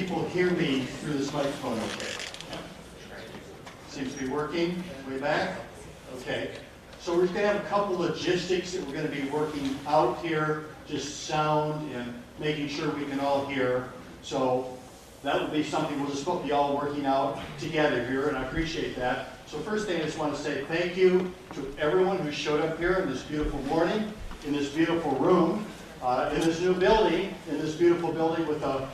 people hear me through this microphone okay? Seems to be working. Way back? Okay. So we're going to have a couple logistics that we're going to be working out here, just sound and making sure we can all hear. So that would be something we'll just be all working out together here, and I appreciate that. So first thing I just want to say thank you to everyone who showed up here in this beautiful morning, in this beautiful room, in this new building, in this beautiful building with a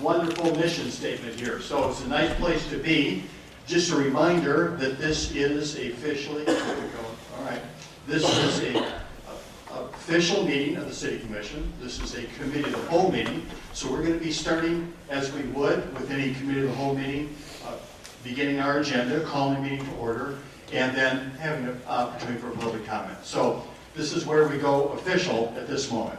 wonderful mission statement here. So it's a nice place to be. Just a reminder that this is officially, all right, this is a official meeting of the City Commission. This is a committee of the whole meeting. So we're going to be starting, as we would with any committee of the whole meeting, beginning our agenda, calling the meeting to order, and then having an opportunity for public comment. So this is where we go official at this moment.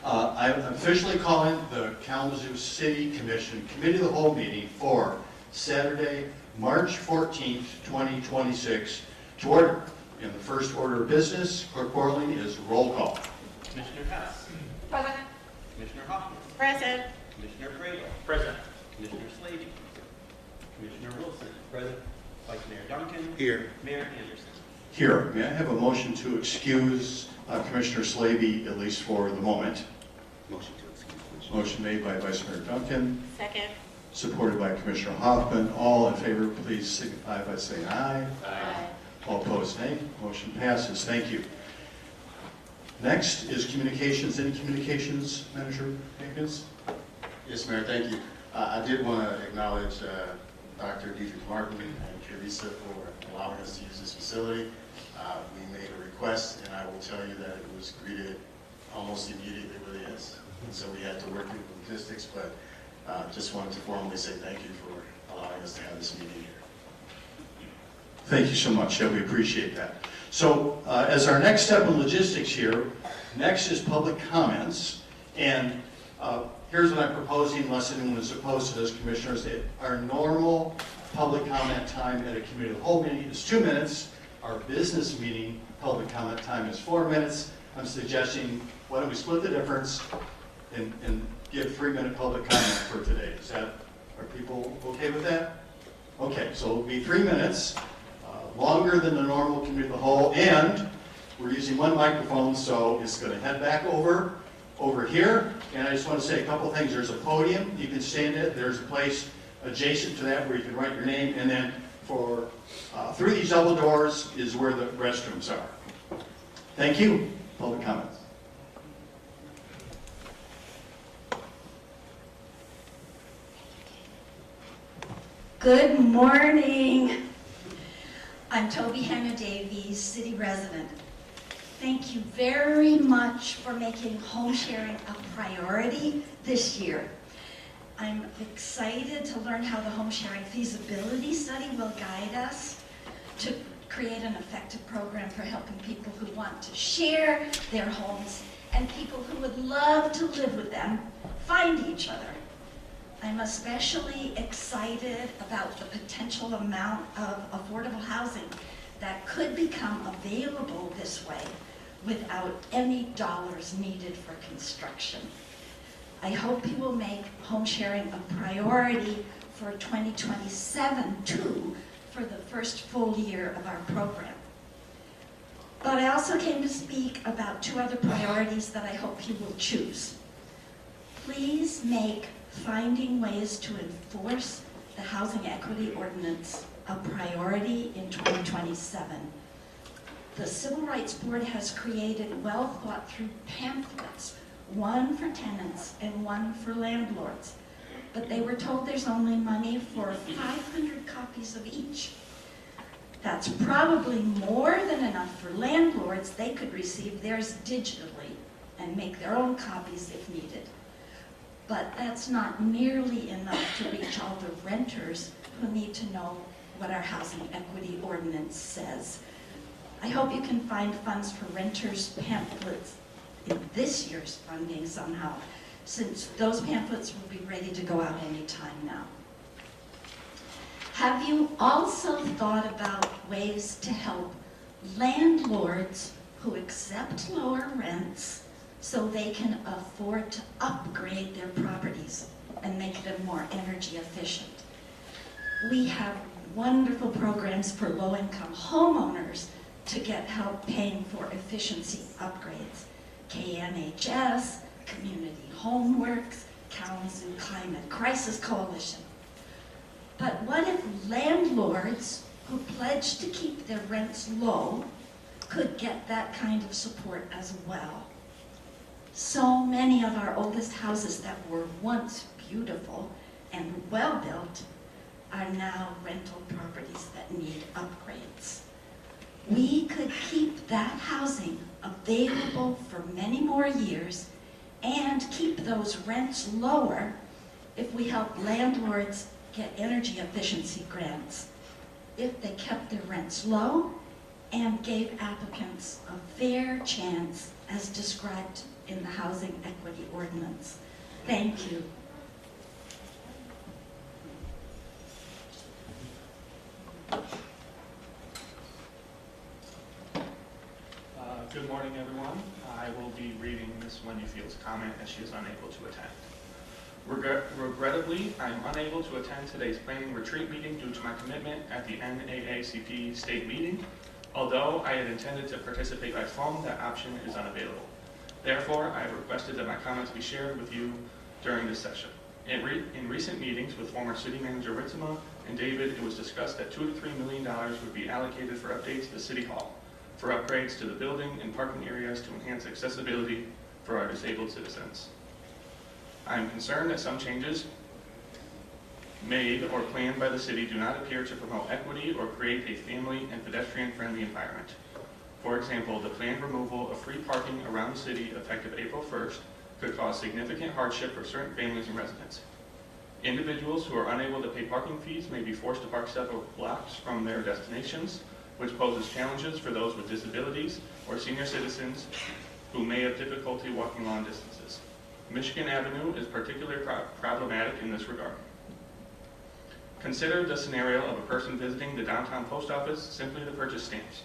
I'm officially calling the Kalamazoo City Commission Committee of the Whole meeting for Saturday, March 14th, 2026 to order. In the first order of business, Clerk Borling is roll call. Commissioner Hess. Present. Commissioner Hoffman. Present. Commissioner Brady. Present. Commissioner Slavy. Commissioner Wilson. Present. Vice Mayor Duncan. Here. Mayor Anderson. Here, may I have a motion to excuse Commissioner Slavy, at least for the moment? Motion to excuse. Motion made by Vice Mayor Duncan, Second. supported by Commissioner Hoffman. All in favor, please signify by saying aye. Aye. All opposed, nay. Motion passes. Thank you. Next is communications. Any communications, Manager Hankins? Yes, Mayor, thank you. I did want to acknowledge Dr. Dietrich Martin and Teresa for allowing us to use this facility. We made a request, and I will tell you that it was greeted almost immediately with a yes. And so we had to work through the logistics, but just wanted to formally say thank you for allowing us to have this meeting here. Thank you so much. Yeah, we appreciate that. So as our next step in logistics here, next is public comments. And here's what I'm proposing, unless anyone is opposed to this, Commissioners. Our normal public comment time at a committee of the whole meeting is 2 minutes. Our business meeting public comment time is 4 minutes. I'm suggesting, why don't we split the difference and give 3-minute public comment for today. Are people okay with that? Okay, so it'll be 3 minutes. Longer than the normal committee of the whole, and we're using one microphone, so it's going to head back over here. And I just want to say a couple things. There's a podium you can stand at. There's a place adjacent to that where you can write your name, and then for through these double doors is where the restrooms are. Thank you. Public comments. Good morning. I'm Toby Hannah Davies, city resident. Thank you very much for making home sharing a priority this year. I'm excited to learn how the home sharing feasibility study will guide us to create an effective program for helping people who want to share their homes and people who would love to live with them find each other. I'm especially excited about the potential amount of affordable housing that could become available this way without any dollars needed for construction. I hope you will make home sharing a priority for 2027 too, for the first full year of our program. But I also came to speak about 2 other priorities that I hope you will choose. Please make finding ways to enforce the Housing Equity Ordinance a priority in 2027. The Civil Rights Board has created well-thought-through pamphlets, one for tenants and one for landlords, but they were told there's only money for 500 copies of each. That's probably more than enough for landlords. They could receive theirs digitally and make their own copies if needed. But that's not nearly enough to reach all the renters who need to know what our Housing Equity Ordinance says. I hope you can find funds for renters' pamphlets in this year's funding somehow, since those pamphlets will be ready to go out anytime now. Have you also thought about ways to help landlords who accept lower rents so they can afford to upgrade their properties and make make them more energy efficient. We have wonderful programs for low-income homeowners to get help paying for efficiency upgrades. KNHS, Community Homeworks, Kalamazoo Climate Crisis Coalition. But what if landlords who pledge to keep their rents low could get that kind of support as well? So many of our oldest houses that were once beautiful and well-built are now rental properties that need upgrades. We could keep that housing available for many more years and keep those rents lower if we help landlords get energy efficiency grants, if they kept their rents low and gave applicants a fair chance as described in the Housing Equity Ordinance. Thank you. Good morning, everyone. I will be reading Ms. Wendy Field's comment as she is unable to attend. Regrettably, I am unable to attend today's planning retreat meeting due to my commitment at the NAACP state meeting. Although I had intended to participate by phone, that option is unavailable. Therefore, I have requested that my comments be shared with you during this session. In recent meetings with former City Manager Ritzema and David, it was discussed that $2 to $3 million would be allocated for updates to City Hall, for upgrades to the building and parking areas to enhance accessibility for our disabled citizens. I am concerned that some changes made or planned by the city do not appear to promote equity or create a family and pedestrian-friendly environment. For example, the planned removal of free parking around the city effective April 1st could cause significant hardship for certain families and residents. Individuals who are unable to pay parking fees may be forced to park several blocks from their destinations, which poses challenges for those with disabilities or senior citizens who may have difficulty walking long distances. Michigan Avenue is particularly problematic in this regard. Consider the scenario of a person visiting the downtown post office simply to purchase stamps,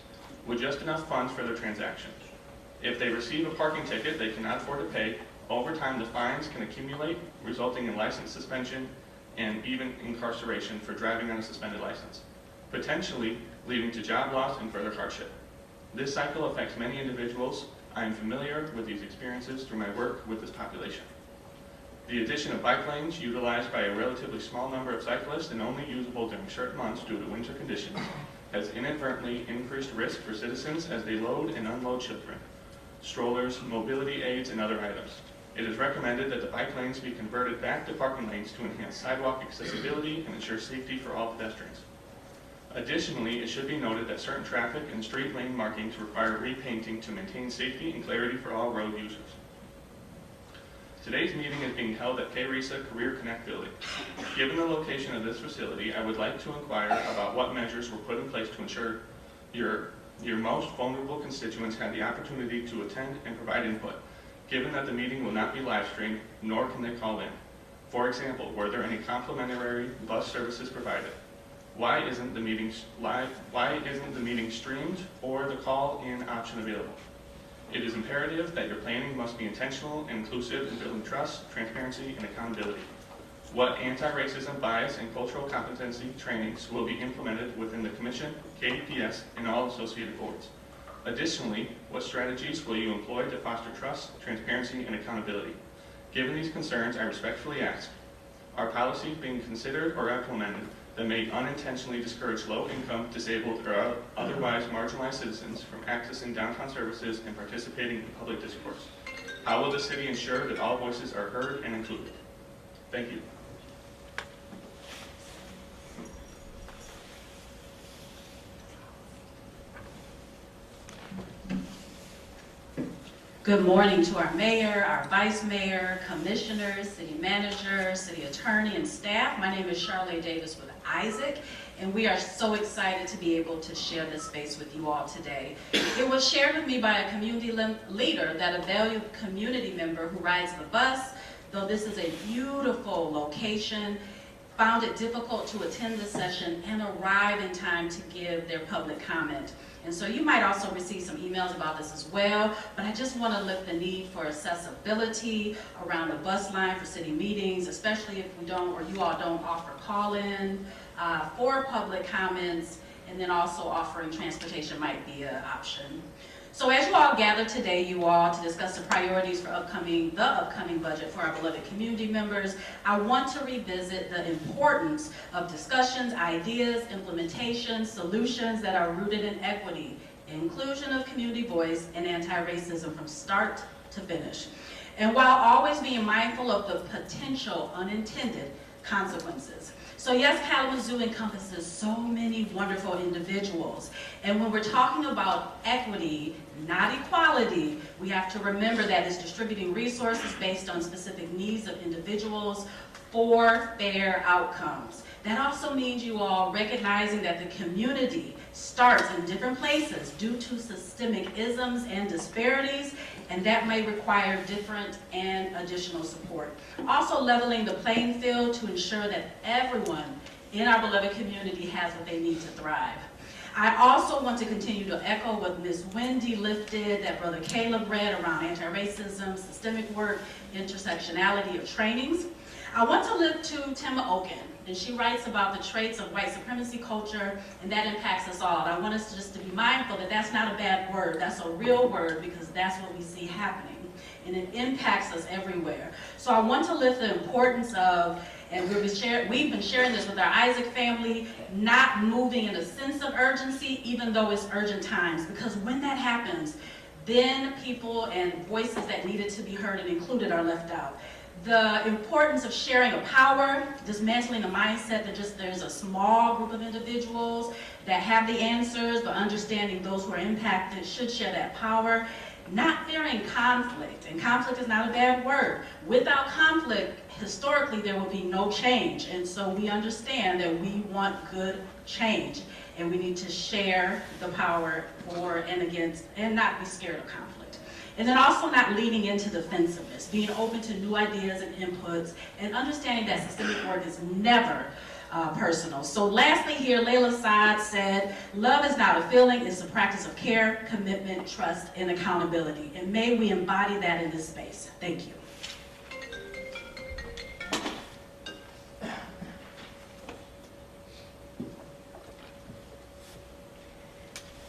with just enough funds for their transaction. If they receive a parking ticket they cannot afford to pay, over time the fines can accumulate, resulting in license suspension and even incarceration for driving on a suspended license, potentially leading to job loss and further hardship. This cycle affects many individuals. I am familiar with these experiences through my work with this population. The addition of bike lanes utilized by a relatively small number of cyclists and only usable during certain months due to winter conditions has inadvertently increased risk for citizens as they load and unload children, strollers, mobility aids, and other items. It is recommended that the bike lanes be converted back to parking lanes to enhance sidewalk accessibility and ensure safety for all pedestrians. Additionally, it should be noted that certain traffic and street lane markings require repainting to maintain safety and clarity for all road users. Today's meeting is being held at KRESA Career Connect Building. Given the location of this facility, I would like to inquire about what measures were put in place to ensure your most vulnerable constituents had the opportunity to attend and provide input, given that the meeting will not be live streamed, nor can they call in. For example, were there any complimentary bus services provided? Why isn't the meeting live? Why isn't the meeting streamed or the call-in option available? It is imperative that your planning must be intentional and inclusive in building trust, transparency, and accountability. What anti-racism, bias, and cultural competency trainings will be implemented within the Commission, KDPS, and all associated boards? Additionally, what strategies will you employ to foster trust, transparency, and accountability? Given these concerns, I respectfully ask, are policies being considered or implemented that may unintentionally discourage low-income, disabled, or otherwise marginalized citizens from accessing downtown services and participating in public discourse? How will the city ensure that all voices are heard and included? Thank you. Good morning to our mayor, our vice mayor, commissioners, city manager, city attorney, and staff. My name is Charlotte Davis with Isaac, and we are so excited to be able to share this space with you all today. It was shared with me by a community leader that a valued community member who rides the bus, though this is a beautiful location, found it difficult to attend the session and arrive in time to give their public comment. And so you might also receive some emails about this as well, but I just want to lift the need for accessibility around the bus line for city meetings, especially if we don't, or you all don't offer call-in for public comments, and then also offering transportation might be an option. So as you all gather today, you all, to discuss the priorities for the upcoming budget for our beloved community members, I want to revisit the importance of discussions, ideas, implementations, solutions that are rooted in equity, inclusion of community voice, and anti-racism from start to finish. And while always being mindful of the potential unintended consequences. So yes, Kalamazoo encompasses so many wonderful individuals. And when we're talking about equity, not equality, we have to remember that it's distributing resources based on specific needs of individuals for fair outcomes. That also means you all recognizing that the community starts in different places due to systemic isms and disparities, and that may require different and additional support. Also leveling the playing field to ensure that everyone in our beloved community has what they need to thrive. I also want to continue to echo what Ms. Wendy lifted, that Brother Caleb read around anti-racism, systemic work, intersectionality of trainings. I want to lift to Tema Oken, and she writes about the traits of white supremacy culture, and that impacts us all. And I want us just to be mindful that that's not a bad word, that's a real word, because that's what we see happening, and it impacts us everywhere. So I want to lift the importance of, and we've been sharing this with our Isaac family, not moving in a sense of urgency, even though it's urgent times, because when that happens, then people and voices that needed to be heard and included are left out. The importance of sharing of power, dismantling the mindset that just there's a small group of individuals that have the answers, but understanding those who are impacted should share that power. Not fearing conflict, and conflict is not a bad word. Without conflict, historically, there will be no change. And so we understand that we want good change, and we need to share the power for and against, and not be scared of conflict. And then also not leaning into defensiveness, being open to new ideas and inputs, and understanding that systemic work is never personal. So lastly here, Layla Saad said, love is not a feeling, it's a practice of care, commitment, trust, and accountability. And may we embody that in this space. Thank you.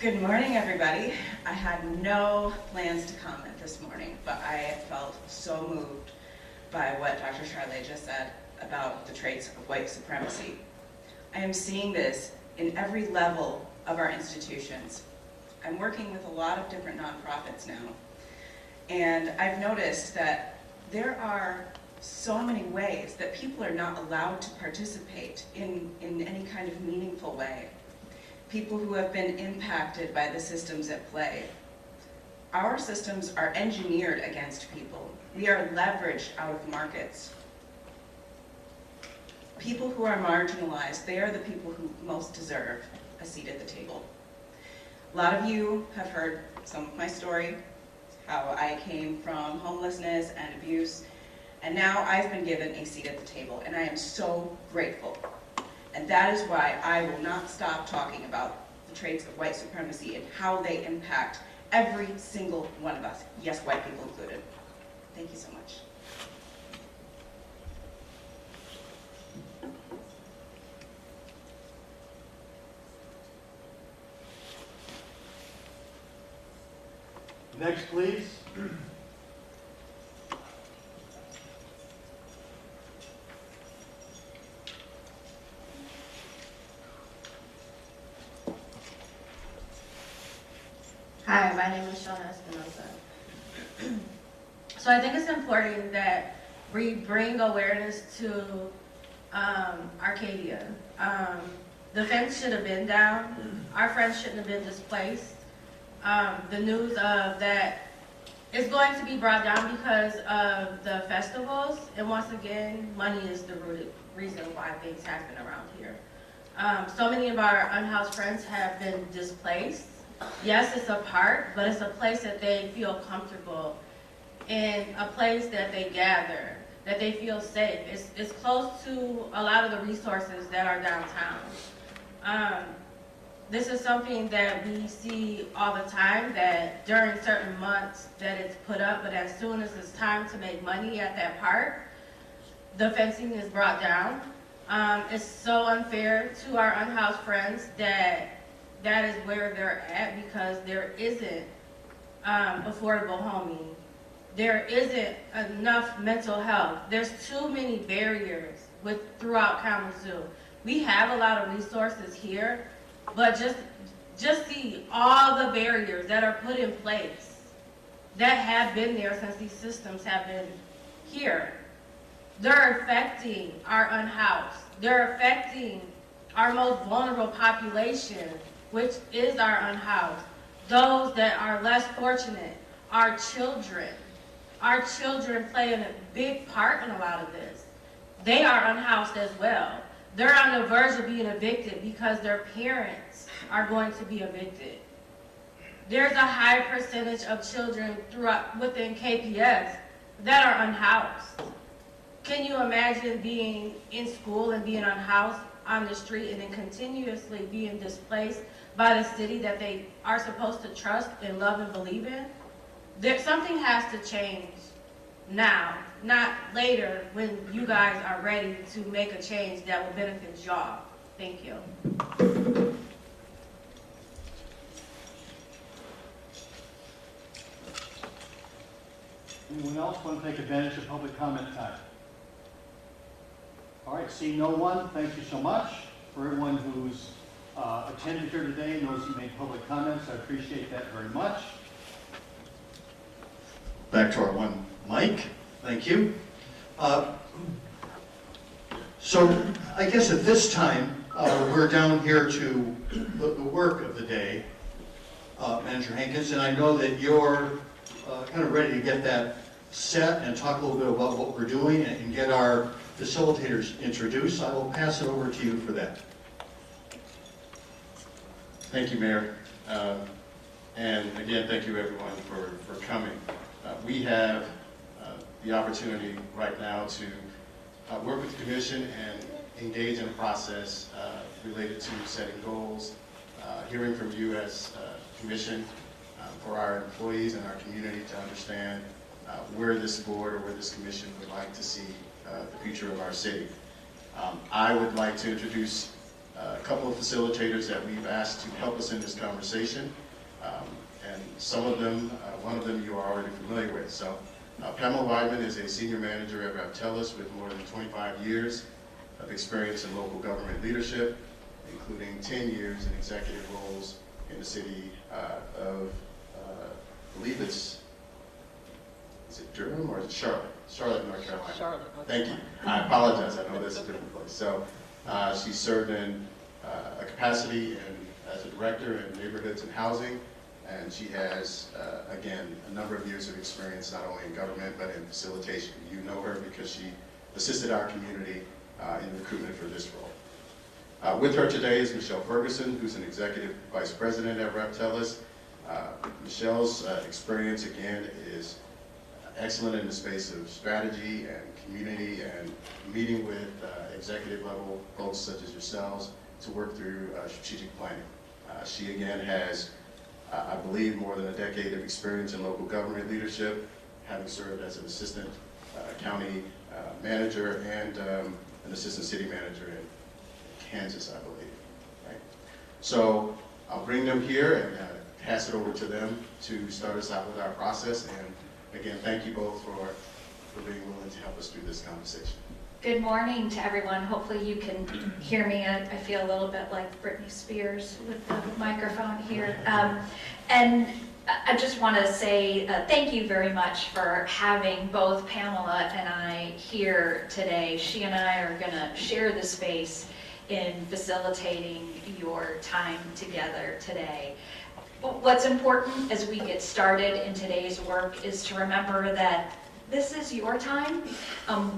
Good morning, everybody. I had no plans to comment this morning, but I felt so moved by what Dr. Charlotte just said about the traits of white supremacy. I am seeing this in every level of our institutions. I'm working with a lot of different nonprofits now, and I've noticed that there are so many ways that people are not allowed to participate in any kind of meaningful way. People who have been impacted by the systems at play. Our systems are engineered against people. We are leveraged out of markets. People who are marginalized, they are the people who most deserve a seat at the table. A lot of you have heard some of my story, how I came from homelessness and abuse, and now I've been given a seat at the table, and I am so grateful. And that is why I will not stop talking about the traits of white supremacy and how they impact every single one of us. Yes, white people included. Thank you so much. Next, please. Hi, my name is Shauna Espinosa. So I think it's important that we bring awareness to Arcadia. The fence should have been down. Our friends shouldn't have been displaced. The news of that is going to be brought down because of the festivals. And once again, money is the reason why things happen around here. So many of our unhoused friends have been displaced. Yes, it's a park, but it's a place that they feel comfortable in, a place that they gather, that they feel safe. It's close to a lot of the resources that are downtown. this is something that we see all the time, that during certain months that it's put up, but as soon as it's time to make money at that park, the fencing is brought down. It's so unfair to our unhoused friends that is where they're at, because there isn't affordable homing. There isn't enough mental health. There's too many barriers throughout Kalamazoo. We have a lot of resources here, but just see all the barriers that are put in place that have been there since these systems have been here. They're affecting our unhoused. They're affecting our most vulnerable population, which is our unhoused. Those that are less fortunate, our children. Our children play a big part in a lot of this. They are unhoused as well. They're on the verge of being evicted because their parents are going to be evicted. There's a high percentage of children within KPS that are unhoused. Can you imagine being in school and being unhoused on the street and then continuously being displaced by the city that they are supposed to trust and love and believe in? Something has to change now, not later when you guys are ready to make a change that will benefit y'all. Thank you. Anyone else want to take advantage of public comment time? All right, seeing no one, thank you so much. For everyone who's attended here today, knows you made public comments, I appreciate that very much. Back to our one mic, thank you. So I guess at this time, we're down here to the work of the day, Manager Hankins, and I know that you're kind of ready to get that set and talk a little bit about what we're doing and get our facilitators introduced. I will pass it over to you for that. Thank you, Mayor. And again, thank you everyone for coming. We have the opportunity right now to work with the Commission and engage in a process related to setting goals, hearing from you as Commission for our employees and our community to understand where this board or where this Commission would like to see the future of our city. I would like to introduce a couple of facilitators that we've asked to help us in this conversation. And some of them, one of them you are already familiar with. So Pamela Weidman is a senior manager at Raptellus with more than 25 years of experience in local government leadership, including 10 years in executive roles in the city of, I believe is it Durham or is it Charlotte? Charlotte, North Carolina. Charlotte. Thank you. I apologize, I know that's a different place. So she served in a capacity as a director in neighborhoods and housing, and she has, again, a number of years of experience not only in government but in facilitation. You know her because she assisted our community in recruitment for this role. With her today is Michelle Ferguson, who's an executive vice president at Raptellus. Michelle's experience, again, is excellent in the space of strategy and community and meeting with executive level folks such as yourselves to work through strategic planning. She again has, I believe, more than a decade of experience in local government leadership, having served as an assistant county manager and an assistant city manager in Kansas, I believe. Right? So I'll bring them here and pass it over to them to start us out with our process. And again, thank you both for being willing to help us through this conversation. Good morning to everyone. Hopefully you can hear me. I feel a little bit like Britney Spears with the microphone here. And I just want to say thank you very much for having both Pamela and I here today. She and I are going to share the space in facilitating your time together today. What's important as we get started in today's work is to remember that this is your time.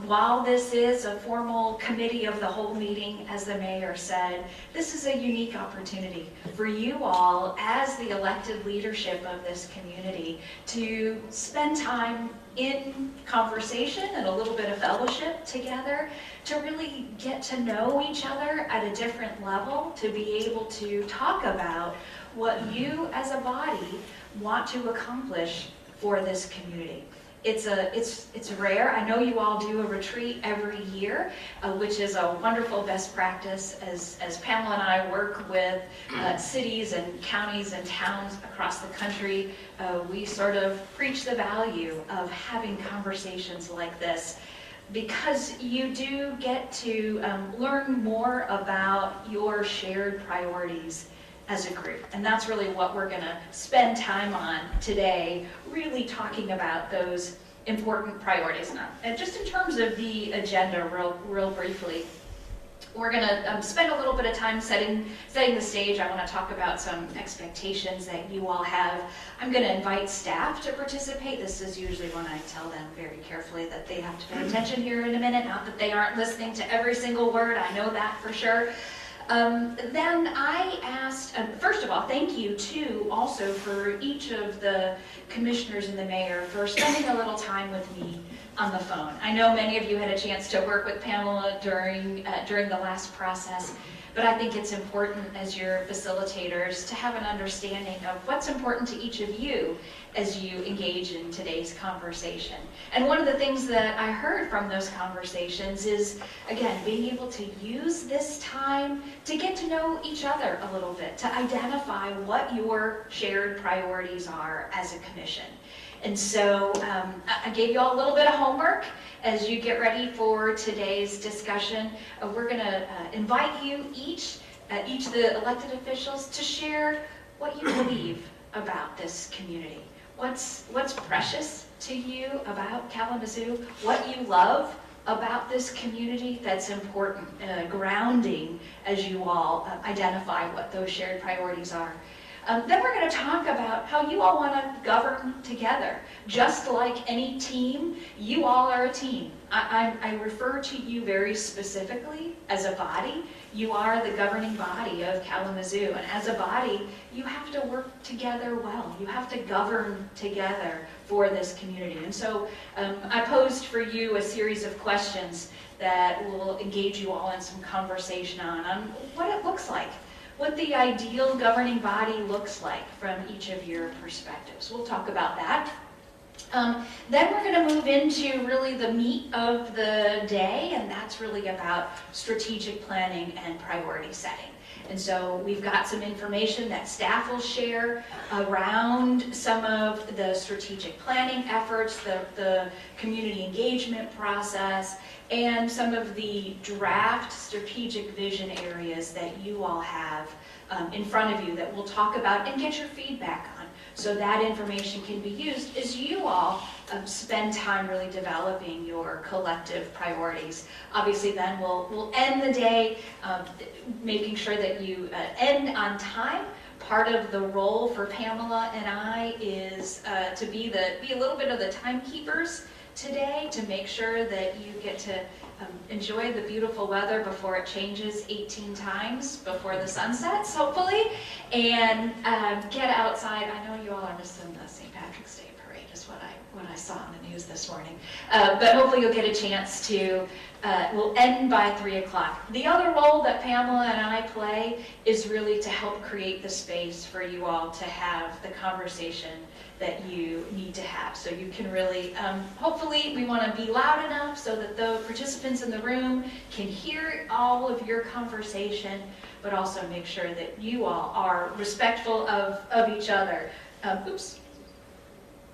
While this is a formal committee of the whole meeting, as the mayor said, this is a unique opportunity for you all as the elected leadership of this community to spend time in conversation and a little bit of fellowship together, to really get to know each other at a different level, to be able to talk about what you as a body want to accomplish for this community. It's rare. I know you all do a retreat every year, which is a wonderful best practice as Pamela and I work with cities and counties and towns across the country. We sort of preach the value of having conversations like this, because you do get to learn more about your shared priorities as a group. And that's really what we're gonna spend time on today, really talking about those important priorities. Now, and just in terms of the agenda, real briefly, we're gonna spend a little bit of time setting the stage. I wanna talk about some expectations that you all have. I'm gonna invite staff to participate. This is usually when I tell them very carefully that they have to pay attention here in a minute, not that they aren't listening to every single word, I know that for sure. Then I asked, first of all, thank you too also for each of the commissioners and the mayor for spending a little time with me on the phone. I know many of you had a chance to work with Pamela during the last process, but I think it's important as your facilitators to have an understanding of what's important to each of you as you engage in today's conversation. And one of the things that I heard from those conversations is, again, being able to use this time to get to know each other a little bit, to identify what your shared priorities are as a commission. And so I gave you all a little bit of homework as you get ready for today's discussion. We're going to invite you each of the elected officials to share what you believe about this community. What's precious to you about Kalamazoo? What you love about this community that's important, grounding as you all identify what those shared priorities are. Then we're going to talk about how you all want to govern together. Just like any team, you all are a team. I refer to you very specifically as a body. You are the governing body of Kalamazoo, and as a body, you have to work together well. You have to govern together for this community. And so I posed for you a series of questions that will engage you all in some conversation on what it looks like, what the ideal governing body looks like from each of your perspectives. We'll talk about that. Then we're going to move into really the meat of the day, and that's really about strategic planning and priority setting. And so we've got some information that staff will share around some of the strategic planning efforts, the community engagement process, and some of the draft strategic vision areas that you all have in front of you that we'll talk about and get your feedback on. So that information can be used as you all spend time really developing your collective priorities. Obviously then we'll end the day making sure that you end on time. Part of the role for Pamela and I is to be a little bit of the timekeepers today, to make sure that you get to enjoy the beautiful weather before it changes 18 times before the sun sets, hopefully, and get outside. I know you all are missing the St. Patrick's Day parade, is what I saw on the news this morning. But hopefully you'll get a chance to, we'll end by 3 o'clock. The other role that Pamela and I play is really to help create the space for you all to have the conversation that you need to have. So you can really, hopefully we want to be loud enough so that the participants in the room can hear all of your conversation, but also make sure that you all are respectful of each other. Oops.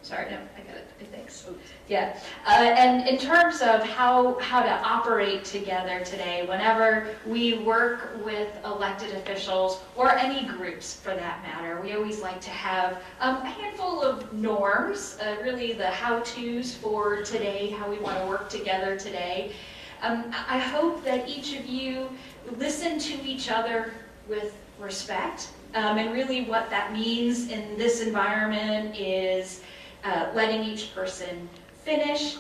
Sorry, no, I got it. Thanks. Yeah, and in terms of how to operate together today, whenever we work with elected officials, or any groups for that matter, we always like to have a handful of norms, really the how-tos for today, how we want to work together today. I hope that each of you listen to each other with respect, and really what that means in this environment is letting each person finish,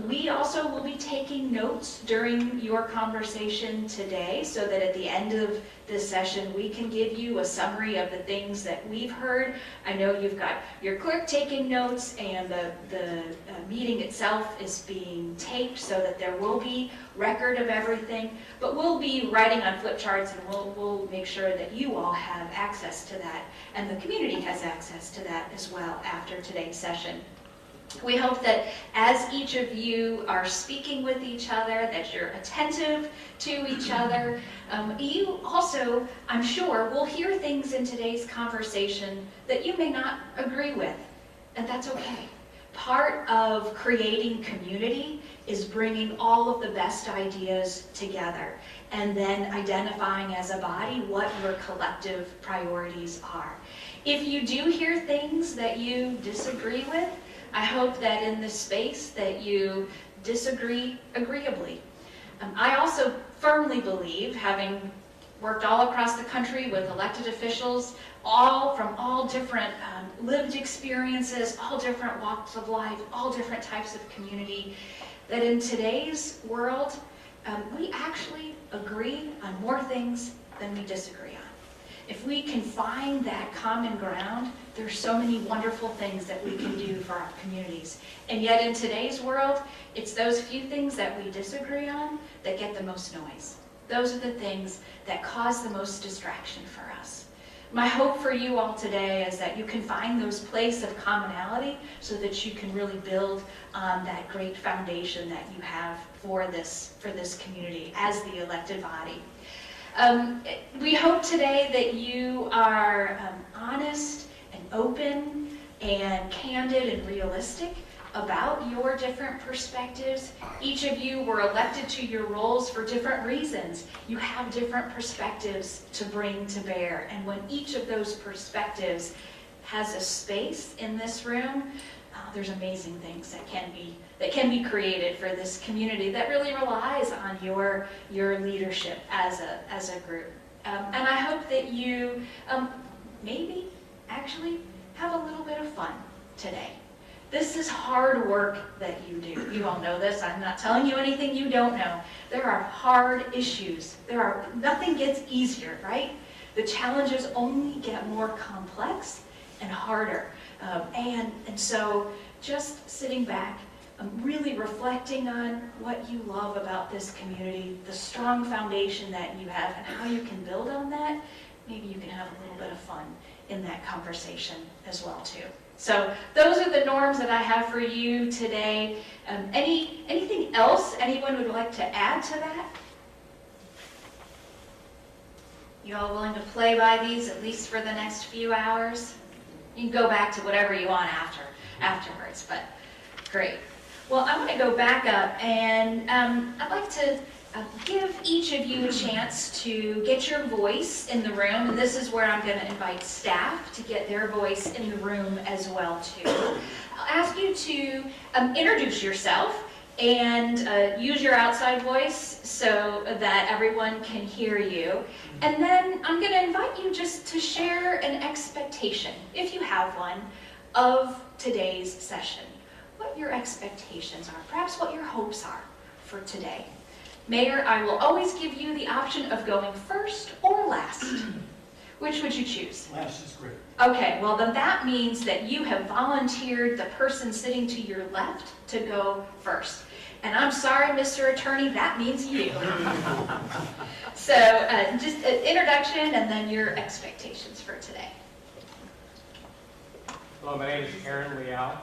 we also will be taking notes during your conversation today so that at the end of this session, we can give you a summary of the things that we've heard. I know you've got your clerk taking notes, and the meeting itself is being taped so that there will be record of everything, but we'll be writing on flip charts, and we'll make sure that you all have access to that, and the community has access to that as well after today's session. We hope that as each of you are speaking with each other, that you're attentive to each other. You also, I'm sure, will hear things in today's conversation that you may not agree with, and that's okay. Part of creating community is bringing all of the best ideas together and then identifying as a body what your collective priorities are. If you do hear things that you disagree with, I hope that in this space that you disagree agreeably. I also firmly believe, having worked all across the country with elected officials, from all different lived experiences, all different walks of life, all different types of community, that in today's world, we actually agree on more things than we disagree on. If we can find that common ground, there's so many wonderful things that we can do for our communities. And yet in today's world, it's those few things that we disagree on that get the most noise. Those are the things that cause the most distraction for us. My hope for you all today is that you can find those places of commonality so that you can really build on that great foundation that you have for this community as the elected body. We hope today that you are honest and open and candid and realistic about your different perspectives. Each of you were elected to your roles for different reasons. You have different perspectives to bring to bear, and when each of those perspectives has a space in this room, there's amazing things that can be created for this community that really relies on your leadership as a group. And I hope that you maybe actually have a little bit of fun today. This is hard work that you do. You all know this. I'm not telling you anything you don't know. There are hard issues. Nothing gets easier, right? The challenges only get more complex and harder. And so just sitting back, really reflecting on what you love about this community, the strong foundation that you have, and how you can build on that, maybe you can have a little bit of fun in that conversation as well too. So those are the norms that I have for you today. Anything else anyone would like to add to that? You all willing to play by these at least for the next few hours? You can go back to whatever you want afterwards, but great. Well, I'm going to go back up, and I'd like to give each of you a chance to get your voice in the room, and this is where I'm going to invite staff to get their voice in the room as well too. I'll ask you to introduce yourself and use your outside voice so that everyone can hear you. And then I'm going to invite you just to share an expectation, if you have one, of today's session. What your expectations are, perhaps what your hopes are for today. Mayor, I will always give you the option of going first or last. Which would you choose? Last is great. Okay, well then that means that you have volunteered the person sitting to your left to go first. And I'm sorry, Mr. Attorney, that means you. So just an introduction and then your expectations for today. Hello, my name is Aaron Liao.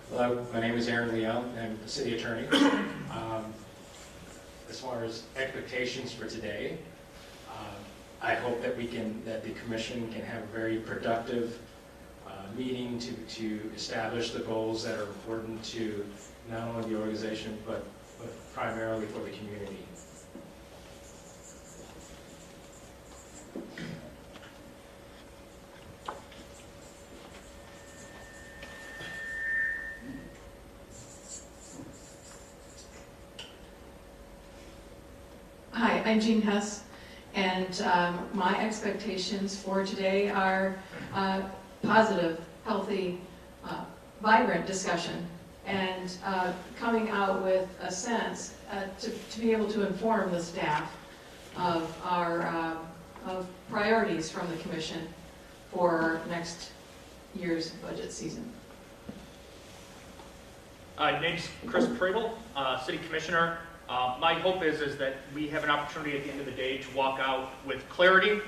Hello, my name is Aaron Liao. I'm the city attorney. As far as expectations for today, I hope that that the commission can have a very productive meeting to establish the goals that are important to not only the organization but primarily for the community. Hi, I'm Jean Hess, and my expectations for today are positive, healthy, vibrant discussion, and coming out with a sense to be able to inform the staff of our of priorities from the commission for next year's budget season. Name's Chris Preble, City Commissioner. My hope is that we have an opportunity at the end of the day to walk out with clarity,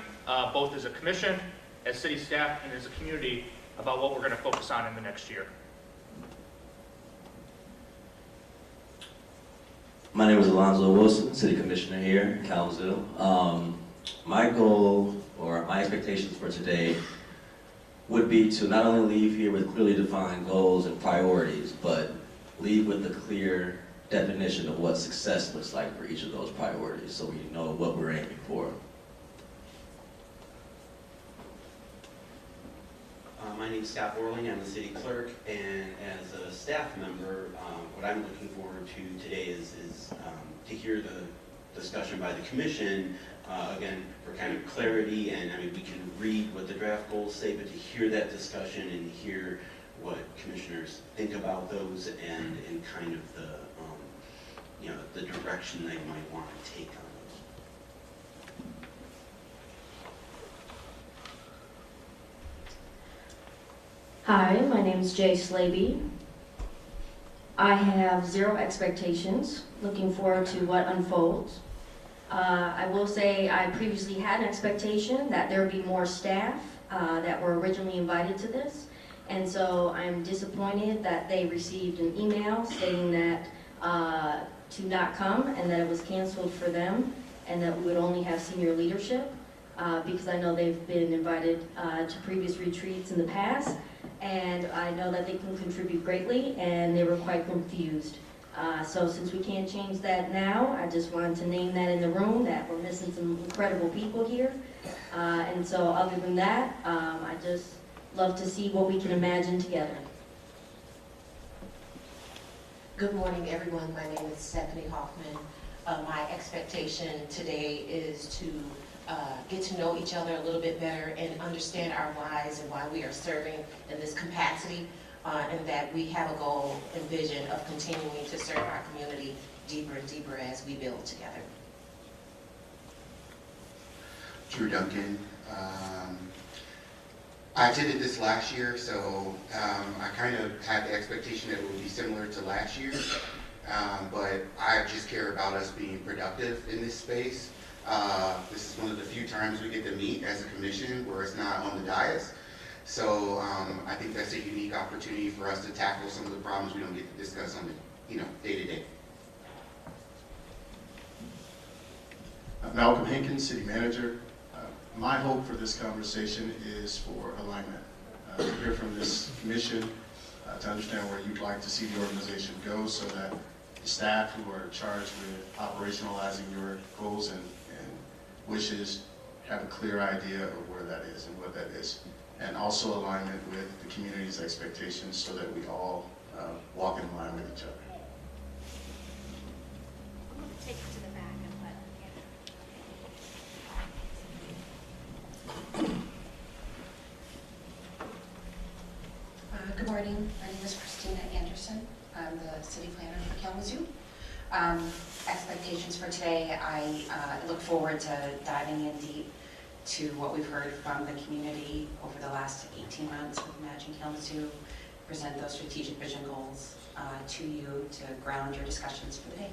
both as a commission, as city staff, and as a community about what we're going to focus on in the next year. My name is Alonzo Wilson, City Commissioner here in Kalamazoo. My goal or my expectations for today would be to not only leave here with clearly defined goals and priorities, but leave with a clear definition of what success looks like for each of those priorities, so we know what we're aiming for. My name's Scott Borling. I'm the city clerk, and as a staff member, what I'm looking forward to today is to hear the discussion by the commission, again, for kind of clarity, and I mean, we can read what the draft goals say, but to hear that discussion and hear what commissioners think about those and kind of the, the direction they might want to take on those. Hi, my name is Jay Slaby. I have zero expectations, looking forward to what unfolds. I will say I previously had an expectation that there would be more staff that were originally invited to this, and so I'm disappointed that they received an email stating that to not come and that it was canceled for them and that we would only have senior leadership because I know they've been invited to previous retreats in the past, and I know that they can contribute greatly, and they were quite confused. So since we can't change that now, I just wanted to name that in the room that we're missing some incredible people here. And so other than that, I just love to see what we can imagine together. Good morning, everyone. My name is Stephanie Hoffman. My expectation today is to get to know each other a little bit better and understand our whys and why we are serving in this capacity, and that we have a goal and vision of continuing to serve our community deeper and deeper as we build together. Drew Duncan. I attended this last year, so I kind of had the expectation that it would be similar to last year, but I just care about us being productive in this space. This is one of the few times we get to meet as a commission where it's not on the dais. So I think that's a unique opportunity for us to tackle some of the problems we don't get to discuss on the day to day. Malcolm Hankins, City Manager. My hope for this conversation is for alignment. To hear from this commission, to understand where you'd like to see the organization go so that the staff who are charged with operationalizing your goals and wishes have a clear idea of where that is and what that is. And also alignment with the community's expectations so that we all walk in line with each other. Take it to the back and let Good morning. My name is Christina Anderson. I'm the city planner for Kalamazoo. Expectations for today, I look forward to diving in deep to what we've heard from the community over the last 18 months with Imagine Kalamazoo, present those strategic vision goals to you to ground your discussions for the day.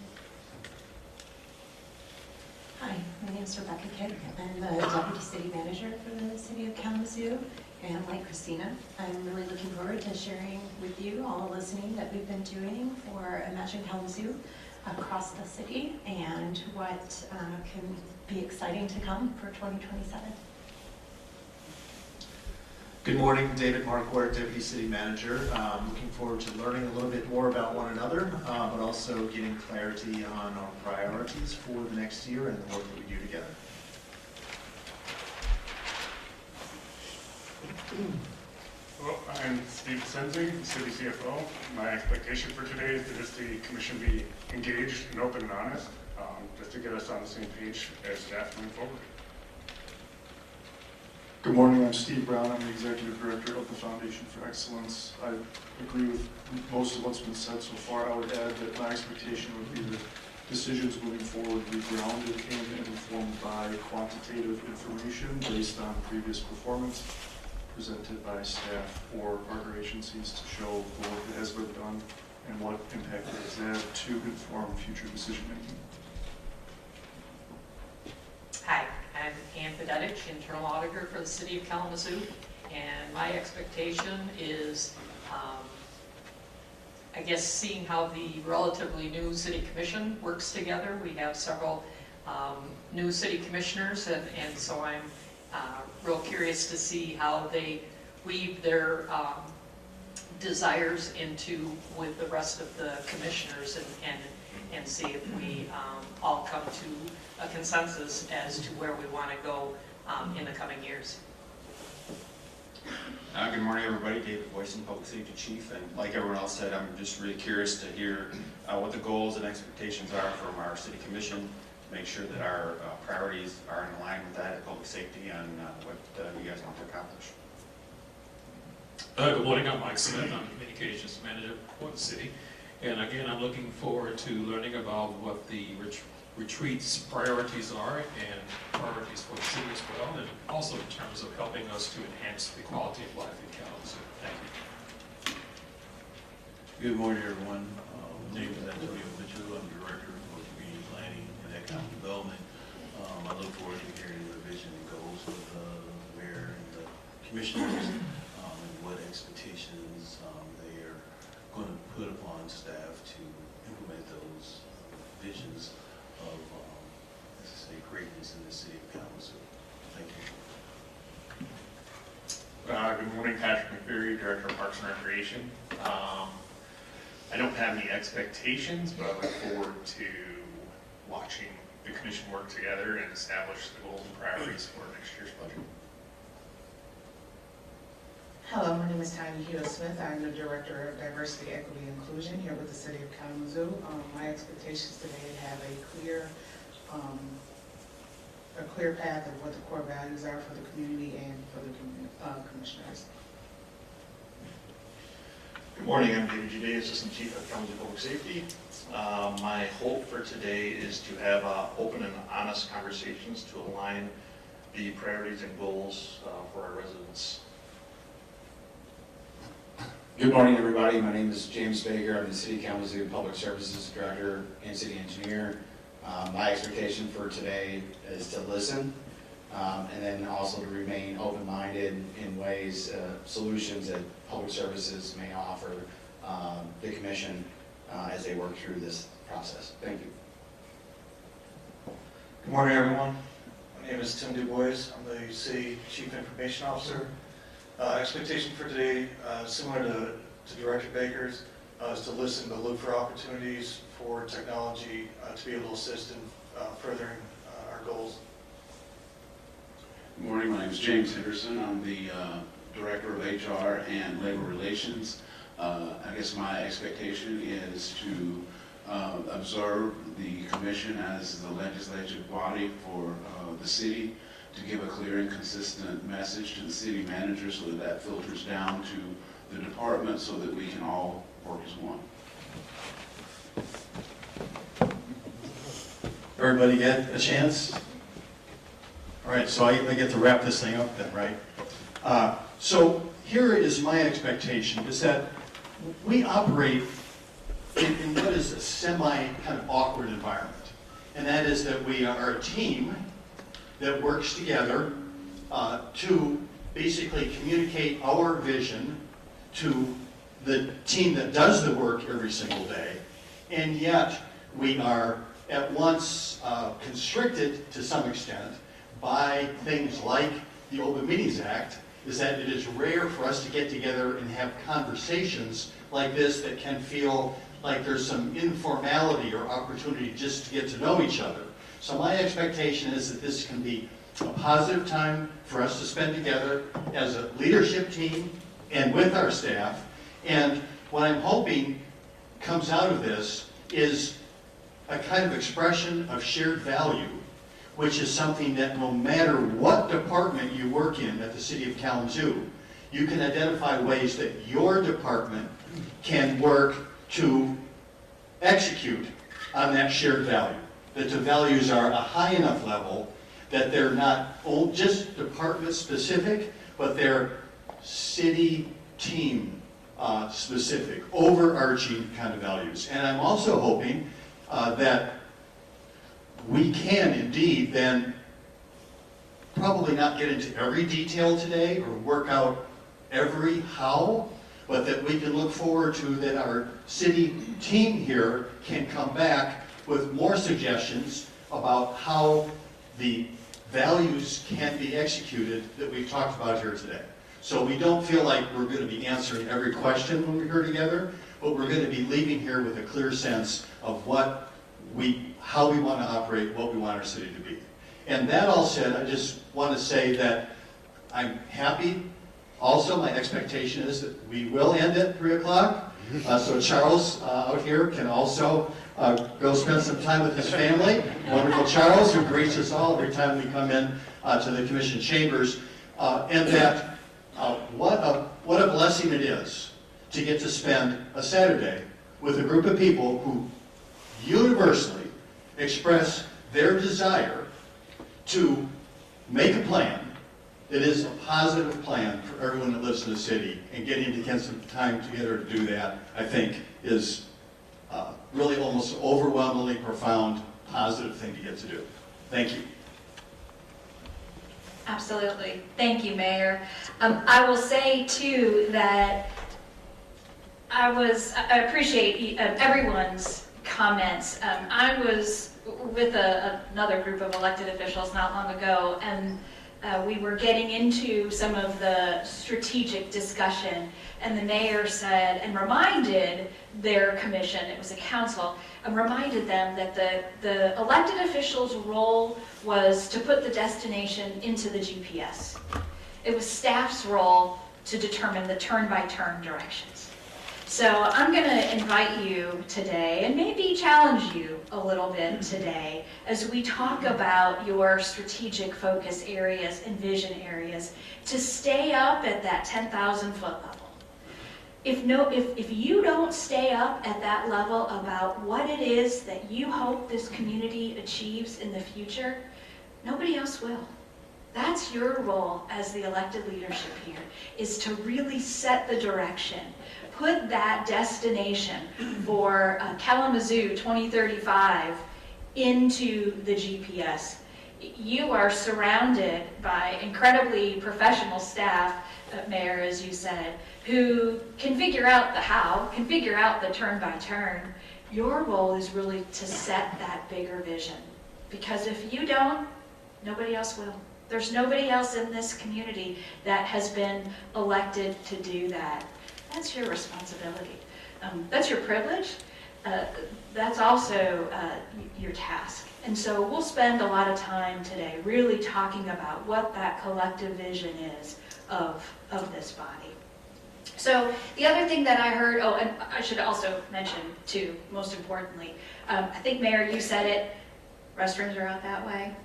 Hi, my name is Rebecca Kidd. I'm the Deputy City Manager for the City of Kalamazoo, and like Christina, I'm really looking forward to sharing with you all the listening that we've been doing for Imagine Kalamazoo across the city and what can be exciting to come for 2027. Good morning, David Marquardt, Deputy City Manager. Looking forward to learning a little bit more about one another, but also getting clarity on our priorities for the next year and the work that we do together. Well, I'm Steve Senzi, City CFO. My expectation for today is that the commission be engaged and open and honest, just to get us on the same page as staff moving forward. Good morning, I'm Steve Brown. I'm the Executive Director of the Foundation for Excellence. I agree with most of what's been said so far. I would add that my expectation would be that decisions moving forward be grounded in and informed by quantitative information based on previous performance presented by staff or partner agencies to show the work that has been done and what impact it has had to inform future decision making. Hi, I'm Ann Fedetich, Internal Auditor for the City of Kalamazoo, and my expectation is, I guess, seeing how the relatively new City Commission works together. We have several new City Commissioners, and so I'm real curious to see how they weave their desires into with the rest of the commissioners and see if we all come to a consensus as to where we want to go in the coming years. Good morning, everybody. David Boyson, Public Safety Chief, and like everyone else said, I'm just really curious to hear what the goals and expectations are from our City Commission to make sure that our priorities are in line with that at public safety and what you guys want to accomplish. Good morning, I'm Mike Smith. I'm Communications Manager for the city. And again, I'm looking forward to learning about what the retreat's priorities are and priorities for the city as well, and also in terms of helping us to enhance the quality of life in Kalamazoo. Thank you. Good morning, everyone. My name is Antonio Mitchell. I'm Director of Community Planning and Economic Development. I look forward to hearing the vision and goals of the mayor and the commissioners and what expectations they are going to put upon staff to implement those visions of, as I say, greatness in the city of Kalamazoo. Thank you. Good morning, Patrick McFerry, Director of Parks and Recreation. I don't have any expectations, but I look forward to watching the commission work together and establish the goals and priorities for next year's budget. Hello, my name is Tanya Hito-Smith. I'm the Director of Diversity, Equity, and Inclusion here with the City of Kalamazoo. My expectations today to have a clear path of what the core values are for the community and for the commissioners. Good morning, I'm David Juday, Assistant Chief of Kalamazoo Public Safety. My hope for today is to have open and honest conversations to align the priorities and goals for our residents. Good morning, everybody. My name is James Baker. I'm the City of Kalamazoo Public Services Director and City Engineer. My expectation for today is to listen and then also to remain open-minded in ways, solutions that public services may offer the Commission as they work through this process. Thank you. Good morning, everyone. My name is Tim Du Bois. I'm the City Chief Information Officer. Expectation for today, similar to Director Baker's, is to listen but look for opportunities for technology to be able to assist in furthering our goals. Good morning, my name is James Henderson. I'm the Director of HR and Labor Relations. I guess my expectation is to observe the Commission as the legislative body for the city, to give a clear and consistent message to the city manager so that that filters down to the department so that we can all work as one. Everybody get a chance? All right, so I get to wrap this thing up then, right? So here is my expectation, is that we operate in what is a semi kind of awkward environment. And that is that we are a team that works together to basically communicate our vision to the team that does the work every single day. And yet we are at once constricted to some extent by things like the Open Meetings Act, is that it is rare for us to get together and have conversations like this that can feel like there's some informality or opportunity just to get to know each other. So my expectation is that this can be a positive time for us to spend together as a leadership team and with our staff. And what I'm hoping comes out of this is a kind of expression of shared value which is something that no matter what department you work in at the City of Kalamazoo, you can identify ways that your department can work to execute on that shared value. That the values are a high enough level that they're not just department specific, but they're city team specific, overarching kind of values. And I'm also hoping that we can indeed then probably not get into every detail today or work out every how, but that we can look forward to that our city team here can come back with more suggestions about how the values can be executed that we've talked about here today. So we don't feel like we're going to be answering every question when we're here together, but we're going to be leaving here with a clear sense of how we want to operate, what we want our city to be. And that all said, I just want to say that I'm happy. Also, my expectation is that we will end at 3 o'clock. So Charles out here can also go spend some time with his family. Wonderful Charles, who greets us all every time we come in to the commission chambers. And that what a blessing it is to get to spend a Saturday with a group of people who universally express their desire to make a plan that is a positive plan for everyone that lives in the city, and getting to get some time together to do that, I think, is really almost an overwhelmingly profound, positive thing to get to do. Thank you. Absolutely. Thank you, Mayor. I will say, too, that I appreciate everyone's comments. I was with another group of elected officials not long ago, and we were getting into some of the strategic discussion, and the mayor said and reminded their commission, it was a council, and reminded them that the elected officials' role was to put the destination into the GPS. It was staff's role to determine the turn-by-turn directions. So I'm going to invite you today, and maybe challenge you a little bit today, as we talk about your strategic focus areas and vision areas, to stay up at that 10,000 foot level. If you don't stay up at that level about what it is that you hope this community achieves in the future, nobody else will. That's your role as the elected leadership here, is to really set the direction. Put that destination for Kalamazoo 2035 into the GPS. You are surrounded by incredibly professional staff, Mayor, as you said, who can figure out the how, can figure out the turn-by-turn. Your role is really to set that bigger vision. Because if you don't, nobody else will. There's nobody else in this community that has been elected to do that. That's your responsibility. That's your privilege. That's also your task. And so we'll spend a lot of time today really talking about what that collective vision is of this body. So the other thing that I heard, oh, and I should also mention too, most importantly, I think, Mayor, you said it, restrooms are out that way.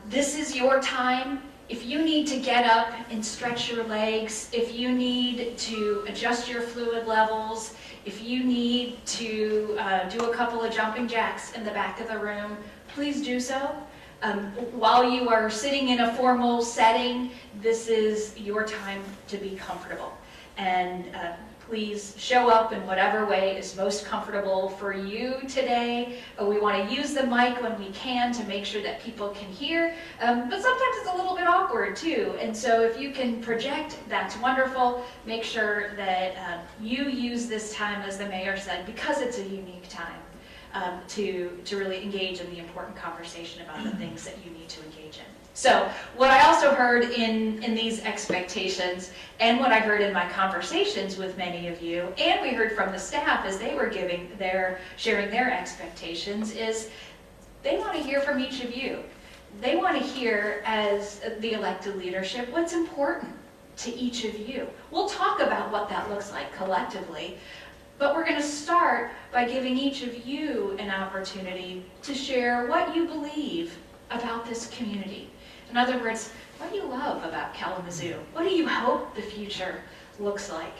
This is your time. If you need to get up and stretch your legs, if you need to adjust your fluid levels, if you need to do a couple of jumping jacks in the back of the room, please do so. While you are sitting in a formal setting, this is your time to be comfortable. And please show up in whatever way is most comfortable for you today. We want to use the mic when we can to make sure that people can hear, but sometimes it's a little bit awkward too. And so if you can project, that's wonderful. Make sure that you use this time, as the mayor said, because it's a unique time, to really engage in the important conversation about the things that you need to engage in. So what I also heard in these expectations, and what I heard in my conversations with many of you, and we heard from the staff as they were sharing their expectations, is they want to hear from each of you. They want to hear, as the elected leadership, what's important to each of you. We'll talk about what that looks like collectively, but we're going to start by giving each of you an opportunity to share what you believe about this community? In other words, what do you love about Kalamazoo? What do you hope the future looks like?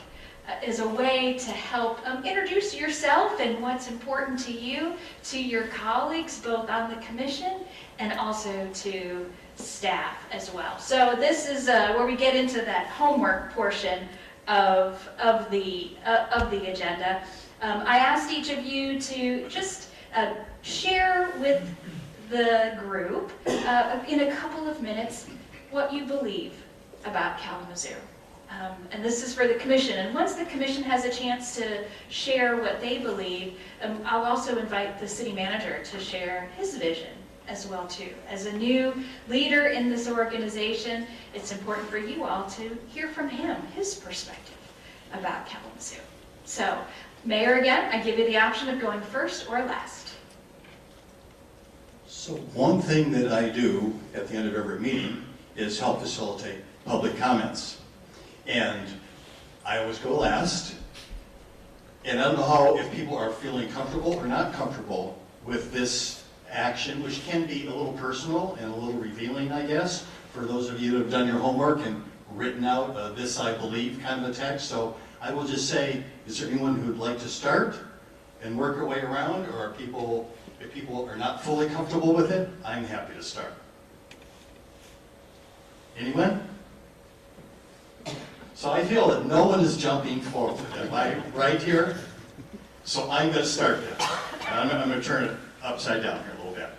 As a way to help introduce yourself and what's important to you, to your colleagues, both on the commission and also to staff as well. So this is where we get into that homework portion of the agenda. I asked each of you to just share with the group in a couple of minutes what you believe about Kalamazoo. And this is for the commission. And once the commission has a chance to share what they believe, I'll also invite the city manager to share his vision as well too. As a new leader in this organization, it's important for you all to hear from him, his perspective about Kalamazoo. So, Mayor, again, I give you the option of going first or last. So one thing that I do at the end of every meeting is help facilitate public comments. And I always go last. And I don't know how, if people are feeling comfortable or not comfortable with this action, which can be a little personal and a little revealing, I guess, for those of you that have done your homework and written out this I believe kind of a text. So I will just say, is there anyone who would like to start and work your way around? Or if people are not fully comfortable with it, I'm happy to start. Anyone? So I feel that no one is jumping forward. Am I right here? So I'm going to start this. I'm going to turn it upside down here a little bit.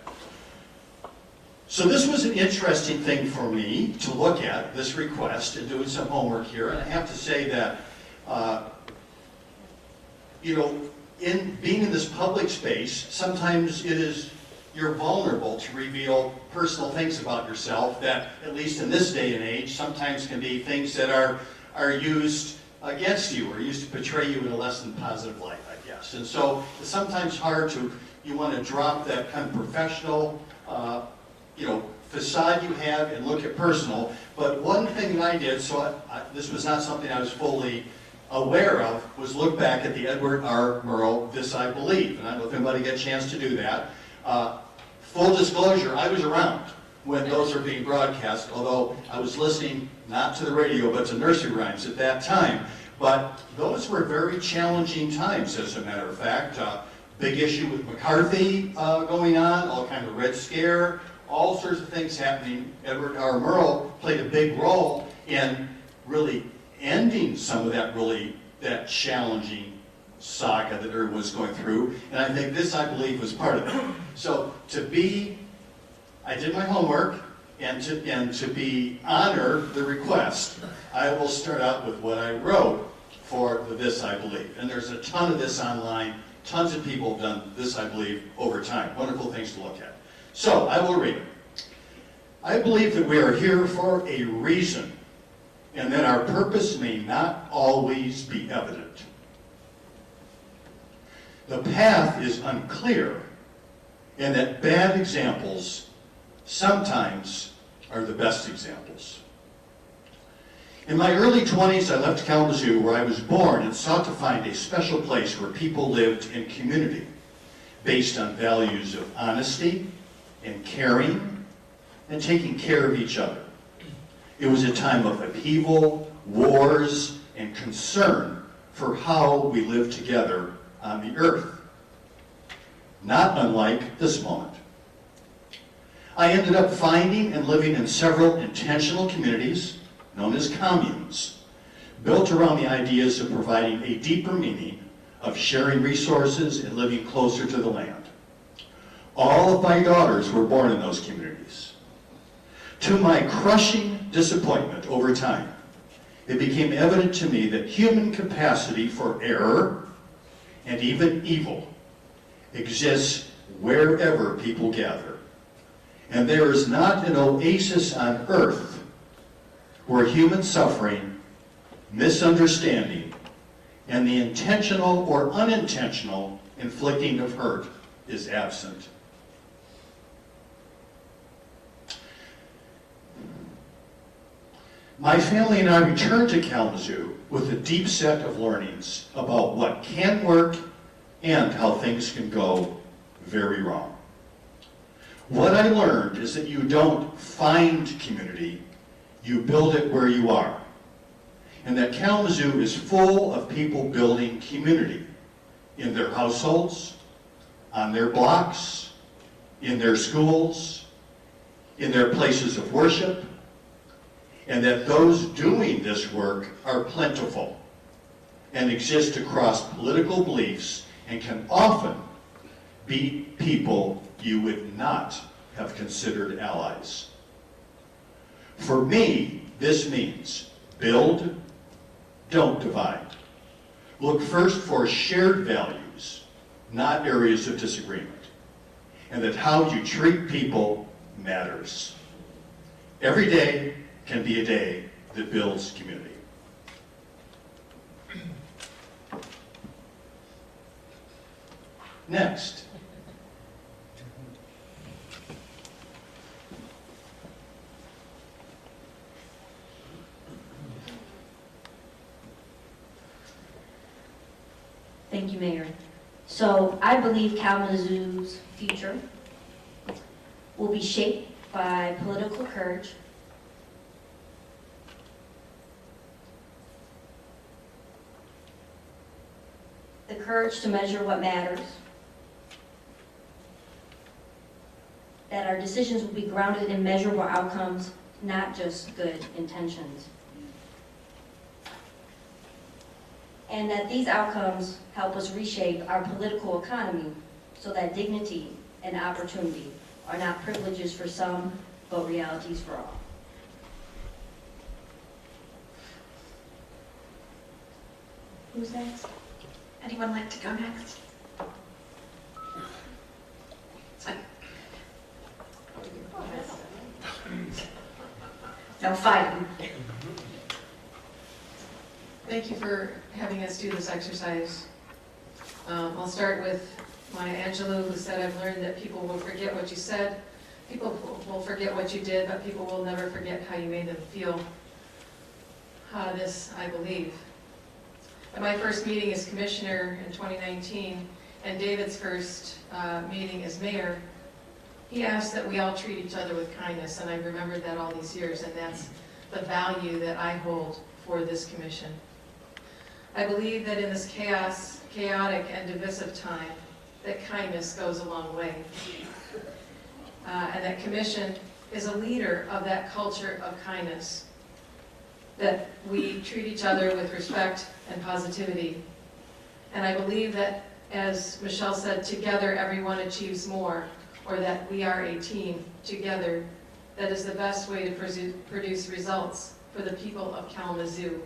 So this was an interesting thing for me to look at, this request, and doing some homework here. And I have to say that, in being in this public space, sometimes you're vulnerable to reveal personal things about yourself that, at least in this day and age, sometimes can be things that are used against you or used to portray you in a less than positive light, I guess. And so it's sometimes hard you want to drop that kind of professional, facade you have and look at personal. But one thing that I did, so this was not something I was fully aware of, was look back at the Edward R. Murrow, This I Believe. And I don't know if anybody got a chance to do that. Full disclosure, I was around when those were being broadcast, although I was listening not to the radio but to nursery rhymes at that time. But those were very challenging times, as a matter of fact. Big issue with McCarthy going on, all kind of Red Scare, all sorts of things happening. Edward R. Murrow played a big role in really ending some of that challenging saga that everyone was going through. And I think this, I believe, was part of it. So I did my homework, and to honor the request, I will start out with what I wrote for the This I Believe. And there's a ton of this online. Tons of people have done This I Believe over time. Wonderful things to look at. So I will read it. I believe that we are here for a reason, and that our purpose may not always be evident. The path is unclear, and that bad examples sometimes are the best examples. In my early 20s, I left Kalamazoo, where I was born, and sought to find a special place where people lived in community, based on values of honesty and caring and taking care of each other. It was a time of upheaval, wars, and concern for how we live together on the earth. Not unlike this moment. I ended up finding and living in several intentional communities known as communes, built around the ideas of providing a deeper meaning of sharing resources and living closer to the land. All of my daughters were born in those communities. To my crushing disappointment over time, it became evident to me that human capacity for error and even evil exists wherever people gather. And there is not an oasis on earth where human suffering, misunderstanding, and the intentional or unintentional inflicting of hurt is absent. My family and I returned to Kalamazoo with a deep set of learnings about what can work and how things can go very wrong. What I learned is that you don't find community, you build it where you are. And that Kalamazoo is full of people building community in their households, on their blocks, in their schools, in their places of worship, and that those doing this work are plentiful and exist across political beliefs and can often be people you would not have considered allies. For me, this means build, don't divide. Look first for shared values, not areas of disagreement, and that how you treat people matters. Every day can be a day that builds community. Next. Thank you, Mayor. So I believe Kalamazoo's future will be shaped by political courage, the courage to measure what matters, that our decisions will be grounded in measurable outcomes, not just good intentions. And that these outcomes help us reshape our political economy so that dignity and opportunity are not privileges for some, but realities for all. Who's next? Anyone like to go next? No fighting. Thank you for having us do this exercise. I'll start with Maya Angelou, who said, I've learned that people will forget what you said, people will forget what you did, but people will never forget how you made them feel. This, I believe. At my first meeting as commissioner in 2019, and David's first meeting as mayor, he asked that we all treat each other with kindness, and I remembered that all these years, and that's the value that I hold for this commission. I believe that in this chaotic and divisive time, that kindness goes a long way. And that commission is a leader of that culture of kindness, that we treat each other with respect and positivity. And I believe that, as Michelle said, together everyone achieves more, or that we are a team together. That is the best way to produce results for the people of Kalamazoo.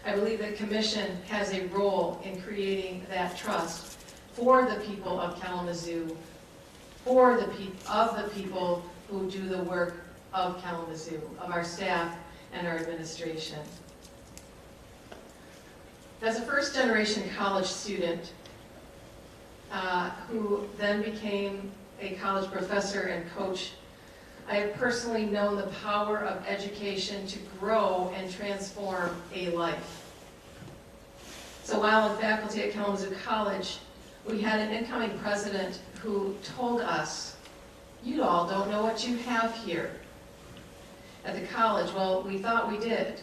I believe that commission has a role in creating that trust for the people of Kalamazoo, for the people who do the work of Kalamazoo, of our staff and our administration. As a first-generation college student who then became a college professor and coach, I have personally known the power of education to grow and transform a life. So while in faculty at Kalamazoo College, we had an incoming president who told us, you all don't know what you have here at the college. Well, we thought we did.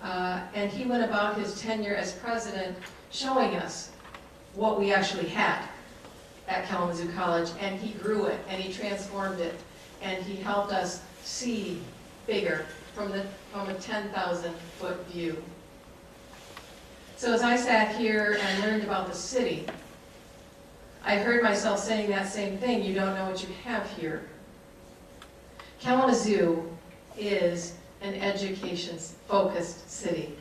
And he went about his tenure as president showing us what we actually had at Kalamazoo College, and he grew it, and he transformed it, and he helped us see bigger from a 10,000-foot view. So as I sat here and learned about the city, I heard myself saying that same thing, you don't know what you have here. Kalamazoo is an education-focused city,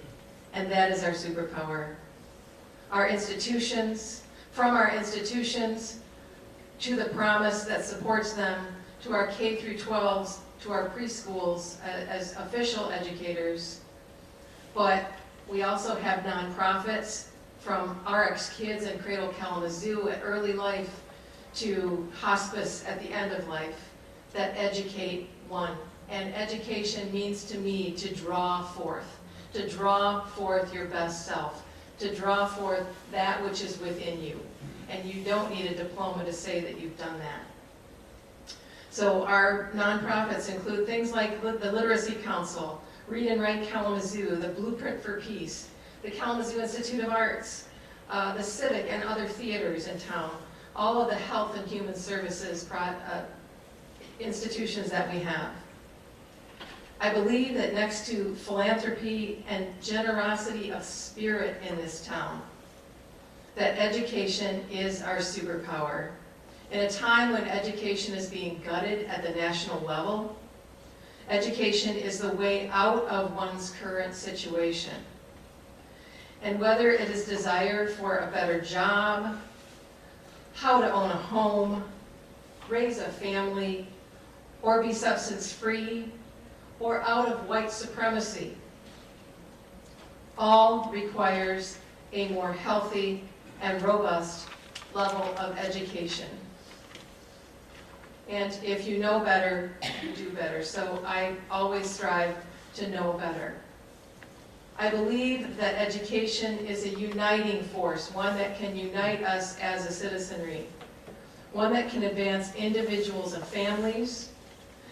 and that is our superpower. Our institutions, from our institutions to the promise that supports them, to our K through 12s, to our preschools as official educators. But we also have nonprofits, from RX Kids and Cradle Kalamazoo at early life to hospice at the end of life, that educate one. And education means to me to draw forth your best self, to draw forth that which is within you. And you don't need a diploma to say that you've done that. So our nonprofits include things like the Literacy Council, Read and Write Kalamazoo, the Blueprint for Peace, the Kalamazoo Institute of Arts, the Civic and other theaters in town, all of the health and human services institutions that we have. I believe that next to philanthropy and generosity of spirit in this town, that education is our superpower. In a time when education is being gutted at the national level, education is the way out of one's current situation. And whether it is desire for a better job, how to own a home, raise a family, or be substance-free, or out of white supremacy, all requires a more healthy and robust level of education. And if you know better, you do better. So I always strive to know better. I believe that education is a uniting force, one that can unite us as a citizenry, one that can advance individuals and families,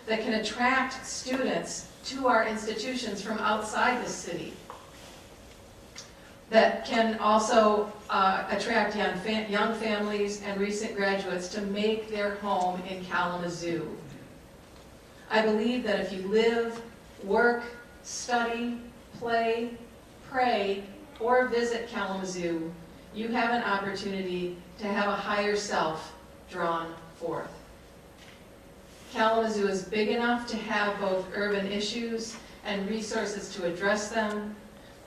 that can attract students to our institutions from outside the city, that can also attract young families and recent graduates to make their home in Kalamazoo. I believe that if you live, work, study, play, pray, or visit Kalamazoo, you have an opportunity to have a higher self drawn forth. Kalamazoo is big enough to have both urban issues and resources to address them,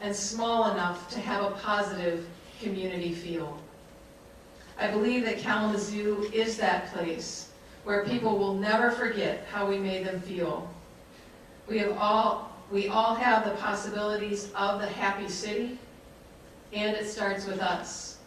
and small enough to have a positive community feel. I believe that Kalamazoo is that place where people will never forget how we made them feel. We all have the possibilities of the happy city, and it starts with us.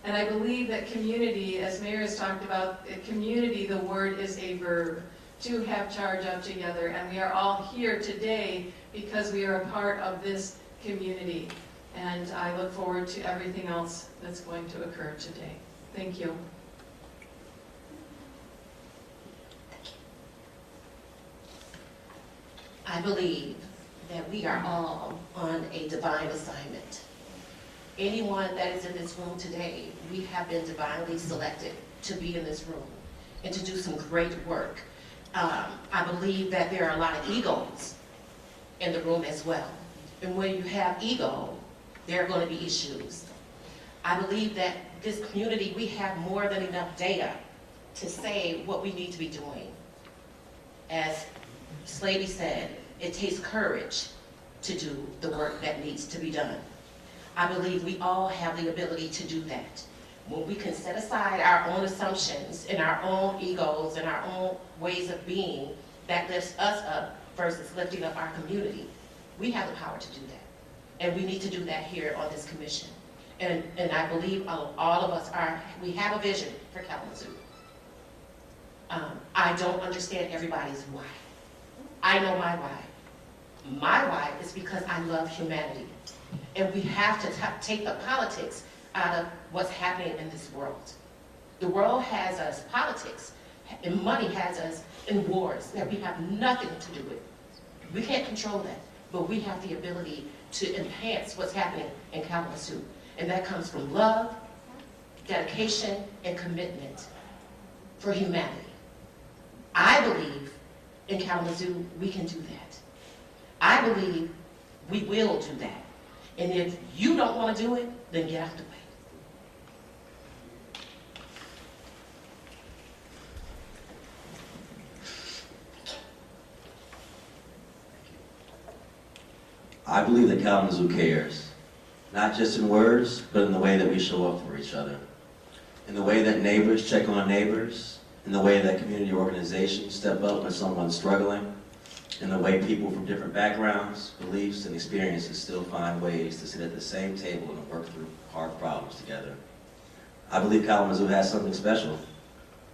And I believe that community, as Mayor has talked about, community, the word is a verb, to have charge of together. And we are all here today because we are a part of this community. And I look forward to everything else that's going to occur today. Thank you. I believe that we are all on a divine assignment. Anyone that is in this room today, we have been divinely selected to be in this room and to do some great work. I believe that there are a lot of egos in the room as well. And when you have ego, there are going to be issues. I believe that this community, we have more than enough data to say what we need to be doing. As Slavy said, it takes courage to do the work that needs to be done. I believe we all have the ability to do that. When we can set aside our own assumptions and our own egos and our own ways of being that lifts us up versus lifting up our community, we have the power to do that. And we need to do that here on this commission. And I believe all of us we have a vision for Kalamazoo. I don't understand everybody's why. I know my why. My why is because I love humanity. And we have to take the politics out of what's happening in this world. The world has us, politics, and money has us in wars that we have nothing to do with. We can't control that, but we have the ability to enhance what's happening in Kalamazoo. And that comes from love, dedication, and commitment for humanity. I believe in Kalamazoo we can do that. I believe we will do that. And if you don't want to do it, then get out the way. I believe that Kalamazoo cares, not just in words, but in the way that we show up for each other, in the way that neighbors check on neighbors, in the way that community organizations step up when someone's struggling, in the way people from different backgrounds, beliefs, and experiences still find ways to sit at the same table and work through hard problems together. I believe Kalamazoo has something special.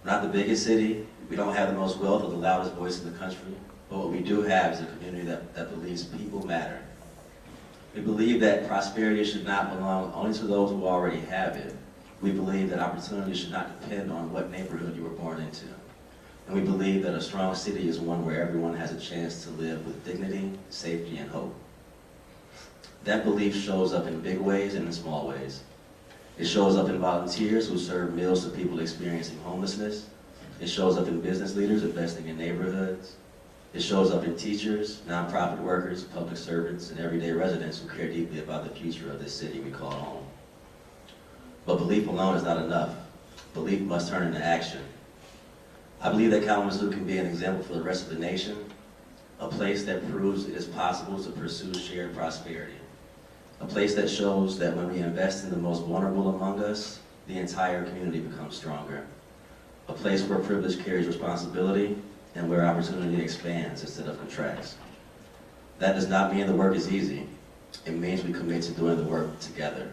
We're not the biggest city, we don't have the most wealth or the loudest voice in the country, but what we do have is a community that believes people matter. We believe that prosperity should not belong only to those who already have it. We believe that opportunity should not depend on what neighborhood you were born into. And we believe that a strong city is one where everyone has a chance to live with dignity, safety, and hope. That belief shows up in big ways and in small ways. It shows up in volunteers who serve meals to people experiencing homelessness. It shows up in business leaders investing in neighborhoods. It shows up in teachers, nonprofit workers, public servants, and everyday residents who care deeply about the future of this city we call home. But belief alone is not enough. Belief must turn into action. I believe that Kalamazoo can be an example for the rest of the nation, a place that proves it is possible to pursue shared prosperity, a place that shows that when we invest in the most vulnerable among us, the entire community becomes stronger, a place where privilege carries responsibility and where opportunity expands instead of contracts. That does not mean the work is easy. It means we commit to doing the work together.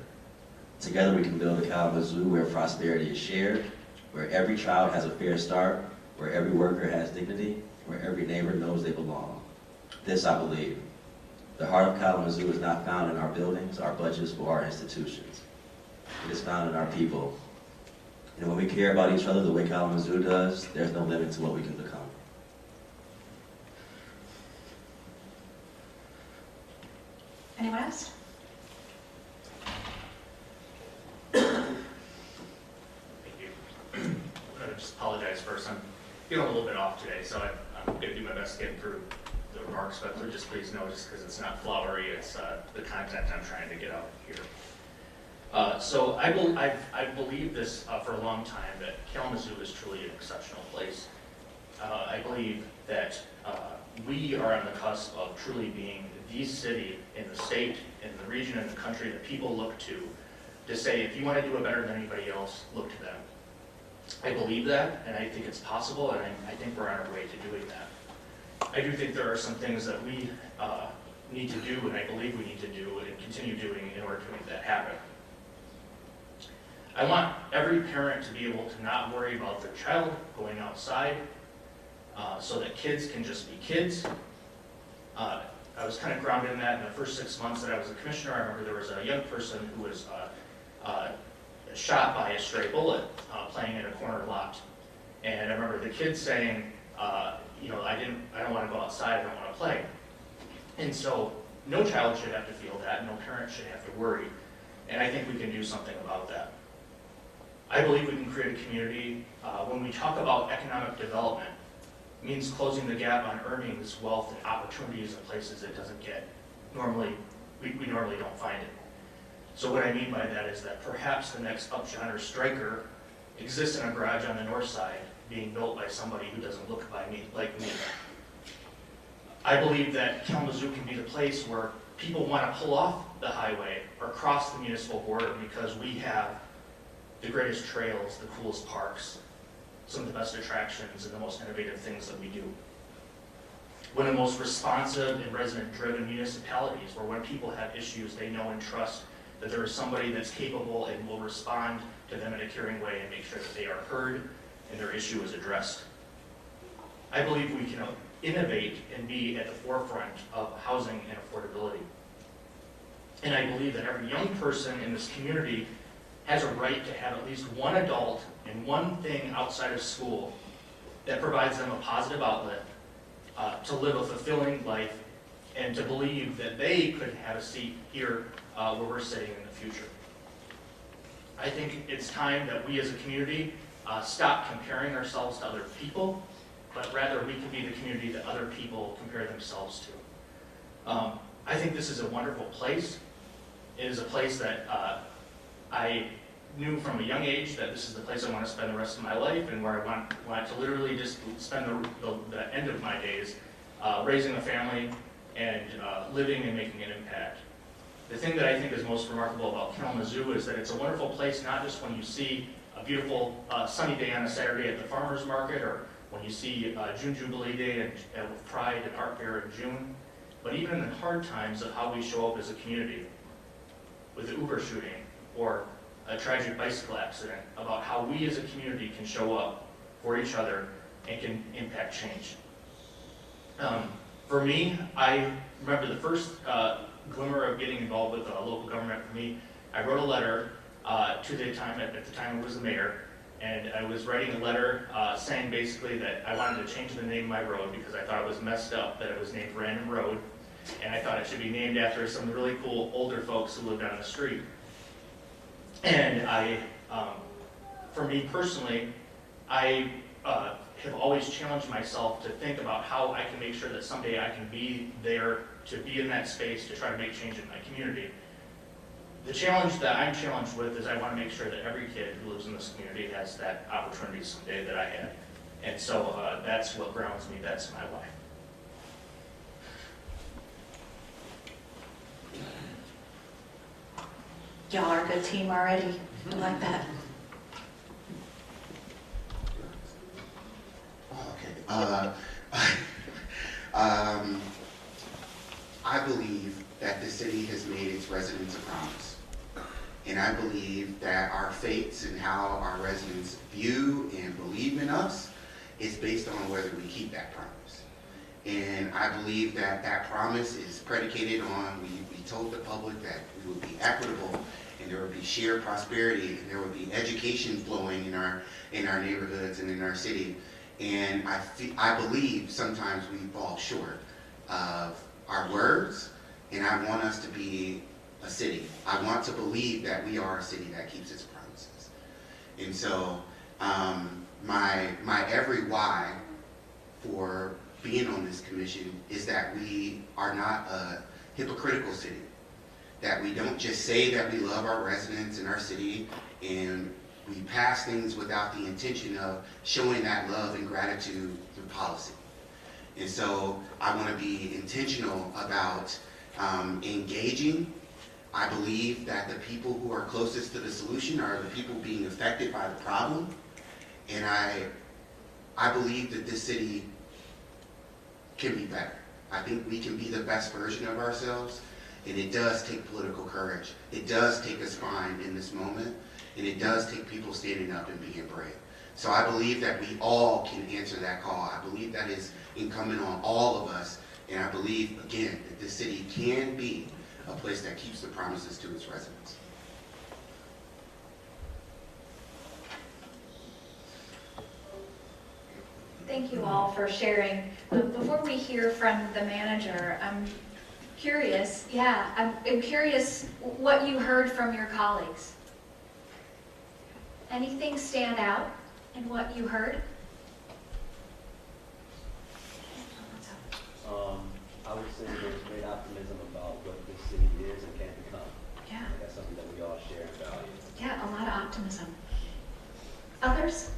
Together we can build a Kalamazoo where prosperity is shared, where every child has a fair start, where every worker has dignity, where every neighbor knows they belong. This I believe. The heart of Kalamazoo is not found in our buildings, our budgets, or our institutions. It is found in our people. And when we care about each other the way Kalamazoo does, there's no limit to what we can become. Anyone else? Thank you. I'm going to just apologize first. I'm feeling a little bit off today, so I'm going to do my best getting through the remarks, but just please know, just because it's not flowery, it's the content I'm trying to get out here. So I believe this for a long time, that Kalamazoo is truly an exceptional place. I believe that we are on the cusp of truly being the city in the state, in the region, in the country that people look to say, if you want to do it better than anybody else, look to them. I believe that, and I think it's possible, and I think we're on our way to doing that. I do think there are some things that we need to do, and I believe we need to do and continue doing in order to make that happen. I want every parent to be able to not worry about their child going outside so that kids can just be kids. I was kind of grounded in that in the first 6 months that I was a commissioner. I remember there was a young person who was shot by a stray bullet playing in a corner lot. And I remember the kid saying, you know, I don't want to go outside, I don't want to play. And so no child should have to feel that, no parent should have to worry. And I think we can do something about that. I believe we can create a community, when we talk about economic development, it means closing the gap on earnings, wealth, and opportunities in places it doesn't get. Normally, we normally don't find it. So what I mean by that is that perhaps the next Upjohn or Stryker exists in a garage on the north side, being built by somebody who doesn't look like me. I believe that Kalamazoo can be the place where people want to pull off the highway or cross the municipal border because we have the greatest trails, the coolest parks, some of the best attractions, and the most innovative things that we do. One of the most responsive and resident-driven municipalities, where when people have issues, they know and trust that there is somebody that's capable and will respond to them in a caring way and make sure that they are heard and their issue is addressed. I believe we can innovate and be at the forefront of housing and affordability. And I believe that every young person in this community has a right to have at least one adult and one thing outside of school that provides them a positive outlet to live a fulfilling life and to believe that they could have a seat here where we're sitting in the future. I think it's time that we as a community stop comparing ourselves to other people, but rather we can be the community that other people compare themselves to. I think this is a wonderful place. It is a place that I knew from a young age that this is the place I want to spend the rest of my life, and where I want to literally just spend the end of my days raising a family and living and making an impact. The thing that I think is most remarkable about Kalamazoo is that it's a wonderful place, not just when you see a beautiful sunny day on a Saturday at the farmer's market, or when you see June Jubilee Day with Pride and Art Fair in June, but even in the hard times of how we show up as a community, with the Uber shooting or a tragic bicycle accident, about how we as a community can show up for each other and can impact change. For me, I remember the first glimmer of getting involved with local government. For me, I wrote a letter to the time, at the time it was the mayor, And I was writing a letter saying basically that I wanted to change the name of my road because I thought it was messed up that it was named Random Road. And I thought it should be named after some really cool older folks who lived on the street. And for me personally, I have always challenged myself to think about how I can make sure that someday I can be there to be in that space to try to make change in my community. The challenge that I'm challenged with is I want to make sure that every kid who lives in this community has that opportunity someday that I had. And so that's what grounds me, that's my why. Y'all are a good team already. I like that. I believe that the city has made its residents a promise. And I believe that our fates and how our residents view and believe in us is based on whether we keep that promise. And I believe that that promise is predicated on, we told the public that we would be equitable and there would be shared prosperity and there would be education flowing in our neighborhoods and in our city. And I believe sometimes we fall short of our words, and I want us to be a city. I want to believe that we are a city that keeps its promises. And so my every why for being on this commission is that we are not a hypocritical city, that we don't just say that we love our residents in our city and we pass things without the intention of showing that love and gratitude through policy. And so I want to be intentional about engaging. I believe that the people who are closest to the solution are the people being affected by the problem. And I believe that this city can be better. I think we can be the best version of ourselves. And it does take political courage. It does take a spine in this moment. And it does take people standing up and being brave. So I believe that we all can answer that call. I believe that is incumbent on all of us. And I believe, again, that this city can be a place that keeps the promises to its residents. Thank you all for sharing. Before we hear from the manager, I'm curious, I'm curious what you heard from your colleagues. Anything stand out in what you heard? I would say there's great optimism about what this city is and can become. Yeah. That's something that we all share and value. Yeah, a lot of optimism. Others?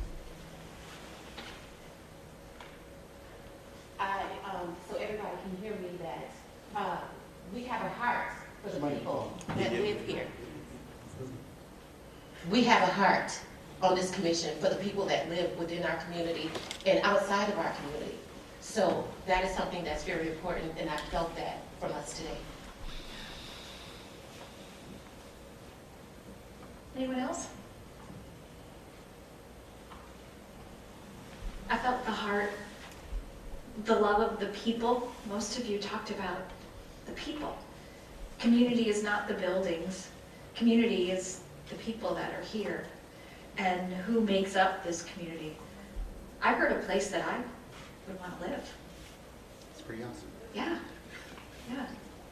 So everybody can hear me that we have a heart for the people that live here. We have a heart on this commission for the people that live within our community and outside of our community. So that is something that's very important, and I felt that from us today. Anyone else? I felt the heart, the love of the people. Most of you talked about the people. Community is not the buildings. Community is the people that are here and who makes up this community. I heard a place that I would want to live. It's pretty awesome. Yeah, yeah.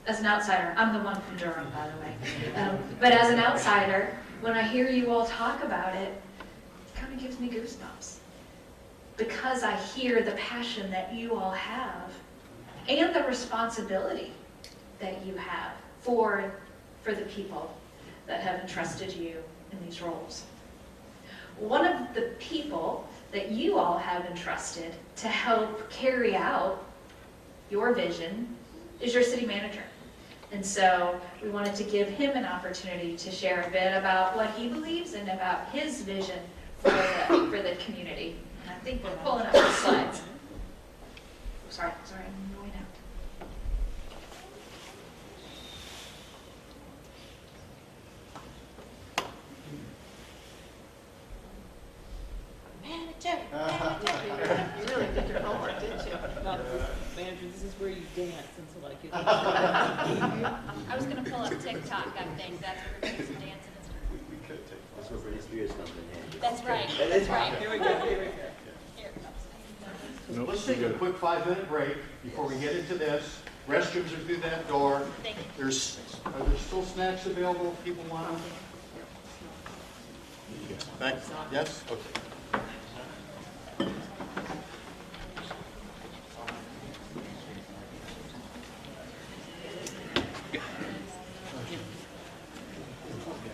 As an outsider, I'm the one from Durham, by the way. But as an outsider, when I hear you all talk about it, it kind of gives me goosebumps. Because I hear the passion that you all have and the responsibility that you have for the people that have entrusted you in these roles. One of the people that you all have entrusted to help carry out your vision is your city manager. And so we wanted to give him an opportunity to share a bit about what he believes and about his vision for the community. And I think we're pulling up the slides. Sorry, I'm going out. Manager. You really did your homework, didn't you? No, manager, this is where you dance until I get I was going to pull up TikTok, I think. That's where we're doing some dancing. That's where Britney Spears comes in handy. That's right. That's right. right. Here we go, here we go. Here it comes. Let's take a quick 5-minute break before we get into this. Restrooms are through that door. Thank you. Are there still snacks available if people want them? Yes? Okay.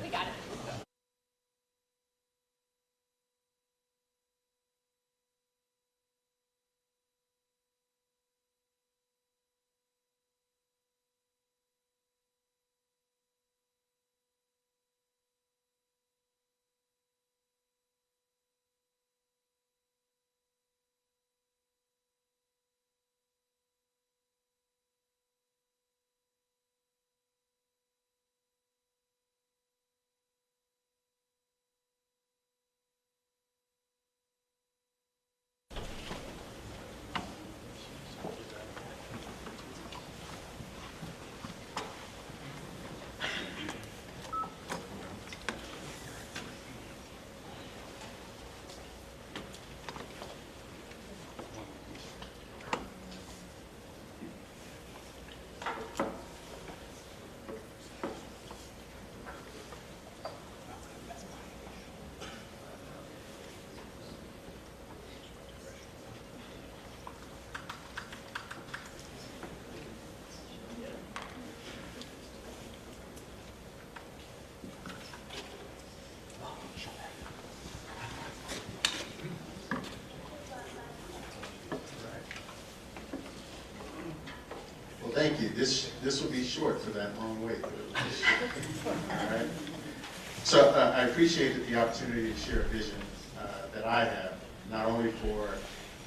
We got it. Well, thank you. This will be short for that long wait. All right. So I appreciate the opportunity to share a vision that I have, not only for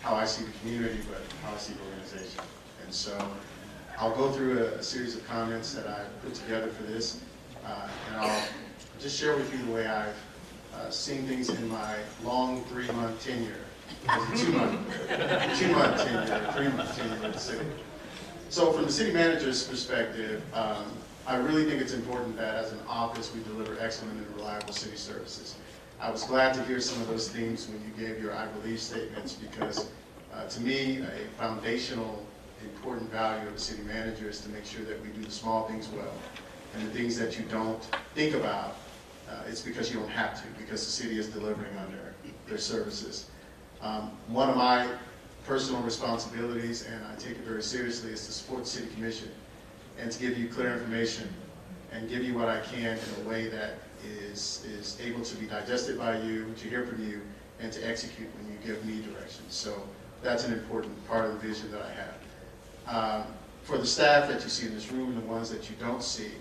how I see the community, but how I see the organization. And so I'll go through a series of comments that I put together for this, and I'll just share with you the way I've seen things in my long 3-month tenure, 2-month tenure, 3-month tenure in the city. So from the city manager's perspective, I really think it's important that as an office we deliver excellent and reliable city services. I was glad to hear some of those themes when you gave your I believe statements, because to me a foundational important value of the city manager is to make sure that we do the small things well, and the things that you don't think about, it's because you don't have to, because the city is delivering on their services. One of my personal responsibilities, and I take it very seriously, is to support the City Commission and to give you clear information and give you what I can in a way that is able to be digested by you, to hear from you, and to execute when you give me directions. So that's an important part of the vision that I have. For the staff that you see in this room and the ones that you don't see,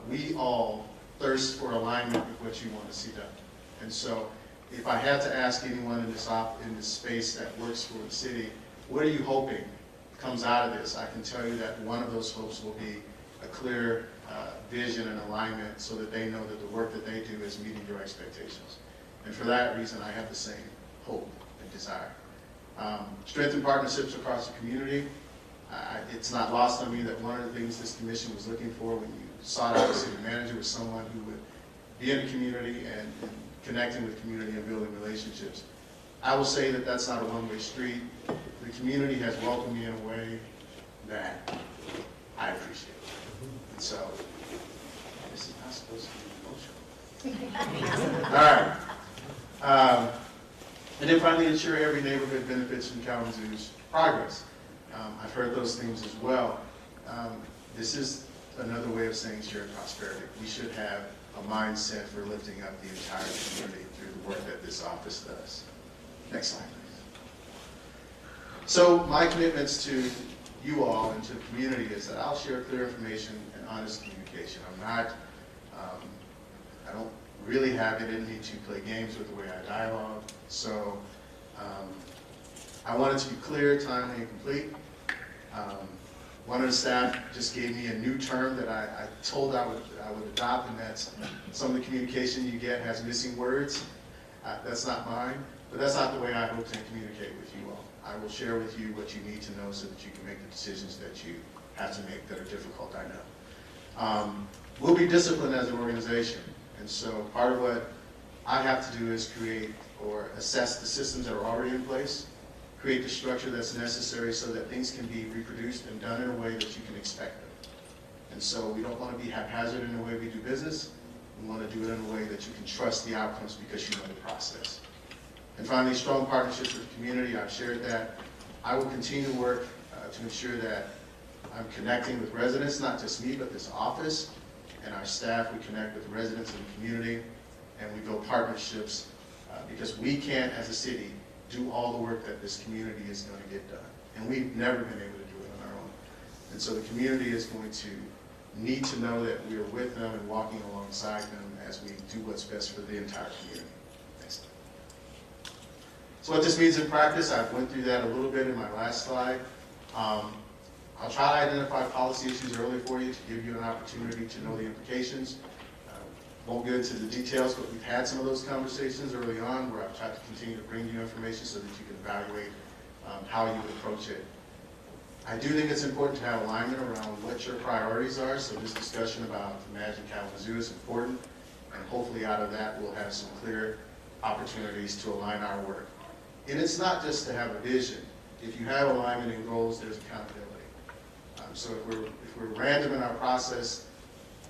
we all thirst for alignment with what you want to see done. And so if I had to ask anyone in this space that works for the city, what are you hoping comes out of this? I can tell you that one of those hopes will be a clear vision and alignment so that they know that the work that they do is meeting your expectations. And for that reason, I have the same hope and desire. Strengthen partnerships across the community. It's not lost on me that one of the things this commission was looking for when you sought out a city manager was someone who would be in the community and connecting with community and building relationships. I will say that that's not a one-way street. The community has welcomed me in a way that I appreciate. And so, this is not supposed to be emotional. All right. And then finally, ensure every neighborhood benefits from Kalamazoo's progress. I've heard those things as well. This is another way of saying shared prosperity. We should have a mindset for lifting up the entire community through the work that this office does. Next slide, please. So my commitments to you all and to the community is that I'll share clear information and honest communication. I don't really have it in me to play games with the way I dialogue. So I want it to be clear, timely, and complete. One of the staff just gave me a new term that I told I would adopt, and that's some of the communication you get has missing words. That's not mine, but that's not the way I hope to communicate with you all. I will share with you what you need to know so that you can make the decisions that you have to make that are difficult, I know. We'll be disciplined as an organization, and so part of what I have to do is create or assess the systems that are already in place, create the structure that's necessary so that things can be reproduced and done in a way that you can expect them. And so we don't want to be haphazard in the way we do business. We want to do it in a way that you can trust the outcomes because you know the process. And finally, strong partnerships with the community. I've shared that. I will continue to work to ensure that I'm connecting with residents, not just me, but this office and our staff. We connect with residents in the community, and we build partnerships because we can't, as a city, do all the work that this community is going to get done. And we've never been able to do it on our own. And so the community is going to need to know that we are with them and walking alongside them as we do what's best for the entire community. Thanks. So what this means in practice, I went through that a little bit in my last slide. I'll try to identify policy issues early for you to give you an opportunity to know the implications. Won't get into the details, but we've had some of those conversations early on where I've tried to continue to bring you information so that you can evaluate how you would approach it. I do think it's important to have alignment around what your priorities are, so this discussion about Imagine Kalamazoo is important, and hopefully out of that we'll have some clear opportunities to align our work. And it's not just to have a vision. If you have alignment in goals, there's accountability. So if we're random in our process,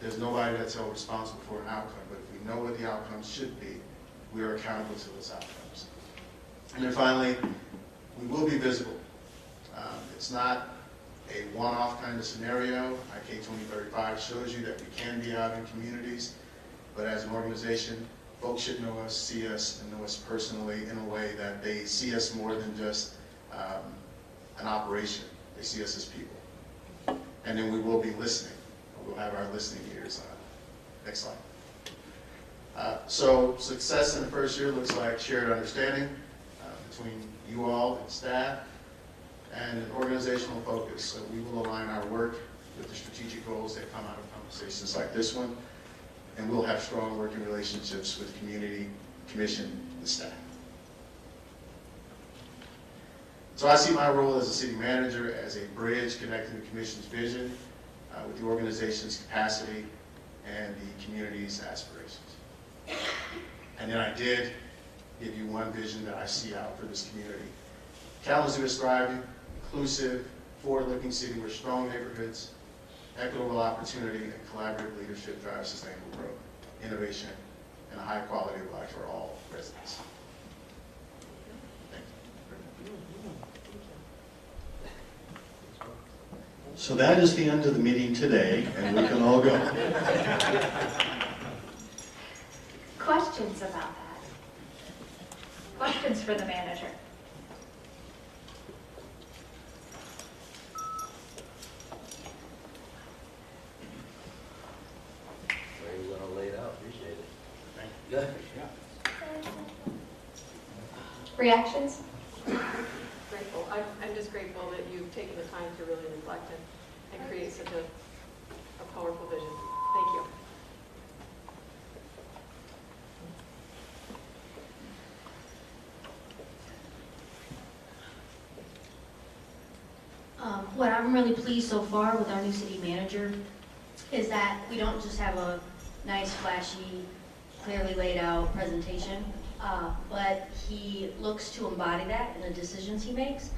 there's nobody that's held responsible for an outcome. But if we know what the outcomes should be, we are accountable to those outcomes. And then finally, we will be visible. It's not a one-off kind of scenario. IK 2035 shows you that we can be out in communities, but as an organization, folks should know us, see us, and know us personally in a way that they see us more than just an operation. They see us as people. And then we will be listening. We'll have our listening ears on. Next slide. So success in the first year looks like shared understanding between you all and staff, and an organizational focus. So we will align our work with the strategic goals that come out of conversations like this one, and we'll have strong working relationships with community, commission, and staff. So I see my role as a city manager as a bridge connecting the commission's vision with the organization's capacity and the community's aspirations. And then I did give you one vision that I see out for this community. Kalamazoo is thriving, inclusive, forward-looking city where strong neighborhoods, equitable opportunity, and collaborative leadership drive sustainable growth, innovation, and a high quality of life for all residents. Thank you. So that is the end of the meeting today, and we can all go. Questions about that? Questions for the manager? Very well laid out, appreciate it. Thank you. Good. Reactions? Grateful. I'm just grateful that you've taken the time to really reflect and create such a powerful vision. Thank you. What I'm really pleased so far with our new city manager is that we don't just have a nice, flashy, clearly laid out presentation, but he looks to embody that in the decisions he makes,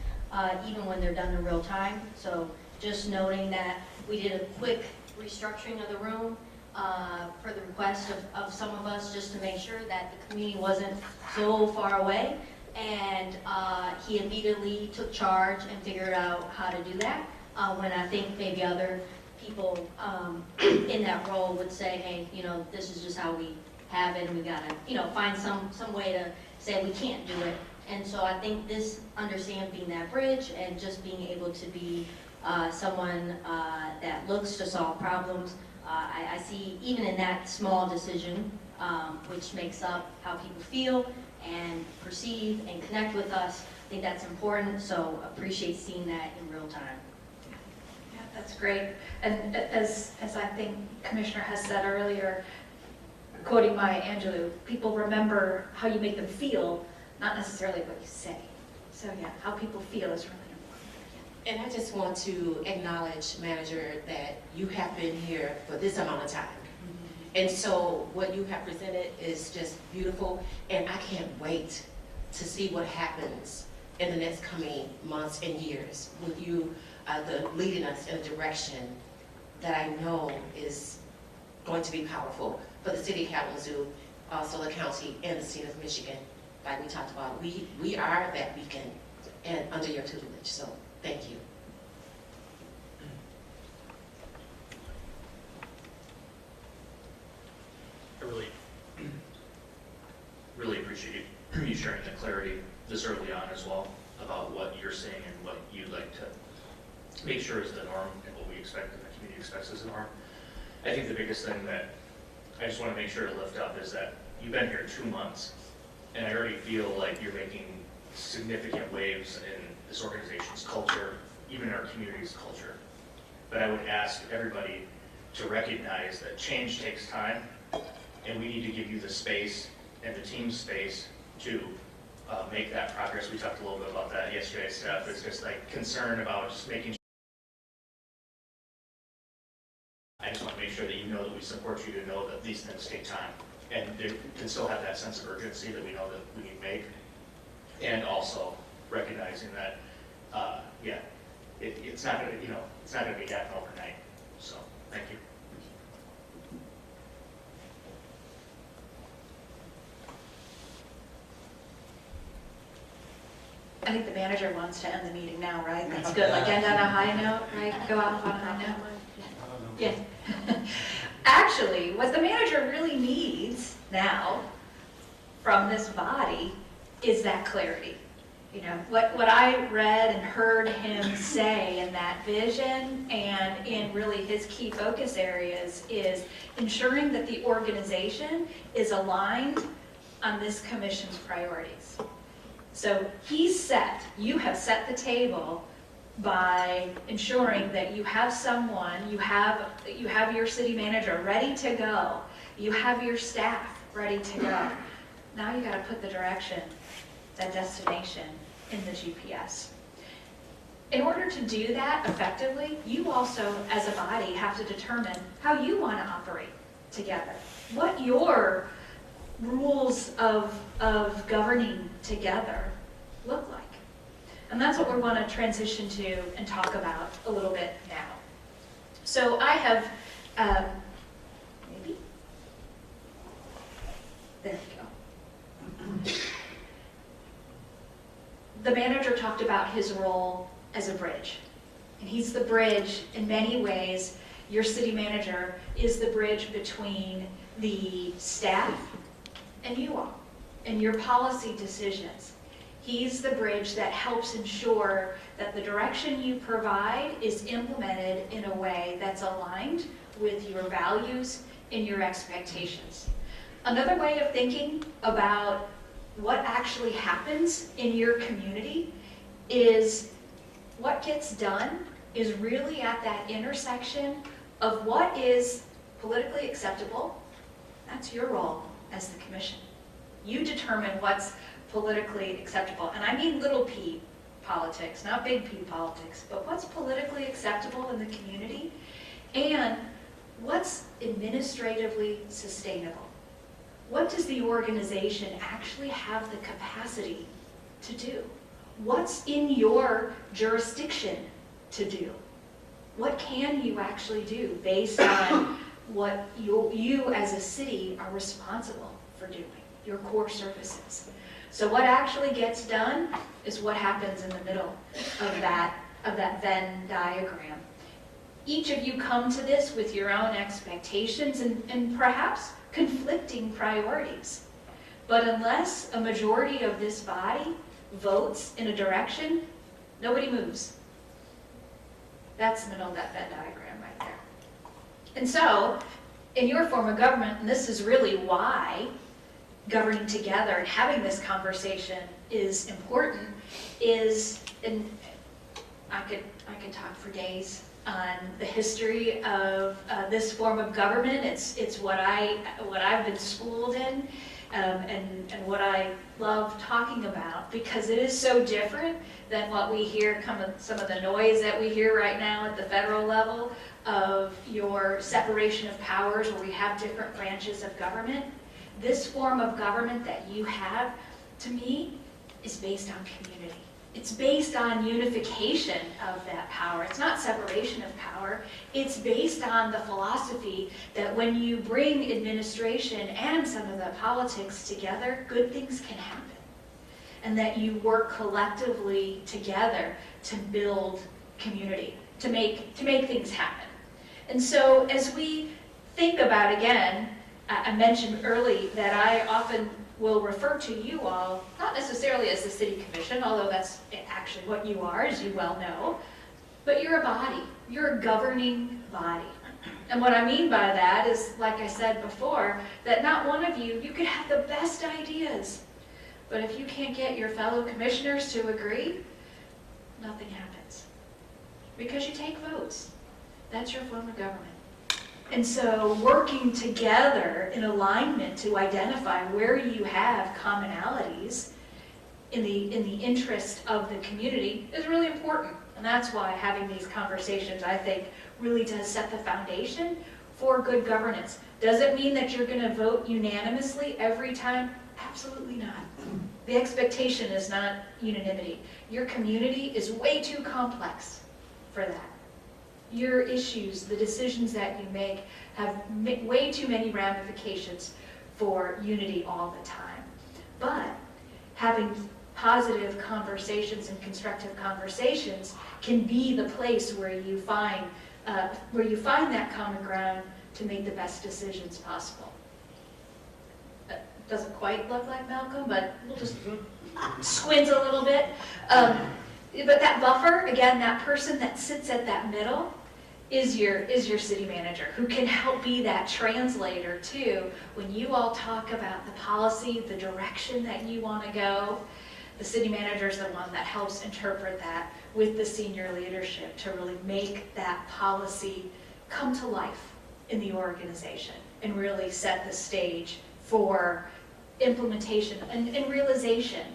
even when they're done in real time. So just noting that we did a quick restructuring of the room for the request of some of us, just to make sure that the community wasn't so far away. And he immediately took charge and figured out how to do that, when I think maybe other people in that role would say, hey, you know, this is just how we have it, and we gotta, you know, find some way to say we can't do it. And so I think this being that bridge and just being able to be someone that looks to solve problems, I see even in that small decision, which makes up how people feel and perceive and connect with us. I think that's important, so appreciate seeing that in real time. Yeah, that's great. And as I think Commissioner has said earlier, quoting Maya Angelou, people remember how you make them feel, not necessarily what you say. So yeah, how people feel is really important. And I just want to acknowledge, Manager, that you have been here for this amount of time. And so what you have presented is just beautiful, and I can't wait to see what happens in the next coming months and years with you leading us in a direction that I know is going to be powerful for the city of Kalamazoo, also the county and the state of Michigan. Like we talked about, we are that beacon and under your tutelage, so thank you. I really appreciate you sharing the clarity this early on as well about what you're seeing and what you'd like to make sure is the norm and what we expect and the community expects as the norm. I think the biggest thing that I just want to make sure to lift up is that you've been here 2 months, and I already feel like you're making significant waves in this organization's culture, even in our community's culture. But I would ask everybody to recognize that change takes time, and we need to give you the space and the team's space to make that progress. We talked a little bit about that yesterday, Steph. It's just like concern about just making sure. I just want to make sure that you know that we support you to know that these things take time, and they can still have that sense of urgency that we know that we need to make, and also recognizing that, it's not going to, it's not going to be happen overnight. So, thank you. I think the manager wants to end the meeting now, right? That's good, like end on a high note, right? Go out on a high note. Yeah. Actually, what the manager really needs now from this body is that clarity. What I read and heard him say in that vision and in really his key focus areas is ensuring that the organization is aligned on this commission's priorities. So you have set the table by ensuring that you have someone, you have your city manager ready to go, you have your staff ready to go. Now you got to put the direction, that destination in the GPS. In order to do that effectively, you also, as a body, have to determine how you want to operate together, what your rules of governing together look like. And that's what we want to transition to and talk about a little bit now. So I have, maybe? There we go. The manager talked about his role as a bridge. And he's the bridge in many ways. Your city manager is the bridge between the staff and you all, and your policy decisions. He's the bridge that helps ensure that the direction you provide is implemented in a way that's aligned with your values and your expectations. Another way of thinking about what actually happens in your community is what gets done is really at that intersection of what is politically acceptable. That's your role as the commission. You determine what's politically acceptable. And I mean little p politics, not big P politics, but what's politically acceptable in the community and what's administratively sustainable. What does the organization actually have the capacity to do? What's in your jurisdiction to do? What can you actually do based on what you as a city are responsible for doing, your core services? So what actually gets done is what happens in the middle of that Venn diagram. Each of you come to this with your own expectations and perhaps conflicting priorities. But unless a majority of this body votes in a direction, nobody moves. That's the middle of that Venn diagram right there. And so, in your form of government, and this is really why governing together and having this conversation is important, and I could talk for days on the history of this form of government. It's what I've been schooled in, and what I love talking about, because it is so different than what we hear, some of the noise that we hear right now at the federal level of your separation of powers, where we have different branches of government. This form of government that you have, to me, is based on community. It's based on unification of that power. It's not separation of power. It's based on the philosophy that when you bring administration and some of the politics together, good things can happen. And that you work collectively together to build community, to make things happen. And so as we think about, again, I mentioned early that I often will refer to you all, not necessarily as the City Commission, although that's actually what you are, as you well know, but you're a body. You're a governing body. And what I mean by that is, like I said before, that not one of you could have the best ideas, but if you can't get your fellow commissioners to agree, nothing happens. Because you take votes. That's your form of government. And so working together in alignment to identify where you have commonalities in the interest of the community is really important. And that's why having these conversations, I think, really does set the foundation for good governance. Does it mean that you're going to vote unanimously every time? Absolutely not. The expectation is not unanimity. Your community is way too complex for that. Your issues, the decisions that you make, have way too many ramifications for unity all the time. But having positive conversations and constructive conversations can be the place where you find that common ground to make the best decisions possible. Doesn't quite look like Malcolm, but we'll just squint a little bit. But that buffer, again, that person that sits at that middle, is your city manager, who can help be that translator too. When you all talk about the policy, the direction that you want to go, the city manager is the one that helps interpret that with the senior leadership to really make that policy come to life in the organization and really set the stage for implementation and realization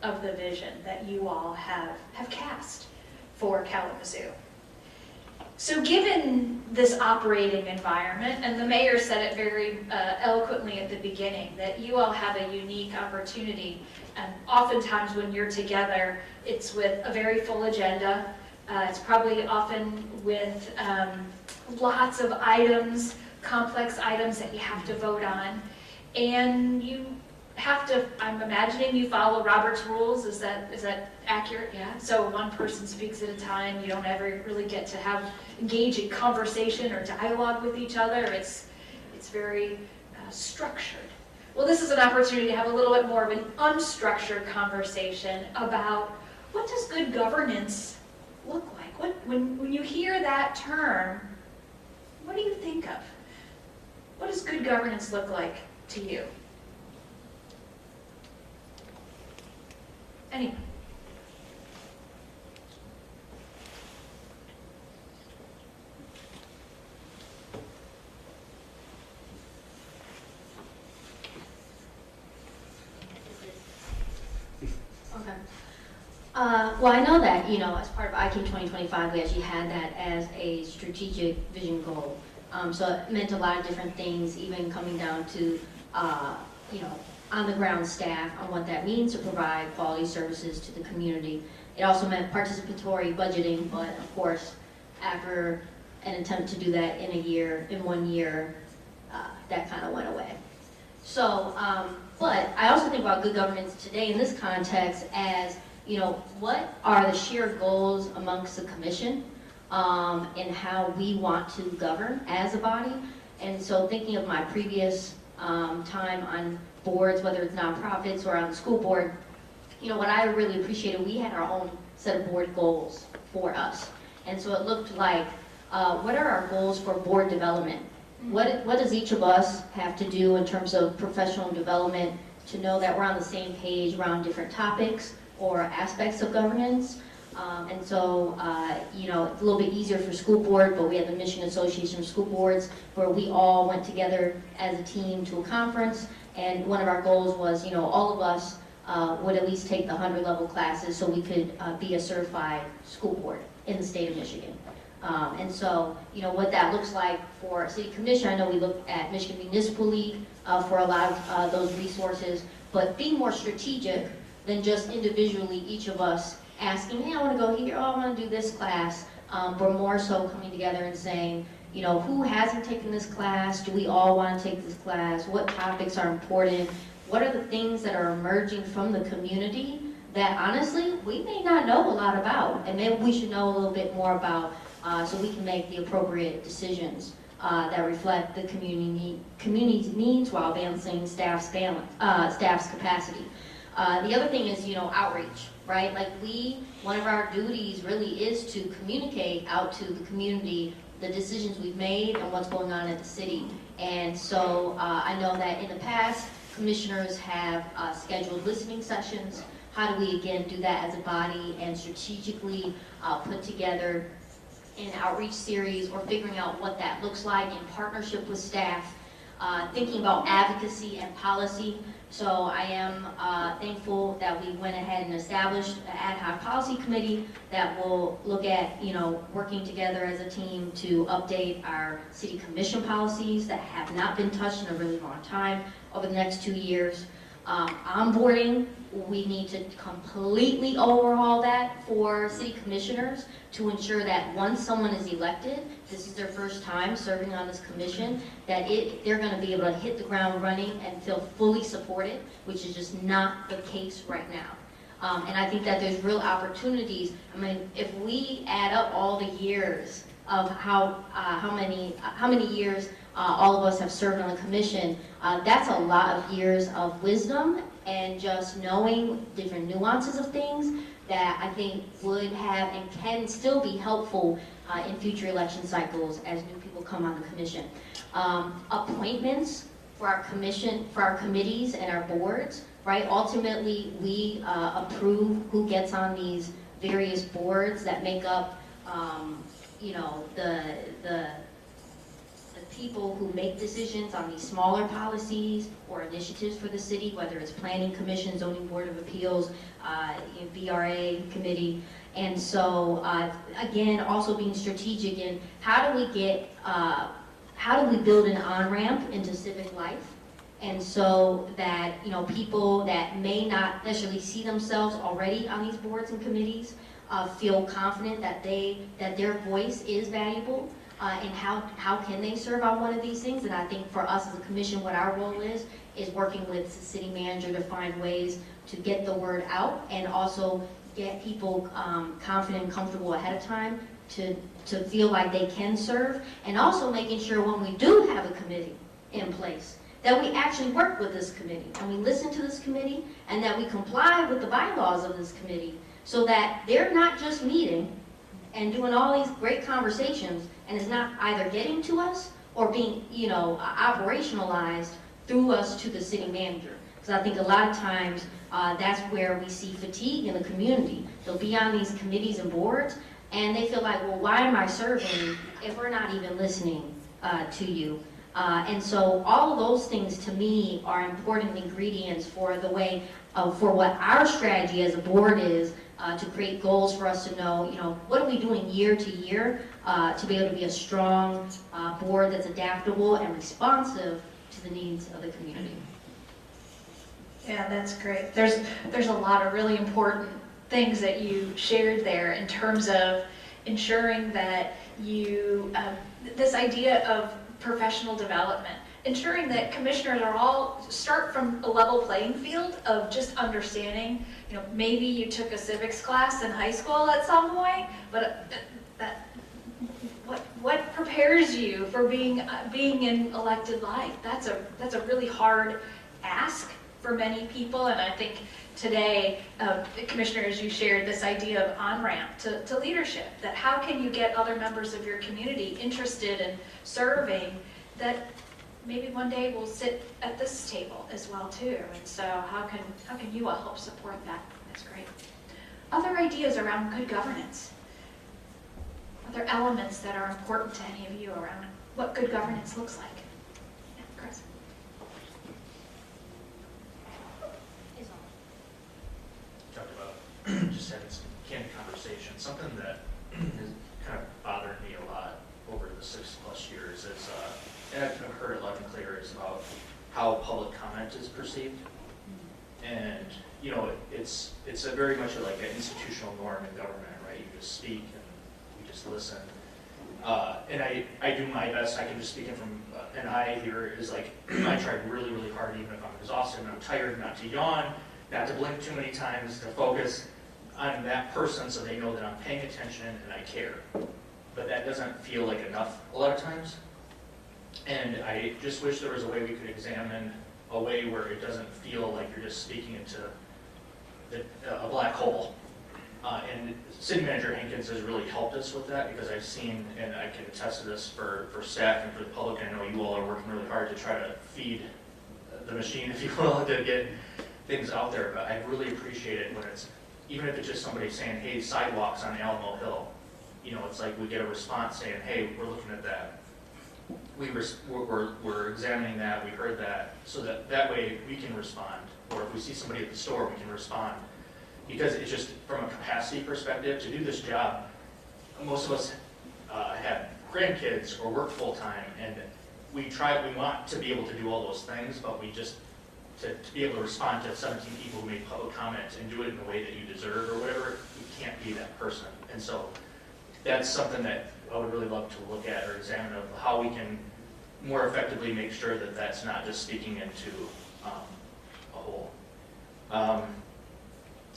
of the vision that you all have cast for Kalamazoo. So given this operating environment, and the mayor said it very eloquently at the beginning, that you all have a unique opportunity, and oftentimes when you're together, it's with a very full agenda. It's probably often with lots of items, complex items that you have to vote on, and you have to, I'm imagining you follow Robert's rules. Is that accurate? Yeah. So one person speaks at a time. You don't ever really get to engage in conversation or dialogue with each other. It's very structured. Well, this is an opportunity to have a little bit more of an unstructured conversation about what does good governance look like? When you hear that term, what do you think of? What does good governance look like to you? Anyone? Okay. Well, I know that, as part of IK 2025, we actually had that as a strategic vision goal. So it meant a lot of different things, even coming down to, on-the-ground staff on what that means to provide quality services to the community. It also meant participatory budgeting, but of course, after an attempt to do that in 1 year, that kind of went away. So, but I also think about good governance today in this context as, what are the shared goals amongst the commission and how we want to govern as a body. And so thinking of my previous time on boards, whether it's nonprofits or on the school board, what I really appreciated, we had our own set of board goals for us. And so it looked like, what are our goals for board development? What does each of us have to do in terms of professional development to know that we're on the same page around different topics or aspects of governance? And so, it's a little bit easier for school board, but we had the Michigan Association of School Boards where we all went together as a team to a conference And one of our goals was, all of us would at least take the 100 level classes so we could be a certified school board in the state of Michigan. And so, what that looks like for City Commission, I know we look at Michigan Municipal League for a lot of those resources, but being more strategic than just individually each of us asking, hey, I want to go here, oh, I want to do this class, but more so coming together and saying, who hasn't taken this class? Do we all want to take this class? What topics are important? What are the things that are emerging from the community that honestly we may not know a lot about, and maybe we should know a little bit more about so we can make the appropriate decisions that reflect the community's needs while balancing staff's capacity. The other thing is, outreach, right? Like one of our duties really is to communicate out to the community the decisions we've made and what's going on at the city. And so I know that in the past, commissioners have scheduled listening sessions. How do we, again, do that as a body and strategically put together an outreach series or figuring out what that looks like in partnership with staff, thinking about advocacy and policy. So I am thankful that we went ahead and established an ad hoc policy committee that will look at, working together as a team to update our city commission policies that have not been touched in a really long time over the next 2 years. Onboarding, we need to completely overhaul that for city commissioners to ensure that once someone is elected, this is their first time serving on this commission, that they're going to be able to hit the ground running and feel fully supported, which is just not the case right now. And I think that there's real opportunities. I mean, if we add up all the years of how many years all of us have served on the commission, that's a lot of years of wisdom and just knowing different nuances of things that I think would have and can still be helpful in future election cycles as new people come on the commission. Appointments for our commission, for our committees and our boards, right? Ultimately, we approve who gets on these various boards that make up, the people who make decisions on these smaller policies or initiatives for the city, whether it's Planning Commission, Zoning Board of Appeals, VRA Committee. And so, again, also being strategic in how do we build an on-ramp into civic life? And so that, people that may not necessarily see themselves already on these boards and committees feel confident that their voice is valuable. And how can they serve on one of these things? And I think for us as a commission, what our role is working with the city manager to find ways to get the word out and also get people confident and comfortable ahead of time to feel like they can serve, and also making sure when we do have a committee in place that we actually work with this committee and we listen to this committee and that we comply with the bylaws of this committee so that they're not just meeting and doing all these great conversations and is not either getting to us or being, operationalized through us to the city manager. Because I think a lot of times that's where we see fatigue in the community. They'll be on these committees and boards and they feel like, well, why am I serving if we're not even listening to you? And so all of those things to me are important ingredients for the way, for what our strategy as a board is to create goals for us to know, what are we doing year to year to be able to be a strong board that's adaptable and responsive to the needs of the community. Yeah, that's great. There's a lot of really important things that you shared there in terms of ensuring that you, this idea of professional development, ensuring that commissioners are all start from a level playing field of just understanding, maybe you took a civics class in high school at some point, but what prepares you for being in elected life? That's a really hard ask for many people, and I think today, commissioners, you shared this idea of on-ramp to leadership, that how can you get other members of your community interested in serving that maybe one day will sit at this table as well too. And so how can you all help support that? That's great. Other ideas around good governance? Other elements that are important to any of you around what good governance looks like? Yeah, Chris. just having some candid conversation. Something that has kind of bothered me a lot over the 6+ years is, and I've heard it loud and clear, is about how public comment is perceived. And, you know, it's a very much like an institutional norm in government, right? You just speak and you just listen. And I do my best. I can just speak in from an eye here is like, I try really, really hard, even if I'm exhausted and I'm tired, not to yawn, not to blink too many times, to focus on that person so they know that I'm paying attention and I care. But that doesn't feel like enough a lot of times. And I just wish there was a way we could examine a way where it doesn't feel like you're just speaking into a black hole. And City Manager Hankins has really helped us with that, because I've seen, and I can attest to this for staff and for the public, I know you all are working really hard to try to feed the machine, if you will, to get things out there. But I really appreciate it when it's, even if it's just somebody saying, hey, sidewalks on Alamo Hill, you know, it's like we get a response saying, hey, we're looking at that. We're examining that, we heard that, so that way we can respond. Or if we see somebody at the store, we can respond. Because it's just, from a capacity perspective, to do this job, most of us have grandkids or work full-time, and we want to be able to do all those things, but we just, to be able to respond to 17 people who made public comments and do it in the way that you deserve or whatever, we can't be that person. And so that's something that I would really love to look at or examine, of how we can more effectively make sure that that's not just speaking into a whole.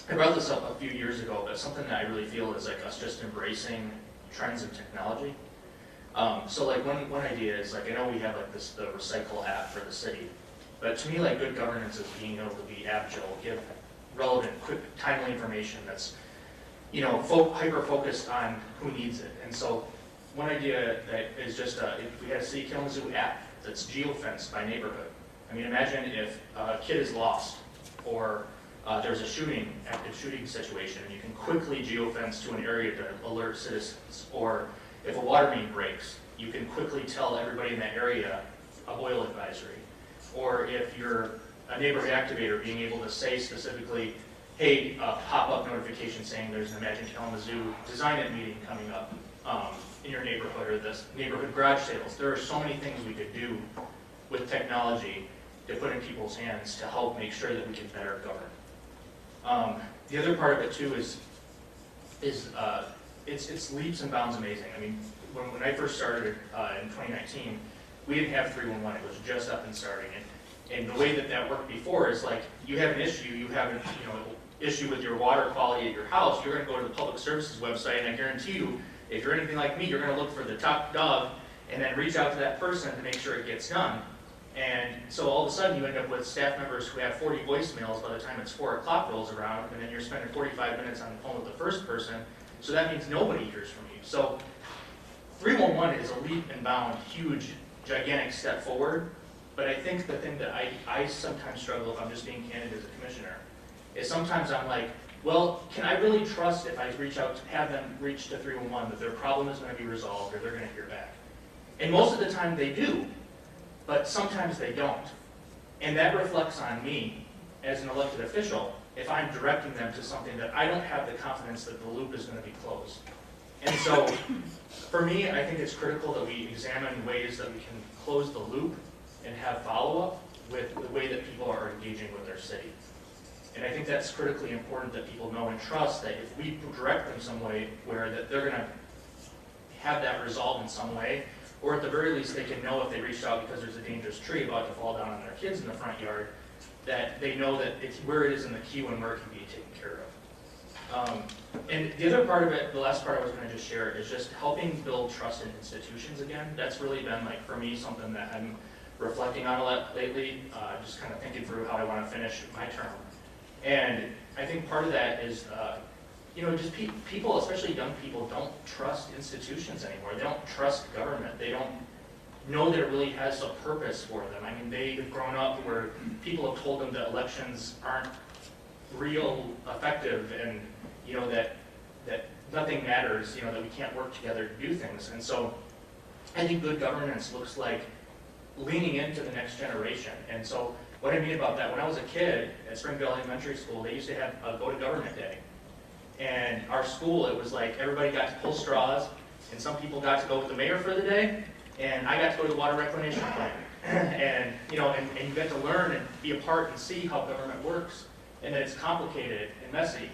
I brought this up a few years ago, but something that I really feel is like us just embracing trends in technology. So like one idea is, like, I know we have like the Recycle app for the city, but to me, like, good governance is being able to be agile, give relevant, quick, timely information that's, you know, hyper-focused on who needs it. And so one idea that is just, if we had a City Kalamazoo app that's geo-fenced by neighborhood. I mean, imagine if a kid is lost, or there's a active shooting situation, and you can quickly geo-fence to an area to alert citizens. Or if a water main breaks, you can quickly tell everybody in that area a oil advisory. Or if you're a neighborhood activator, being able to say specifically, hey, pop-up notification saying there's an Imagine Kalamazoo Design It meeting coming up in your neighborhood, or this neighborhood garage sales. There are so many things we could do with technology to put in people's hands to help make sure that we can better govern. The other part of it too is it's leaps and bounds amazing. I mean, when I first started in 2019, we didn't have 311. It was just up and starting. And the way that worked before is, like, you have an issue, you have an issue with your water quality at your house, you're going to go to the Public Services website, and I guarantee you, if you're anything like me, you're going to look for the top dog and then reach out to that person to make sure it gets done. And so all of a sudden you end up with staff members who have 40 voicemails by the time it's 4 o'clock rolls around, and then you're spending 45 minutes on the phone with the first person, so that means nobody hears from you. So 311 is a leap and bound, huge, gigantic step forward, but I think the thing that I sometimes struggle, if I'm just being candid as a commissioner, is sometimes I'm like, well, can I really trust if I have them reach to 311 that their problem is going to be resolved or they're going to hear back? And most of the time they do, but sometimes they don't. And that reflects on me as an elected official if I'm directing them to something that I don't have the confidence that the loop is going to be closed. And so for me, I think it's critical that we examine ways that we can close the loop and have follow-up with the way that people are engaging with their city. And I think that's critically important, that people know and trust that if we direct them some way where that they're going to have that resolved in some way, or at the very least they can know if they reached out because there's a dangerous tree about to fall down on their kids in the front yard, that they know that it's where it is in the queue and where it can be taken care of. And the other part of it, the last part I was going to just share, is just helping build trust in institutions again. That's really been, like, for me, something that I'm reflecting on a lot lately, just kind of thinking through how I want to finish my term. And I think part of that is, just people, especially young people, don't trust institutions anymore. They don't trust government. They don't know that it really has a purpose for them. I mean, they've grown up where people have told them that elections aren't real effective, and that nothing matters, that we can't work together to do things. And so I think good governance looks like leaning into the next generation. And so what I mean about that, when I was a kid at Springville Elementary School, they used to have a Go to Government Day. And our school, it was like everybody got to pull straws, and some people got to go with the mayor for the day, and I got to go to the water reclamation plant. And, you know, and you get to learn and be a part and see how government works, and that it's complicated and messy.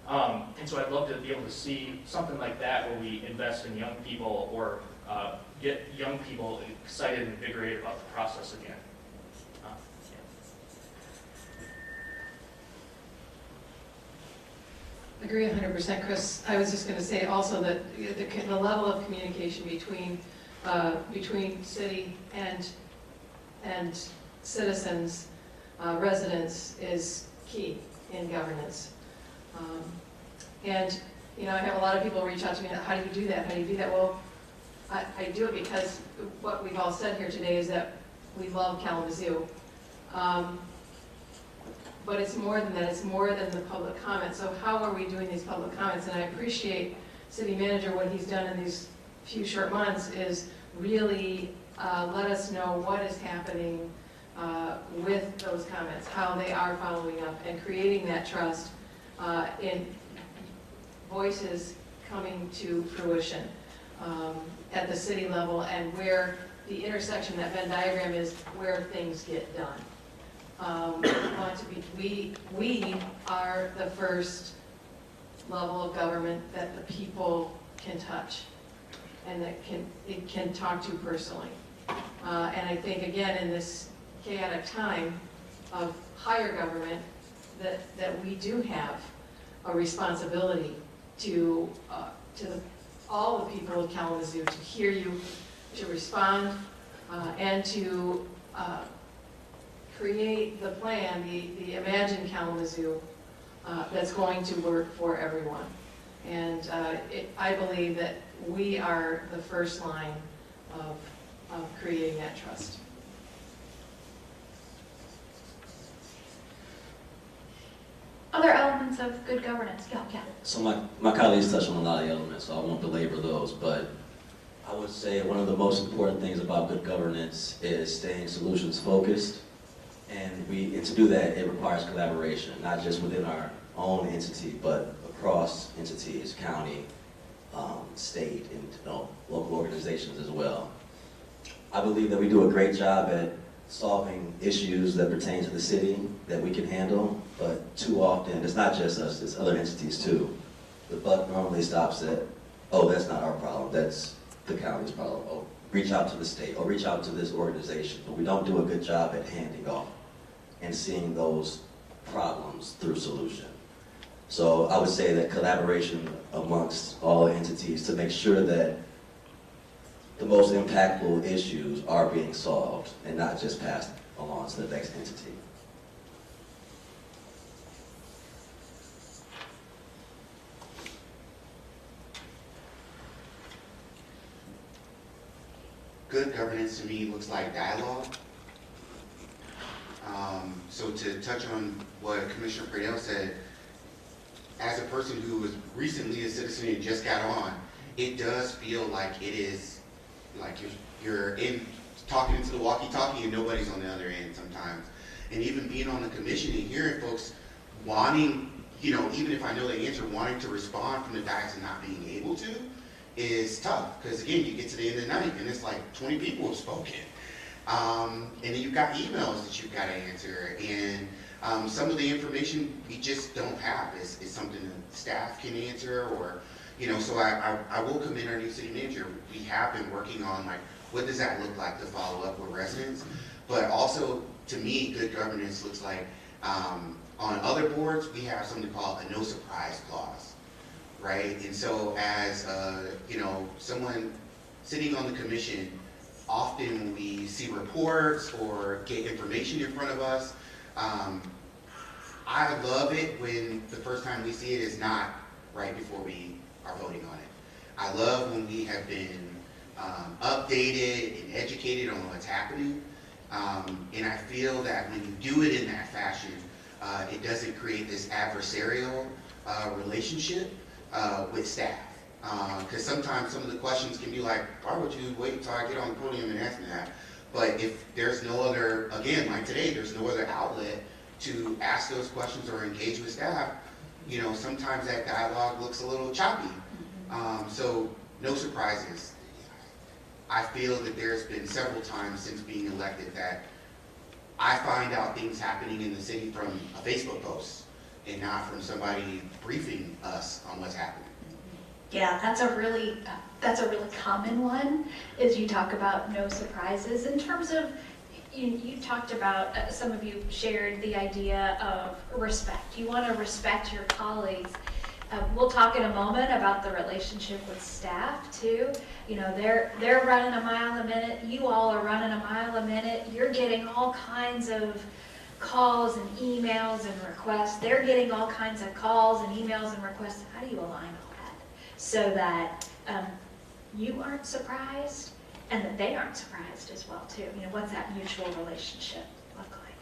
And so I'd love to be able to see something like that where we invest in young people or get young people excited and invigorated about the process again. Agree 100%, Chris. I was just going to say also that the level of communication between city and citizens, residents, is key in governance. And you know, I have a lot of people reach out to me, how do you do that? How do you do that? Well, I do it because what we've all said here today is that we love Kalamazoo. But it's more than that, it's more than the public comment. So how are we doing these public comments? And I appreciate City Manager, what he's done in these few short months is really let us know what is happening with those comments, how they are following up and creating that trust in voices coming to fruition at the city level, and where the intersection, that Venn diagram, is where things get done. We are the first level of government that the people can touch and that it can talk to personally. And I think, again, in this chaotic time of higher government, that we do have a responsibility to all the people of Kalamazoo to hear you, to respond, and to create the plan, the imagined Kalamazoo that's going to work for everyone. And I believe that we are the first line of creating that trust. Other elements of good governance. Yeah. So my colleagues touched on a lot of elements, so I won't belabor those, but I would say one of the most important things about good governance is staying solutions focused. And to do that, it requires collaboration, not just within our own entity, but across entities, county, state, and local organizations as well. I believe that we do a great job at solving issues that pertain to the city that we can handle, but too often, it's not just us, it's other entities too. The buck normally stops at, oh, that's not our problem, that's the county's problem. Oh, reach out to the state, or reach out to this organization, but we don't do a good job at handing off and seeing those problems through solution. So I would say that collaboration amongst all entities to make sure that the most impactful issues are being solved and not just passed along to the next entity. Good governance to me looks like dialogue. So to touch on what Commissioner Pradell said, as a person who was recently a citizen and just got on, it does feel like it is like you're talking into the walkie-talkie and nobody's on the other end sometimes. And even being on the commission and hearing folks wanting, even if I know the answer, wanting to respond from the dais and not being able to is tough. Because again, you get to the end of the night and it's like 20 people have spoken. And then you've got emails that you've got to answer. And some of the information we just don't have is something that staff can answer, or, so I will commend our new city manager. We have been working on, like, what does that look like to follow up with residents? But also, to me, good governance looks like, on other boards, we have something called a no surprise clause, right? And so as, someone sitting on the commission, often when we see reports or get information in front of us, I love it when the first time we see it is not right before we are voting on it. I love when we have been updated and educated on what's happening. And I feel that when you do it in that fashion, it doesn't create this adversarial relationship with staff. Because sometimes some of the questions can be like, why would you wait until I get on the podium and ask me that? But if there's no other, again, like today, there's no other outlet to ask those questions or engage with staff, you know, sometimes that dialogue looks a little choppy. So no surprises. I feel that there's been several times since being elected that I find out things happening in the city from a Facebook post and not from somebody briefing us on what's happening. Yeah, that's a really common one, is you talk about no surprises. In terms of, you talked about, some of you shared the idea of respect. You want to respect your colleagues. We'll talk in a moment about the relationship with staff too. You know, they're running a mile a minute. You all are running a mile a minute. You're getting all kinds of calls and emails and requests. They're getting all kinds of calls and emails and requests. How do you align all that so that you aren't surprised and that they aren't surprised as well too? You know, what's that mutual relationship look like?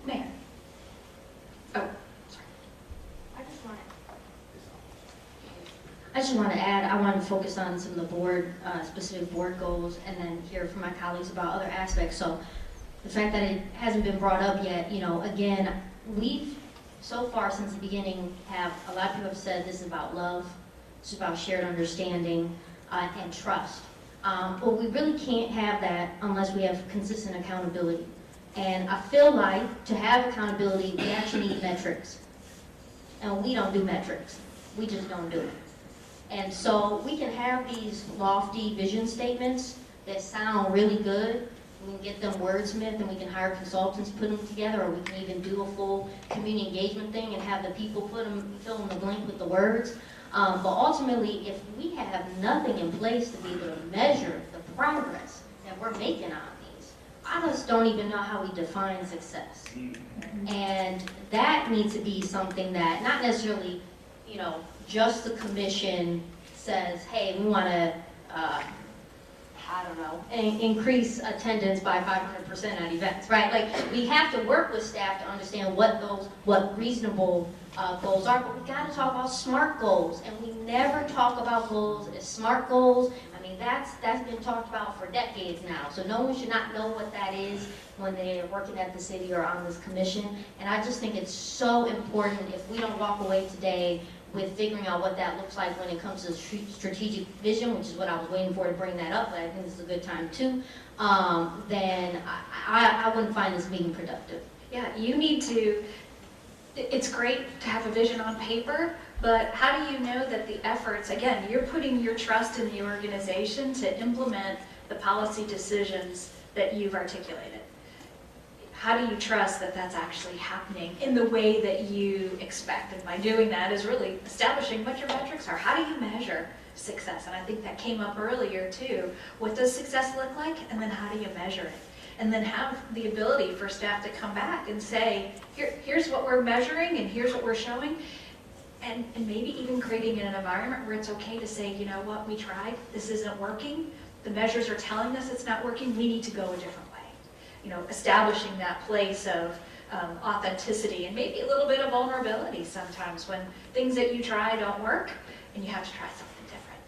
Mayor. Oh. I just want to add, I want to focus on some of the board, specific board goals, and then hear from my colleagues about other aspects. So the fact that it hasn't been brought up yet, you know, again, we've so far since the beginning have, a lot of people have said this is about love, it's about shared understanding and trust. But we really can't have that unless we have consistent accountability. And I feel like to have accountability, we actually need metrics. And we don't do metrics. We just don't do it. And so we can have these lofty vision statements that sound really good. We can get them wordsmithed and we can hire consultants, put them together, or we can even do a full community engagement thing and have the people fill in the blank with the words. But ultimately, if we have nothing in place to be able to measure the progress that we're making on these, I just don't even know how we define success. And that needs to be something that not necessarily, you know, just the commission says, hey, we want to, I don't know, increase attendance by 500% at events, right? Like, we have to work with staff to understand what reasonable goals are, but we got to talk about SMART goals, and we never talk about goals as SMART goals. I mean, that's been talked about for decades now, so no one should not know what that is when they're working at the city or on this commission. And I just think it's so important if we don't walk away today with figuring out what that looks like when it comes to strategic vision, which is what I was waiting for to bring that up, but I think this is a good time too, then I wouldn't find this meeting productive. Yeah, you need to, it's great to have a vision on paper, but how do you know that the efforts, again, you're putting your trust in the organization to implement the policy decisions that you've articulated. How do you trust that that's actually happening in the way that you expect? And by doing that is really establishing what your metrics are. How do you measure success? And I think that came up earlier too. What does success look like? And then how do you measure it? And then have the ability for staff to come back and say, here's what we're measuring and here's what we're showing. And maybe even creating an environment where it's okay to say, you know what, we tried, this isn't working. The measures are telling us it's not working, we need to go a different way. You know, establishing that place of authenticity and maybe a little bit of vulnerability sometimes when things that you try don't work and you have to try something different.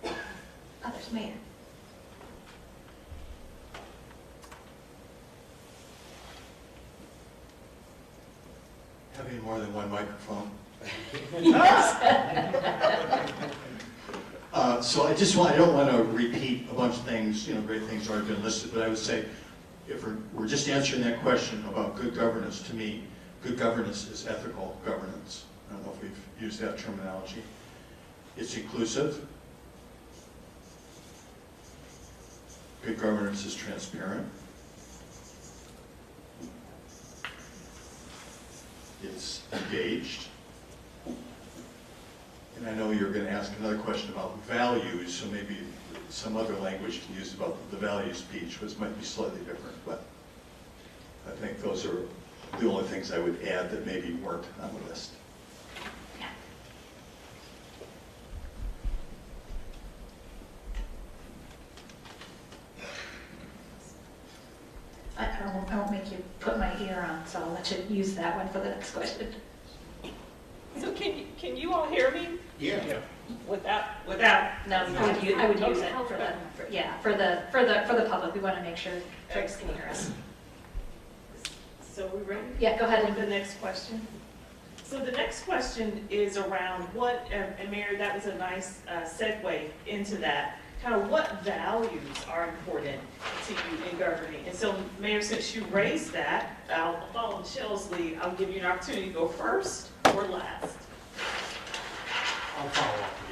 Yeah. Others, Mayor. Having more than one microphone. So I don't want to repeat a bunch of things, you know, great things already been listed, but I would say, if we're just answering that question about good governance, to me, good governance is ethical governance. I don't know if we've used that terminology. It's inclusive. Good governance is transparent. It's engaged. And I know you're going to ask another question about values, so maybe some other language can use about the values speech, which might be slightly different, but I think those are the only things I would add that maybe weren't on the list. Yeah. I won't make you put my ear on, so I'll let you use that one for the next question. So can you all hear me? Yeah. Without No, I would use it for the public. We want to make sure folks can hear us. So we ready? Yeah, go ahead. The next question. So the next question is around what, and Mayor, that was a nice segue into that, kind of what values are important to you in governing. And so, Mayor, since you raised that, I'll follow Michelle's lead. I'll give you an opportunity to go first or last. I'll follow up with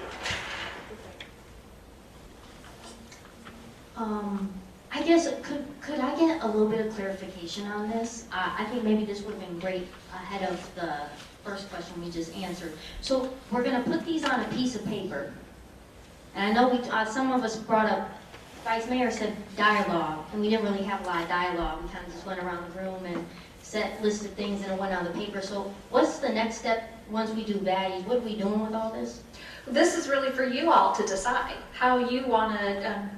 I guess, could I get a little bit of clarification on this? I think maybe this would have been great ahead of the first question we just answered. So we're gonna put these on a piece of paper. And I know some of us brought up, Vice Mayor said dialogue, and we didn't really have a lot of dialogue. We kind of just went around the room and listed things and it went on the paper. So what's the next step once we do values? What are we doing with all this? This is really for you all to decide how you want to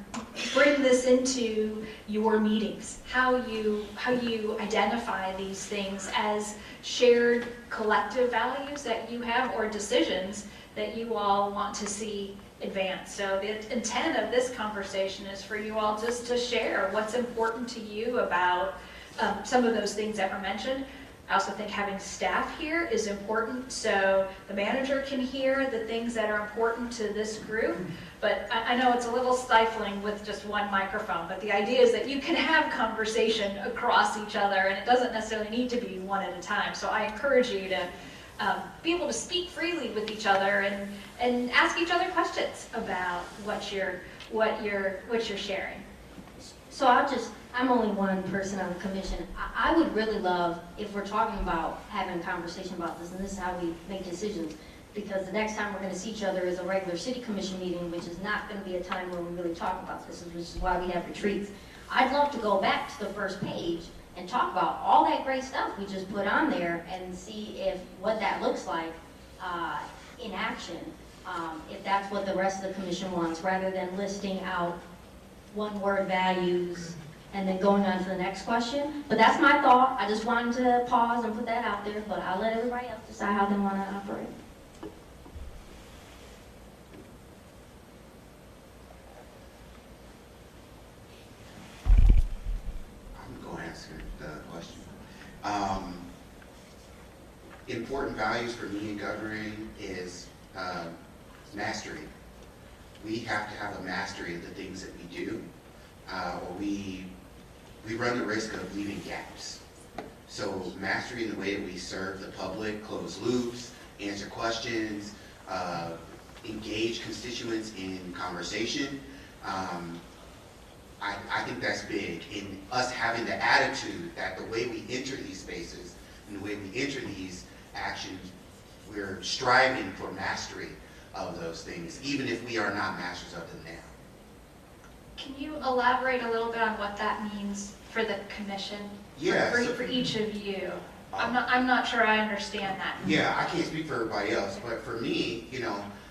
bring this into your meetings, how you identify these things as shared collective values that you have or decisions that you all want to see advance. So the intent of this conversation is for you all just to share what's important to you about some of those things that were mentioned. I also think having staff here is important so the manager can hear the things that are important to this group. But I know it's a little stifling with just one microphone, but the idea is that you can have conversation across each other and it doesn't necessarily need to be one at a time. So I encourage you to be able to speak freely with each other and ask each other questions about what you're sharing. So I'm only one person on the commission. I would really love, if we're talking about having a conversation about this, and this is how we make decisions, because the next time we're going to see each other is a regular city commission meeting, which is not going to be a time where we really talk about this, which is why we have retreats. I'd love to go back to the first page and talk about all that great stuff we just put on there and see what that looks like in action, if that's what the rest of the commission wants, rather than listing out one-word values and then going on to the next question. But that's my thought. I just wanted to pause and put that out there, but I'll let everybody else decide how they want to operate. I'm going to answer the question. Important values for me in governing is mastery. We have to have a mastery of the things that we do, or we run the risk of leaving gaps. So mastery in the way that we serve the public, close loops, answer questions, engage constituents in conversation. I think that's big in us having the attitude that the way we enter these spaces and the way we enter these actions, we're striving for mastery of those things, even if we are not masters of them now. Can you elaborate a little bit on what that means for the commission? Yeah. For each of you. I'm not sure I understand that. Yeah, I can't speak for everybody else, but for me,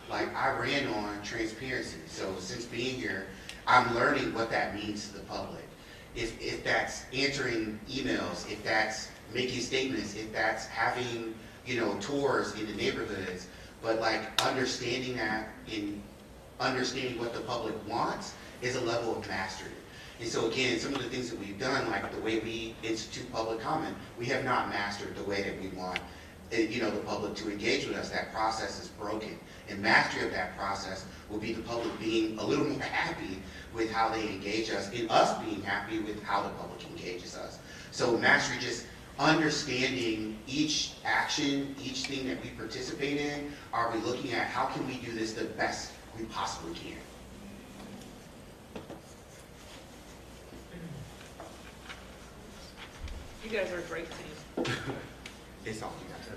like I ran on transparency. So since being here, I'm learning what that means to the public. If that's answering emails, if that's making statements, if that's having, tours in the neighborhoods, but like understanding that and understanding what the public wants is a level of mastery. And so again, some of the things that we've done, like the way we institute public comment, we have not mastered the way that we want, the public to engage with us. That process is broken. And mastery of that process will be the public being a little more happy with how they engage us and us being happy with how the public engages us. So mastery, just understanding each action, each thing that we participate in, are we looking at how can we do this the best we possibly can? You guys are a great team. It's all you guys.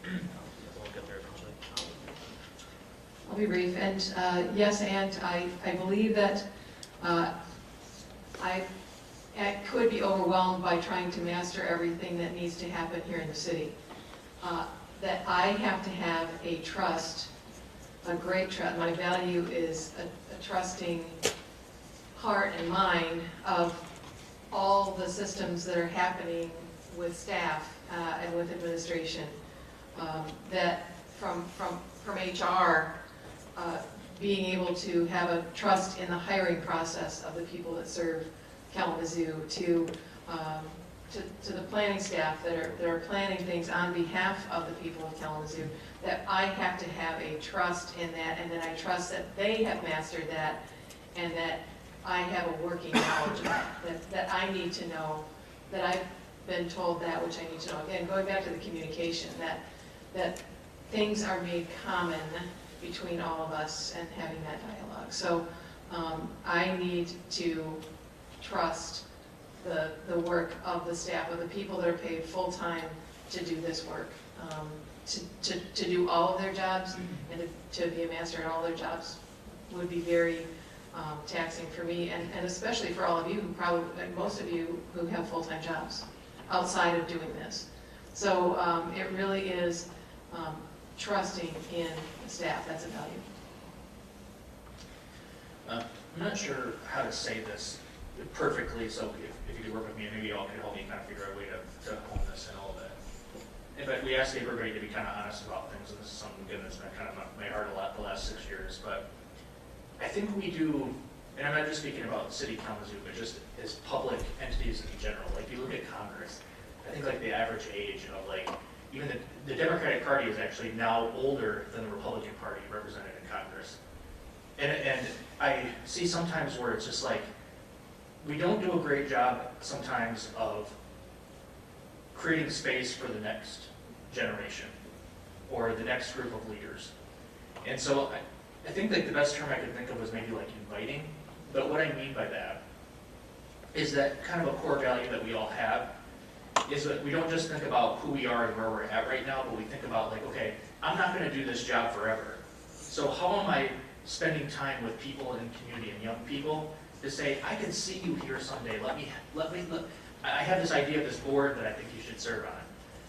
We'll get there eventually. I'll be brief, and yes, and I believe that I could be overwhelmed by trying to master everything that needs to happen here in the city. That I have to have a trust, a great trust. My value is a trusting heart and mind of all the systems that are happening with staff and with administration. That from HR, being able to have a trust in the hiring process of the people that serve Kalamazoo, to to the planning staff that are planning things on behalf of the people of Kalamazoo, that I have to have a trust in that, and that I trust that they have mastered that, and that I have a working knowledge of that I need to know, that I've been told that which I need to know. Again, going back to the communication, that things are made common between all of us and having that dialogue. So I need to trust the work of the staff, of the people that are paid full-time to do this work, to do all of their jobs, and to be a master in all their jobs would be very taxing for me, and especially for all of you, who probably, and most of you who have full-time jobs outside of doing this. So it really is trusting in the staff. That's a value. I'm not sure how to say this perfectly, so if you could work with me, maybe y'all could help me kind of figure out a way to hone this in a little bit. In fact, we asked everybody to be kind of honest about things, and this is something, again, that's been kind of my heart a lot the last 6 years, but I think we do, and I'm not just speaking about the city of Kalamazoo, but just as public entities in general. Like, if you look at Congress, I think like the average age of like, even the Democratic Party is actually now older than the Republican Party represented in Congress. And I see sometimes where it's just like, we don't do a great job sometimes of creating space for the next generation or the next group of leaders. And so I think like the best term I could think of was maybe like inviting, but what I mean by that is that kind of a core value that we all have is that we don't just think about who we are and where we're at right now, but we think about like, okay, I'm not going to do this job forever. So how am I spending time with people in the community and young people to say, I can see you here someday. Let me. I have this idea of this board that I think you should serve on.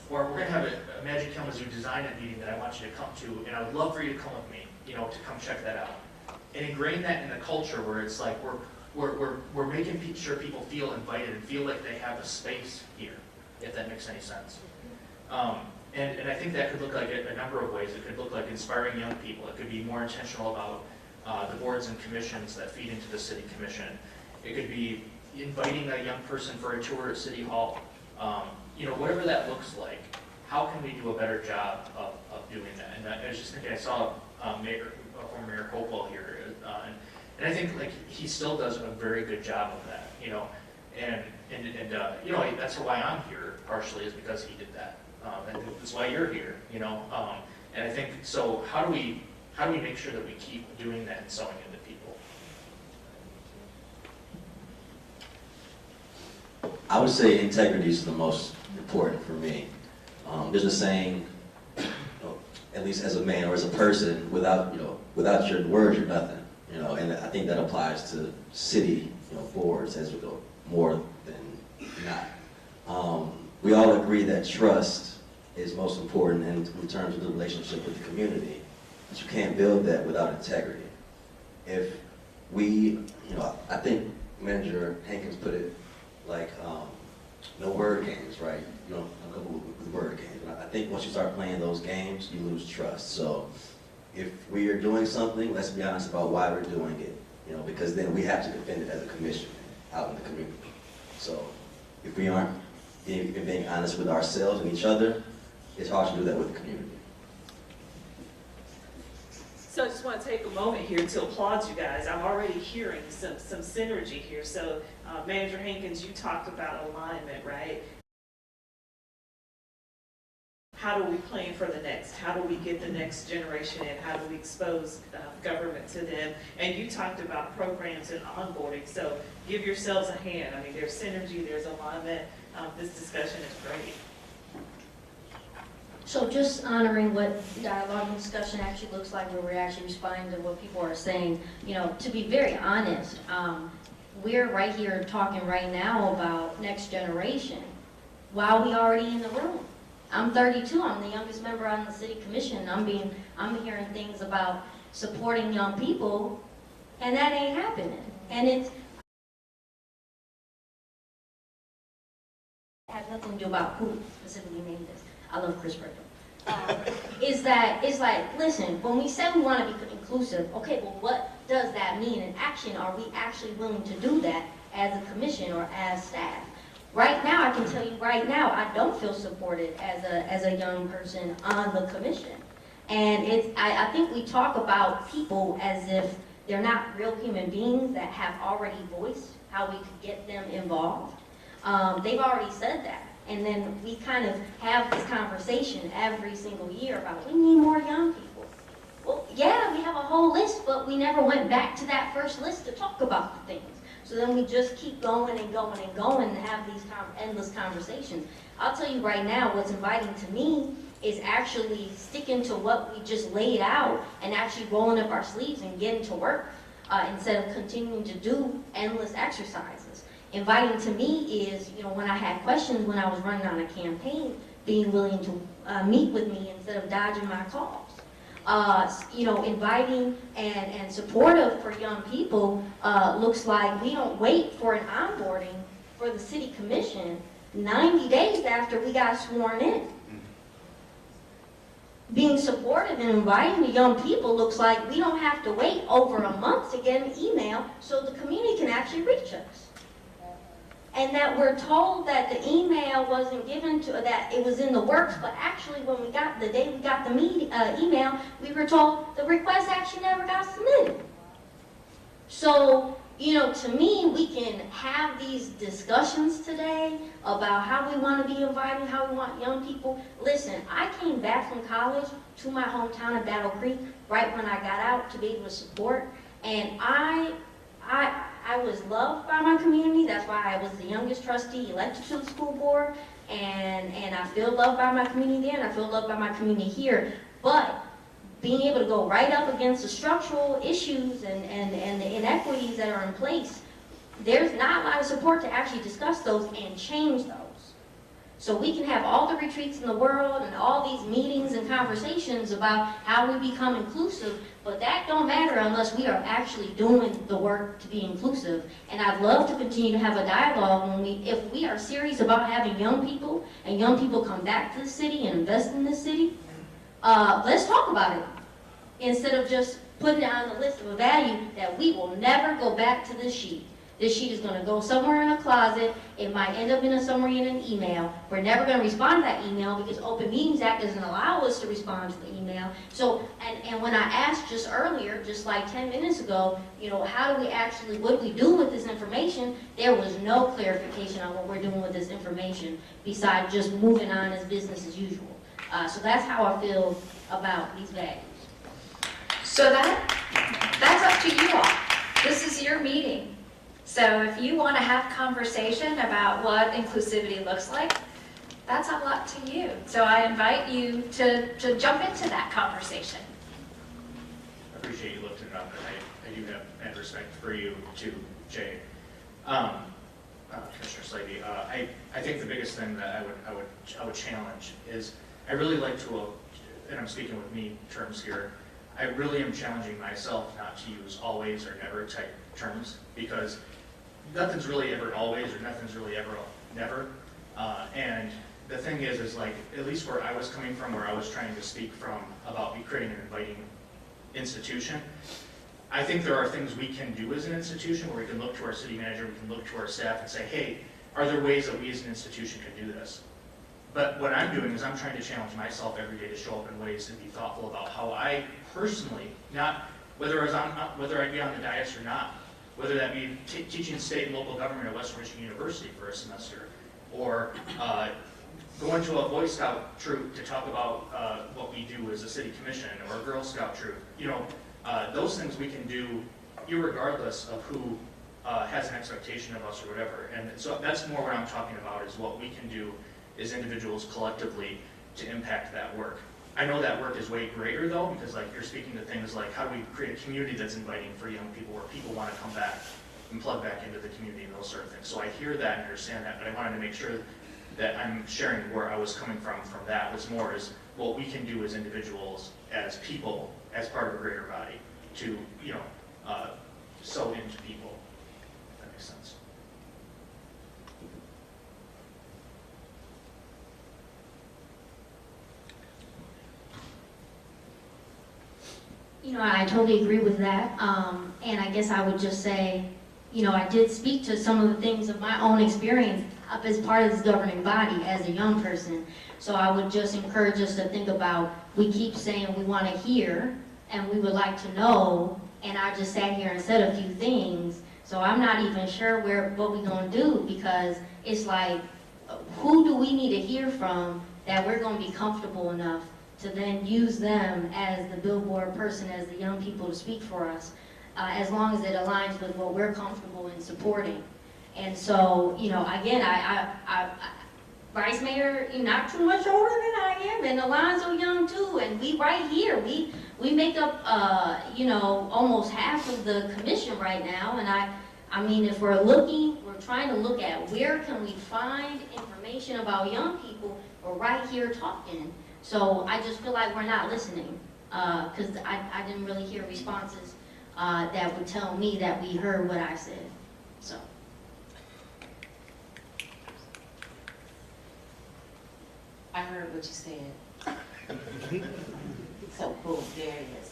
Or we're going to have a Magic Kalamazoo design meeting that I want you to come to, and I would love for you to come with me, to come check that out. And ingrain that in the culture where it's like we're making sure people feel invited and feel like they have a space here, if that makes any sense. And I think that could look like a number of ways. It could look like inspiring young people. It could be more intentional about the boards and commissions that feed into the city commission. It could be inviting a young person for a tour at City Hall. Whatever that looks like, how can we do a better job of doing that? And I was just thinking, I saw former Mayor Hopewell here, and I think like he still does a very good job of that, and that's why I'm here partially is because he did that, and that's why you're here, and I think so. How do we make sure that we keep doing that and sewing into people? I would say integrity is the most important for me. There's a saying, at least as a man or as a person, without your words, you're nothing. And I think that applies to city boards as more than not. We all agree that trust is most important in terms of the relationship with the community. But you can't build that without integrity. If we, I think Manager Hankins put it like, no word games, right? You don't go with word games. And I think once you start playing those games, you lose trust. So if we are doing something, let's be honest about why we're doing it, because then we have to defend it as a commission out in the community. So if we aren't being honest with ourselves and each other, it's hard to do that with the community. So I just want to take a moment here to applaud you guys. I'm already hearing some synergy here. So Manager Hankins, you talked about alignment, right? How do we plan for the next? How do we get the next generation in? How do we expose government to them? And you talked about programs and onboarding. So give yourselves a hand. I mean, there's synergy, there's alignment. This discussion is great. So just honoring what dialogue and discussion actually looks like, where we're actually responding to what people are saying, to be very honest, we're right here talking right now about next generation while we already in the room. I'm 32, I'm the youngest member on the city commission. I'm hearing things about supporting young people, and that ain't happening. And it has nothing to do about who specifically named this. I love Chris Purtle. Is that it's like, listen, when we say we want to be inclusive, okay, well, what does that mean in action? Are we actually willing to do that as a commission or as staff? Right now, I can tell you right now, I don't feel supported as a young person on the commission. And I think we talk about people as if they're not real human beings that have already voiced how we could get them involved. They've already said that. And then we kind of have this conversation every single year about we need more young people. Well, yeah, we have a whole list, but we never went back to that first list to talk about the things. So then we just keep going and going and going and have these endless conversations. I'll tell you right now, what's inviting to me is actually sticking to what we just laid out and actually rolling up our sleeves and getting to work instead of continuing to do endless exercises. Inviting to me is, you know, when I had questions when I was running on a campaign, being willing to meet with me instead of dodging my calls. You know, inviting and supportive for young people looks like we don't wait for an onboarding for the city commission 90 days after we got sworn in. Being supportive and inviting the young people looks like we don't have to wait over a month to get an email so the community can actually reach us. And that we're told that the email wasn't given to, that it was in the works, but actually when we got, the day we got the email, we were told the request actually never got submitted. So, you know, to me, we can have these discussions today about how we want to be inviting, how we want young people. Listen, I came back from college to my hometown of Battle Creek right when I got out to be able to support, and I was loved by my community. That's why I was the youngest trustee elected to the school board, and I feel loved by my community there, and I feel loved by my community here. But being able to go right up against the structural issues and the inequities that are in place, there's not a lot of support to actually discuss those and change those. So we can have all the retreats in the world and all these meetings and conversations about how we become inclusive, but that don't matter unless we are actually doing the work to be inclusive. And I'd love to continue to have a dialogue if we are serious about having young people and young people come back to the city and invest in this city, let's talk about it. Instead of just putting it on the list of a value that we will never go back to this sheet. This sheet is going to go somewhere in a closet. It might end up somewhere in an email. We're never going to respond to that email because Open Meetings Act doesn't allow us to respond to the email. So, and when I asked just earlier, just like 10 minutes ago, you know, how do we actually, what do we do with this information? There was no clarification on what we're doing with this information besides just moving on as business as usual. So that's how I feel about these values. So that's up to you all. This is your meeting. So if you want to have conversation about what inclusivity looks like, that's all up to you. So I invite you to jump into that conversation. I appreciate you lifting it up, and I do have mad respect for you too, Jay. Commissioner Slavy, I think the biggest thing that I would challenge is I really like to, and I'm speaking with me terms here, I really am challenging myself not to use always or never type terms, because nothing's really ever always or nothing's really ever never. And the thing is like, at least where I was coming from, where I was trying to speak from about creating an inviting institution, I think there are things we can do as an institution where we can look to our city manager, we can look to our staff and say, hey, are there ways that we as an institution can do this? But what I'm doing is I'm trying to challenge myself every day to show up in ways and be thoughtful about how I personally, not whether I be on the dais or not, whether that be teaching state and local government at Western Michigan University for a semester, or going to a Boy Scout troop to talk about what we do as a city commission, or a Girl Scout troop. You know, those things we can do irregardless of who has an expectation of us or whatever. And so that's more what I'm talking about, is what we can do as individuals collectively to impact that work. I know that work is way greater though, because like you're speaking to things like how do we create a community that's inviting for young people, where people want to come back and plug back into the community and those sort of things. So I hear that and understand that, but I wanted to make sure that I'm sharing where I was coming from that was more as what we can do as individuals, as people, as part of a greater body to, you know, sow into people, if that makes sense. You know, I totally agree with that. And I guess I would just say, I did speak to some of the things of my own experience up as part of this governing body as a young person. So I would just encourage us to think about, we keep saying we want to hear and we would like to know, and I just sat here and said a few things. So I'm not even sure what we're going to do, because it's like, who do we need to hear from that we're going to be comfortable enough to then use them as the billboard person, as the young people to speak for us, as long as it aligns with what we're comfortable in supporting. And so, again, Vice Mayor, you're not too much older than I am, and Alonzo young too, and we right here, we make up, almost half of the commission right now, and I mean, if we're trying to look at where can we find information about young people, we're right here talking. So I just feel like we're not listening, because I didn't really hear responses that would tell me that we heard what I said, so. I heard what you said. So boom, there it is.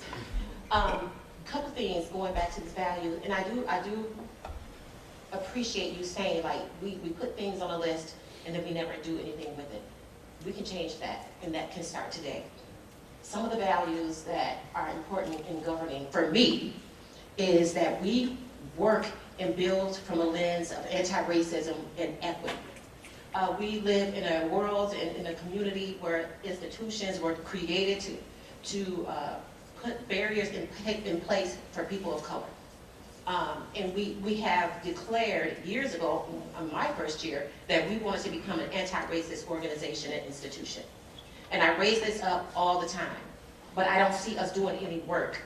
Couple things going back to this value, and I do appreciate you saying, like, we put things on a list and then we never do anything with it. We can change that, and that can start today. Some of the values that are important in governing, for me, is that we work and build from a lens of anti-racism and equity. We live in a world and in a community where institutions were created to put barriers in place for people of color. And we have declared years ago, in my first year, that we wanted to become an anti-racist organization and institution. And I raise this up all the time, but I don't see us doing any work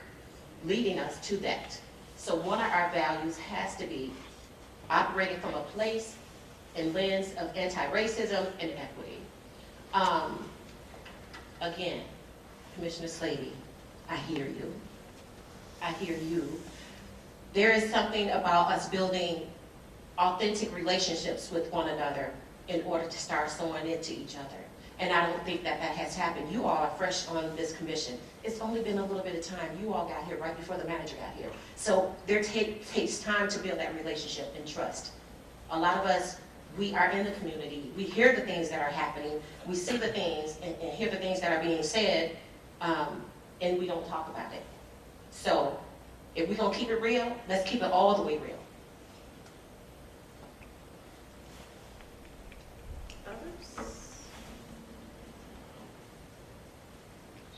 leading us to that. So one of our values has to be operating from a place and lens of anti-racism and equity. Again, Commissioner Slavey, I hear you. I hear you. There is something about us building authentic relationships with one another in order to start sewing into each other. And I don't think that has happened. You all are fresh on this commission. It's only been a little bit of time. You all got here right before the manager got here. So there takes time to build that relationship and trust. A lot of us, we are in the community. We hear the things that are happening. We see the things and hear the things that are being said, and we don't talk about it. So if we're going to keep it real, let's keep it all the way real. Others?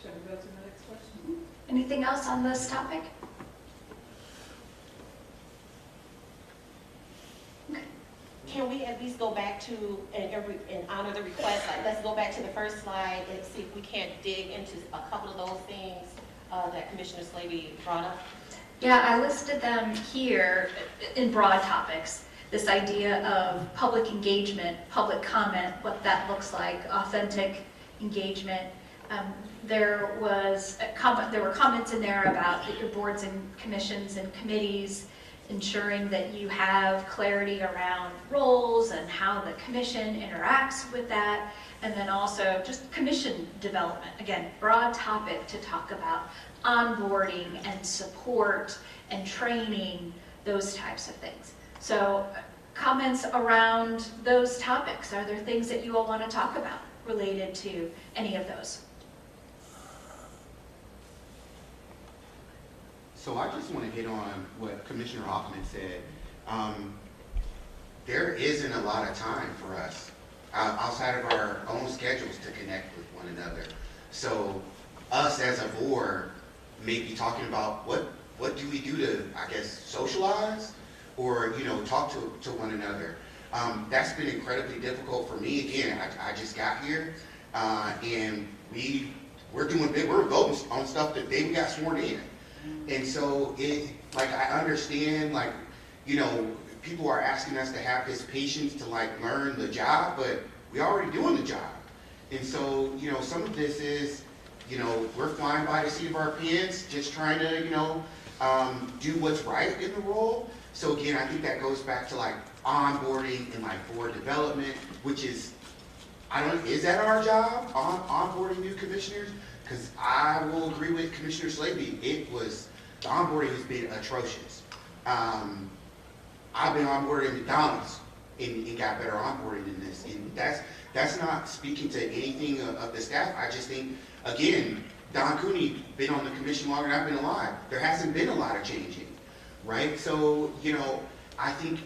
Shall we go to the next question? Anything else on this topic? Can we at least go back to and honor the request? Like, let's go back to the first slide and see if we can't dig into a couple of those things that Commissioner Slavey brought up. Yeah, I listed them here in broad topics. This idea of public engagement, public comment, what that looks like, authentic engagement. There were comments in there about your boards and commissions and committees, ensuring that you have clarity around roles and how the commission interacts with that, and then also just commission development. Again, broad topic to talk about onboarding and support and training, those types of things. So comments around those topics, are there things that you all want to talk about related to any of those? So I just want to hit on what Commissioner Hoffman said. There isn't a lot of time for us outside of our own schedules to connect with one another. So us as a board may be talking about what do we do to, I guess, socialize or, talk to one another. That's been incredibly difficult for me. Again, I just got here and we're voting on stuff the day we got sworn in. And so I understand, people are asking us to have this patience to learn the job, but we're already doing the job. And so, some of this is, we're flying by the seat of our pants, just trying to, do what's right in the role. So again, I think that goes back to onboarding and board development, which is, is that our job, onboarding new commissioners? Because I will agree with Commissioner Slavey, the onboarding has been atrocious. I I've been onboarded at McDonald's and got better onboarding than this. And that's not speaking to anything of the staff. I just think, again, Don Cooney been on the commission longer than I've been alive. There hasn't been a lot of changing, right? So, you know, I think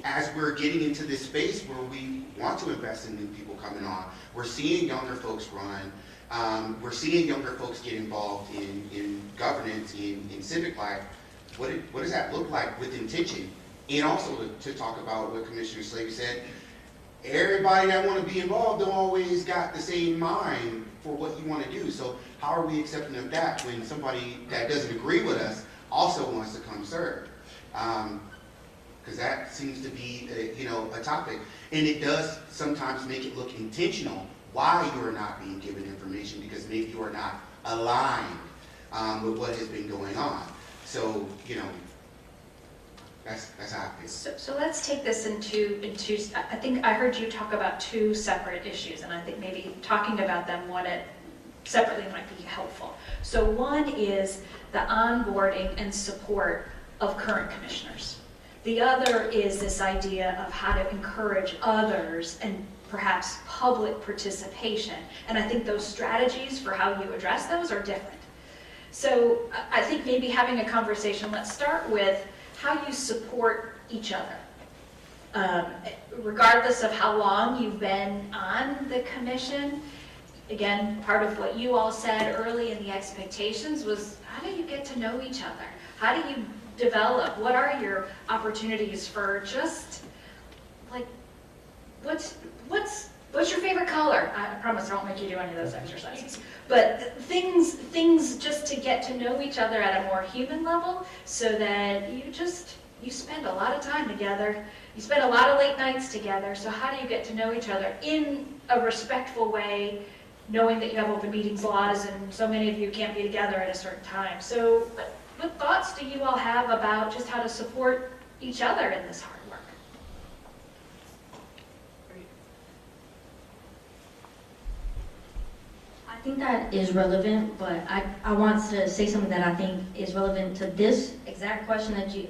as we're getting into this space where we want to invest in new people coming on, we're seeing younger folks run, we're seeing younger folks get involved in governance, in civic life. What does that look like with intention? And also to talk about what Commissioner Slavy said, everybody that want to be involved don't always got the same mind for what you want to do. So how are we accepting of that when somebody that doesn't agree with us also wants to come serve? Because that seems to be a topic, and it does sometimes make it look intentional why you are not being given information, because maybe you are not aligned with what has been going on. So, you know, that's how I feel. So let's take this into, I think I heard you talk about two separate issues, and I think maybe talking about them separately might be helpful. So one is the onboarding and support of current commissioners. The other is this idea of how to encourage others and perhaps public participation. And I think those strategies for how you address those are different. So I think maybe having a conversation, let's start with how you support each other. Regardless of how long you've been on the commission, again, part of what you all said early in the expectations was, how do you get to know each other? How do you develop? What are your opportunities for just, like, what's your favorite color? I promise I won't make you do any of those exercises. But things just to get to know each other at a more human level, so that you spend a lot of time together. You spend a lot of late nights together. So how do you get to know each other in a respectful way, knowing that you have open meetings laws and so many of you can't be together at a certain time? So what thoughts do you all have about just how to support each other in this hard work? I think that is relevant, but I want to say something that I think is relevant to this exact question that you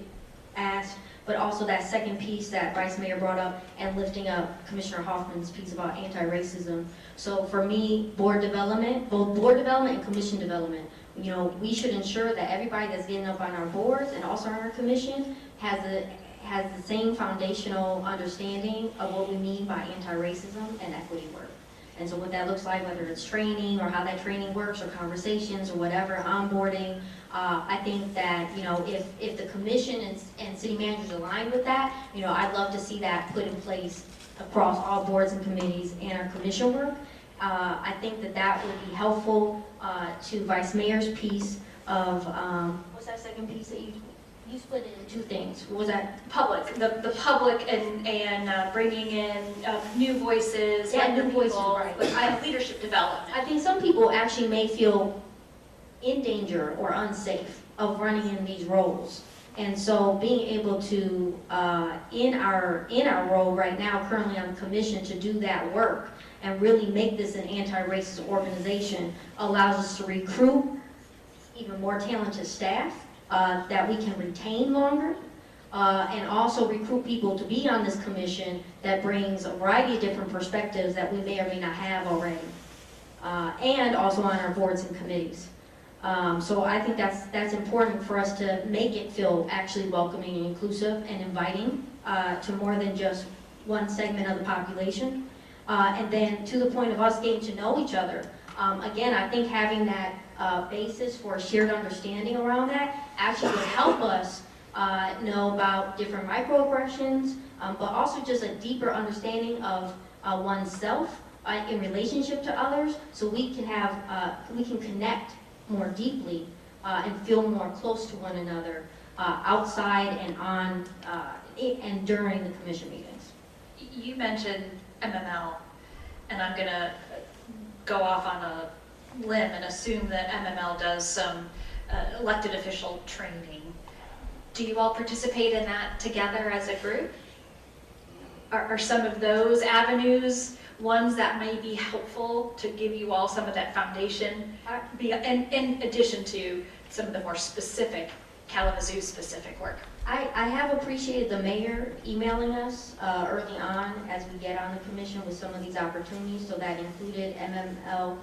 asked, but also that second piece that Vice Mayor brought up and lifting up Commissioner Hoffman's piece about anti-racism. So for me, board development, both board development and commission development, you know, we should ensure that everybody that's getting up on our boards and also on our commission has the same foundational understanding of what we mean by anti-racism and equity work. And so what that looks like, whether it's training or how that training works or conversations or whatever, onboarding, I think that, you know, if the commission and city managers align with that, you know, I'd love to see that put in place across all boards and committees and our commission work. I think that would be helpful to Vice Mayor's piece of, what's that second piece that you split it into two things? What was that? Public, the public and bringing in new voices, Yeah, younger new voices, people, right. with leadership development. I think some people actually may feel in danger or unsafe of running in these roles. And so being able to, in our role right now, currently on the commission, to do that work and really make this an anti-racist organization allows us to recruit even more talented staff that we can retain longer, and also recruit people to be on this commission that brings a variety of different perspectives that we may or may not have already, and also on our boards and committees. So I think that's important for us to make it feel actually welcoming and inclusive and inviting to more than just one segment of the population. And then to the point of us getting to know each other, again, I think having that basis for a shared understanding around that actually would help us know about different microaggressions, but also just a deeper understanding of oneself in relationship to others, so we can connect more deeply and feel more close to one another outside and on and during the commission meetings. You mentioned MML, and I'm going to go off on a limb and assume that MML does some elected official training. Do you all participate in that together as a group? Are some of those avenues ones that may be helpful to give you all some of that foundation, in addition to some of the more specific Kalamazoo specific work. I have appreciated the mayor emailing us early on as we get on the commission with some of these opportunities. So that included MML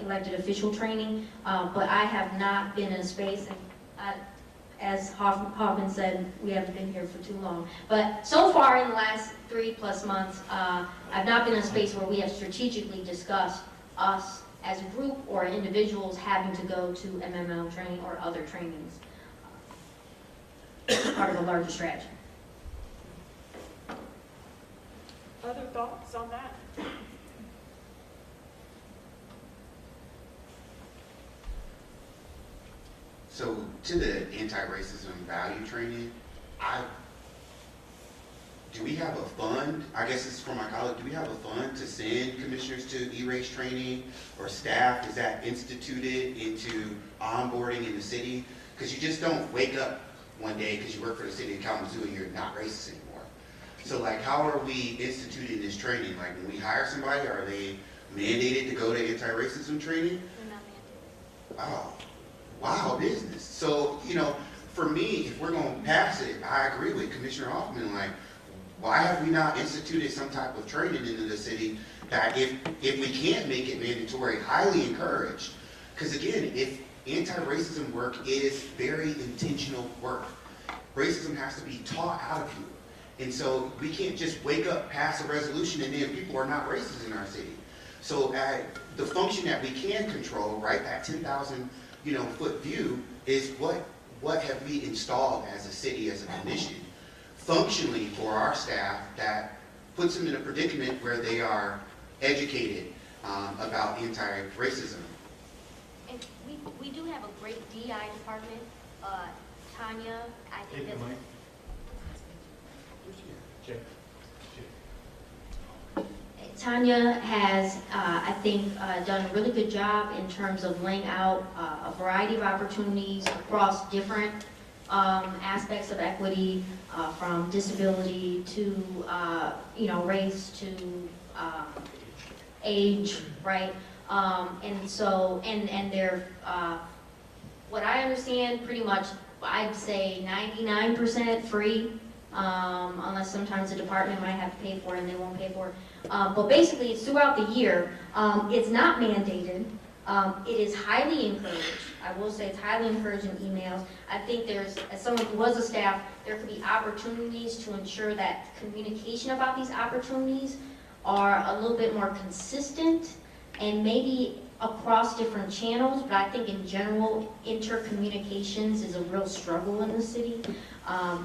elected official training, but I have not been in a space, and as Hoffman said, we haven't been here for too long. But so far in the last 3+ months, I've not been in a space where we have strategically discussed us as a group or individuals having to go to MML training or other trainings. Part of a larger strategy. Other thoughts on that? So to the anti-racism value training, do we have a fund? I guess it's for my college. Do we have a fund to send commissioners to E-race training or staff? Is that instituted into onboarding in the city? Because you just don't wake up one day because you work for the city of Kalamazoo and you're not racist anymore. So like, how are we instituting this training? Like when we hire somebody, are they mandated to go to anti-racism training? They're not mandated. Oh, wow, business. So, you know, for me, if we're going to pass it, I agree with Commissioner Hoffman. Like, why have we not instituted some type of training into the city that if we can't make it mandatory, highly encouraged? Because again, if anti-racism work is very intentional work, racism has to be taught out of you. And so we can't just wake up, pass a resolution, and then people are not racist in our city. So the function that we can control, right, that 10,000 foot view is what have we installed as a city, as a commission, functionally for our staff that puts them in a predicament where they are educated about anti-racism. And we do have a great DI department. Tanya, I think that's... Tanya has, I think, done a really good job in terms of laying out a variety of opportunities across different aspects of equity, from disability to, race to age, right? And so, and they're, what I understand, pretty much, I'd say 99% free, unless sometimes the department might have to pay for it and they won't pay for it. But basically, it's throughout the year. It's not mandated. It is highly encouraged. I will say it's highly encouraged in emails. I think there's, as someone who was a staff, there could be opportunities to ensure that communication about these opportunities are a little bit more consistent and maybe across different channels, but I think in general, intercommunications is a real struggle in the city.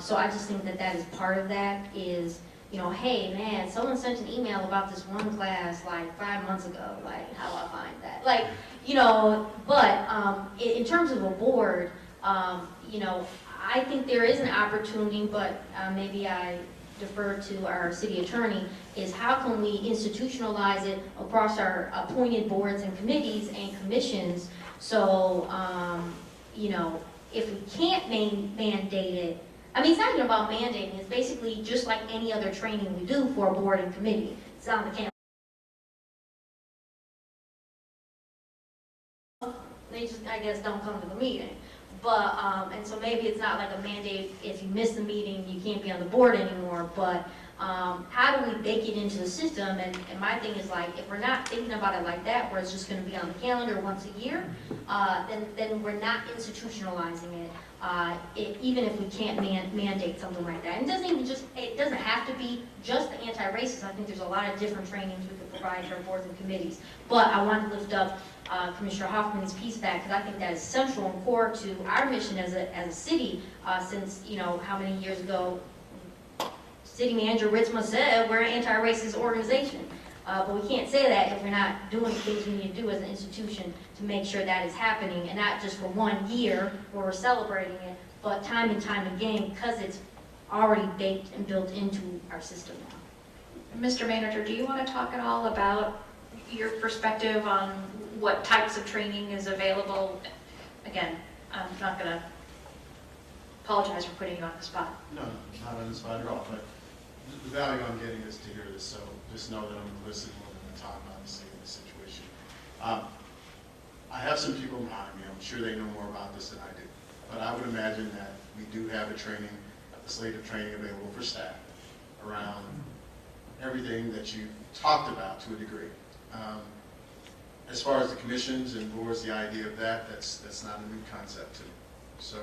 So I just think that that is part of that is, hey man, someone sent an email about this one class like 5 months ago, like how do I find that? Like, but in terms of a board, I think there is an opportunity, but maybe I defer to our city attorney, is how can we institutionalize it across our appointed boards and committees and commissions, so, if we can't mandate it, it's not even about mandating, it's basically just like any other training we do for a board and committee. It's on the campus. They just, I guess, don't come to the meeting. But, and so maybe it's not like a mandate, if you miss the meeting, you can't be on the board anymore, but how do we bake it into the system? And my thing is like, if we're not thinking about it like that, where it's just gonna be on the calendar once a year, then we're not institutionalizing it. Even if we can't mandate something like that. And it doesn't have to be just the anti-racist. I think there's a lot of different trainings we could provide to our boards and committees. But I want to lift up Commissioner Hoffman's piece of that, because I think that is central and core to our mission as a city, since, how many years ago City Manager Ritzma said we're an anti-racist organization. But we can't say that if we're not doing things we need to do as an institution to make sure that is happening, and not just for 1 year where we're celebrating it, but time and time again, because it's already baked and built into our system now. Mr. Manager, do you want to talk at all about your perspective on what types of training is available? Again, I'm not going to apologize for putting you on the spot. No, not on the spot at all, but the value I'm getting is to hear this, so just know that I'm going to listen more than the time, obviously, in this situation. I have some people behind me, I'm sure they know more about this than I do. But I would imagine that we do have a slate of training available for staff around everything that you talked about to a degree. As far as the commissions and boards, the idea of that's not a new concept to me. So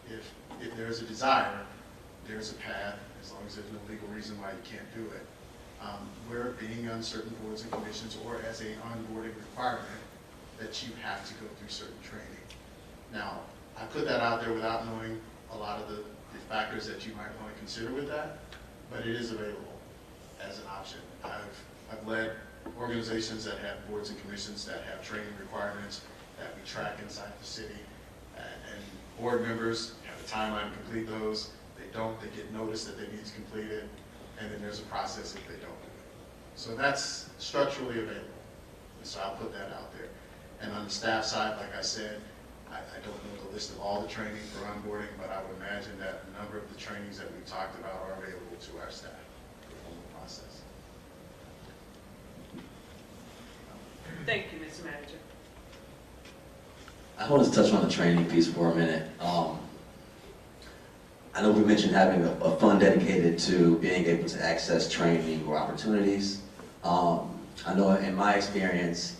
if there's a desire, there's a path, as long as there's no legal reason why you can't do it. Where being on certain boards and commissions or as a onboarding requirement that you have to go through certain training. Now, I put that out there without knowing a lot of the factors that you might want to consider with that, but it is available as an option. I've led organizations that have boards and commissions that have training requirements that we track inside the city, and board members have a timeline to complete those. They don't, they get notice that they need to complete it, and then there's a process if they don't do it. So that's structurally available, and so I'll put that out there. And on the staff side, like I said, I don't know the list of all the training for onboarding, but I would imagine that a number of the trainings that we talked about are available to our staff for the whole process. Thank you, Mr. Manager. I want to touch on the training piece for a minute. I know we mentioned having a fund dedicated to being able to access training or opportunities. I know in my experience,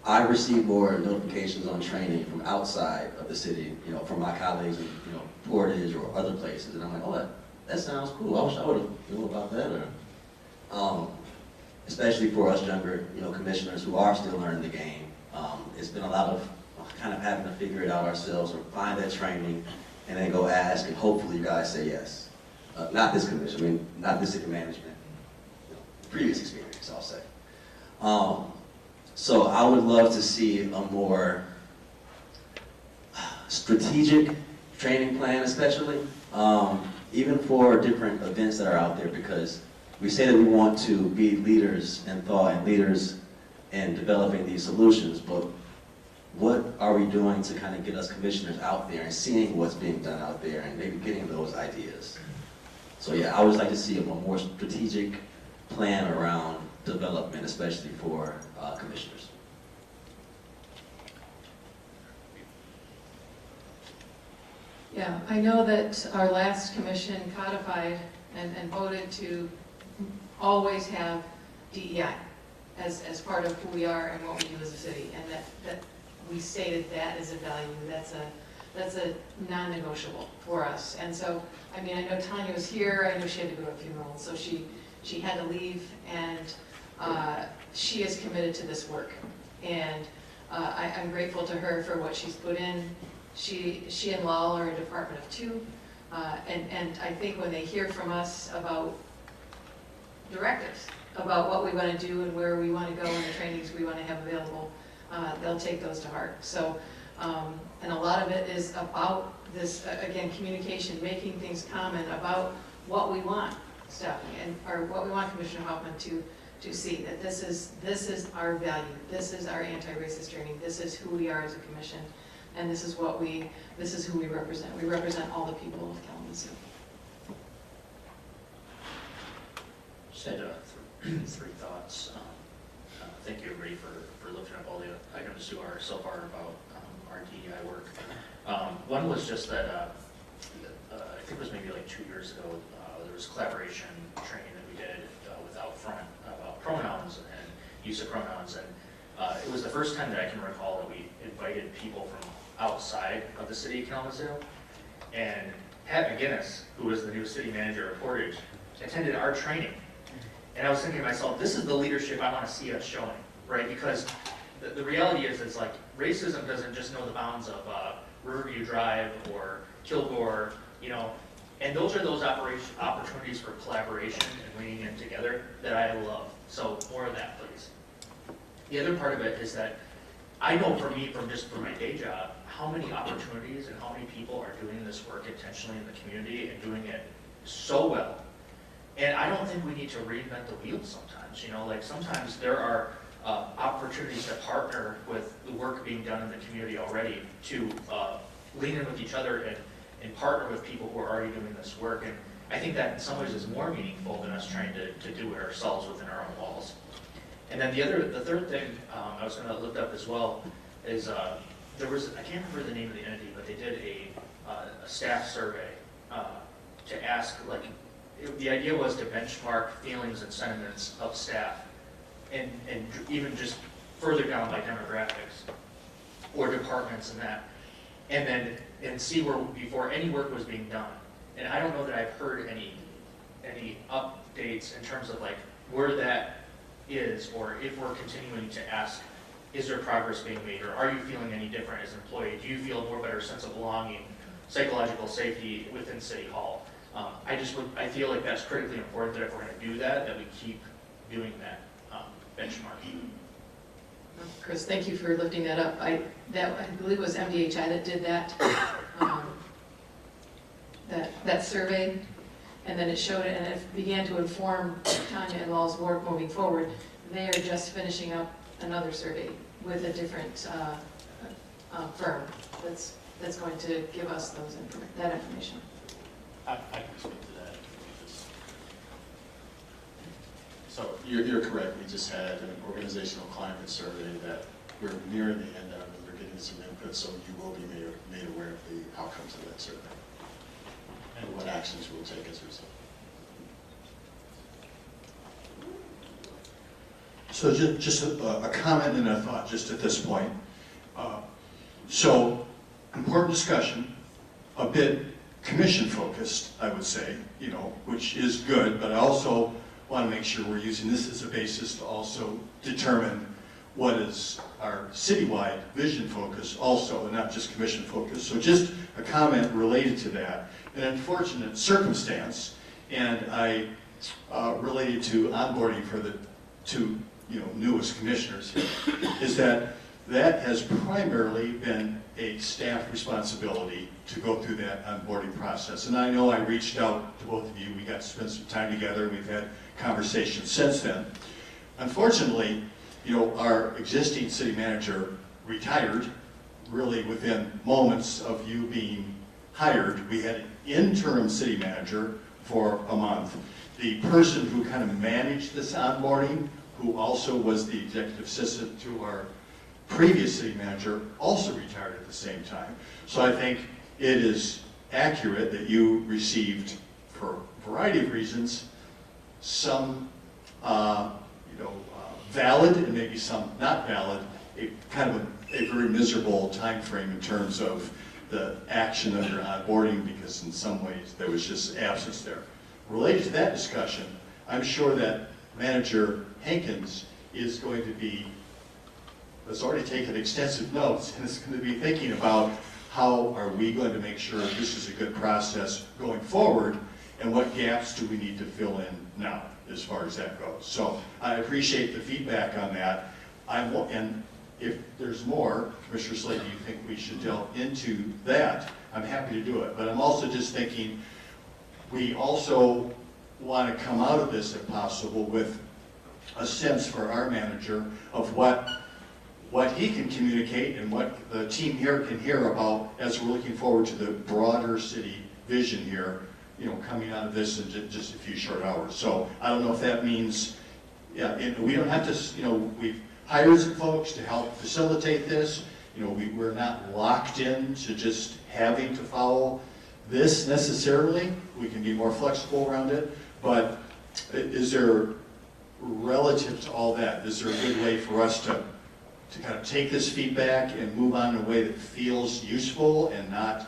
I receive more notifications on training from outside of the city, from my colleagues in, Portage or other places, and I'm like, oh, that sounds cool. I wish I would have known about that. Or, especially for us younger, commissioners who are still learning the game. It's been a lot of kind of having to figure it out ourselves or find that training and then go ask, and hopefully you guys say yes. Not this commission, not this city management, previous experience, I'll say. So I would love to see a more strategic training plan, especially, even for different events that are out there, because we say that we want to be leaders in thought and leaders in developing these solutions, but what are we doing to kind of get us commissioners out there and seeing what's being done out there and maybe getting those ideas? So yeah, I would like to see a more strategic plan around development, especially for commissioners. Yeah, I know that our last commission codified and voted to always have DEI as part of who we are and what we do as a city, and that we stated that as a value. That's a non-negotiable for us. And so, I know Tanya was here. I know she had to go to a funeral, so she had to leave, and she is committed to this work. And I'm grateful to her for what she's put in. She and Lal are a department of two, and I think when they hear from us about directives, about what we want to do and where we want to go and the trainings we want to have available, they'll take those to heart. So, and a lot of it is about this, again, communication, making things common about what we want, Stephanie, or what we want Commissioner Hoffman to see, that this is our value, this is our anti-racist training, this is who we are as a commission, and this is who we represent. We represent all the people of Kalamazoo. Just had three thoughts. Thank you, everybody, for looking up all the items to our so far about our DEI work. One was just that I think it was maybe like 2 years ago, there was collaboration training that we did with Outfront about pronouns and use of pronouns, and it was the first time that I can recall that we invited people from outside of the city of Kalamazoo, and Pat McGinnis, who was the new city manager of Portage, attended our training. And I was thinking to myself, this is the leadership I want to see us showing, right? Because the reality is like racism doesn't just know the bounds of Riverview Drive or Kilgore, and those are those opportunities for collaboration and leaning in together that I love. So more of that, please. The other part of it is that I know for me, from my day job, how many opportunities and how many people are doing this work intentionally in the community and doing it so well. And I don't think we need to reinvent the wheel sometimes. Like sometimes there are opportunities to partner with the work being done in the community already to lean in with each other and partner with people who are already doing this work. And I think that in some ways is more meaningful than us trying to do it ourselves within our own walls. And then the third thing I was going to look up as well, is there was, I can't remember the name of the entity, but they did a staff survey to ask, like, the idea was to benchmark feelings and sentiments of staff, and even just further down by demographics or departments and that, and then see where, before any work was being done. And I don't know that I've heard any updates in terms of like where that is, or if we're continuing to ask, is there progress being made, or are you feeling any different as an employee? Do you feel a more better sense of belonging, psychological safety within City Hall? I feel like that's critically important, that if we're going to do that, that we keep doing that benchmarking. Chris, thank you for lifting that up. I believe it was MDHI that did that, that survey, and then it showed it, and it began to inform Tanya and Law's work moving forward. They are just finishing up another survey with a different firm that's going to give us that information. I can speak to that. So you're correct. We just had an organizational climate survey that we're nearing the end of, and we're getting some input, so you will be made aware of the outcomes of that survey and what actions we'll take as a result. So just a comment and a thought just at this point. So important discussion, a bit commission focused, I would say, which is good, but I also want to make sure we're using this as a basis to also determine what is our citywide vision focus also, and not just commission focus. So just a comment related to that. An unfortunate circumstance, and I related to onboarding for the two newest commissioners here, is that has primarily been a staff responsibility to go through that onboarding process. And I know I reached out to both of you. We got to spend some time together. We've had conversations since then. Unfortunately, our existing city manager retired really within moments of you being hired. We had an interim city manager for a month. The person who kind of managed this onboarding, who also was the executive assistant to our previous city manager, also retired at the same time. So I think it is accurate that you received, for a variety of reasons, some valid and maybe some not valid, a kind of a very miserable time frame in terms of the action of your onboarding, because in some ways there was just absence there. Related to that discussion, I'm sure that Manager Hankins is going to be, has already taken extensive notes, and is going to be thinking about how are we going to make sure this is a good process going forward, and what gaps do we need to fill in now as far as that goes. So I appreciate the feedback on that. And if there's more, Commissioner Slade, you think we should delve into that, I'm happy to do it. But I'm also just thinking we also want to come out of this, if possible, with a sense for our manager of what he can communicate and what the team here can hear about as we're looking forward to the broader city vision here, coming out of this in just a few short hours. So I don't know if that means, we don't have to, we've hired some folks to help facilitate this. We're not locked in to just having to follow this necessarily. We can be more flexible around it. But is there, relative to all that, is there a good way for us to kind of take this feedback and move on in a way that feels useful and not,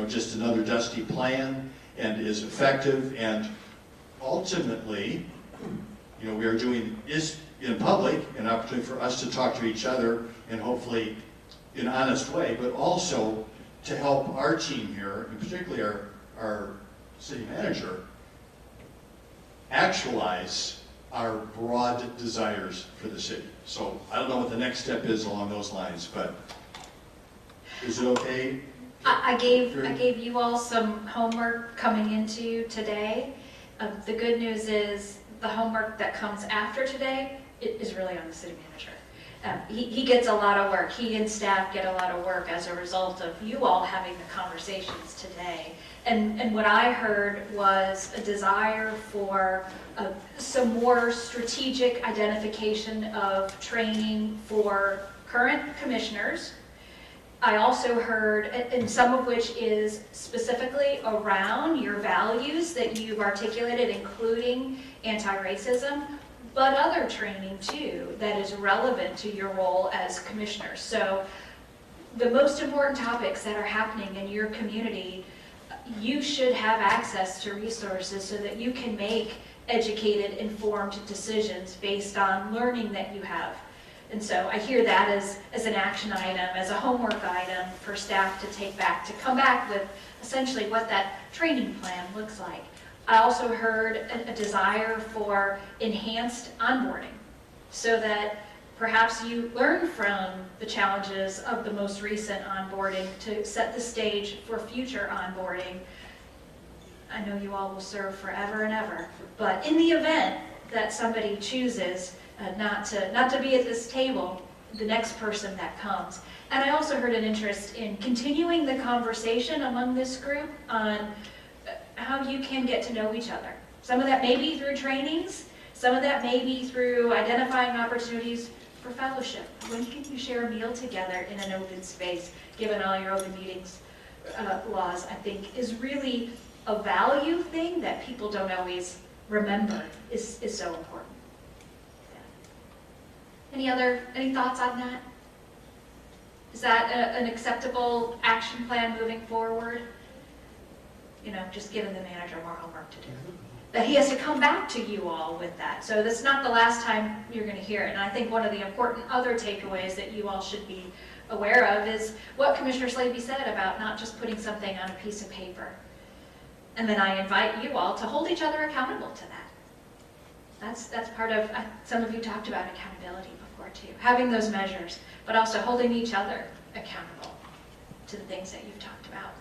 just another dusty plan, and is effective, and ultimately, we are doing is in public an opportunity for us to talk to each other and hopefully in an honest way, but also to help our team here, and particularly our city manager, actualize our broad desires for the city. So I don't know what the next step is along those lines, but is it okay? I gave you all some homework coming into today. The good news is the homework that comes after today is really on the city manager. He gets a lot of work. He and staff get a lot of work as a result of you all having the conversations today. And what I heard was a desire for some more strategic identification of training for current commissioners I also heard, and some of which is specifically around your values that you've articulated, including anti-racism, but other training too that is relevant to your role as commissioner. So the most important topics that are happening in your community, you should have access to resources so that you can make educated, informed decisions based on learning that you have. And so I hear that as an action item, as a homework item for staff to take back, to come back with essentially what that training plan looks like. I also heard a desire for enhanced onboarding so that perhaps you learn from the challenges of the most recent onboarding to set the stage for future onboarding. I know you all will serve forever and ever, but in the event that somebody chooses not to be at this table, the next person that comes. And I also heard an interest in continuing the conversation among this group on how you can get to know each other. Some of that may be through trainings, some of that may be through identifying opportunities for fellowship. When can you share a meal together in an open space, given all your open meetings laws, I think is really a value thing that people don't always remember is so important. Yeah. Any thoughts on that? Is that an acceptable action plan moving forward? You know, just giving the manager more homework to do. That he has to come back to you all with that. So that's not the last time you're going to hear it. And I think one of the important other takeaways that you all should be aware of is what Commissioner Slaby said about not just putting something on a piece of paper. And then I invite you all to hold each other accountable to that. That's part of, some of you talked about accountability before too. Having those measures, but also holding each other accountable to the things that you've talked about.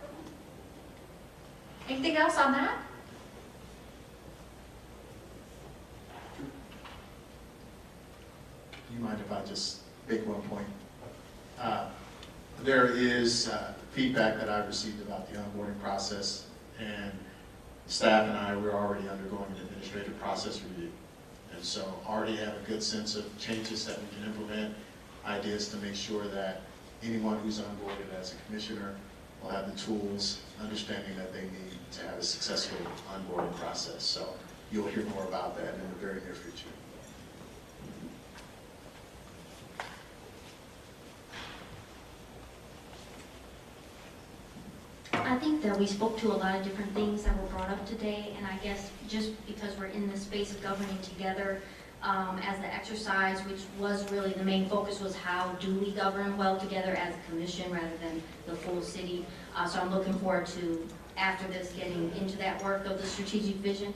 Anything else on that? Do you mind if I just make one point? There is feedback that I've received about the onboarding process, and staff and I, we're already undergoing an administrative process review. And so already have a good sense of changes that we can implement, ideas to make sure that anyone who's onboarded as a commissioner will have the tools, understanding that they need to have a successful onboarding process. So you'll hear more about that in the very near future. I think that we spoke to a lot of different things that were brought up today, and I guess just because we're in this space of governing together, as the exercise, which was really the main focus, was how do we govern well together as a commission rather than the full city. So I'm looking forward to, after this, getting into that work of the strategic vision.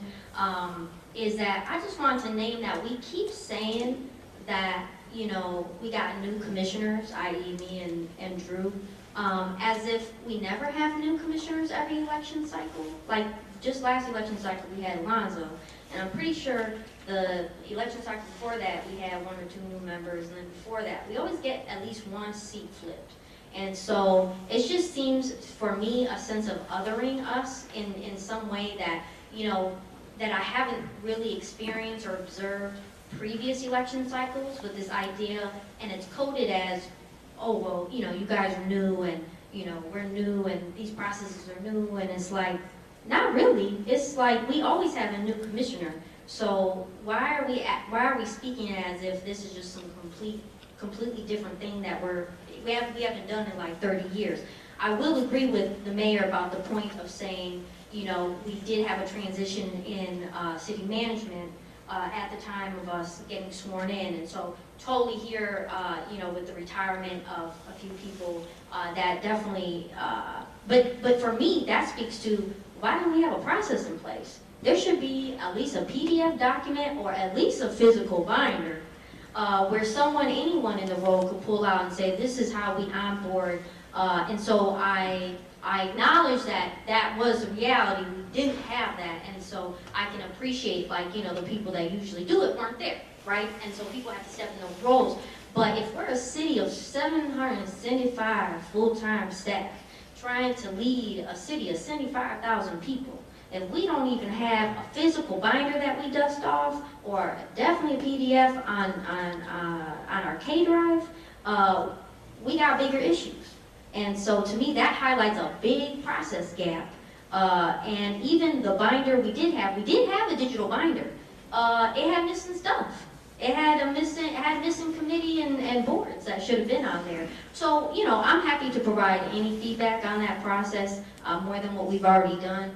Is that I just wanted to name that we keep saying that, you know, we got new commissioners, i.e. me and Drew, as if we never have new commissioners every election cycle. Like just last election cycle we had Alonzo, and I'm pretty sure the election cycle before that we had 1 or 2 new members, and then before that we always get at least 1 seat flipped. And so it just seems for me a sense of othering us in some way that, you know, that I haven't really experienced or observed previous election cycles with this idea, and it's coded as, oh, well, you know, you guys are new, and, you know, we're new, and these processes are new, and it's like, not really. It's like we always have a new commissioner. So why are we speaking as if this is just some completely different thing that we haven't done in like 30 years? I will agree with the mayor about the point of saying, you know, we did have a transition in city management at the time of us getting sworn in, and so totally here, you know, with the retirement of a few people, that definitely, but for me, that speaks to why don't we have a process in place? There should be at least a PDF document or at least a physical binder where anyone in the role could pull out and say, this is how we onboard. And so I acknowledge that was a reality. We didn't have that, and so I can appreciate, like, you know, the people that usually do it weren't there, right? And so people have to step in those roles. But if we're a city of 775 full-time staff trying to lead a city of 75,000 people, if we don't even have a physical binder that we dust off, or definitely a PDF on our K drive, we got bigger issues. And so to me, that highlights a big process gap. And even the binder we did have a digital binder. It had missing stuff. It had missing committee and boards that should have been on there. So, you know, I'm happy to provide any feedback on that process, more than what we've already done.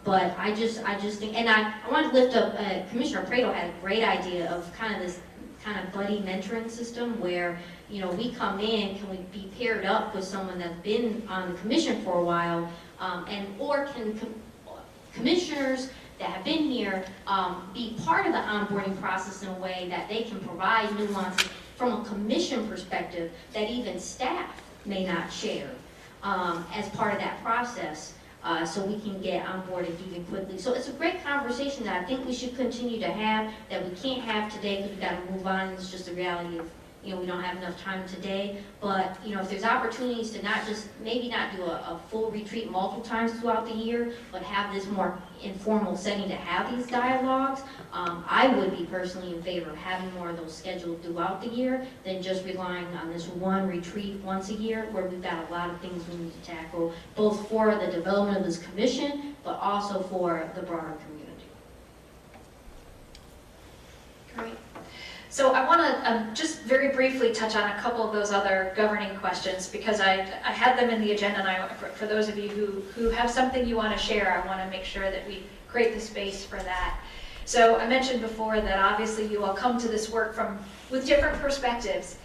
But I just think, and I want to lift up, Commissioner Prado had a great idea of kind of this kind of buddy mentoring system where, you know, we come in, can we be paired up with someone that's been on the commission for a while, or can commissioners that have been here be part of the onboarding process in a way that they can provide nuances from a commission perspective that even staff may not share as part of that process, so we can get onboarded even quickly. So it's a great conversation that I think we should continue to have, that we can't have today because we've got to move on. It's just a reality of, you know, we don't have enough time today. But, you know, if there's opportunities to not just, maybe not do a full retreat multiple times throughout the year, but have this more informal setting to have these dialogues, I would be personally in favor of having more of those scheduled throughout the year than just relying on this one retreat once a year where we've got a lot of things we need to tackle, both for the development of this commission, but also for the broader community. Great. So I want to just very briefly touch on a couple of those other governing questions because I had them in the agenda, and for those of you who have something you want to share, I want to make sure that we create the space for that. So I mentioned before that obviously you all come to this work with different perspectives.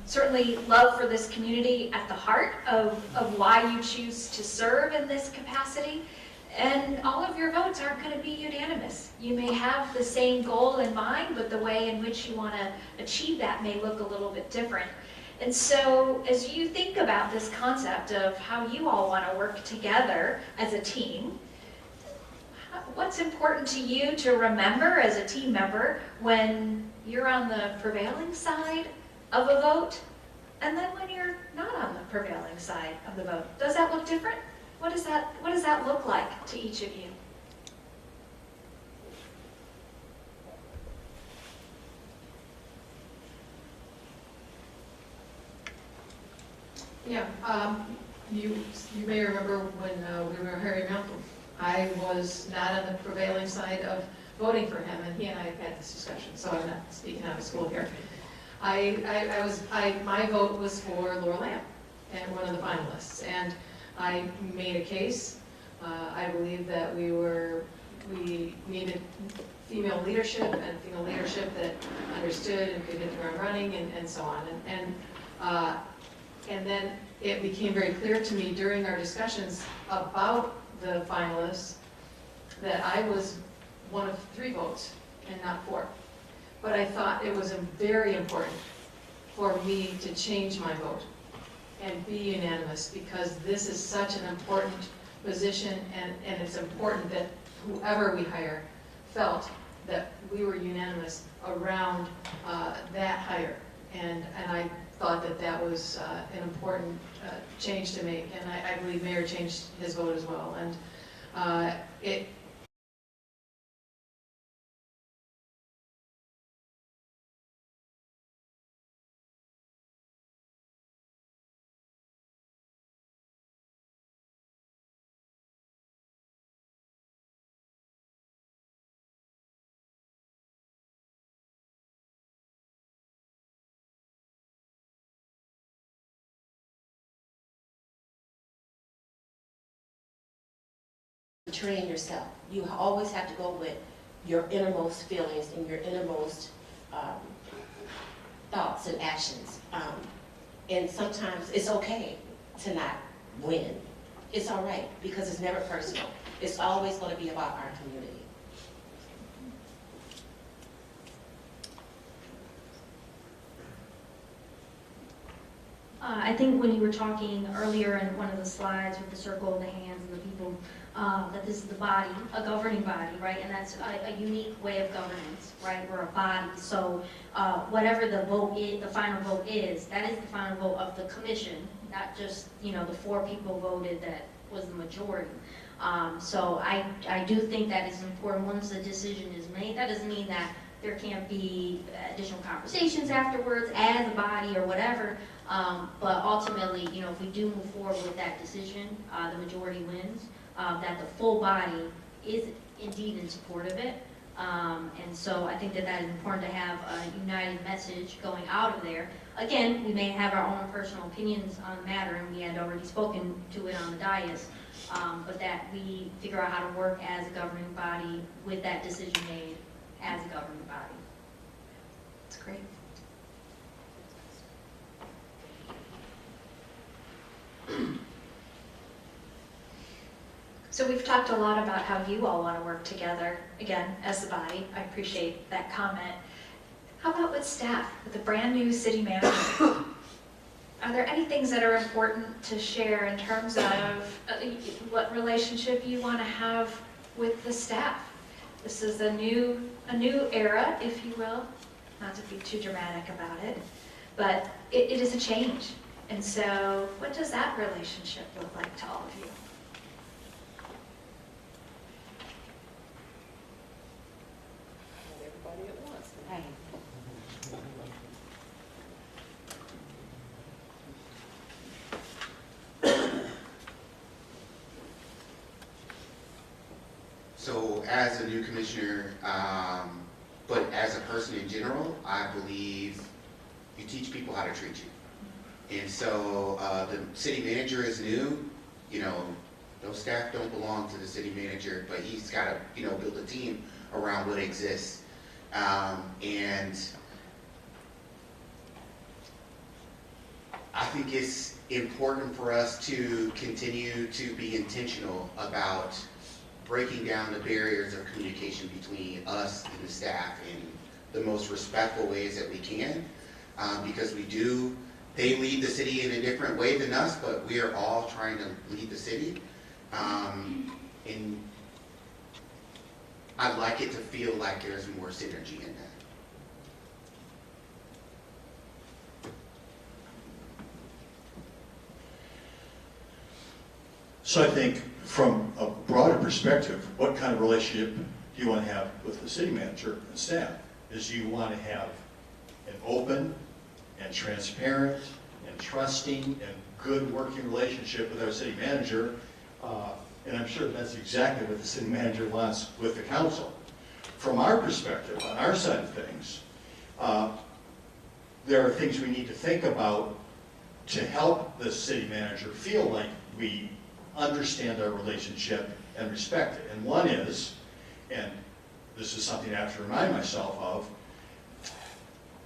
Certainly love for this community at the heart of why you choose to serve in this capacity. And all of your votes aren't going to be unanimous. You may have the same goal in mind, but the way in which you want to achieve that may look a little bit different. And so as you think about this concept of how you all want to work together as a team, what's important to you to remember as a team member when you're on the prevailing side of a vote, and then when you're not on the prevailing side of the vote? Does that look different? What does that look like to each of you? Yeah, you may remember when we were Harry Malcolm. I was not on the prevailing side of voting for him, and he and I have had this discussion, so I'm not speaking out of school here. My vote was for Laura Lamb, and one of the finalists, and I made a case. I believe that we needed female leadership, and female leadership that understood and could hit the ground running, and so on. And then it became very clear to me during our discussions about the finalists that I was one of 3 votes and not 4. But I thought it was very important for me to change my vote and be unanimous, because this is such an important position, and it's important that whoever we hire felt that we were unanimous around that hire. And I thought that was an important change to make, and I believe Mayor changed his vote as well. And it train yourself. You always have to go with your innermost feelings and your innermost thoughts and actions. And sometimes it's okay to not win. It's all right, because it's never personal. It's always going to be about our community. I think when you were talking earlier in one of the slides with the circle of the hands and the people, that this is the body, a governing body, right? And that's a unique way of governance, right? We're a body, so whatever the vote is, the final vote is, that is the final vote of the commission, not just, you know, the 4 people voted that was the majority. So I do think that is important once the decision is made. That doesn't mean that there can't be additional conversations afterwards as a body or whatever, But ultimately, you know, if we do move forward with that decision, the majority wins, that the full body is indeed in support of it. And so I think that that is important to have a united message going out of there. Again, we may have our own personal opinions on the matter, and we had already spoken to it on the dais, but that we figure out how to work as a governing body with that decision made as a governing body. That's great. So we've talked a lot about how you all want to work together, again, as the body. I appreciate that comment. How about with staff, with a brand new city manager? Are there any things that are important to share in terms of what relationship you want to have with the staff? This is a new era, if you will, not to be too dramatic about it, but it is a change. And so what does that relationship look like to all of you? Everybody at once. So as a new commissioner, but as a person in general, I believe you teach people how to treat you. And so the city manager is new, you know, those staff don't belong to the city manager, but he's got to, you know, build a team around what exists. And I think it's important for us to continue to be intentional about breaking down the barriers of communication between us and the staff in the most respectful ways that we can, because they lead the city in a different way than us, but we are all trying to lead the city. And I'd like it to feel like there's more synergy in that. So I think from a broader perspective, what kind of relationship do you want to have with the city manager and staff? Is you want to have an open and transparent and trusting and good working relationship with our city manager, and I'm sure that's exactly what the city manager wants with the council. From our perspective, on our side of things, there are things we need to think about to help the city manager feel like we understand our relationship and respect it. And one is, and this is something I have to remind myself of,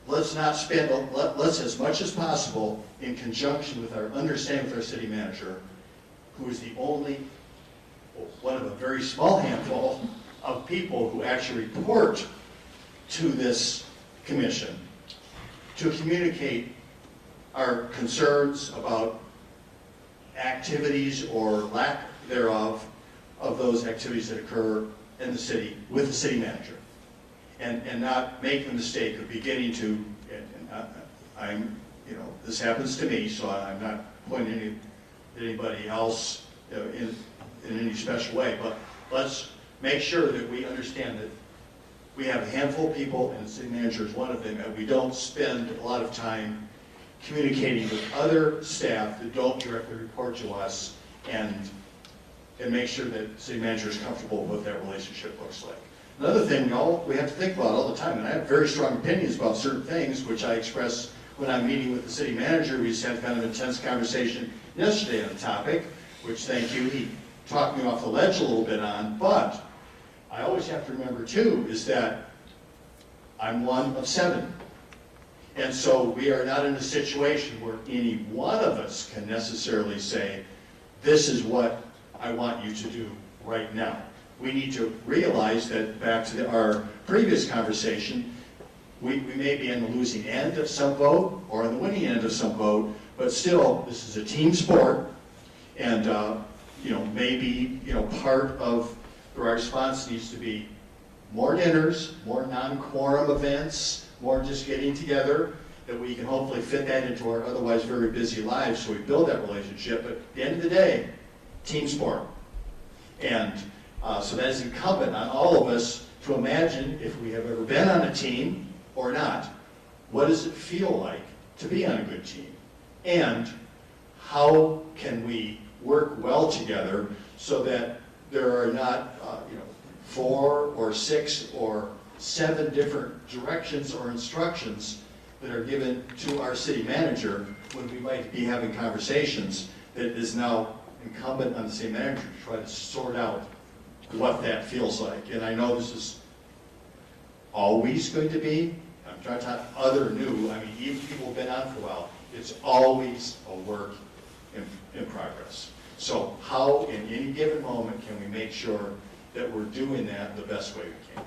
let's not spend, let's as much as possible in conjunction with our understanding with our city manager, who is the only, one of a very small handful of people who actually report to this commission, to communicate our concerns about activities or lack thereof of those activities that occur in the city with the city manager. And not make the mistake of beginning to, I'm, you know, this happens to me, so I'm not pointing at anybody else in any special way, but let's make sure that we understand that we have a handful of people, and the city manager is one of them, and we don't spend a lot of time communicating with other staff that don't directly report to us, and make sure that the city manager is comfortable with what that relationship looks like. Another thing we have to think about all the time, and I have very strong opinions about certain things, which I express when I'm meeting with the city manager. We just had kind of an intense conversation yesterday on the topic, which, thank you, he talked me off the ledge a little bit on, but I always have to remember too, is that I'm one of 7. And so we are not in a situation where any one of us can necessarily say, this is what I want you to do right now. We need to realize that, back to our previous conversation, we may be on the losing end of some vote or on the winning end of some vote, but still, this is a team sport, and you know, maybe, you know, part of our response needs to be more dinners, more non-quorum events, more just getting together, that we can hopefully fit that into our otherwise very busy lives, so we build that relationship. But at the end of the day, team sport. And so that is incumbent on all of us to imagine, if we have ever been on a team or not, what does it feel like to be on a good team? And how can we work well together so that there are not, 4 or 6 or 7 different directions or instructions that are given to our city manager when we might be having conversations that is now incumbent on the city manager to try to sort out what that feels like. And I know this is always going to be, I'm trying to talk other new, I mean, even people who've been on for a while, it's always a work in progress. So how, in any given moment, can we make sure that we're doing that the best way we can?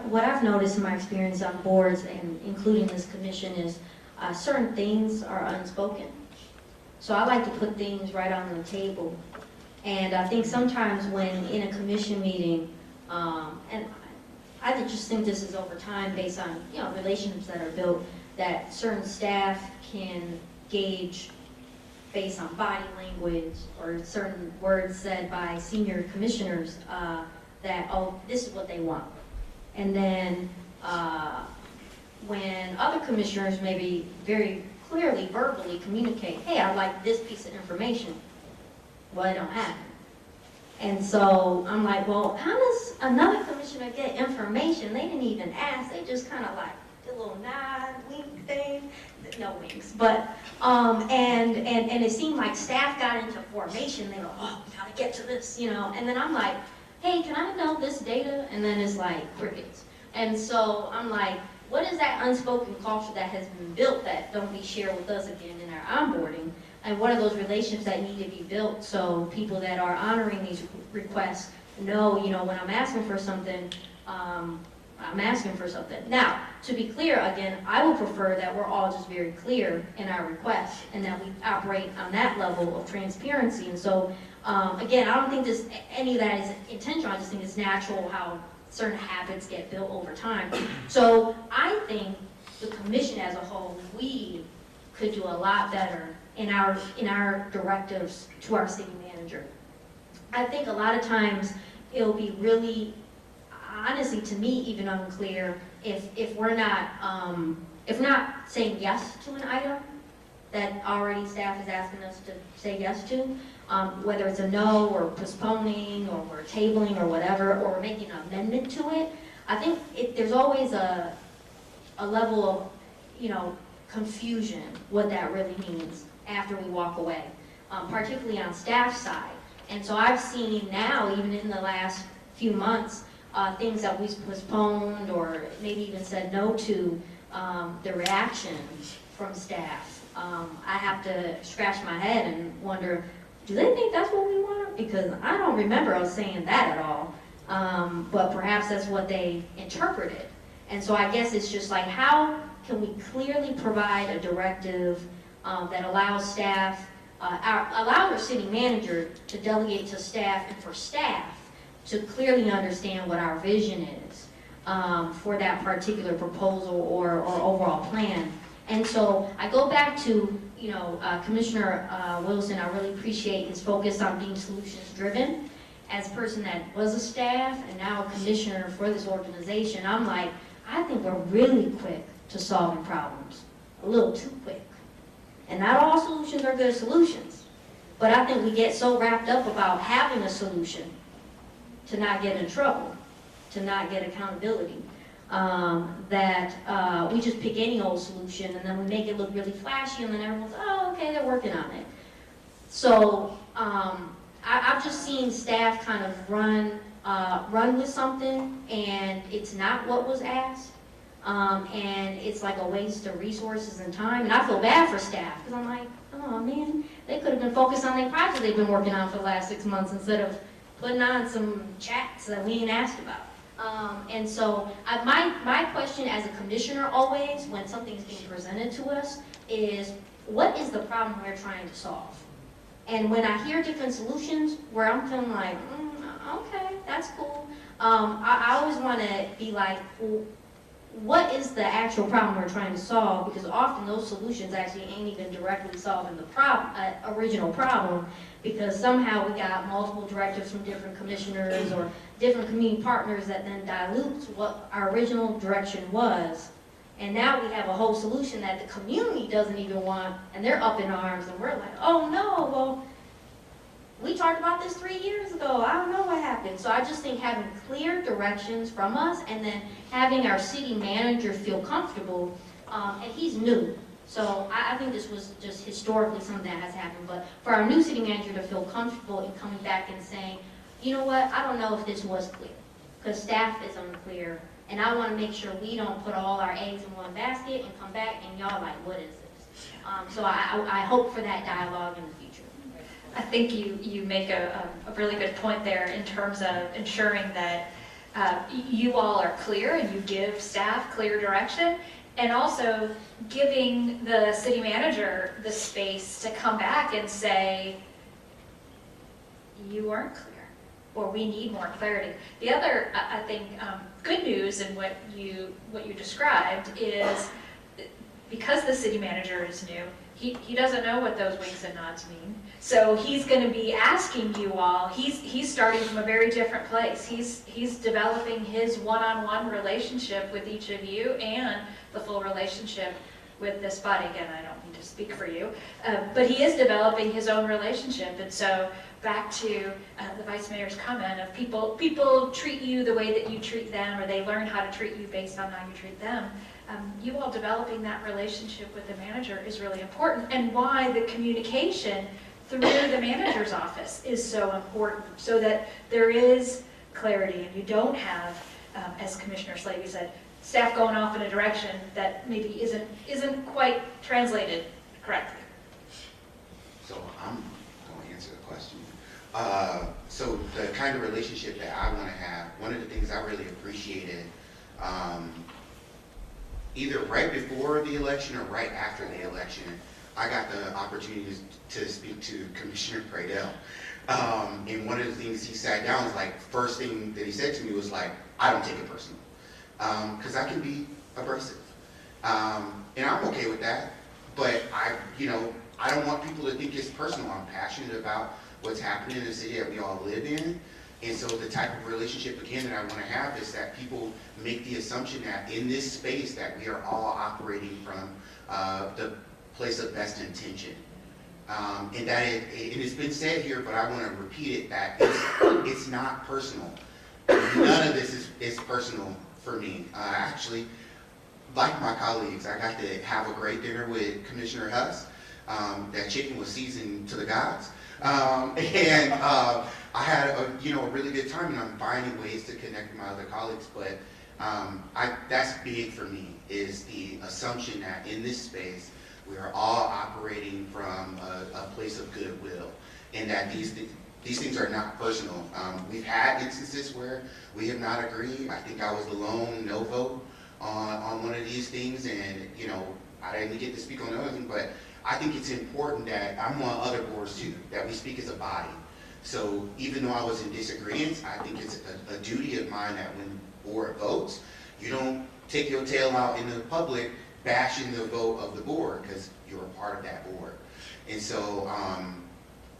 What I've noticed in my experience on boards, and including this commission, is certain things are unspoken. So I like to put things right on the table. And I think sometimes when in a commission meeting, and I just think this is over time based on relationships that are built, that certain staff can gauge based on body language or certain words said by senior commissioners that, oh, this is what they want. And then when other commissioners maybe very clearly verbally communicate, hey, I'd like this piece of information, well, it don't happen. And so I'm like, well, how does another commissioner get information? They didn't even ask. They just kind of like did a little nod, wink thing. No winks, but and it seemed like staff got into formation. They were, oh, we gotta get to this, And then I'm like, hey, can I know this data? And then it's like crickets. And so I'm like, what is that unspoken culture that has been built that don't be shared with us again in our onboarding? And what are those relationships that need to be built so people that are honoring these requests know, when I'm asking for something, I'm asking for something. Now, to be clear, again, I would prefer that we're all just very clear in our requests and that we operate on that level of transparency. And so, again, I don't think any of that is intentional. I just think it's natural how certain habits get built over time. So I think the commission as a whole, we could do a lot better in our directives to our city manager. I think a lot of times it'll be really, honestly, to me, even unclear if we're not saying yes to an item that already staff is asking us to say yes to, whether it's a no or postponing or we're tabling or whatever, or we're making an amendment to it. I think there's always a level of confusion what that really means after we walk away, particularly on staff side. And so I've seen now, even in the last few months, things that we postponed or maybe even said no to, the reaction from staff. I have to scratch my head and wonder, do they think that's what we want? Because I don't remember us saying that at all, but perhaps that's what they interpreted. And so I guess it's just like, how can we clearly provide a directive that allows staff, allow our city manager to delegate to staff and for staff to clearly understand what our vision is for that particular proposal or overall plan. And so I go back to, Commissioner Wilson, I really appreciate his focus on being solutions driven. As a person that was a staff and now a commissioner for this organization, I'm like, I think we're really quick to solving problems, a little too quick. And not all solutions are good solutions, but I think we get so wrapped up about having a solution to not get in trouble, to not get accountability, that we just pick any old solution and then we make it look really flashy and then everyone's, oh, okay, they're working on it. So I've just seen staff kind of run with something and it's not what was asked. And it's like a waste of resources and time. And I feel bad for staff because I'm like, oh man, they could have been focused on their project they've been working on for the last 6 months instead of putting on some chats that we ain't asked about. And so my question as a commissioner always, when something's being presented to us, is what is the problem we're trying to solve? And when I hear different solutions where I'm feeling like, okay, that's cool. I always want to be like, well, what is the actual problem we're trying to solve? Because often those solutions actually ain't even directly solving the original problem, because somehow we got multiple directives from different commissioners or different community partners that then dilutes what our original direction was. And now we have a whole solution that the community doesn't even want, and they're up in arms, and we're like, oh no, well, we talked about this 3 years ago. I don't know what happened. So I just think having clear directions from us, and then having our city manager feel comfortable, and he's new. So I think this was just historically something that has happened. But for our new city manager to feel comfortable in coming back and saying, you know what, I don't know if this was clear, because staff is unclear, and I want to make sure we don't put all our eggs in one basket and come back and y'all like, what is this? So I hope for that dialogue in the future. I think you make a really good point there in terms of ensuring that you all are clear and you give staff clear direction, and also giving the city manager the space to come back and say, you weren't clear, or we need more clarity. The other, I think, good news in what you described is, because the city manager is new, he doesn't know what those winks and nods mean. So he's going to be asking you all, he's starting from a very different place. He's developing his one-on-one relationship with each of you and the full relationship with this body. Again, I don't mean to speak for you, but he is developing his own relationship. And so back to the Vice Mayor's comment of people treat you the way that you treat them, or they learn how to treat you based on how you treat them. You all developing that relationship with the manager is really important, and why the communication through the manager's office is so important, so that there is clarity and you don't have, as Commissioner Slavy said, staff going off in a direction that maybe isn't quite translated correctly. So I'm going to answer the question. So the kind of relationship that I want to have, one of the things I really appreciated, either right before the election or right after the election, I got the opportunity to speak to Commissioner Pradell. And one of the things he sat down was like, first thing that he said to me was like, I don't take it personal. Because I can be abrasive. And I'm okay with that. But I don't want people to think it's personal. I'm passionate about what's happening in the city that we all live in. And so the type of relationship, again, that I want to have is that people make the assumption that in this space that we are all operating from the place of best intention. And that it's been said here, but I want to repeat it, that it's not personal. None of this is personal for me. Actually, like my colleagues, I got to have a great dinner with Commissioner Huss. That chicken was seasoned to the gods. I had a really good time, and I'm finding ways to connect with my other colleagues. But that's big for me, is the assumption that in this space we are all operating from a place of goodwill, and that these things are not personal. We've had instances where we have not agreed. I think I was the lone no vote on one of these things, and I didn't get to speak on the other thing, but I think it's important that I'm on other boards too, that we speak as a body. So even though I was in disagreement, I think it's a duty of mine that when the board votes, you don't take your tail out in the public bashing the vote of the board, because you're a part of that board. And so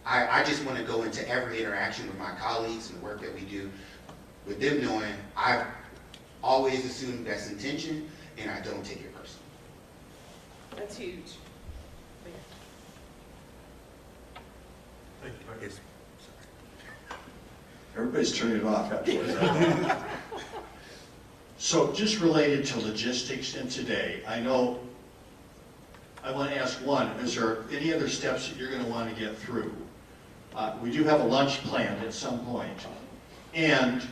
I just want to go into every interaction with my colleagues and the work that we do with them knowing I've always assumed best intention and I don't take it personally. That's huge. Yes. Everybody's turning it off after. So just related to logistics in today, I know, I want to ask one, is there any other steps that you're going to want to get through? We do have a lunch planned at some point, and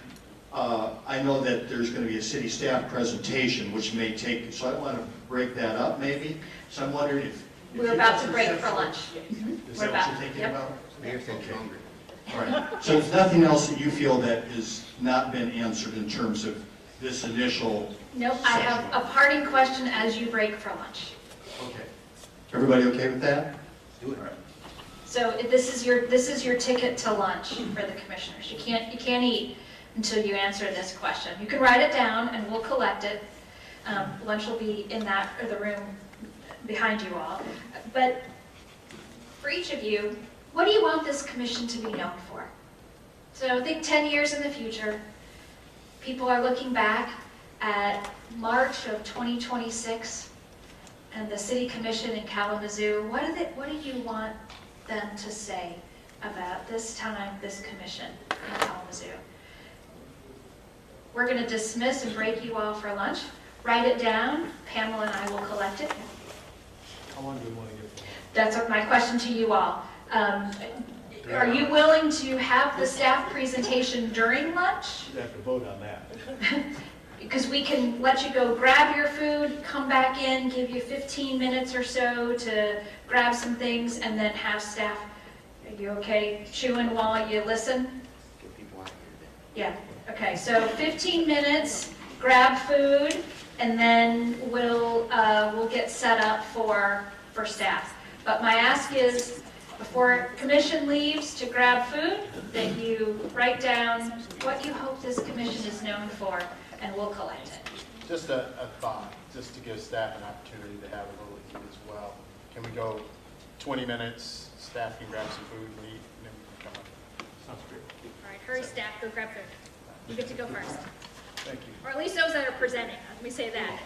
I know that there's going to be a city staff presentation, which may take, so I don't want to break that up maybe, so I'm wondering if We're about to break for lunch. Is that what you're thinking about? Mayor said you're hungry. All right, so there's nothing else that you feel that has not been answered in terms of this initial Nope, I have a parting question as you break for lunch. Okay. Everybody okay with that? Do it. All right. So this is your ticket to lunch for the commissioners. You can't eat until you answer this question. You can write it down and we'll collect it. Lunch will be in the room behind you all. But for each of you, what do you want this commission to be known for? So think 10 years in the future. People are looking back at March of 2026 and the City Commission in Kalamazoo. What do you want them to say about this time, this commission in Kalamazoo? We're going to dismiss and break you all for lunch. Write it down. Pamela and I will collect it. How long do you want to get? That's my question to you all. Are you willing to have the staff presentation during lunch? You have to vote on that. Because we can let you go grab your food, come back in, give you 15 minutes or so to grab some things, and then have staff. Are you okay chewing while you listen? Get people out here. Yeah, okay, so 15 minutes, grab food, and then we'll get set up for staff. But my ask is, before commission leaves to grab food, that you write down what you hope this commission is known for, and we'll collect it. Just a thought, just to give staff an opportunity to have a little eat as well. Can we go 20 minutes, staff can grab some food and eat, and then we can come up? Sounds great. All right, hurry staff, go grab food. You get to go first. Thank you. Or at least those that are presenting, let me say that.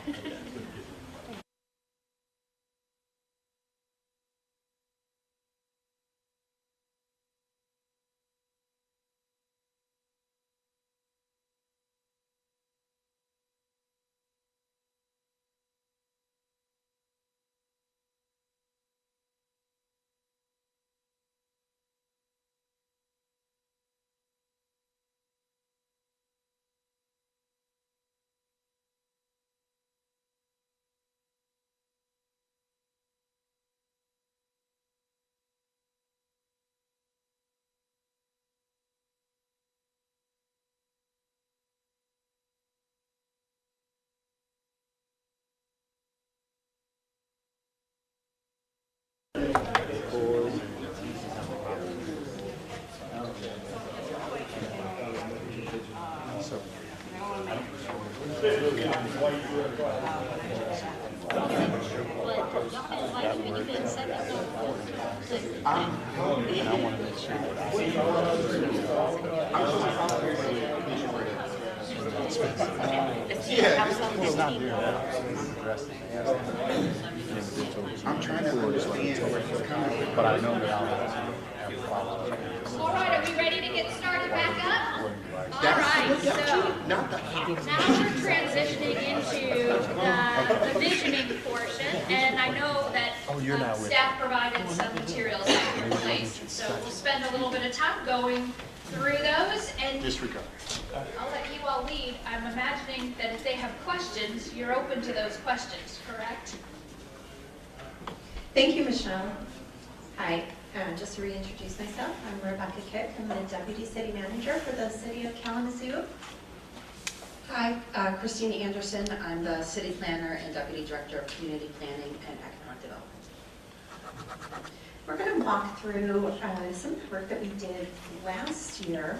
I'm trying to understand where he's coming from. But I know that I'll have follow-up. All right, are we ready to get started back up? All right, so now we're transitioning into the visioning portion, and I know that Staff provided some materials in place, so we'll spend a little bit of time going through those, and Disregard. I'll let you all lead. I'm imagining that if they have questions, you're open to those questions, correct? Thank you, Michelle. Hi, just to reintroduce myself, I'm Rebecca Kick. I'm the Deputy City Manager for the City of Kalamazoo. Hi, Christine Anderson. I'm the City Planner and Deputy Director of Community Planning and Economic Development. We're going to walk through some of the work that we did last year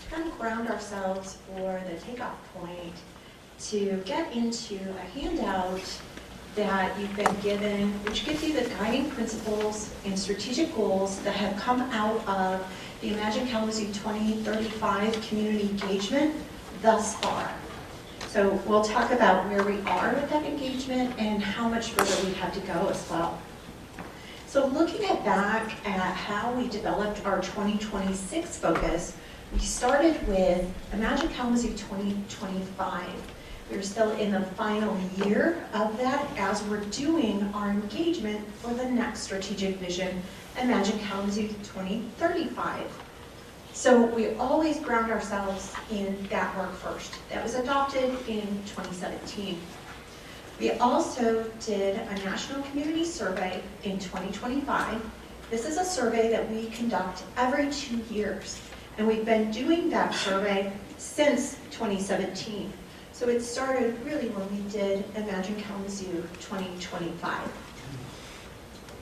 to kind of ground ourselves for the takeoff point to get into a handout that you've been given, which gives you the guiding principles and strategic goals that have come out of the Imagine Kalamazoo 2035 community engagement thus far. So we'll talk about where we are with that engagement and how much further we have to go as well. So looking back at how we developed our 2026 focus, we started with Imagine Kalamazoo 2025. We're still in the final year of that as we're doing our engagement for the next strategic vision, Imagine Kalamazoo 2035. So we always ground ourselves in that work first. That was adopted in 2017. We also did a national community survey in 2025. This is a survey that we conduct every 2 years, and we've been doing that survey since 2017. So it started really when we did Imagine Kalamazoo 2025.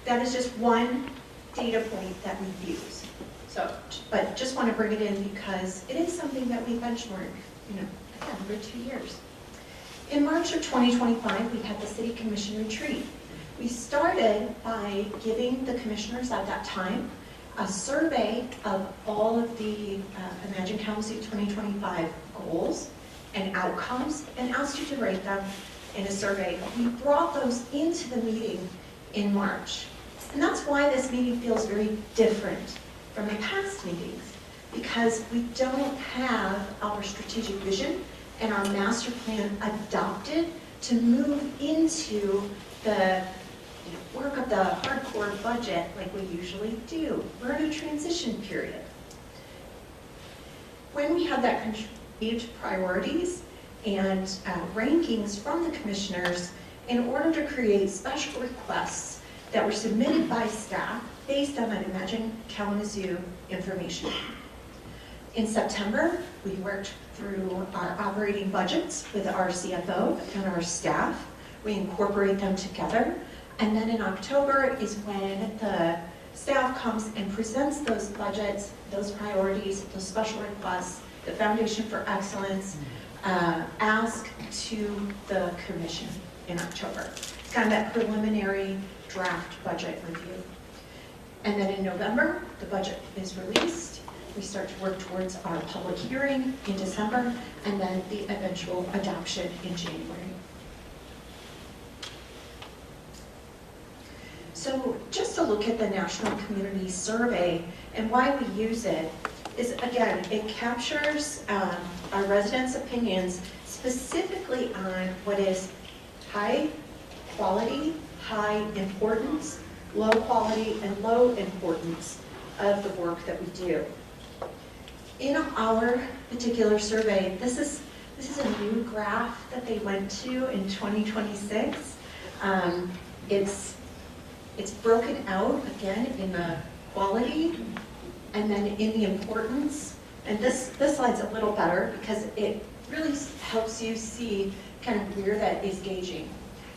That is just one data point that we use. So, but just want to bring it in because it is something that we benchmark, again, every 2 years. In March of 2025, we had the City Commission retreat. We started by giving the commissioners at that time a survey of all of the Imagine Kalamazoo 2025 goals and outcomes and asked you to rate them in a survey. We brought those into the meeting in March. And that's why this meeting feels very different from the past meetings, because we don't have our strategic vision and our master plan adopted to move into the work of the hardcore budget like we usually do. We're in a transition period. When we have that conceived priorities and rankings from the commissioners in order to create special requests that were submitted by staff based on that Imagine Kalamazoo information. In September, we worked through our operating budgets with our CFO and our staff. We incorporate them together. And then in October is when the staff comes and presents those budgets, those priorities, those special requests, the Foundation for Excellence, ask to the commission in October. It's kind of that preliminary draft budget review. And then in November, the budget is released. We start to work towards our public hearing in December, and then the eventual adoption in January. So just to look at the National Community Survey and why we use it is, again, it captures our residents' opinions specifically on what is high quality, high importance, low quality, and low importance of the work that we do. In our particular survey, this is a new graph that they went to in 2026. It's broken out again in the quality and then in the importance. And this slide's a little better because it really helps you see kind of where that is gauging.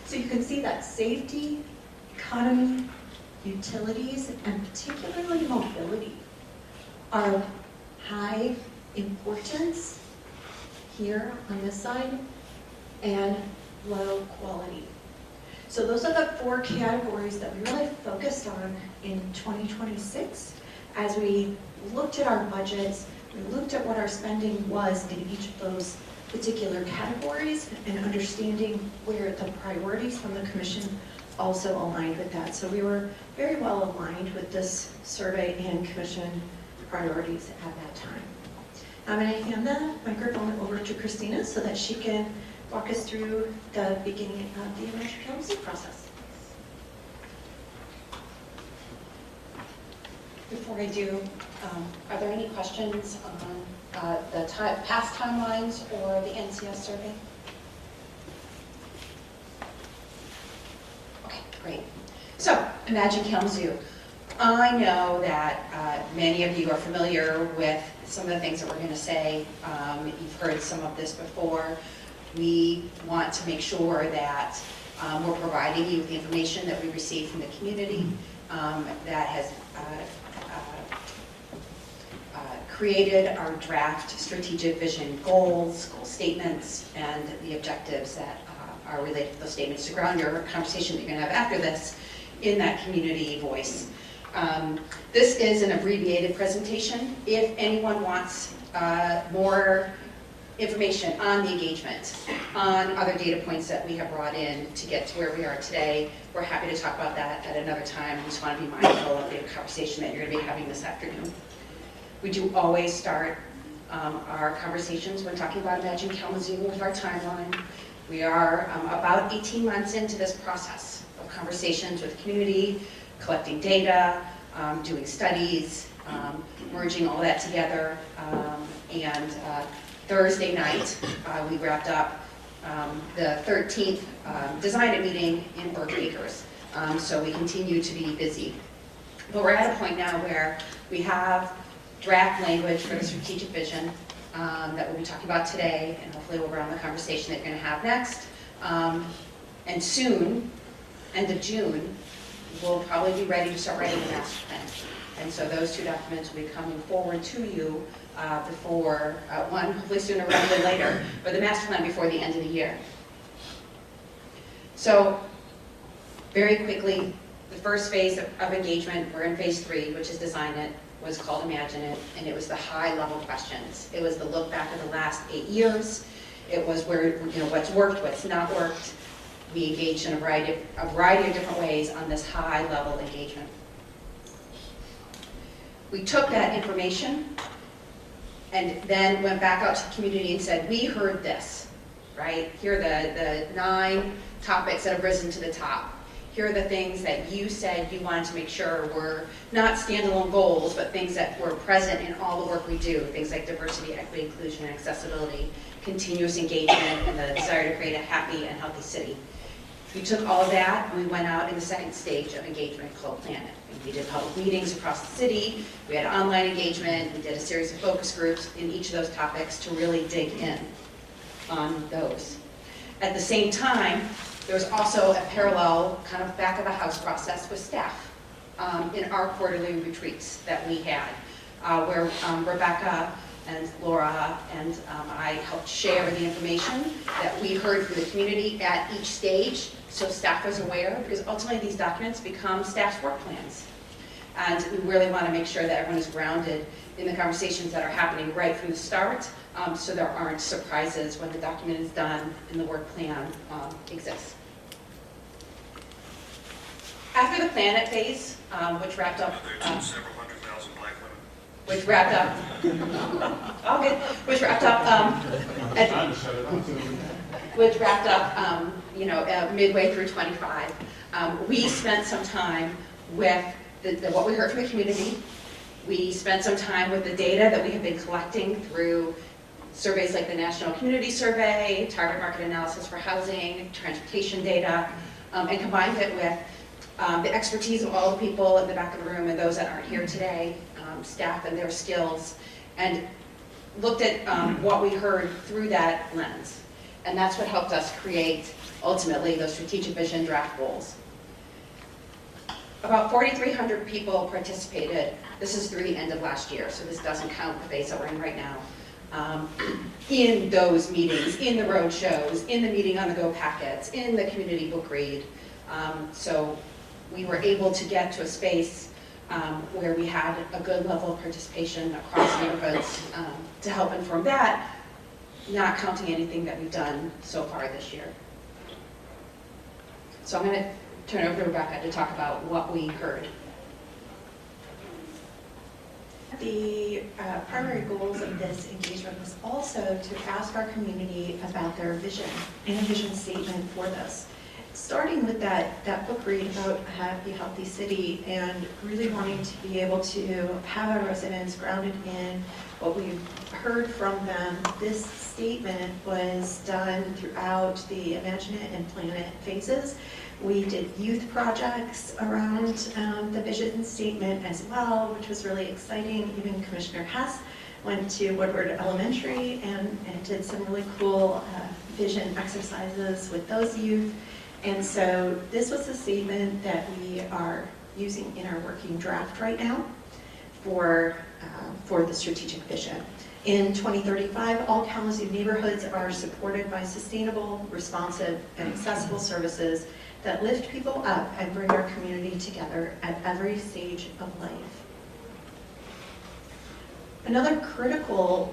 So you can see that safety, economy, utilities, and particularly mobility are of high importance here on this side and low quality. So those are the 4 categories that we really focused on in 2026 as we looked at our budgets, we looked at what our spending was in each of those particular categories and understanding where the priorities from the commission also aligned with that. So we were very well aligned with this survey and commission priorities at that time. I'm going to hand the microphone over to Christina so that she can walk us through the beginning of the Imagine Kalamazoo process. Before I do, are there any questions on the past timelines or the NCS survey? Okay, great. So, Imagine Kalamazoo. I know that many of you are familiar with some of the things that we're going to say. You've heard some of this before. We want to make sure that we're providing you with the information that we receive from the community that has created our draft strategic vision goals, goal statements, and the objectives that are related to those statements to ground your conversation that you're going to have after this in that community voice. This is an abbreviated presentation. If anyone wants more information on the engagement, on other data points that we have brought in to get to where we are today, we're happy to talk about that at another time. We just want to be mindful of the conversation that you're going to be having this afternoon. We do always start our conversations when talking about Imagine Kalamazoo with our timeline. We are about 18 months into this process of conversations with the community, collecting data, doing studies, merging all that together, and Thursday night, we wrapped up the 13th design meeting in Burke Acres. So we continue to be busy. But we're at a point now where we have draft language for the strategic vision that we'll be talking about today, and hopefully we'll round the conversation that you're going to have next. And soon, end of June, we'll probably be ready to start writing the master plan. And so those 2 documents will be coming forward to you before, one hopefully sooner rather than later, but the master plan before the end of the year. So very quickly, the first phase of engagement, we're in phase 3, which is design it, was called Imagine It, and it was the high-level questions. It was the look back at the last 8 years. It was where, what's worked, what's not worked. We engaged in a variety of different ways on this high-level engagement. We took that information and then went back out to the community and said, we heard this, right? Here are the 9 topics that have risen to the top. Here are the things that you said you wanted to make sure were not standalone goals, but things that were present in all the work we do, things like diversity, equity, inclusion, and accessibility, continuous engagement, and the desire to create a happy and healthy city. We took all of that and we went out in the second stage of engagement called Plan It. And we did public meetings across the city, we had online engagement, we did a series of focus groups in each of those topics to really dig in on those. At the same time, there was also a parallel kind of back of the house process with staff in our quarterly retreats that we had, where Rebecca and Laura and I helped share the information that we heard from the community at each stage, so staff was aware, because ultimately these documents become staff's work plans. And we really want to make sure that everyone is grounded in the conversations that are happening right from the start, so there aren't surprises when the document is done and the work plan exists. After the Plan It phase, which wrapped up, which wrapped up midway through 25. We spent some time with what we heard from the community. We spent some time with the data that we have been collecting through surveys like the National Community Survey, Target Market Analysis for Housing, transportation data, and combined it with the expertise of all the people in the back of the room and those that aren't here today, staff and their skills, and looked at what we heard through that lens. And that's what helped us create, ultimately, those strategic vision draft goals. About 4,300 people participated. This is through the end of last year, so this doesn't count the phase that we're in right now. In those meetings, in the road shows, in the meeting on the go packets, in the community book read. So we were able to get to a space where we had a good level of participation across neighborhoods to help inform that, not counting anything that we've done so far this year. So I'm going to turn it over to Rebecca to talk about what we heard. The primary goals of this engagement was also to ask our community about their vision and a vision statement for this. Starting with that book read about a happy, healthy city, and really wanting to be able to have our residents grounded in what we've heard from them. This statement was done throughout the Imagine It and Plan It phases. We did youth projects around the vision statement as well, which was really exciting. Even Commissioner Hess went to Woodward Elementary and did some really cool vision exercises with those youth. And so this was a statement that we are using in our working draft right now for the strategic vision. In 2035, all Kalamazoo neighborhoods are supported by sustainable, responsive, and accessible services that lift people up and bring our community together at every stage of life. Another critical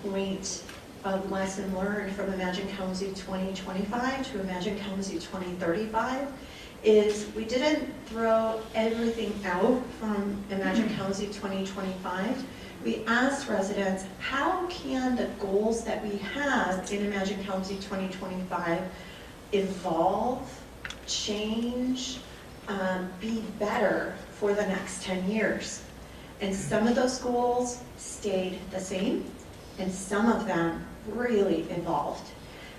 point of lesson learned from Imagine Kalamazoo 2025 to Imagine Kalamazoo 2035 is we didn't throw everything out from Imagine Kalamazoo 2025. We asked residents, how can the goals that we have in Imagine Kalamazoo 2025 evolve, change, be better for the next 10 years? And some of those goals stayed the same, and some of them really evolved.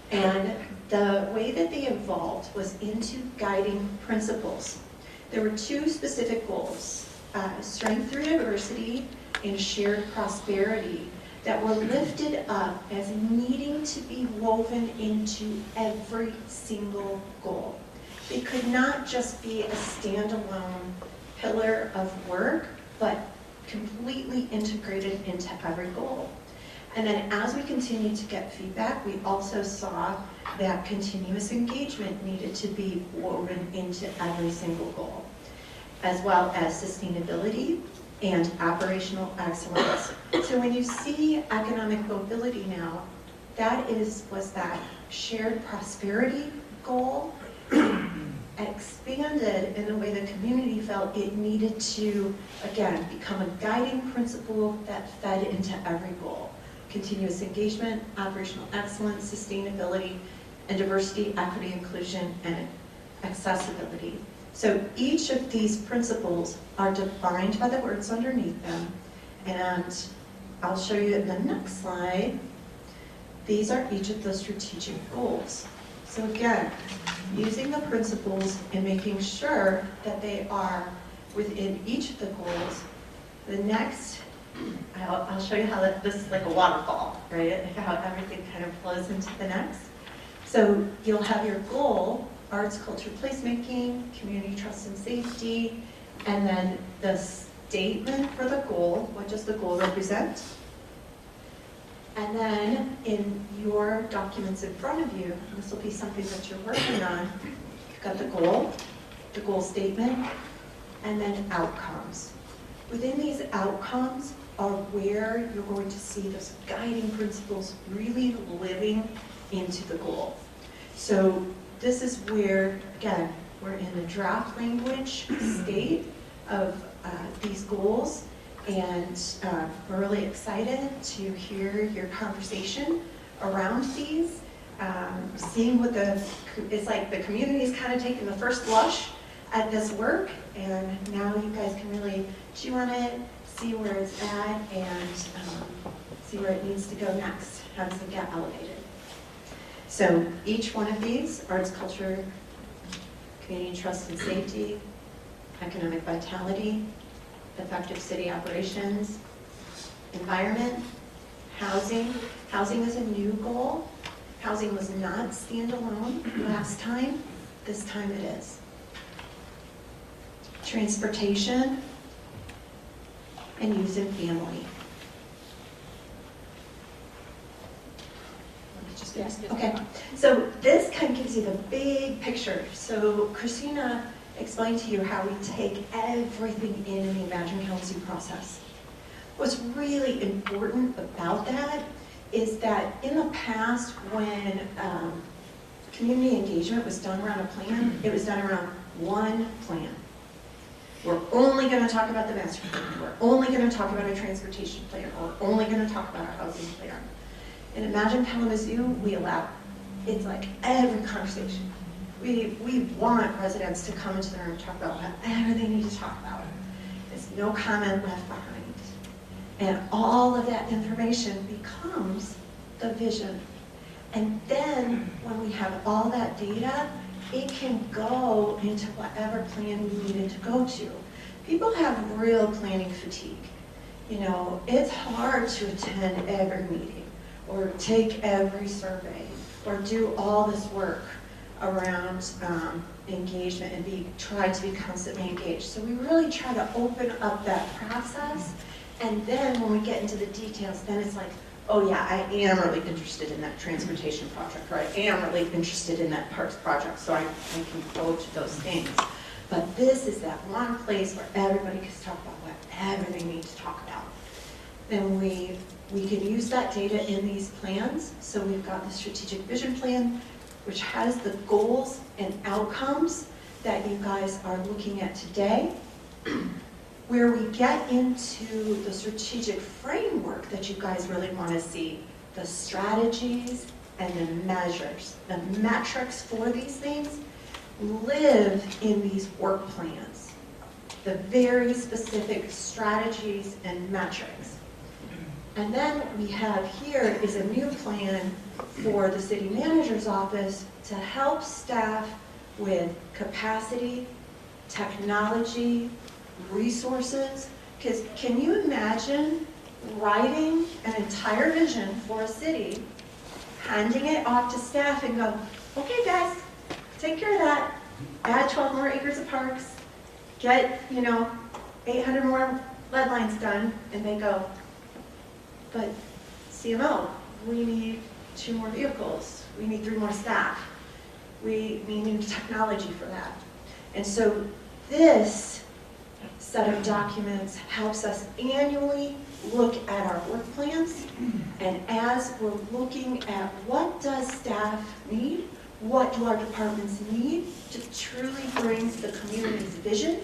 And the way that they evolved was into guiding principles. There were 2 specific goals, strength through diversity and shared prosperity, that were lifted up as needing to be woven into every single goal. They could not just be a standalone pillar of work, but completely integrated into every goal. And then as we continued to get feedback, we also saw that continuous engagement needed to be woven into every single goal, as well as sustainability and operational excellence. So when you see economic mobility now, that was that shared prosperity goal expanded in a way the community felt it needed to, again, become a guiding principle that fed into every goal. Continuous engagement, operational excellence, sustainability, and diversity, equity, inclusion, and accessibility. So each of these principles are defined by the words underneath them, and I'll show you in the next slide. These are each of the strategic goals. So again, using the principles and making sure that they are within each of the goals. The next, I'll show you how this is like a waterfall, right? How everything kind of flows into the next. So you'll have your goal, arts, culture, placemaking, community trust and safety, and then the statement for the goal. What does the goal represent? And then in your documents in front of you, this will be something that you're working on, you've got the goal statement, and then outcomes. Within these outcomes are where you're going to see those guiding principles really living into the goal. So this is where, again, we're in the draft language state of these goals, and we're really excited to hear your conversation around these. Seeing what it's like the community is kind of taking the first blush at this work, and now you guys can really chew on it, see where it's at, and see where it needs to go next. How does it get elevated? So each one of these, arts, culture, community trust and safety, economic vitality, effective city operations, environment, housing. Housing is a new goal. Housing was not standalone last time. This time it is. Transportation and youth and family. Okay, so this kind of gives you the big picture. So Christina explain to you how we take everything in the Imagine Kalamazoo process. What's really important about that is that in the past when community engagement was done around a plan, it was done around one plan. We're only going to talk about the master plan, we're only going to talk about a transportation plan, or we're only going to talk about a housing plan. In Imagine Kalamazoo, we allow, it's like every conversation. We want residents to come into the room and talk about whatever they need to talk about. There's no comment left behind. And all of that information becomes the vision. And then when we have all that data, it can go into whatever plan we need it to go to. People have real planning fatigue. You know, it's hard to attend every meeting or take every survey or do all this work around engagement and try to be constantly engaged. So we really try to open up that process, and then when we get into the details, then it's like, oh yeah, I am really interested in that transportation project, or I am really interested in that parks project, so I can go to those things. But this is that one place where everybody can talk about whatever they need to talk about. Then we can use that data in these plans. So we've got the strategic vision plan, which has the goals and outcomes that you guys are looking at today. Where we get into the strategic framework that you guys really want to see, the strategies and the measures, the metrics for these things live in these work plans, the very specific strategies and metrics. And then what we have here is a new plan for the city manager's office to help staff with capacity, technology, resources. Because can you imagine writing an entire vision for a city, handing it off to staff and go, okay guys, take care of that, add 12 more acres of parks, get, 800 more lead lines done, and they go, but CMO, we need 2 more vehicles, we need 3 more staff, we need technology for that. And so this set of documents helps us annually look at our work plans, and as we're looking at what does staff need, what do our departments need to truly bring the community's vision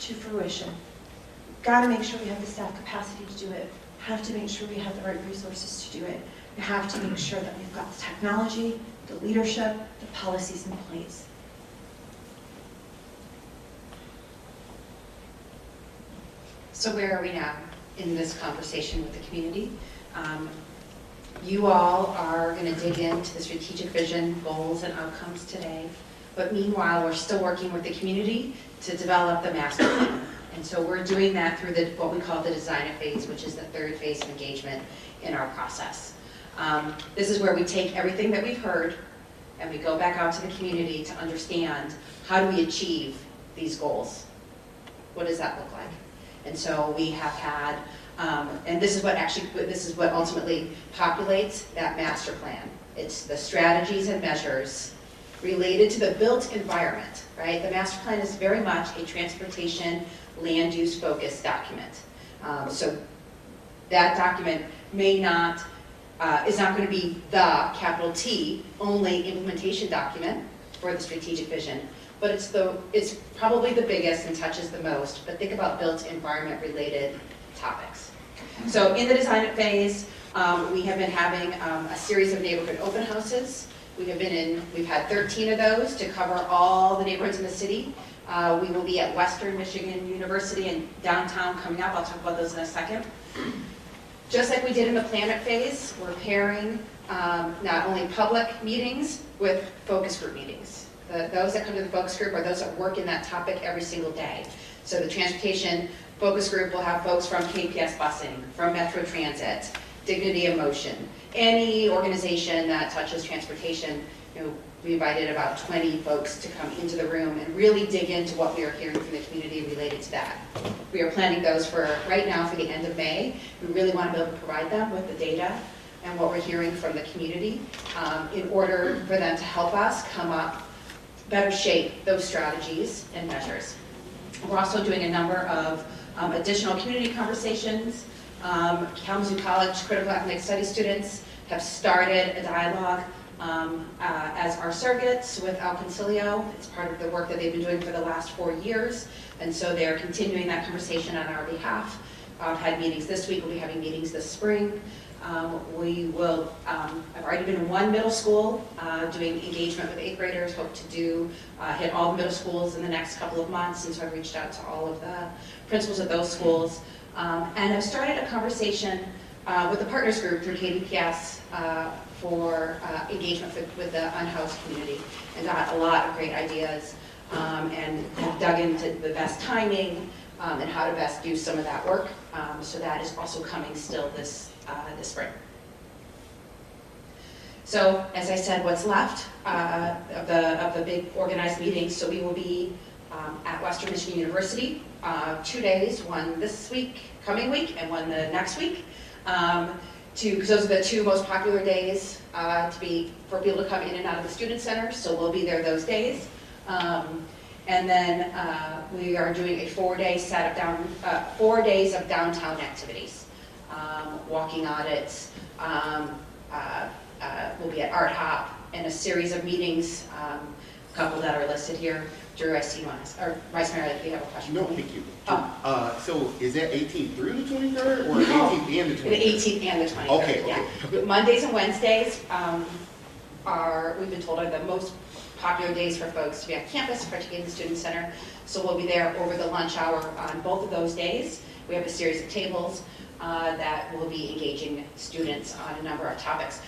to fruition. Got to make sure we have the staff capacity to do it. Have to make sure we have the right resources to do it. We have to make sure that we've got the technology, the leadership, the policies in place. So where are we now in this conversation with the community? You all are going to dig into the strategic vision, goals, and outcomes today. But meanwhile, we're still working with the community to develop the master plan. And so we're doing that through what we call the design phase, which is the 3rd phase of engagement in our process. This is where we take everything that we've heard and we go back out to the community to understand, how do we achieve these goals? What does that look like? And so we have had, and this is what ultimately populates that master plan. It's the strategies and measures related to the built environment, right? The master plan is very much a transportation, land use focused document. So that document is not going to be the capital T only implementation document for the strategic vision, but it's probably the biggest and touches the most. But think about built environment related topics. So in the design phase, we have been having a series of neighborhood open houses. We've had 13 of those to cover all the neighborhoods in the city. We will be at Western Michigan University in downtown coming up. I'll talk about those in a second. Just like we did in the planet phase, we're pairing not only public meetings with focus group meetings. Those that come to the focus group are those that work in that topic every single day. So the transportation focus group will have folks from KPS busing, from Metro Transit, Dignity of Motion, any organization that touches transportation. We invited about 20 folks to come into the room and really dig into what we are hearing from the community related to that. We are planning those for right now for the end of May. We really want to be able to provide them with the data and what we're hearing from the community in order for them to help us come up, better shape those strategies and measures. We're also doing a number of additional community conversations. Kalamazoo College Critical Ethnic Studies students have started a dialogue as our surrogates with Al Concilio. It's part of the work that they've been doing for the last 4 years, and so they're continuing that conversation on our behalf. Had meetings this week, we'll be having meetings this spring. I've already been in one middle school doing engagement with 8th graders, hope to hit all the middle schools in the next couple of months, and so I've reached out to all of the principals of those schools. And I've started a conversation with the partners group through KDPS for engagement with the Unhoused community, and got a lot of great ideas and have dug into the best timing and how to best do some of that work. So that is also coming still this spring. So as I said, what's left of the big organized meetings, so we will be at Western Michigan University 2 days, one this week, coming week, and one the next week. Because those are the 2 most popular days for people to come in and out of the student center, so we'll be there those days. And then we are doing a 4-day set of 4 days of downtown activities, walking audits. We'll be at Art Hop and a series of meetings, a couple that are listed here. Drew, I see one. Or Vice Mayor, if you have a question. No, thank you. Oh. So is that 18th through the 23rd, or No. 18th and the 23rd? The 18th and the 23rd. Okay, yeah. okay. Mondays and Wednesdays we've been told, are the most popular days for folks to be on campus, particularly in the Student Center. So we'll be there over the lunch hour on both of those days. We have a series of tables that will be engaging students on a number of topics.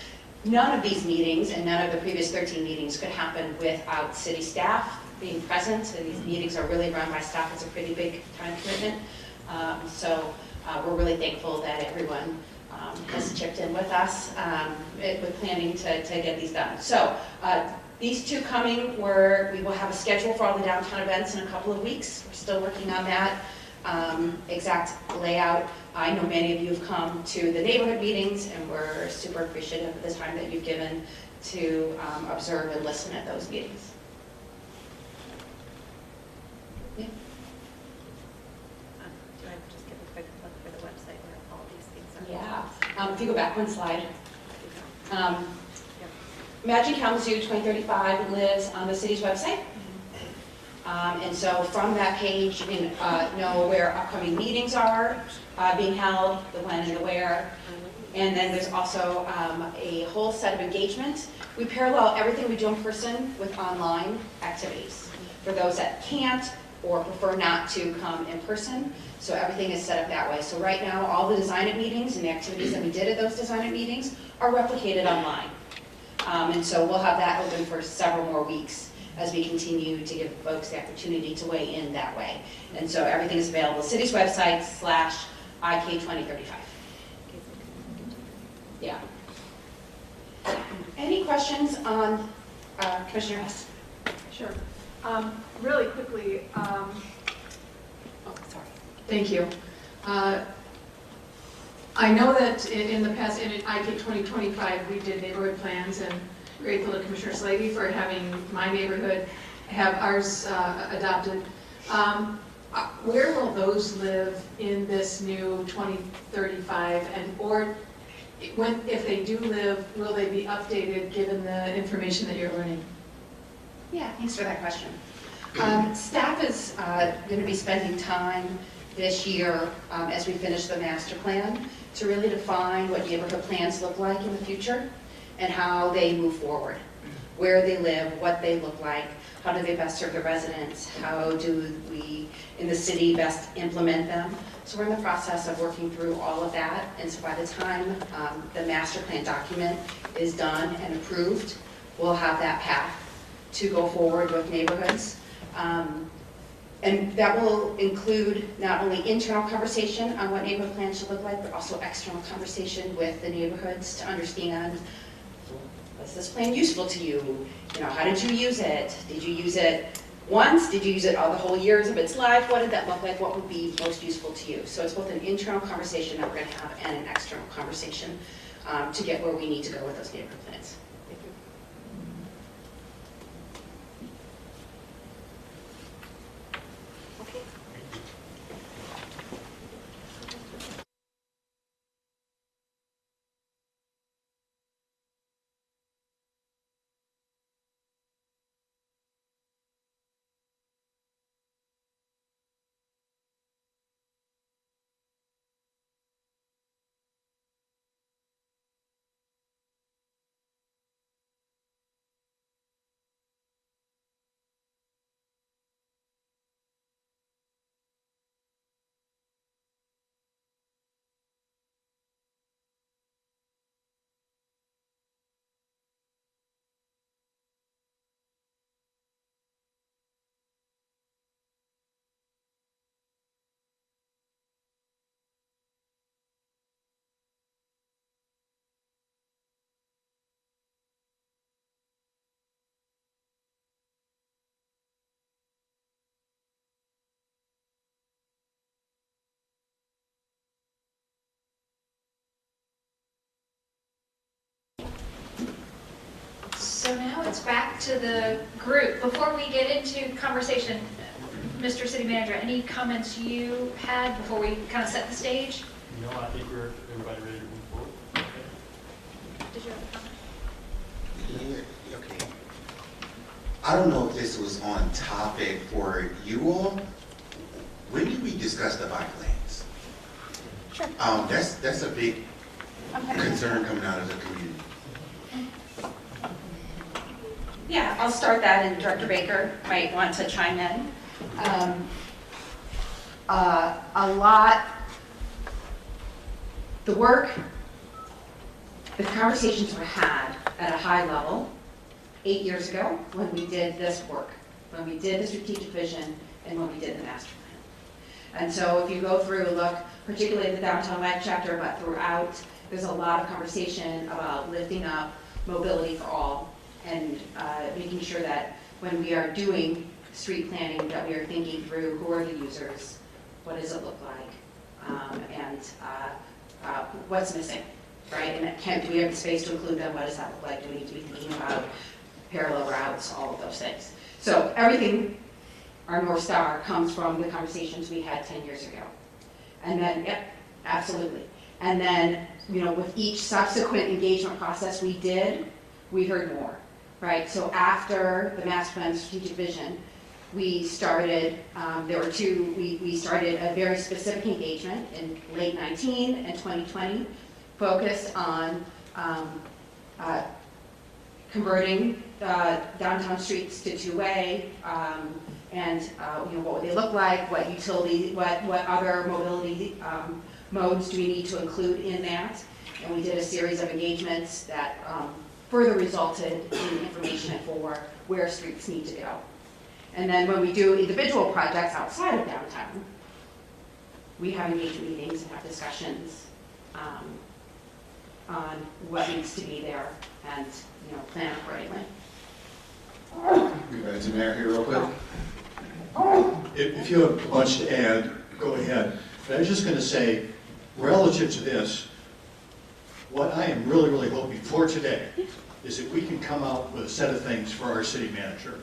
None of these meetings and none of the previous 13 meetings could happen without city staff being present. And these meetings are really run by staff. It's a pretty big time commitment. So we're really thankful that everyone has chipped in with us with planning to get these done. So these 2 coming, we will have a schedule for all the downtown events in a couple of weeks. We're still working on that. exact layout. I know many of you have come to the neighborhood meetings, and we're super appreciative of the time that you've given to observe and listen at those meetings. Yeah. Do I just give a quick look for the website where all these things are? Yeah. If you go back one slide. Imagine Kalamazoo 2035 lives on the city's website. And so from that page, you can know where upcoming meetings are being held, the when and the where. And then there's also a whole set of engagement. We parallel everything we do in person with online activities for those that can't or prefer not to come in person. So everything is set up that way. So right now, all the design meetings and the activities that we did at those design meetings are replicated online. And so we'll have that open for several more weeks as we continue to give folks the opportunity to weigh in that way. And so everything is available, city's website /IK2035. Yeah. Any questions on Commissioner Hess? Sure. Really quickly, Oh, sorry. thank you. I know that in the past, in IK 2025, we did neighborhood plans, and grateful to Commissioner Slavy for having my neighborhood have ours adopted. Where will those live in this new 2035, or if they do live, will they be updated given the information that you're learning? Yeah, thanks for that question. Staff is going to be spending time this year as we finish the master plan to really define what neighborhood plans look like in the future and how they move forward, where they live, what they look like, how do they best serve the residents, how do we in the city best implement them. So we're in the process of working through all of that, and so by the time the master plan document is done and approved, we'll have that path to go forward with neighborhoods. And that will include not only internal conversation on what neighborhood plans should look like, but also external conversation with the neighborhoods to understand, was this plan useful to you? You know, how did you use it? Did you use it once? Did you use it all the whole years of its life? What did that look like? What would be most useful to you? So it's both an internal conversation that we're going to have and an external conversation to get where we need to go with those neighborhood plans. So now it's back to the group. Before we get into conversation, Mr. City Manager, any comments you had before we kind of set the stage? No, I think everybody ready to move forward. Okay. Did you have a comment? Yeah, okay. I don't know if this was on topic for you all. When did we discuss the bike lanes? Sure. That's a big concern coming out of the community. Yeah, I'll start that, and Director Baker might want to chime in. The work, the conversations were had at a high level 8 years ago when we did this work, when we did the strategic vision, and when we did the master plan. And so if you go through, look, particularly the downtown life chapter, but throughout, there's a lot of conversation about lifting up mobility for all, and making sure that when we are doing street planning, that we are thinking through who are the users, what does it look like, and what's missing, right? And do we have the space to include them? What does that look like? Do we need to be thinking about parallel routes, all of those things? So everything, our North Star, comes from the conversations we had 10 years ago. And then, yep, absolutely. And then, you know, with each subsequent engagement process we did, we heard more, right? So after the master plan strategic vision, we started, we started a very specific engagement in late 19 and 2020, focused on converting downtown streets to two-way, and you know, what would they look like, what other mobility modes do we need to include in that? And we did a series of engagements that further resulted in information for where streets need to go. And then when we do individual projects outside of downtown, we have engagement meetings and have discussions on what needs to be there and, you know, plan accordingly. You guys in there here real quick? If you have a bunch to add, go ahead. But I was just going to say, relative to this, what I am really, really hoping for today is that we can come out with a set of things for our city manager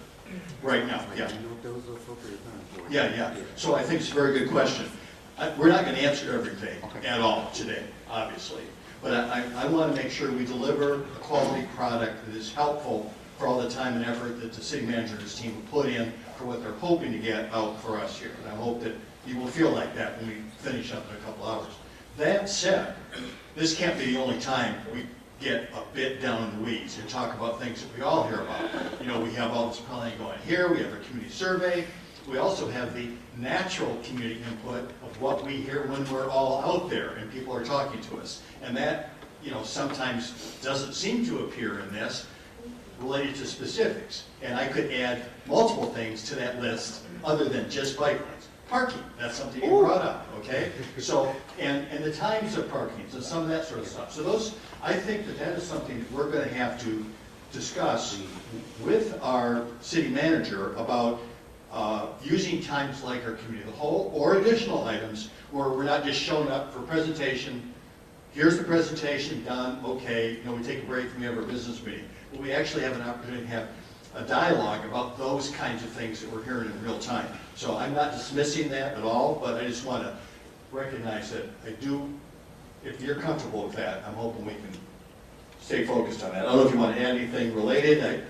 right now. Yeah. Yeah. So I think it's a very good question. We're not going to answer everything at all today, obviously. But I want to make sure we deliver a quality product that is helpful for all the time and effort that the city manager and his team will put in for what they're hoping to get out for us here. And I hope that you will feel like that when we finish up in a couple hours. That said, this can't be the only time we get a bit down in the weeds and talk about things that we all hear about. You know, we have all this planning going here, we have a community survey, we also have the natural community input of what we hear when we're all out there and people are talking to us. And that, you know, sometimes doesn't seem to appear in this related to specifics. And I could add multiple things to that list other than just bike lanes. Parking, that's something you brought up, okay? So, and the times of parking, so some of that sort of stuff. So those, I think that is something that we're going to have to discuss with our city manager about using times like our community of the whole or additional items where we're not just showing up for presentation. Here's the presentation, done, okay, you know, we take a break and we have our business meeting. But we actually have an opportunity to have a dialogue about those kinds of things that we're hearing in real time. So I'm not dismissing that at all, but I just want to recognize that I do, if you're comfortable with that, I'm hoping we can stay focused on that. I don't know if you want to add anything related.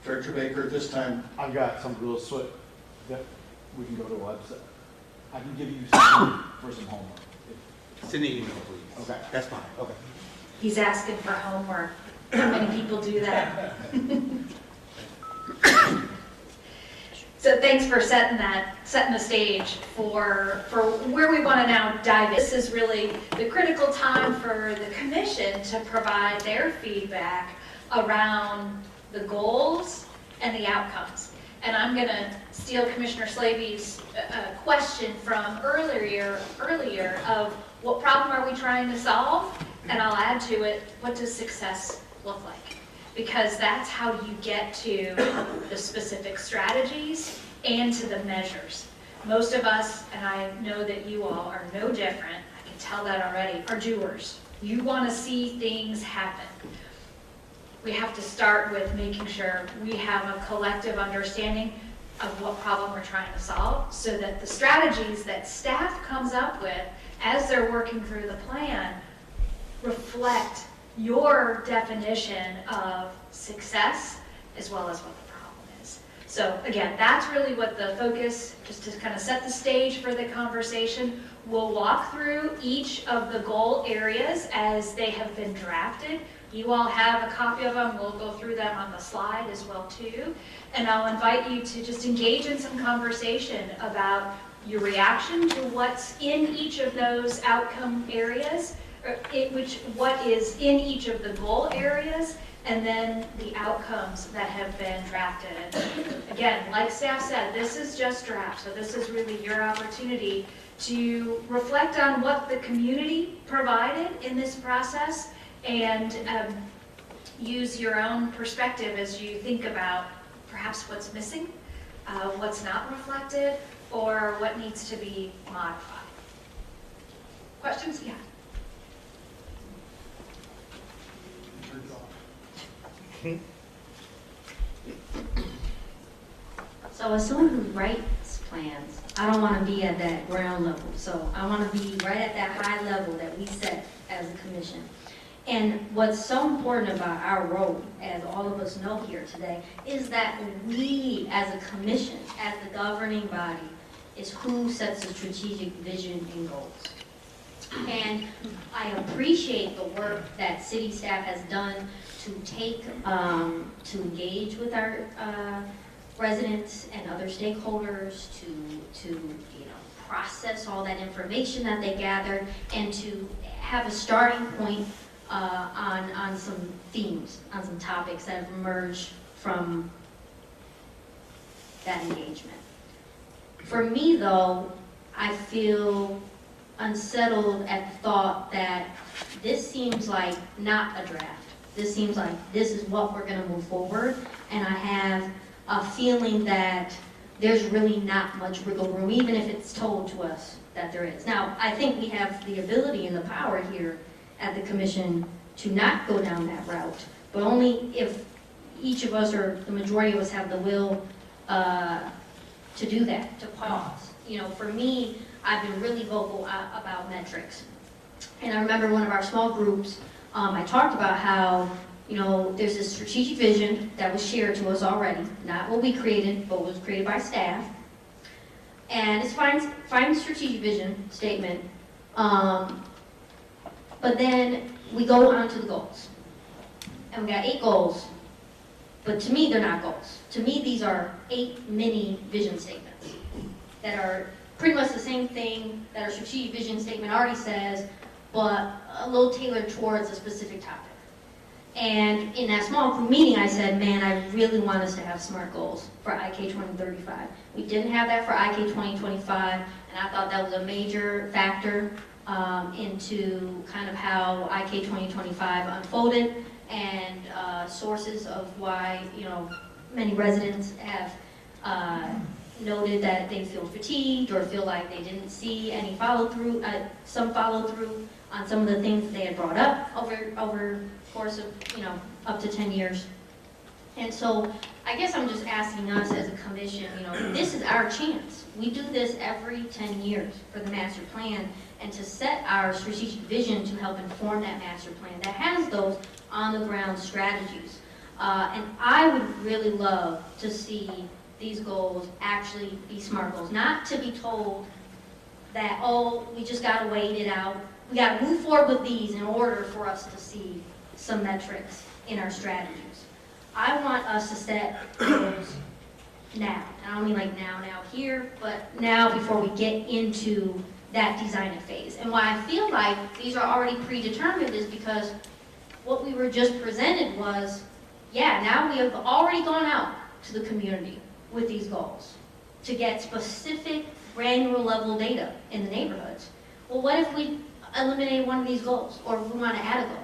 Director Baker, at this time. I've got something real swift that we can go to a website. I can give you some for some homework. Send an email, please. Okay. That's fine. Okay. He's asking for homework. How many people do that? So thanks for setting the stage for where we want to now dive in. This is really the critical time for the commission to provide their feedback around the goals and the outcomes. And I'm going to steal Commissioner Slavy's question from earlier of what problem are we trying to solve? And I'll add to it, what does success look like? Because that's how you get to the specific strategies and to the measures. Most of us, and I know that you all are no different, I can tell that already, are doers. You want to see things happen. We have to start with making sure we have a collective understanding of what problem we're trying to solve so that the strategies that staff comes up with as they're working through the plan reflect your definition of success as well as what the problem is. So again, that's really what the focus, just to kind of set the stage for the conversation. We'll walk through each of the goal areas as they have been drafted. You all have a copy of them. We'll go through them on the slide as well too. And I'll invite you to just engage in some conversation about your reaction to what's in each of those outcome areas, what is in each of the goal areas, and then the outcomes that have been drafted. And again, like staff said, this is just draft, so this is really your opportunity to reflect on what the community provided in this process and use your own perspective as you think about perhaps what's missing, what's not reflected, or what needs to be modified? Questions? Yeah. So as someone who writes plans, I don't want to be at that ground level. So I want to be right at that high level that we set as a commission. And what's so important about our role, as all of us know here today, is that we as a commission, as the governing body, is who sets the strategic vision and goals. And I appreciate the work that city staff has done to take, to engage with our residents and other stakeholders, to process all that information that they gathered, and to have a starting point on some themes, on some topics that have emerged from that engagement. For me, though, I feel unsettled at the thought that this seems like not a draft. This seems like this is what we're going to move forward, and I have a feeling that there's really not much wiggle room, even if it's told to us that there is. Now, I think we have the ability and the power here at the commission to not go down that route, but only if each of us, or the majority of us, have the will to do that, to pause. You know, for me, I've been really vocal about metrics. And I remember one of our small groups, I talked about how, you know, there's this strategic vision that was shared to us already, not what we created, but was created by staff. And it's fine strategic vision statement, but then we go on to the goals. And we got 8 goals, but to me, they're not goals. To me, these are 8 mini vision statements that are pretty much the same thing that our strategic vision statement already says, but a little tailored towards a specific topic. And in that small group meeting, I said, man, I really want us to have SMART goals for IK 2035. We didn't have that for IK 2025, and I thought that was a major factor into kind of how IK 2025 unfolded, and sources of why, you know, many residents have noted that they feel fatigued or feel like they didn't see any follow-through, some follow-through on some of the things that they had brought up over course of, you know, up to 10 years. And so I guess I'm just asking us as a commission, you know, this is our chance. We do this every 10 years for the master plan, and to set our strategic vision to help inform that master plan that has those on-the-ground strategies. And I would really love to see these goals actually be SMART goals, not to be told that, oh, we just got to wait it out. We got to move forward with these in order for us to see some metrics in our strategies. I want us to set goals now. And I don't mean like now here, but now before we get into that design phase. And why I feel like these are already predetermined is because what we were just presented was, yeah, now we have already gone out to the community with these goals to get specific granular level data in the neighborhoods. Well, what if we eliminate one of these goals, or if we want to add a goal?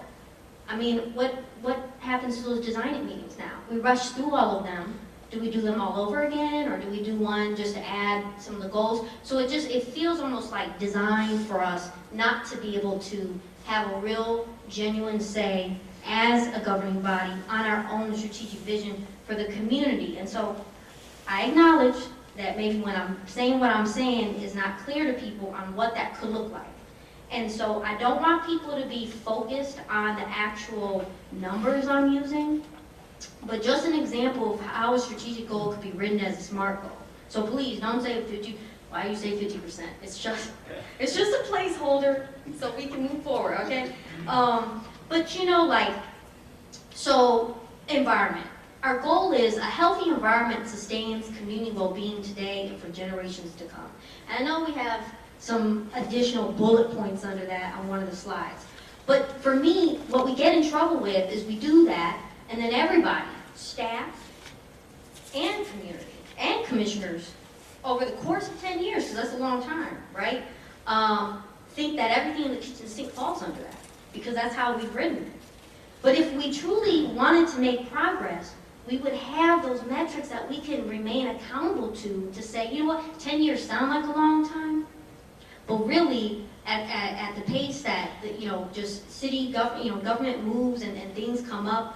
I mean, what happens to those design meetings now? We rush through all of them. Do we do them all over again, or do we do one just to add some of the goals? So it feels almost like designed for us not to be able to have a real, genuine say as a governing body on our own strategic vision for the community. And so I acknowledge that maybe when I'm saying what I'm saying is not clear to people on what that could look like. And so I don't want people to be focused on the actual numbers I'm using, but just an example of how a strategic goal could be written as a SMART goal. So please don't say 50, why you say 50%? It's just a placeholder so we can move forward, okay? But you know, like, so environment. Our goal is a healthy environment sustains community well-being today and for generations to come. And I know we have some additional bullet points under that on one of the slides. But for me, what we get in trouble with is we do that, and then everybody, staff and community and commissioners, over the course of 10 years, because that's a long time, right, think that everything in the kitchen sink falls under that, because that's how we've written it. But if we truly wanted to make progress, we would have those metrics that we can remain accountable to say, you know what, 10 years sound like a long time, but really, at the pace that, just city government moves and things come up,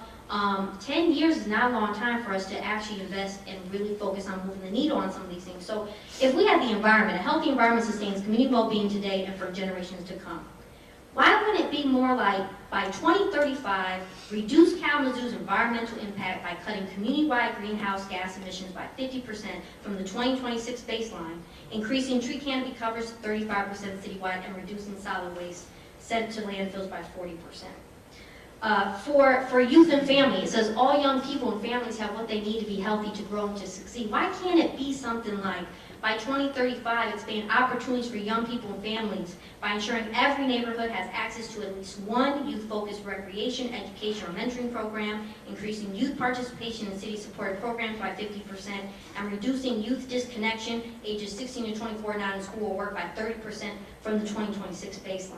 10 years is not a long time for us to actually invest and really focus on moving the needle on some of these things. So if we have the environment, a healthy environment sustains community well-being today and for generations to come. Why wouldn't it be more like, by 2035, reduce Kalamazoo's environmental impact by cutting community-wide greenhouse gas emissions by 50% from the 2026 baseline, increasing tree canopy coverage to 35% citywide, and reducing solid waste sent to landfills by 40%. For youth and family, it says all young people and families have what they need to be healthy, to grow, and to succeed. Why can't it be something like, by 2035, expand opportunities for young people and families by ensuring every neighborhood has access to at least one youth-focused recreation, education, or mentoring program, increasing youth participation in city-supported programs by 50%, and reducing youth disconnection, ages 16 to 24 not in school or work, by 30% from the 2026 baseline.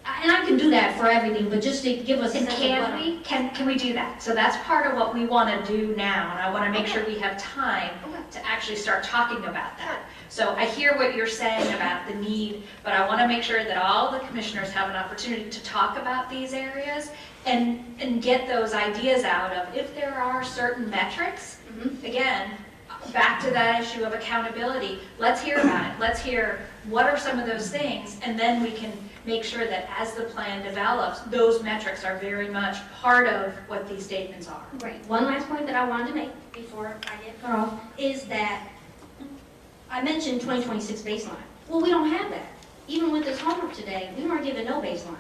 And I can do that for everything, but just to give us a And sense of can we do that? So that's part of what we want to do now, and I want to make sure we have time to actually start talking about that. So I hear what you're saying about the need, but I want to make sure that all the commissioners have an opportunity to talk about these areas and get those ideas out of, if there are certain metrics, again, back to that issue of accountability, let's hear about it. Let's hear what are some of those things, and then we can make sure that as the plan develops, those metrics are very much part of what these statements are. Right. One last point that I wanted to make before I get cut off is that I mentioned 2026 baseline. Well, we don't have that. Even with this homework today, we weren't given no baseline.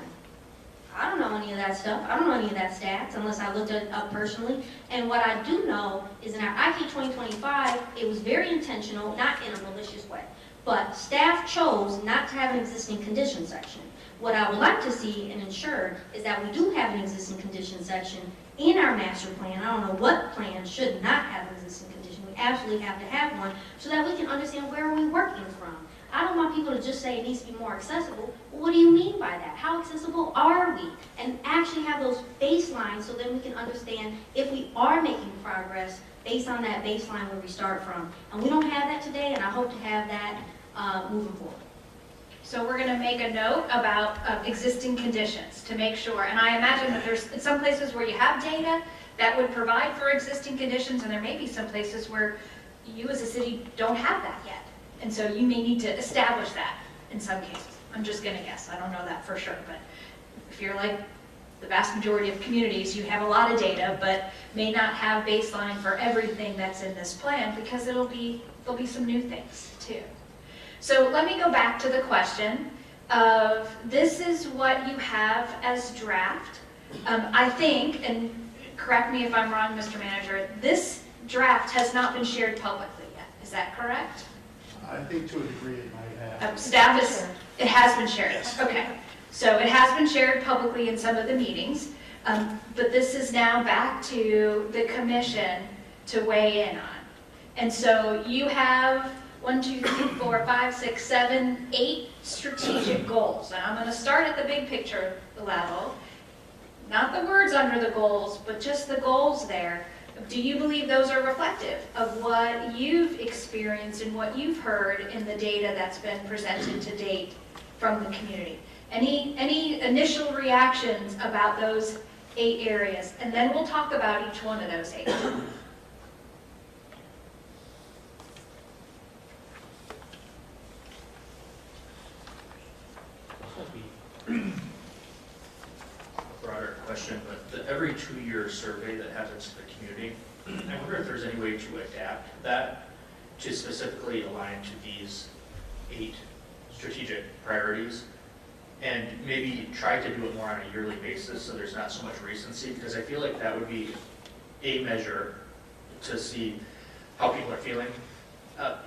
I don't know any of that stuff. I don't know any of that stats unless I looked it up personally. And what I do know is in our IP 2025, it was very intentional, not in a malicious way. But staff chose not to have an existing condition section. What I would like to see and ensure is that we do have an existing condition section in our master plan. I don't know what plan should not have an existing condition. We absolutely have to have one so that we can understand where are we working from. I don't want people to just say it needs to be more accessible. Well, what do you mean by that? How accessible are we? And actually have those baselines so then we can understand if we are making progress based on that baseline where we start from. And we don't have that today, and I hope to have that moving forward. So we're going to make a note about existing conditions to make sure, and I imagine that there's some places where you have data that would provide for existing conditions, and there may be some places where you as a city don't have that yet. And so you may need to establish that in some cases. I'm just going to guess. I don't know that for sure, but if you're like the vast majority of communities, you have a lot of data, but may not have baseline for everything that's in this plan because there'll be some new things too. So let me go back to the question of this is what you have as draft. I think, and correct me if I'm wrong, Mr. Manager, this draft has not been shared publicly yet. Is that correct? I think to a degree it might have. Staff is, it has been shared. Yes. Okay. So it has been shared publicly in some of the meetings, but this is now back to the commission to weigh in on. And so you have 1, 2, 3, 4, 5, 6, 7, 8 strategic goals. And I'm going to start at the big picture level, not the words under the goals, but just the goals there. Do you believe those are reflective of what you've experienced and what you've heard in the data that's been presented to date from the community? Any initial reactions about those 8 areas? And then we'll talk about each one of those 8. Broader question, but the every 2-year survey that happens to the community, I wonder if there's any way to adapt that to specifically align to these 8 strategic priorities, and maybe try to do it more on a yearly basis so there's not so much recency, because I feel like that would be a measure to see how people are feeling.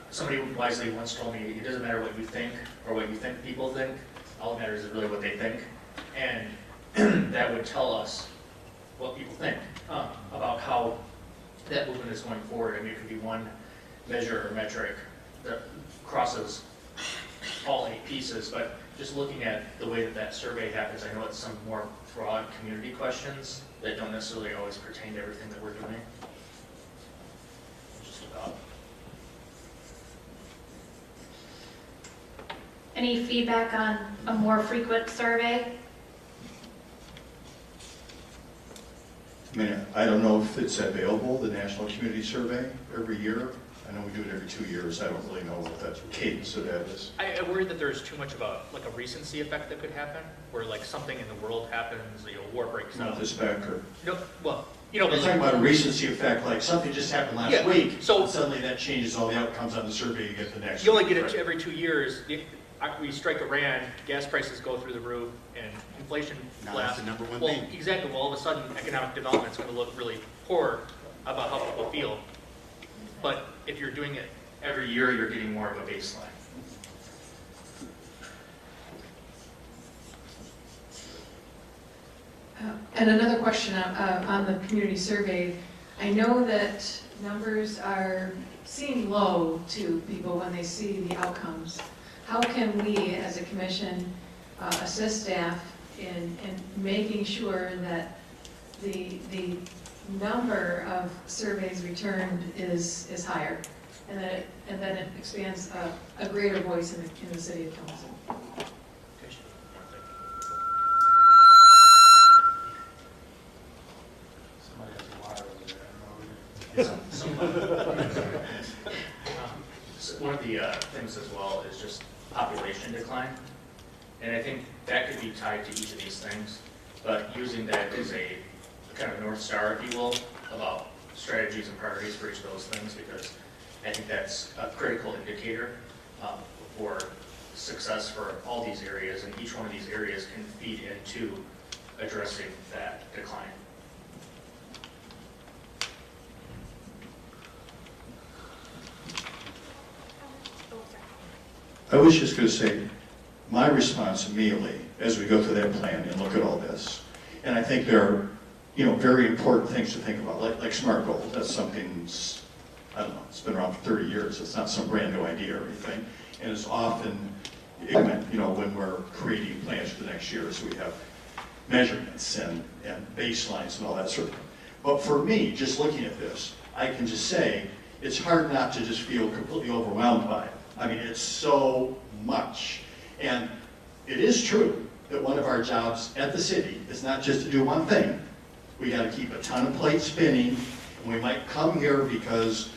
Somebody wisely once told me, it doesn't matter what you think or what you think people think, all that matters is really what they think. And that would tell us what people think about how that movement is going forward. I mean, it could be one measure or metric that crosses all 8 pieces, but just looking at the way that that survey happens, I know it's some more broad community questions that don't necessarily always pertain to everything that we're doing. Just about. Any feedback on a more frequent survey? I mean, I don't know if it's available, the National Community Survey, every year. I know we do it every 2 years. I don't really know what that cadence of that is. I worry that there's too much of a recency effect that could happen, where like something in the world happens, war breaks out. Not this back or... No, well, We're talking about a recency effect, like something just happened last Yeah, week, so- and suddenly that changes all the outcomes on the survey you get the next You only week, get it right? every 2 years. We strike Iran, gas prices go through the roof, and inflation Now lasts. that's the number one Well, thing. exactly. Well, all of a sudden, economic development's going to look really poor about how people feel. But if you're doing it, Every year, you're getting more of a baseline. And another question on the community survey. I know that numbers seem low to people when they see the outcomes. How can we, as a commission, assist staff in making sure that the number of surveys returned is higher, and that it expands a greater voice in the city of Kalamazoo? Somebody has a wire over there. I know. So one of the things as well is just population decline. And I think that could be tied to each of these things, but using that as a kind of North Star, if you will, about strategies and priorities for each of those things, because I think that's a critical indicator for success for all these areas, and each one of these areas can feed into addressing that decline. I was just going to say, my response immediately, as we go through that plan and look at all this, and I think there are, very important things to think about, like SMART goals. That's something, I don't know, it's been around for 30 years. It's not some brand new idea or anything. And it's often, when we're creating plans for the next year, so we have measurements and baselines and all that sort of thing. But for me, just looking at this, I can just say, it's hard not to just feel completely overwhelmed by it. I mean, it's so much. And it is true that one of our jobs at the city is not just to do one thing. We got to keep a ton of plates spinning, and we might come here because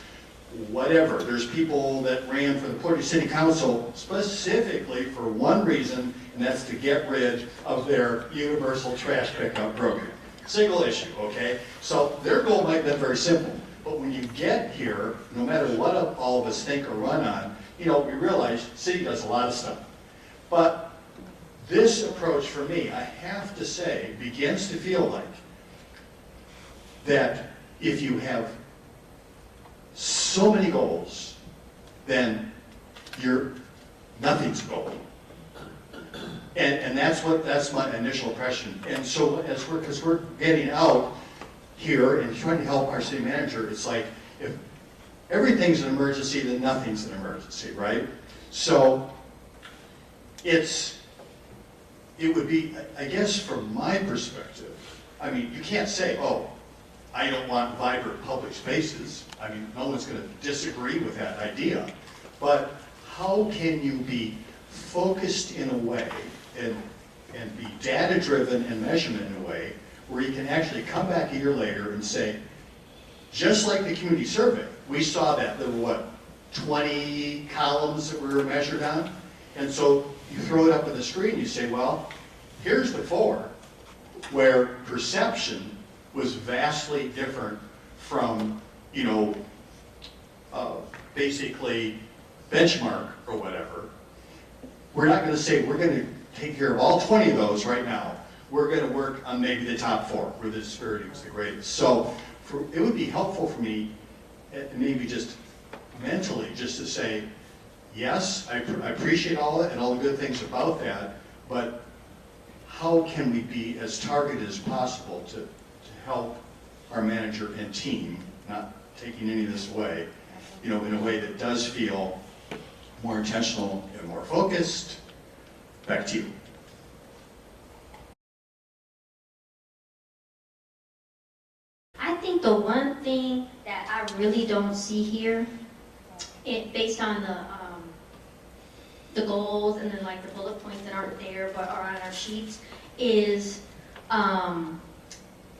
whatever, there's people that ran for the Portage City Council specifically for one reason, and that's to get rid of their universal trash pickup program. Single issue, okay? So their goal might have been very simple, but when you get here, no matter what all of us think or run on, we realize the city does a lot of stuff. But this approach for me, I have to say, begins to feel like that if you have so many goals, then nothing's a goal. And that's my initial impression. And so because we're getting out here and trying to help our city manager, it's like if everything's an emergency, then nothing's an emergency, right? So it would be, I guess from my perspective, I mean, you can't say, oh, I don't want vibrant public spaces. I mean, no one's going to disagree with that idea. But how can you be focused in a way and be data-driven and measurement in a way where you can actually come back a year later and say, just like the community survey, we saw that there were, 20 columns that we were measured on? And so you throw it up on the screen, you say, well, here's the 4, where perception was vastly different from, basically benchmark or whatever. We're not going to say we're going to take care of all 20 of those right now. We're going to work on maybe the top 4 where the disparity was the greatest. So it would be helpful for me, maybe just mentally, just to say, yes, I appreciate all that and all the good things about that, but how can we be as targeted as possible to help our manager and team, not taking any of this away, in a way that does feel more intentional and more focused, Back to you. I think the one thing that I really don't see here, based on the goals and then like the bullet points that aren't there but are on our sheets, is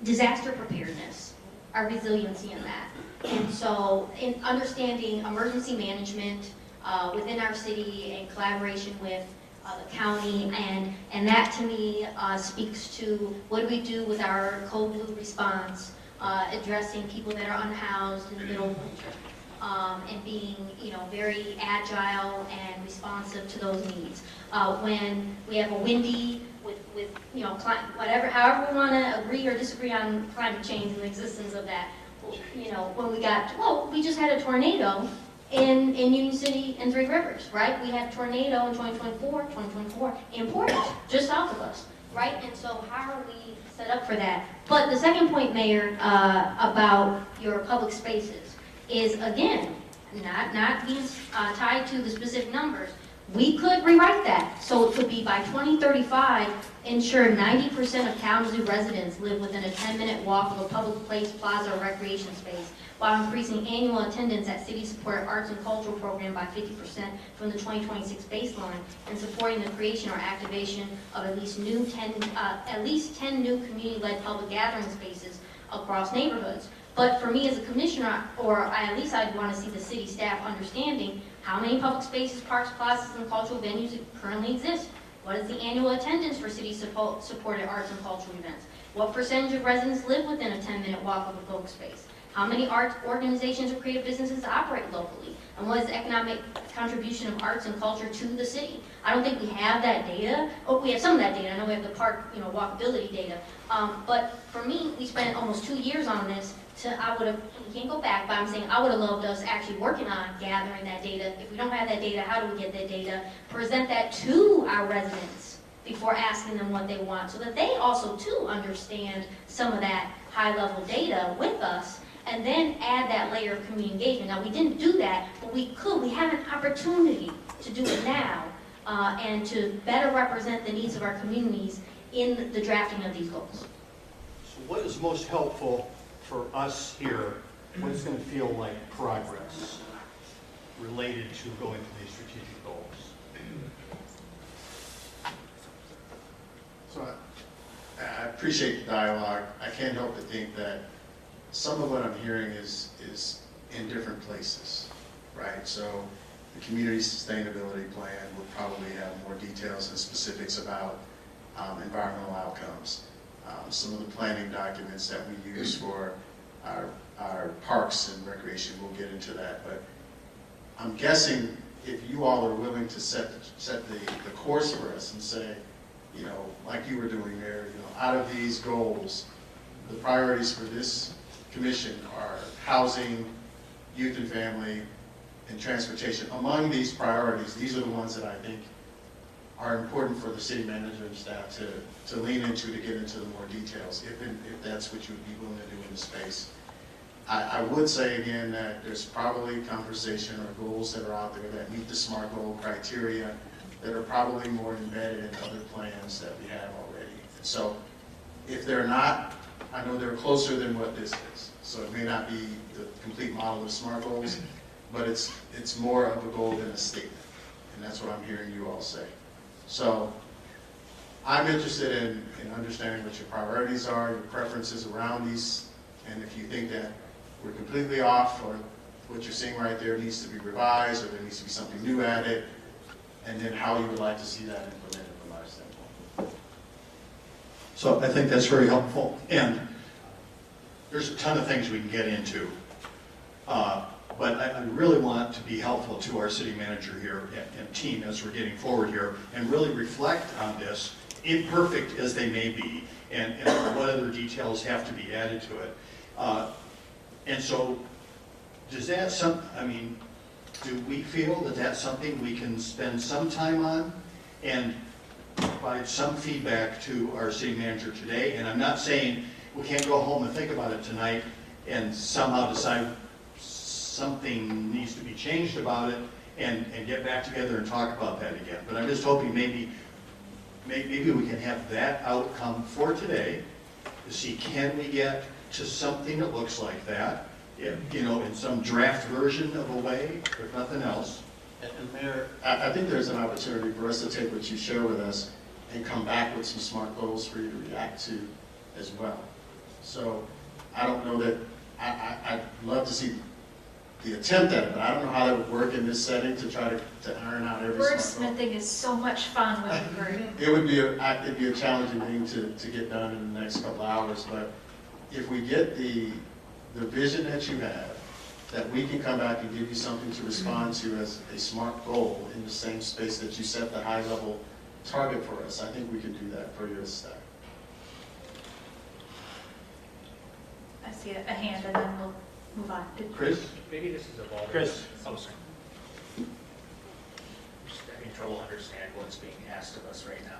disaster preparedness, our resiliency in that. And so in understanding emergency management within our city in collaboration with the county, and that to me speaks to what do we do with our cold blue response, addressing people that are unhoused in the middle of winter, and being, very agile and responsive to those needs. When we have a windy, with whatever, however we want to agree or disagree on climate change and the existence of that, when we just had a tornado in Union City and Three Rivers, right? We had a tornado in 2024 in Portage, just south of us, right? And so how are we set up for that? But the second point, Mayor, about your public spaces is, again, not being tied to the specific numbers. We could rewrite that, so it could be by 2035, ensure 90% of Kalamazoo residents live within a 10-minute walk of a public place, plaza, or recreation space, while increasing annual attendance at city-supported arts and cultural program by 50% from the 2026 baseline, and supporting the creation or activation of at least 10 new community-led public gathering spaces across neighborhoods. But for me as a commissioner, or at least I'd want to see the city staff understanding how many public spaces, parks, plazas, and cultural venues currently exist. What is the annual attendance for city-supported arts and cultural events? What percentage of residents live within a 10-minute walk of a public space? How many arts organizations or creative businesses operate locally? And what is the economic contribution of arts and culture to the city? I don't think we have that data. Oh, we have some of that data. I know we have the park, walkability data. But for me, we spent almost 2 years on this. We can't go back, but I'm saying I would have loved us actually working on gathering that data. If we don't have that data, how do we get that data? Present that to our residents before asking them what they want, so that they also too understand some of that high-level data with us, and then add that layer of community engagement. Now, we didn't do that, but we could. We have an opportunity to do it now, and to better represent the needs of our communities in the drafting of these goals. So what is most helpful for us here? What's going to feel like progress related to going to these strategic goals? So I appreciate the dialogue. I can't help but think that some of what I'm hearing is in different places, right? So the community sustainability plan will probably have more details and specifics about environmental outcomes. Some of the planning documents that we use for our parks and recreation, we'll get into that. But I'm guessing if you all are willing to set the course for us and say, like you were doing there, out of these goals, the priorities for this commission are housing, youth and family, and transportation. Among these priorities, these are the ones that I think are important for the city manager and staff to lean into, to get into the more details, if that's what you would be willing to do in the space. I would say again that there's probably conversation or goals that are out there that meet the SMART goal criteria that are probably more embedded in other plans that we have already. And so if they're not, I know they're closer than what this is. So it may not be the complete model of SMART goals, but it's more of a goal than a statement. And that's what I'm hearing you all say. So I'm interested in understanding what your priorities are, your preferences around these, and if you think that we're completely off, or what you're seeing right there needs to be revised, or there needs to be something new added, and then how you would like to see that implemented from our standpoint. So I think that's very helpful, and there's a ton of things we can get into, but I really want to be helpful to our city manager here and team as we're getting forward here, and really reflect on this, imperfect as they may be, and what other details have to be added to it. And so, does that do we feel that that's something we can spend some time on and provide some feedback to our city manager today? And I'm not saying we can't go home and think about it tonight and somehow decide something needs to be changed about it and get back together and talk about that again. But I'm just hoping maybe maybe we can have that outcome for today, to see can we get to something that looks like that, you know, in some draft version of a way, if nothing else. And Mayor, I think there's an opportunity for us to take what you share with us and come back with some SMART goals for you to react to as well. So I don't know that, I'd love to see the attempt at it, but I don't know how that would work in this setting to try to iron out every SMART goal. Wordsmithing is so much fun with a group. It'd be a challenging thing to get done in the next couple of hours, but if we get the vision that you have, that we can come back and give you something to respond to as a SMART goal in the same space that you set the high level target for us, I think we can do that for your staff. I see a hand and then we'll move on. Chris? Maybe this is evolving. Chris. Oh, sorry. I'm just having trouble understanding what's being asked of us right now.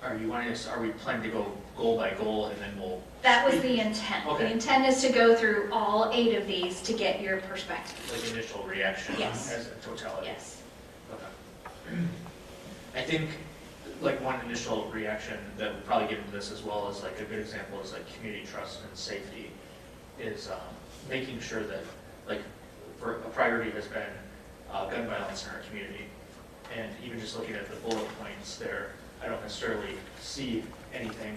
Are we planning to go goal by goal and then we'll? That was the intent. Okay. The intent is to go through all 8 of these to get your perspective. Like initial reaction Yes. as a totality? Yes. Okay. I think like one initial reaction that would probably get into this as well as like a good example is like community trust and safety is making sure that like for a priority has been gun violence in our community. And even just looking at the bullet points there, I don't necessarily see anything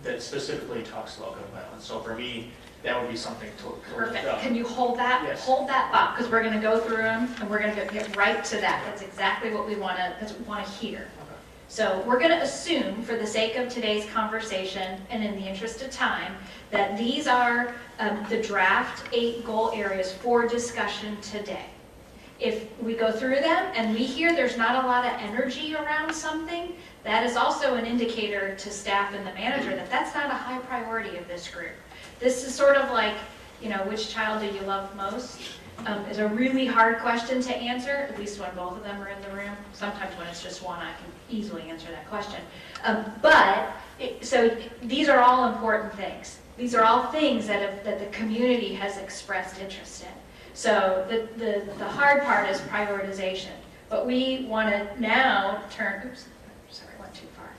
that specifically talks about gun violence. So for me, that would be something to Perfect. Can you hold that? Yes. Hold that thought, because we're going to go through them and we're going to get right to that. That's exactly what we want to hear. Okay. So we're going to assume, for the sake of today's conversation and in the interest of time, that these are the draft 8 goal areas for discussion today. If we go through them and we hear there's not a lot of energy around something, that is also an indicator to staff and the manager that that's not a high priority of this group. This is sort of like, you know, which child do you love most? Is a really hard question to answer, at least when both of them are in the room. Sometimes when it's just one, I can easily answer that question. So these are all important things. These are all things that the community has expressed interest in. So the hard part is prioritization. But we want to now turn, oops, sorry, I went too far.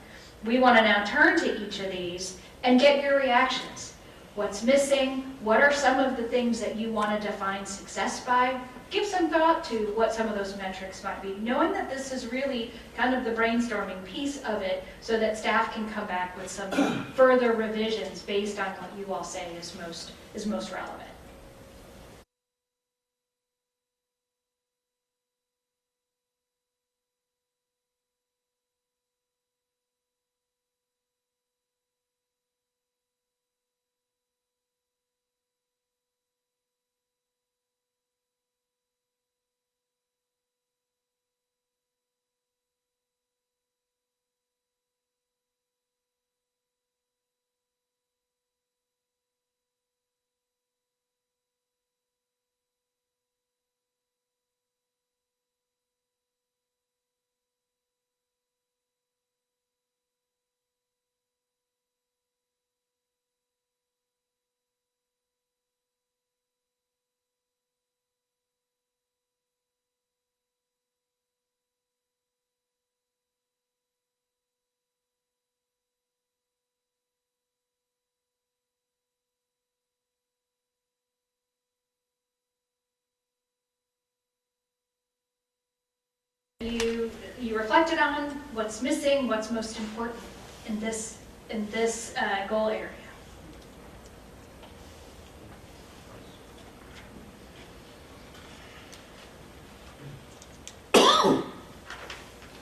We want to now turn to each of these and get your reactions. What's missing? What are some of the things that you want to define success by? Give some thought to what some of those metrics might be, knowing that this is really kind of the brainstorming piece of it so that staff can come back with some further revisions based on what you all say is most relevant. You reflected on what's missing, what's most important in this goal area.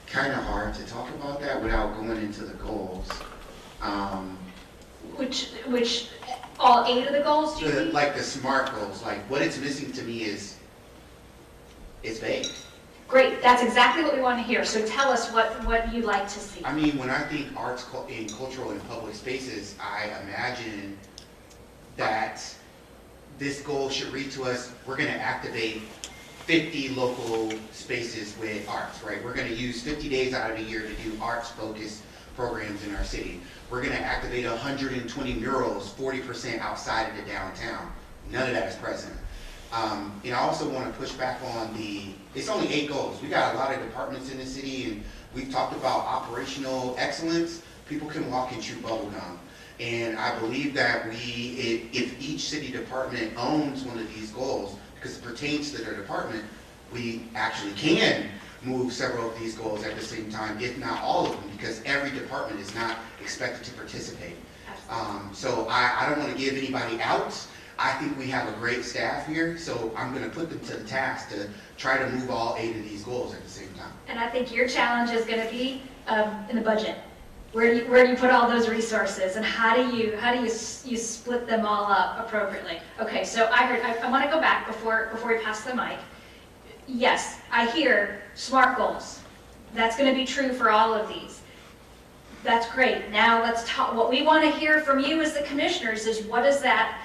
Kind of hard to talk about that without going into the goals. Which all 8 of the goals? Do you mean? Like the SMART goals, like what it's missing to me is vague. Great, that's exactly what we want to hear. So tell us what you'd like to see. I mean, when I think arts in cultural and public spaces, I imagine that this goal should read to us, we're going to activate 50 local spaces with arts, right? We're going to use 50 days out of the year to do arts-focused programs in our city. We're going to activate 120 murals, 40% outside of the downtown. None of that is present. And I also want to push back on it's only 8 goals. We got a lot of departments in the city, and we've talked about operational excellence. People can walk and chew bubble gum. And I believe that if each city department owns one of these goals, because it pertains to their department, we actually can move several of these goals at the same time, if not all of them, because every department is not expected to participate. So I don't want to give anybody outs. I think we have a great staff here, so I'm going to put them to the task to try to move all 8 of these goals at the same time. And I think your challenge is going to be in the budget. Where do you put all those resources, and how do you split them all up appropriately? Okay, so I want to go back before we pass the mic. Yes, I hear SMART goals. That's going to be true for all of these. That's great. Now let's talk. What we want to hear from you as the commissioners is what is that?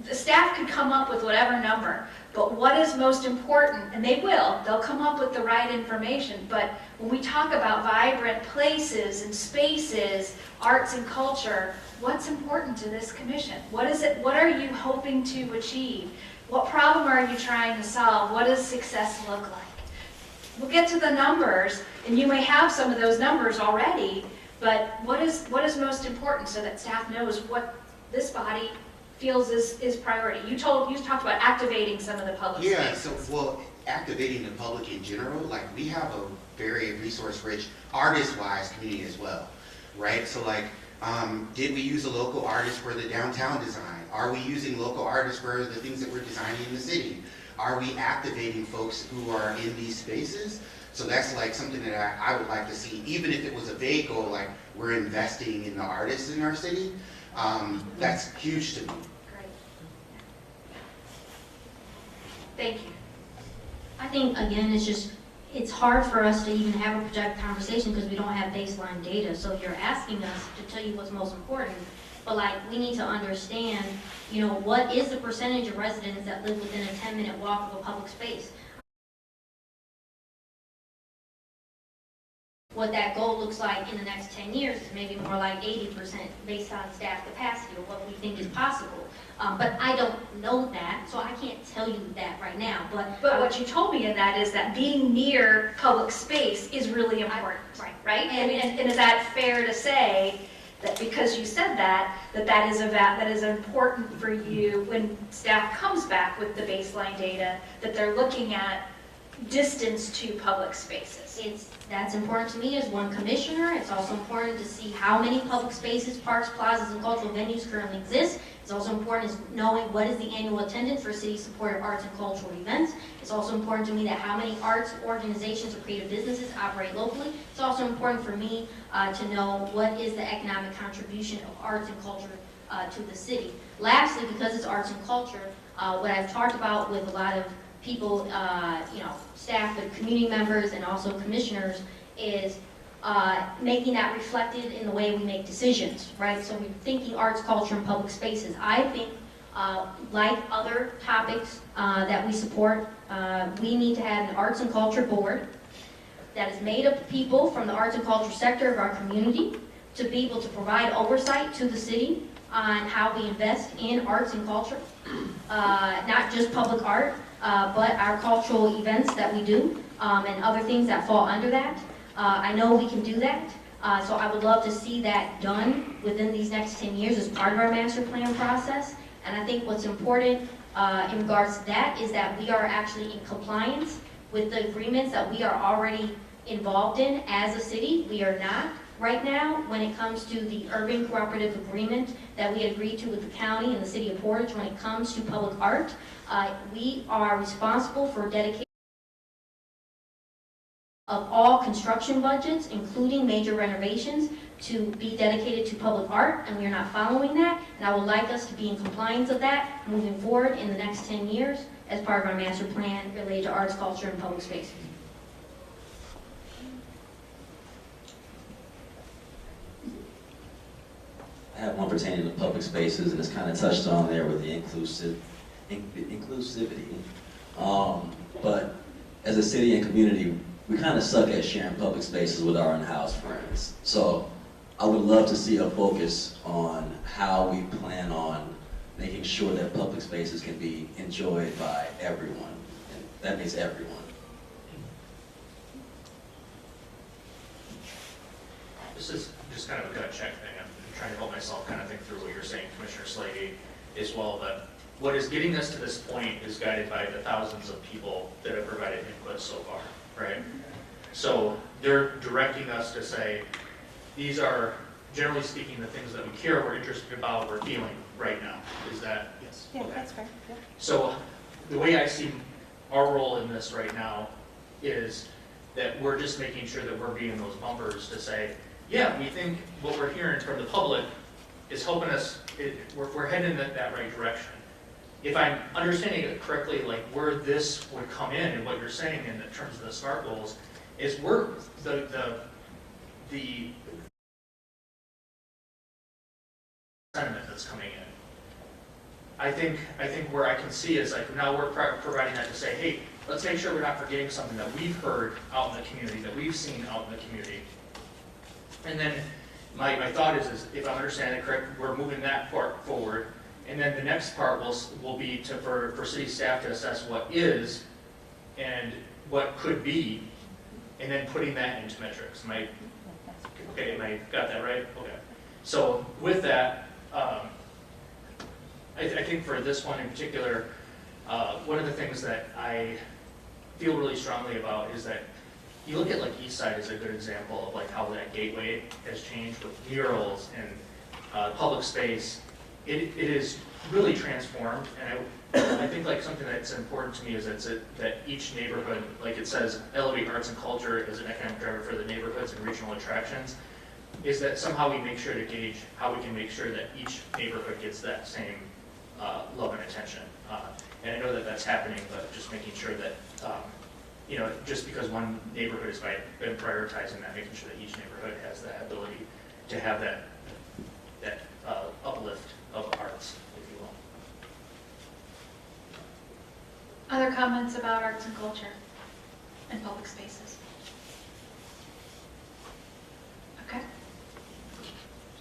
The staff could come up with whatever number, but what is most important, and they'll come up with the right information, but when we talk about vibrant places and spaces, arts and culture, what's important to this commission? What are you hoping to achieve? What problem are you trying to solve? What does success look like? We'll get to the numbers, and you may have some of those numbers already, but what is most important so that staff knows what this body feels is priority? You talked about activating some of the public spaces. Yeah, so, activating the public in general, like we have a very resource-rich, artist-wise community as well, right? So did we use a local artist for the downtown design? Are we using local artists for the things that we're designing in the city? Are we activating folks who are in these spaces? So that's something that I would like to see, even if it was a vague goal, like we're investing in the artists in our city. That's huge to me. Great. Thank you. I think, again, it's hard for us to even have a project conversation because we don't have baseline data. So you're asking us to tell you what's most important, but we need to understand, what is the percentage of residents that live within a 10-minute walk of a public space? What that goal looks like in the next 10 years is maybe more like 80% based on staff capacity or what we think is possible. But I don't know that, so I can't tell you that right now. But what you told me in that is that being near public space is really important, right? And is that fair to say that because you said that is important for you when staff comes back with the baseline data, that they're looking at distance to public spaces? That's important to me as one commissioner. It's also important to see how many public spaces, parks, plazas, and cultural venues currently exist. It's also important is knowing what is the annual attendance for city-supported arts and cultural events. It's also important to me that how many arts organizations or creative businesses operate locally. It's also important for me to know what is the economic contribution of arts and culture to the city. Lastly, because it's arts and culture, what I've talked about with a lot of people, staff, but community members and also commissioners is making that reflected in the way we make decisions, right? So we're thinking arts, culture, and public spaces. I think, like other topics that we support, we need to have an arts and culture board that is made up of people from the arts and culture sector of our community to be able to provide oversight to the city on how we invest in arts and culture, not just public art, but our cultural events that we do and other things that fall under that. I know we can do that, so I would love to see that done within these next 10 years as part of our master plan process. And I think what's important in regards to that is that we are actually in compliance with the agreements that we are already involved in as a city. We are not right now when it comes to the urban cooperative agreement that we agreed to with the county and the city of Portage when it comes to public art. We are responsible for dedication of all construction budgets, including major renovations, to be dedicated to public art, and we are not following that. And I would like us to be in compliance of that moving forward in the next 10 years as part of our master plan related to arts, culture, and public spaces. I have one pertaining to public spaces, and it's kind of touched on there with the inclusivity. But as a city and community, we kind of suck at sharing public spaces with our Unhoused friends. So I would love to see a focus on how we plan on making making sure that public spaces can be enjoyed by everyone. And that means everyone. This is just kind of a gut check thing. I'm trying to help myself kind of think through what you're saying, Commissioner Slavy, as well. But what is getting us to this point is guided by the thousands of people that have provided input so far, right? So they're directing us to say, these are, generally speaking, the things that we care, we're interested about, we're feeling right now. Is that? Yes. Yeah, Okay. that's fair. Yeah. So the way I see our role in this right now is that we're just making sure that we're being those bumpers to say, yeah, we think what we're hearing from the public is helping us, we're heading in that right direction. If I'm understanding it correctly, like where this would come in and what you're saying in terms of the SMART goals, is we're the sentiment that's coming in. I think where I can see is like now we're providing that to say, hey, let's make sure we're not forgetting something that we've heard out in the community, that we've seen out in the community. And then my thought is if I'm understanding it correct, we're moving that part forward. And then the next part will be for city staff to assess what is and what could be, and then putting that into metrics. Am I got that right? Okay. So with that, I think for this one in particular, one of the things that I feel really strongly about is that you look at like East Side as a good example of like how that gateway has changed with murals and public space. It is really transformed, and I think like something that's important to me is that each neighborhood, like it says, elevate arts and culture as an economic driver for the neighborhoods and regional attractions, is that somehow we make sure to gauge how we can make sure that each neighborhood gets that same love and attention. And I know that that's happening, but just making sure that, just because one neighborhood has been prioritizing that, making sure that each neighborhood has that ability to have that uplift of arts, if you will. Other comments about arts and culture and public spaces? Okay.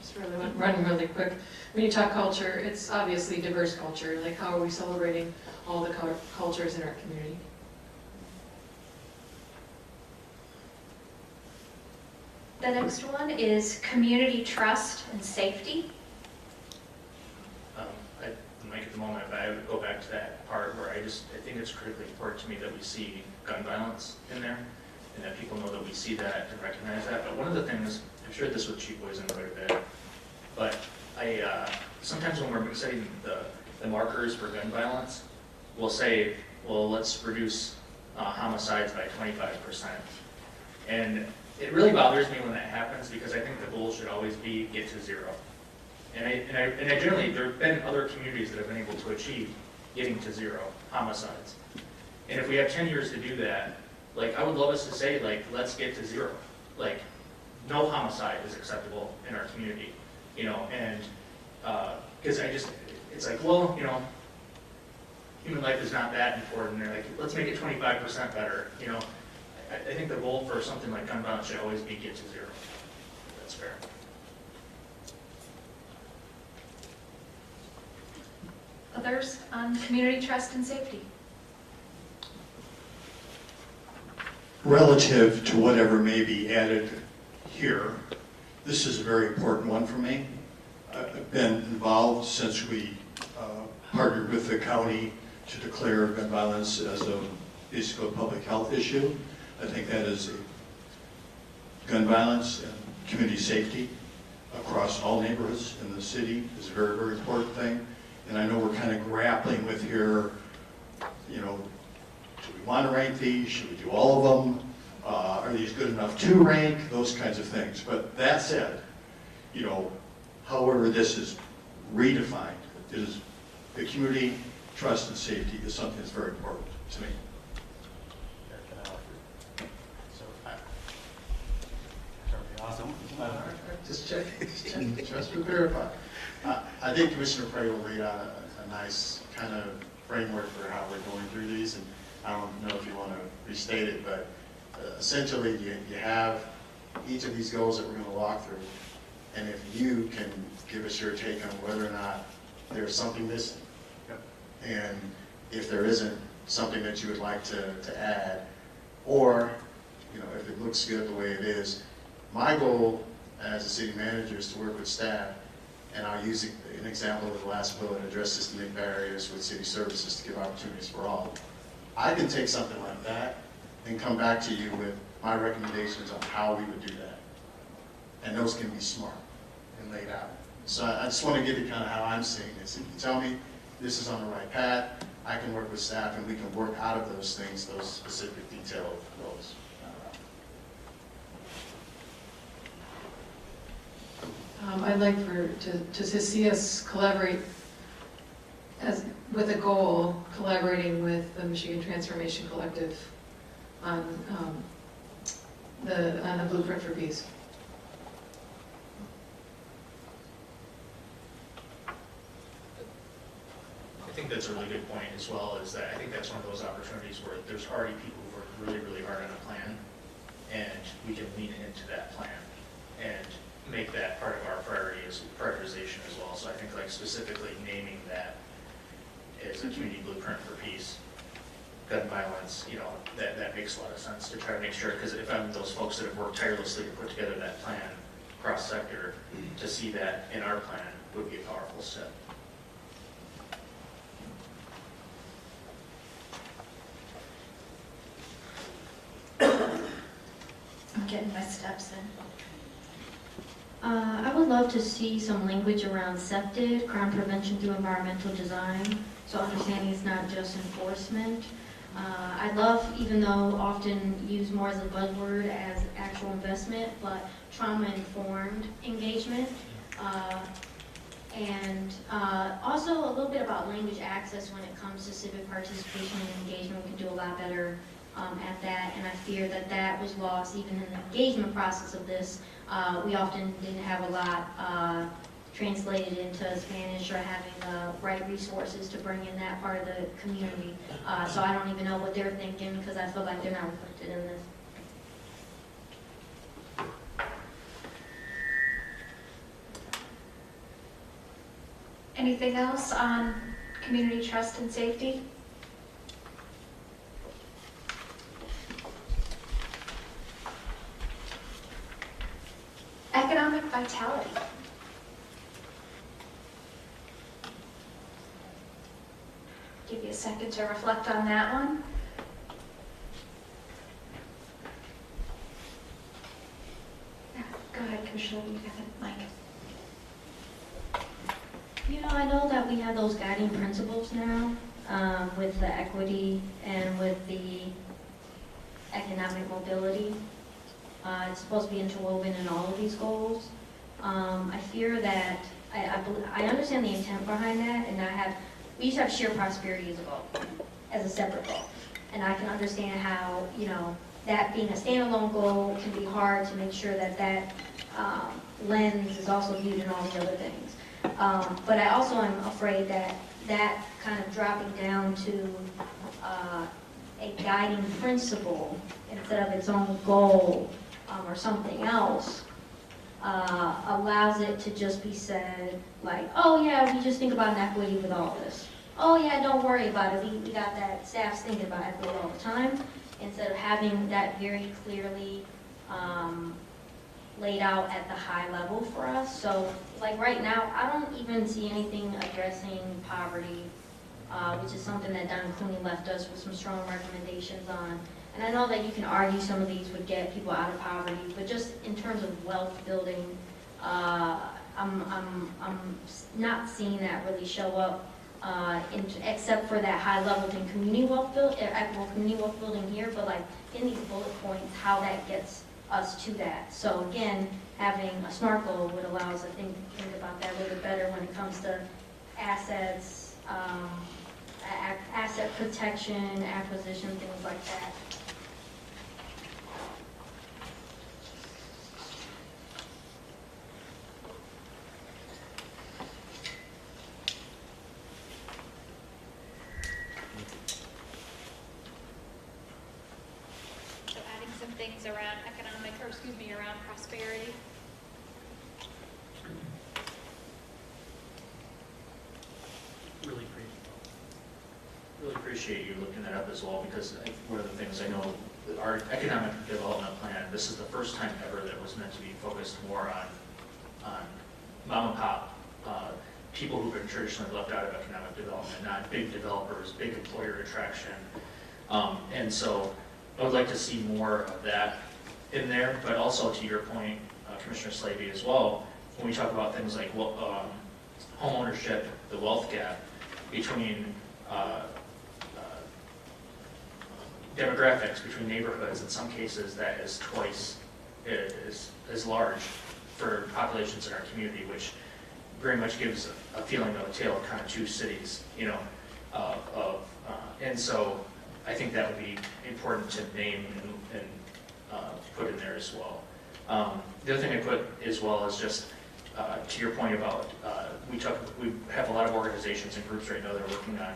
Just running really quick. When you talk culture, it's obviously diverse culture. Like, how are we celebrating all the cultures in our community? The next one is community trust and safety. I might at the moment, but I would go back to that part where I think it's critically important to me that we see gun violence in there, and that people know that we see that and recognize that. But one of the things, I've shared this with Chief Boysen quite a bit, but sometimes when we're setting the markers for gun violence, we'll say, well, let's reduce homicides by 25%. And it really bothers me when that happens, because I think the goal should always be get to zero. And I generally, there have been other communities that have been able to achieve getting to zero homicides. And if we have 10 years to do that, like I would love us to say, like, let's get to zero. Like, no homicide is acceptable in our community, and because it's like, well, human life is not that important. They're like, let's make it 25% better, I think the goal for something like gun violence should always be get to zero. That's fair. Others on community trust and safety? Relative to whatever may be added here, this is a very important one for me. I've been involved since we partnered with the county to declare gun violence as basically a public health issue. I think that is gun violence and community safety across all neighborhoods in the city is a very, very important thing. And I know we're kind of grappling with here, do we want to rank these? Should we do all of them? Are these good enough to rank? Those kinds of things. But that said, however this is redefined, is the community trust and safety is something that's very important to me. Awesome. Just check, just to verify. I think Commissioner Pradel laid out a nice kind of framework for how we're going through these, and I don't know if you want to restate it, but essentially you have each of these goals that we're going to walk through, and if you can give us your take on whether or not there's something missing, And if there isn't something that you would like to add, or, you know, if it looks good the way it is, my goal as a city manager is to work with staff, and I'll use an example of the last bullet, address systemic barriers with city services to give opportunities for all. I can take something like that and come back to you with my recommendations on how we would do that. And those can be smart and laid out. So I just want to give you kind of how I'm seeing this. If you tell me this is on the right path, I can work with staff and we can work out of those things, those specific detailed goals. I'd like to see us collaborate with a goal, collaborating with the Michigan Transformation Collective on a blueprint for peace. I think that's a really good point as well, is that I think that's one of those opportunities where there's already people who are really, really hard on a plan, and we can lean into that plan and make that part of our prioritization as well. So I think like specifically naming that as a community blueprint for peace, gun violence, you know, that makes a lot of sense to try to make sure, because if I'm those folks that have worked tirelessly to put together that plan cross-sector, to see that in our plan would be a powerful step. I'm getting my steps in. I would love to see some language around SEPTID, crime prevention through environmental design, so understanding it's not just enforcement. I love, even though often used more as a buzzword, as actual investment, but trauma-informed engagement. And also a little bit about language access when it comes to civic participation and engagement. We can do a lot better at that, and I fear that that was lost even in the engagement process of this. We often didn't have a lot translated into Spanish or having the right resources to bring in that part of the community. So I don't even know what they're thinking, because I feel like they're not reflected in this. Anything else on community trust and safety? Economic vitality. Give you a second to reflect on that one. Yeah, go ahead, Commissioner, you got the mic. You know, I know that we have those guiding principles now with the equity and with the economic mobility. It's supposed to be interwoven in all of these goals. I fear that, I understand the intent behind that, and we used to have shared prosperity as a goal, as a separate goal. And I can understand how, you know, that being a standalone goal can be hard to make sure that that lens is also viewed in all the other things. But I also am afraid that that kind of dropping down to a guiding principle instead of its own goal or something else allows it to just be said like, oh yeah, we just think about equity with all this. Oh yeah, don't worry about it. We got that staff's thinking about equity all the time, instead of having that very clearly laid out at the high level for us. So like right now, I don't even see anything addressing poverty, which is something that Don Clooney left us with some strong recommendations on. And I know that you can argue some of these would get people out of poverty, but just in terms of wealth building, I'm not seeing that really show up, except for that high level in community wealth building here, but like in these bullet points, how that gets us to that. So again, having a SMART goal would allow us to think about that a little bit better when it comes to assets, asset protection, acquisition, things like that. So adding some things around around prosperity. Really appreciate appreciate you looking that up as well, because one of the things I know, our economic development plan, this is the first time ever that it was meant to be focused more on mom and pop, people who've been traditionally left out of economic development, not big developers, big employer attraction. And so I would like to see more of that in there, but also to your point, Commissioner Slavy as well, when we talk about things like home ownership, the wealth gap between demographics, between neighborhoods, in some cases that is twice as large for populations in our community, which very much gives a feeling of a tale of kind of two cities, you know, and so I think that would be important to name and put in there as well. The other thing I put as well is just to your point about we have a lot of organizations and groups right now that are working on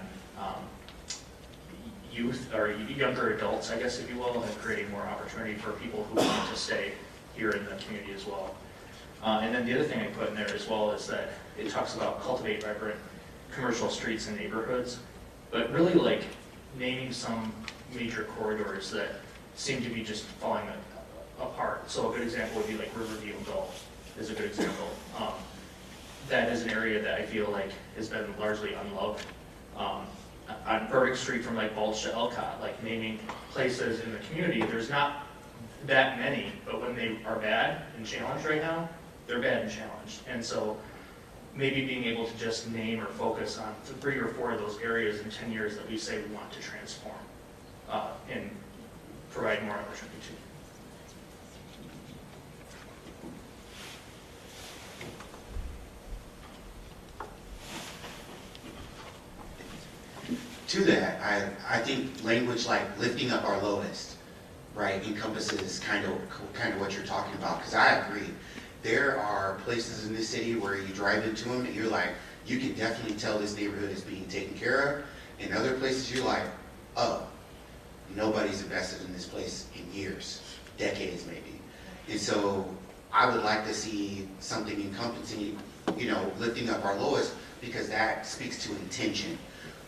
youth or younger adults, I guess if you will, and creating more opportunity for people who want to stay here in the community as well. And then the other thing I put in there as well is that it talks about cultivate vibrant commercial streets and neighborhoods, but really like naming some major corridors that seem to be just falling apart. So a good example would be like Riverview and Gulf is a good example. That is an area that I feel like has been largely unloved. On Burdick Street from like Balch to Elcott, like naming places in the community, there's not that many, but when they are bad and challenged right now, they're bad and challenged. And so maybe being able to just name or focus on 3 or 4 of those areas in 10 years that we say we want to transform and provide more opportunity to. To that, I think language like lifting up our lowest, right, encompasses kind of what you're talking about, because I agree. There are places in this city where you drive into them and you're like, you can definitely tell this neighborhood is being taken care of. In other places you're like, oh, nobody's invested in this place in years, decades maybe. And so I would like to see something encompassing, you know, lifting up our lowest, because that speaks to intention.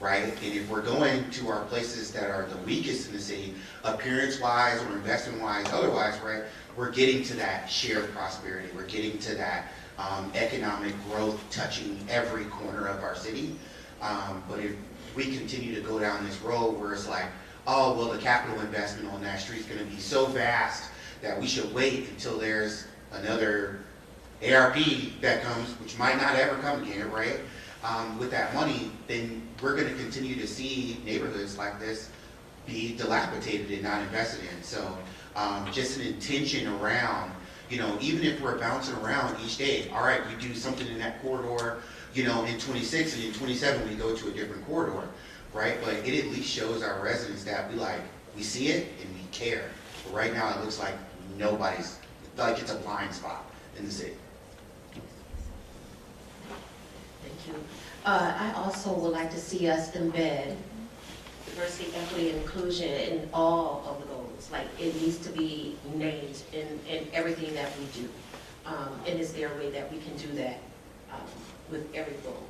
Right? And if we're going to our places that are the weakest in the city, appearance-wise or investment-wise, otherwise, right, we're getting to that shared prosperity. We're getting to that economic growth touching every corner of our city. But if we continue to go down this road where it's like, oh, well, the capital investment on that street is going to be so vast that we should wait until there's another ARP that comes, which might not ever come again, right? With that money, then we're going to continue to see neighborhoods like this be dilapidated and not invested in. So just an intention around, you know, even if we're bouncing around each day, all right, we do something in that corridor, you know, in 26 and in 27 we go to a different corridor, right? But it at least shows our residents that we see it and we care. But right now it looks like nobody's, like it's a blind spot in the city. Thank you. I also would like to see us embed diversity, equity, and inclusion in all of those. Like, it needs to be named in everything that we do. And is there a way that we can do that with every goal,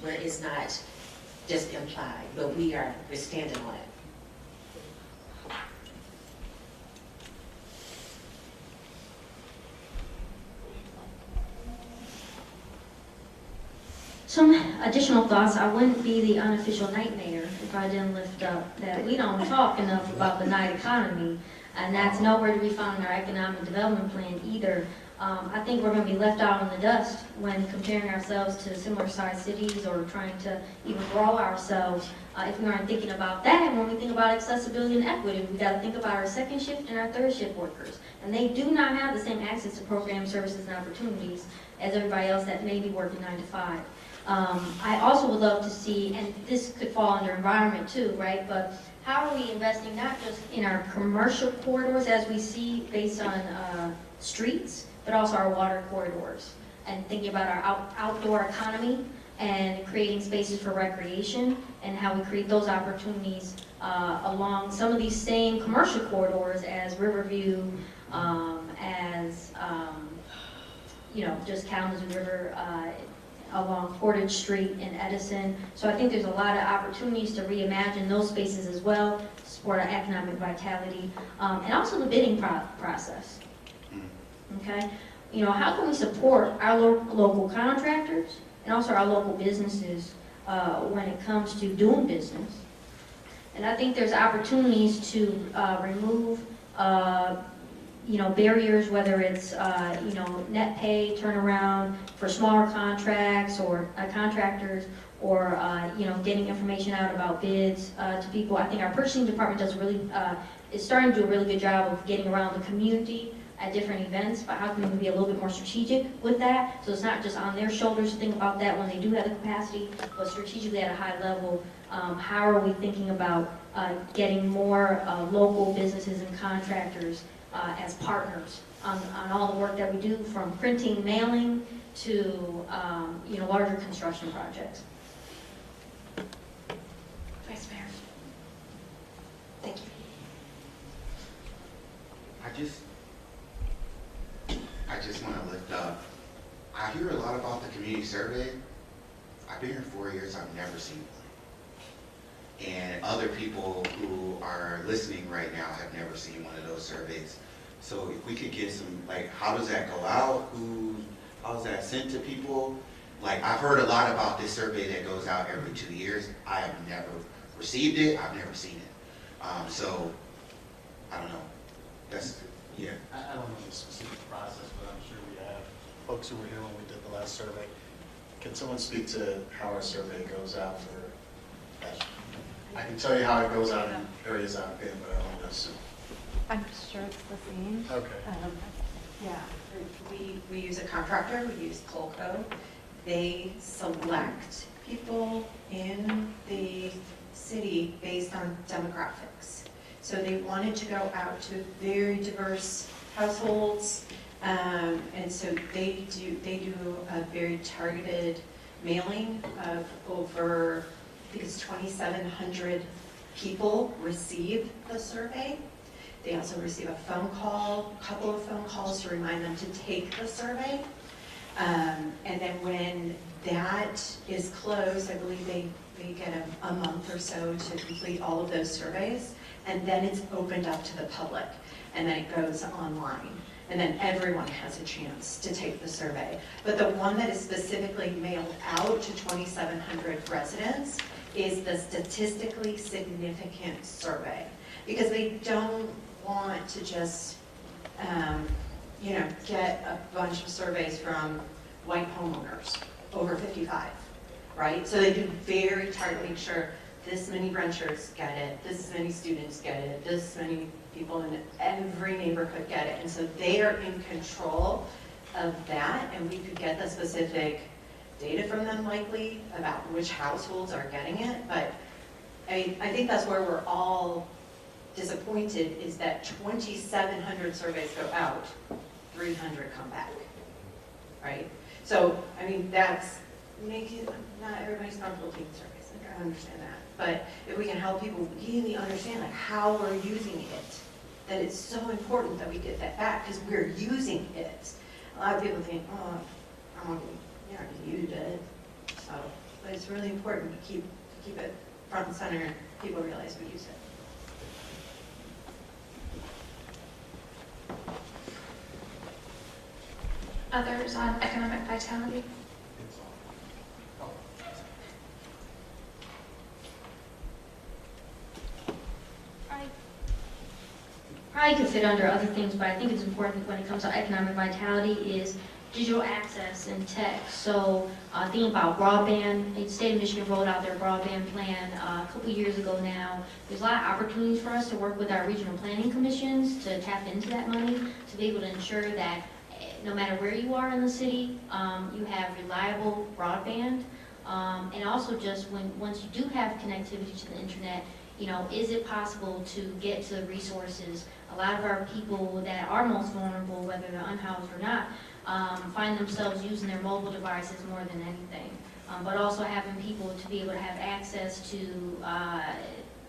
where it's not just implied, but we're standing on it? Some additional thoughts. I wouldn't be the unofficial night mayor if I didn't lift up that we don't talk enough about the night economy, and that's nowhere to be found in our economic development plan either. I think we're going to be left out in the dust when comparing ourselves to similar sized cities or trying to even grow ourselves. If we aren't thinking about that, when we think about accessibility and equity, we got to think about our second shift and our third shift workers, and they do not have the same access to programs, services, and opportunities as everybody else that may be working 9 to 5. I also would love to see, and this could fall under environment too, right? But how are we investing not just in our commercial corridors as we see based on streets, but also our water corridors, and thinking about our outdoor economy and creating spaces for recreation and how we create those opportunities along some of these same commercial corridors as Riverview, as you know, just Kalamazoo River, along Portage Street in Edison. So I think there's a lot of opportunities to reimagine those spaces as well, to support our economic vitality, and also the bidding process. Okay? You know, how can we support our local contractors and also our local businesses when it comes to doing business? And I think there's opportunities to remove, you know, barriers, whether it's, you know, net pay, turnaround for smaller contracts or contractors, or, you know, getting information out about bids to people. I think our purchasing department does is starting to do a really good job of getting around the community at different events, but how can we be a little bit more strategic with that? So it's not just on their shoulders to think about that when they do have the capacity, but strategically at a high level, how are we thinking about getting more local businesses and contractors as partners on all the work that we do, from printing, mailing, to you know, larger construction projects. Vice Mayor. Thank you. I just want to lift up, I hear a lot about the community survey. I've been here 4 years, I've never seen one. And other people who are listening right now have never seen one of those surveys. So if we could get some, like, how does that go out? How is that sent to people? Like, I've heard a lot about this survey that goes out every 2 years. I have never received it, I've never seen it. So, I don't know. That's, yeah. I don't know the specific process, but I'm sure we have folks who were here when we did the last survey. Can someone speak to how our survey goes out for that? I can tell you how it goes out in areas I've been, but I don't know. So. I'm sure it's the same. Okay. Yeah, we use a contractor, we use Colco. They select people in the city based on demographics. So they wanted to go out to very diverse households, and so they do a very targeted mailing of over, I think it's 2,700 people receive the survey. They also receive a phone call, a couple of phone calls to remind them to take the survey. And then when that is closed, I believe they get a month or so to complete all of those surveys. And then it's opened up to the public. And then it goes online. And then everyone has a chance to take the survey. But the one that is specifically mailed out to 2,700 residents is the statistically significant survey. Because they don't want to just, you know, get a bunch of surveys from white homeowners over 55, right? So they do very targeted, make sure this many renters get it, this many students get it, this many people in every neighborhood get it. And so they are in control of that, and we could get the specific data from them likely about which households are getting it. But I think that's where we're all disappointed, is that 2,700 surveys go out, 300 come back, right? So, I mean, that's making, not everybody's comfortable taking surveys, like, I understand that. But if we can help people really understand, like, how we're using it, that it's so important that we get that back, because we're using it. A lot of people think, oh, I'm not going to use it. So, but it's really important to keep it front and center, and people realize we use it. Others on economic vitality? Probably could fit under other things, but I think it's important when it comes to economic vitality is digital access and tech. So thinking about broadband, the state of Michigan rolled out their broadband plan a couple years ago now. There's a lot of opportunities for us to work with our regional planning commissions to tap into that money, to be able to ensure that no matter where you are in the city, you have reliable broadband. And also just once you do have connectivity to the internet, you know, is it possible to get to the resources? A lot of our people that are most vulnerable, whether they're unhoused or not, find themselves using their mobile devices more than anything. But also having people to be able to have access to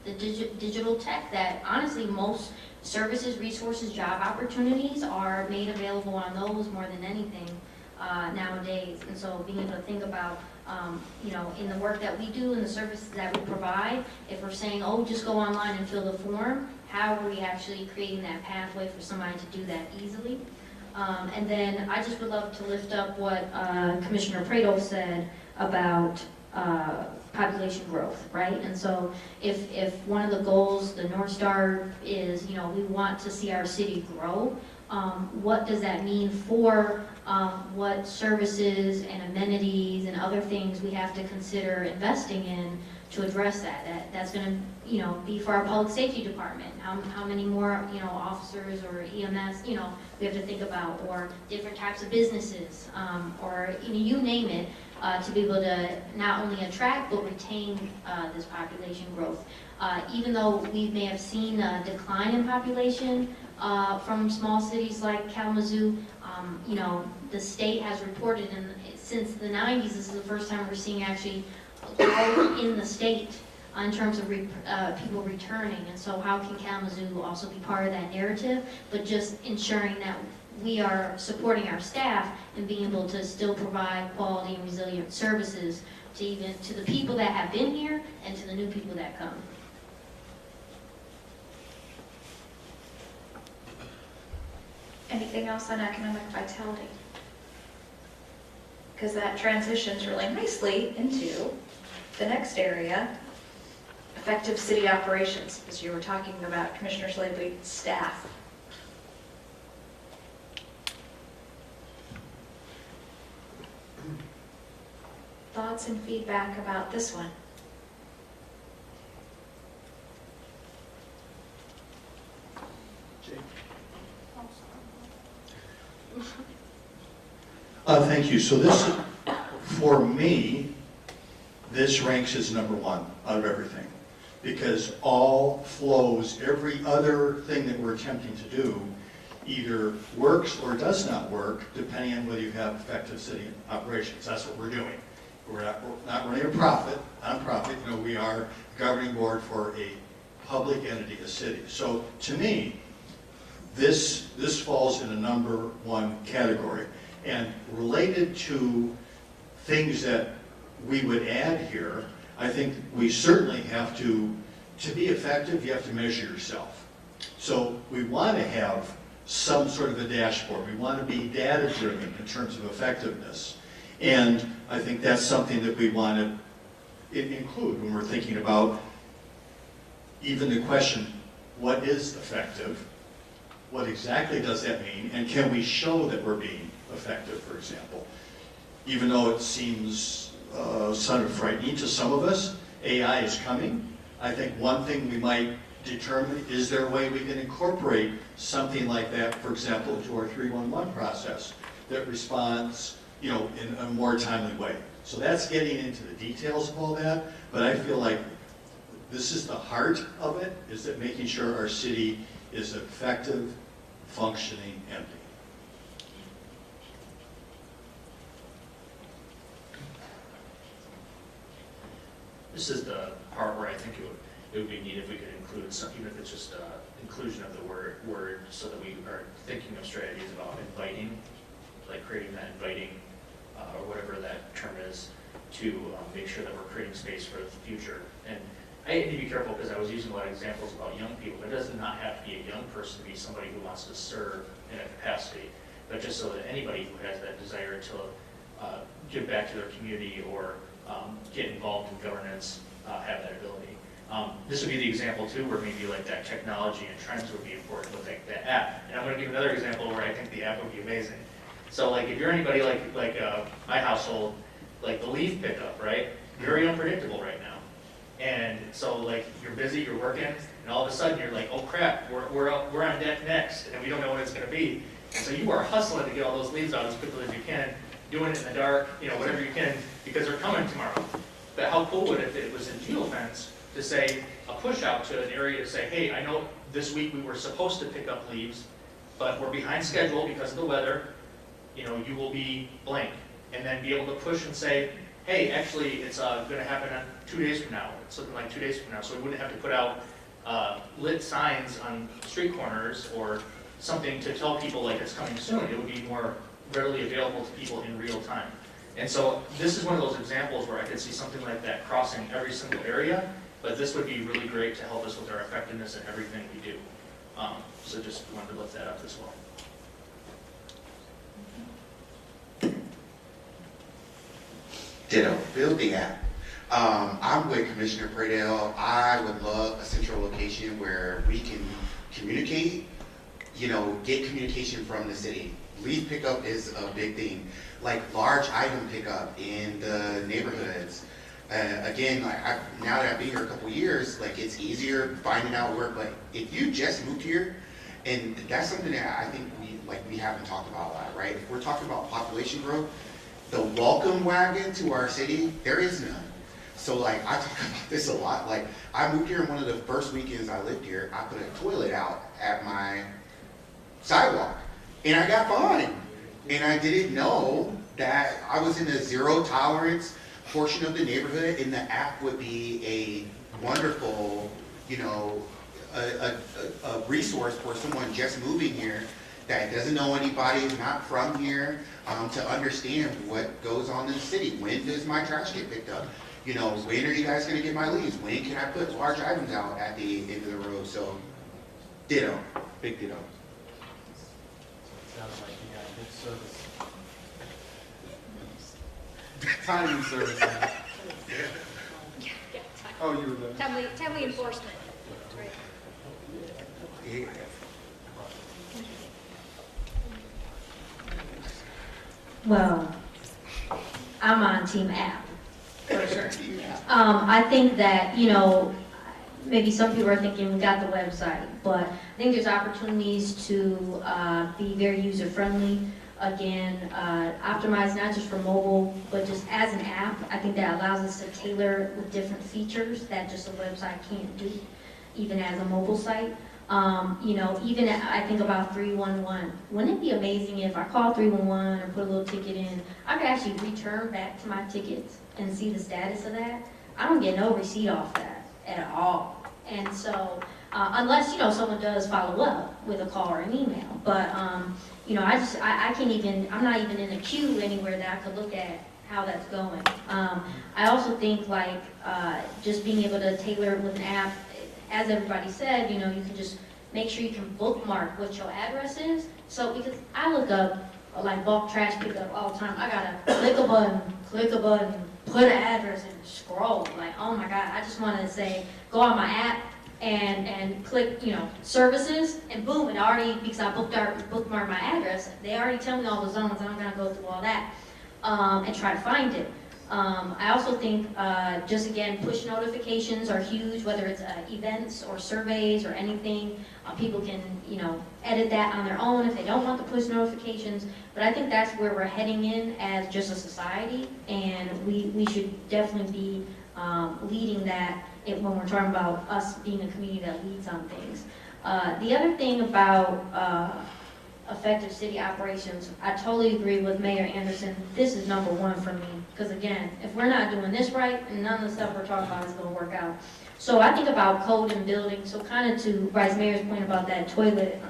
the digital tech that honestly most services, resources, job opportunities are made available on those more than anything. nowadays. And so being able to think about, you know, in the work that we do and the services that we provide, if we're saying, oh, just go online and fill the form, how are we actually creating that pathway for somebody to do that easily? And then I just would love to lift up what Commissioner Prado said about population growth, right? And so if one of the goals, the North Star is, you know, we want to see our city grow, what does that mean for what services and amenities and other things we have to consider investing in to address that? That's going to, you know, be for our public safety department. How many more, you know, officers or EMS, you know, we have to think about, or different types of businesses, or you name it, to be able to not only attract but retain this population growth. Even though we may have seen a decline in population from small cities like Kalamazoo, you know, the state has reported since the 90s, this is the first time we're seeing actually growth in the state in terms of people returning. And so how can Kalamazoo also be part of that narrative, but just ensuring that we are supporting our staff and being able to still provide quality and resilient services to the people that have been here and to the new people that come. Anything else on economic vitality? Because that transitions really nicely into the next area, effective city operations, as you were talking about, Commissioner Slaby, staff. Thoughts and feedback about this one? Thank you. So this, for me, this ranks as number one out of everything, because all flows, every other thing that we're attempting to do either works or does not work, depending on whether you have effective city operations. That's what we're doing. We're not running a nonprofit. You know, we are a governing board for a public entity, a city. So to me, this falls in a number one category. And related to things that we would add here, I think we certainly have to be effective, you have to measure yourself. So we want to have some sort of a dashboard. We want to be data-driven in terms of effectiveness. And I think that's something that we want to include when we're thinking about even the question, what is effective? What exactly does that mean? And can we show that we're being effective, for example? Even though it seems sort of frightening to some of us, AI is coming. I think one thing we might determine, is there a way we can incorporate something like that, for example, into our 311 process that responds, you know, in a more timely way. So that's getting into the details of all that, but I feel like this is the heart of it, is that making sure our city is effective, functioning entity. This is the part where I think it would be neat if we could include some, even if it's just inclusion of the word, so that we are thinking of strategies about inviting, like creating that inviting, or whatever that term is, to make sure that we're creating space for the future. And I need to be careful because I was using a lot of examples about young people. It does not have to be a young person to be somebody who wants to serve in a capacity, but just so that anybody who has that desire to give back to their community or get involved in governance have that ability. This would be the example too, where maybe like that technology and trends would be important with like that app. And I'm going to give another example where I think the app would be amazing. So like if you're anybody like my household, like the leaf pickup, right? Very unpredictable right now. And so like you're busy, you're working, and all of a sudden you're like, oh crap, we're on deck next, and we don't know when it's going to be. And so you are hustling to get all those leaves out as quickly as you can, doing it in the dark, you know, whatever you can, because they're coming tomorrow. But how cool would it if it was in geofence to say, a push out to an area to say, hey, I know this week we were supposed to pick up leaves, but we're behind schedule because of the weather, you know, you will be blank. And then be able to push and say, hey, actually it's going to happen 2 days from now, something like 2 days from now, so we wouldn't have to put out lit signs on street corners or something to tell people like it's coming soon. It would be more readily available to people in real time. And so this is one of those examples where I could see something like that crossing every single area, but this would be really great to help us with our effectiveness in everything we do. So just wanted to lift that up as well. Ditto, build the app. I'm with Commissioner Pradell. I would love a central location where we can communicate, get communication from the city. Leaf pickup is a big thing, like large item pickup in the neighborhoods. Again, now that I've been here a couple years, it's easier finding out where, but if you just moved here, and that's something that I think we haven't talked about a lot, right? If we're talking about population growth, the welcome wagon to our city, there is none. So I talk about this a lot. I moved here, and one of the first weekends I lived here, I put a toilet out at my sidewalk, and I got fined. And I didn't know that I was in a zero tolerance portion of the neighborhood, and the app would be a wonderful, a resource for someone just moving here that doesn't know anybody, is not from here, to understand what goes on in the city. When does my trash get picked up? When are you guys going to get my leaves? When can I put large items out at the end of the road? So, ditto, big ditto. Sounds like you got good service. Timely service. Oh, you were there. Timely enforcement. Right. Yeah. Well, I'm on Team App, for sure. I think that, maybe some people are thinking we got the website, but I think there's opportunities to be very user-friendly. Again, optimized not just for mobile, but just as an app. I think that allows us to tailor with different features that just a website can't do, even as a mobile site. Even I think about 311. Wouldn't it be amazing if I called 311 or put a little ticket in, I could actually return back to my tickets and see the status of that? I don't get no receipt off that at all. And so, unless, someone does follow up with a call or an email. But, I can't even, I'm not even in a queue anywhere that I could look at how that's going. I also think just being able to tailor it with an app, as everybody said, you can just make sure you can bookmark what your address is. So, because I look up bulk trash pickup all the time, I gotta click a button, put an address and scroll. Oh my God, I just want to say, go on my app and click, services, and boom, it already, because I bookmarked my address, they already tell me all the zones. I'm gonna go through all that and try to find it. I also think, just again, push notifications are huge, whether it's events or surveys or anything. People can, edit that on their own if they don't want the push notifications. But I think that's where we're heading in as just a society, and we should definitely be leading that when we're talking about us being a community that leads on things. The other thing about effective city operations, I totally agree with Mayor Anderson. This is number one for me, because again, if we're not doing this right, none of the stuff we're talking about is going to work out. So I think about code and building. So kind of to Vice Mayor's point about that toilet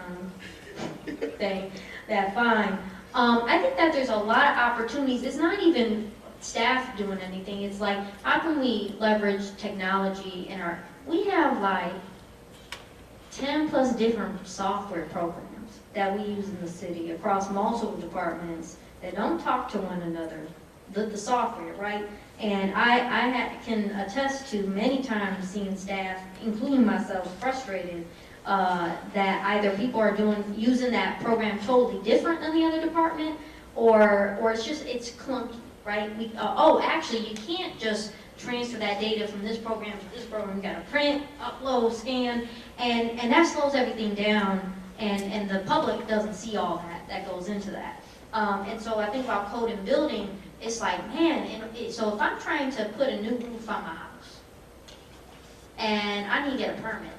thing, that fine. I think that there's a lot of opportunities. It's not even staff doing anything. It's how can we leverage technology in we have 10 plus different software programs that we use in the city across multiple departments that don't talk to one another, the software, right? And I can attest to many times seeing staff, including myself, frustrated that either people are using that program totally different than the other department, or it's clunky, right? Actually, you can't just transfer that data from this program to this program. You got to print, upload, scan, and that slows everything down. And the public doesn't see all that goes into that. And so I think about code and building, it's so if I'm trying to put a new roof on my house, and I need to get a permit,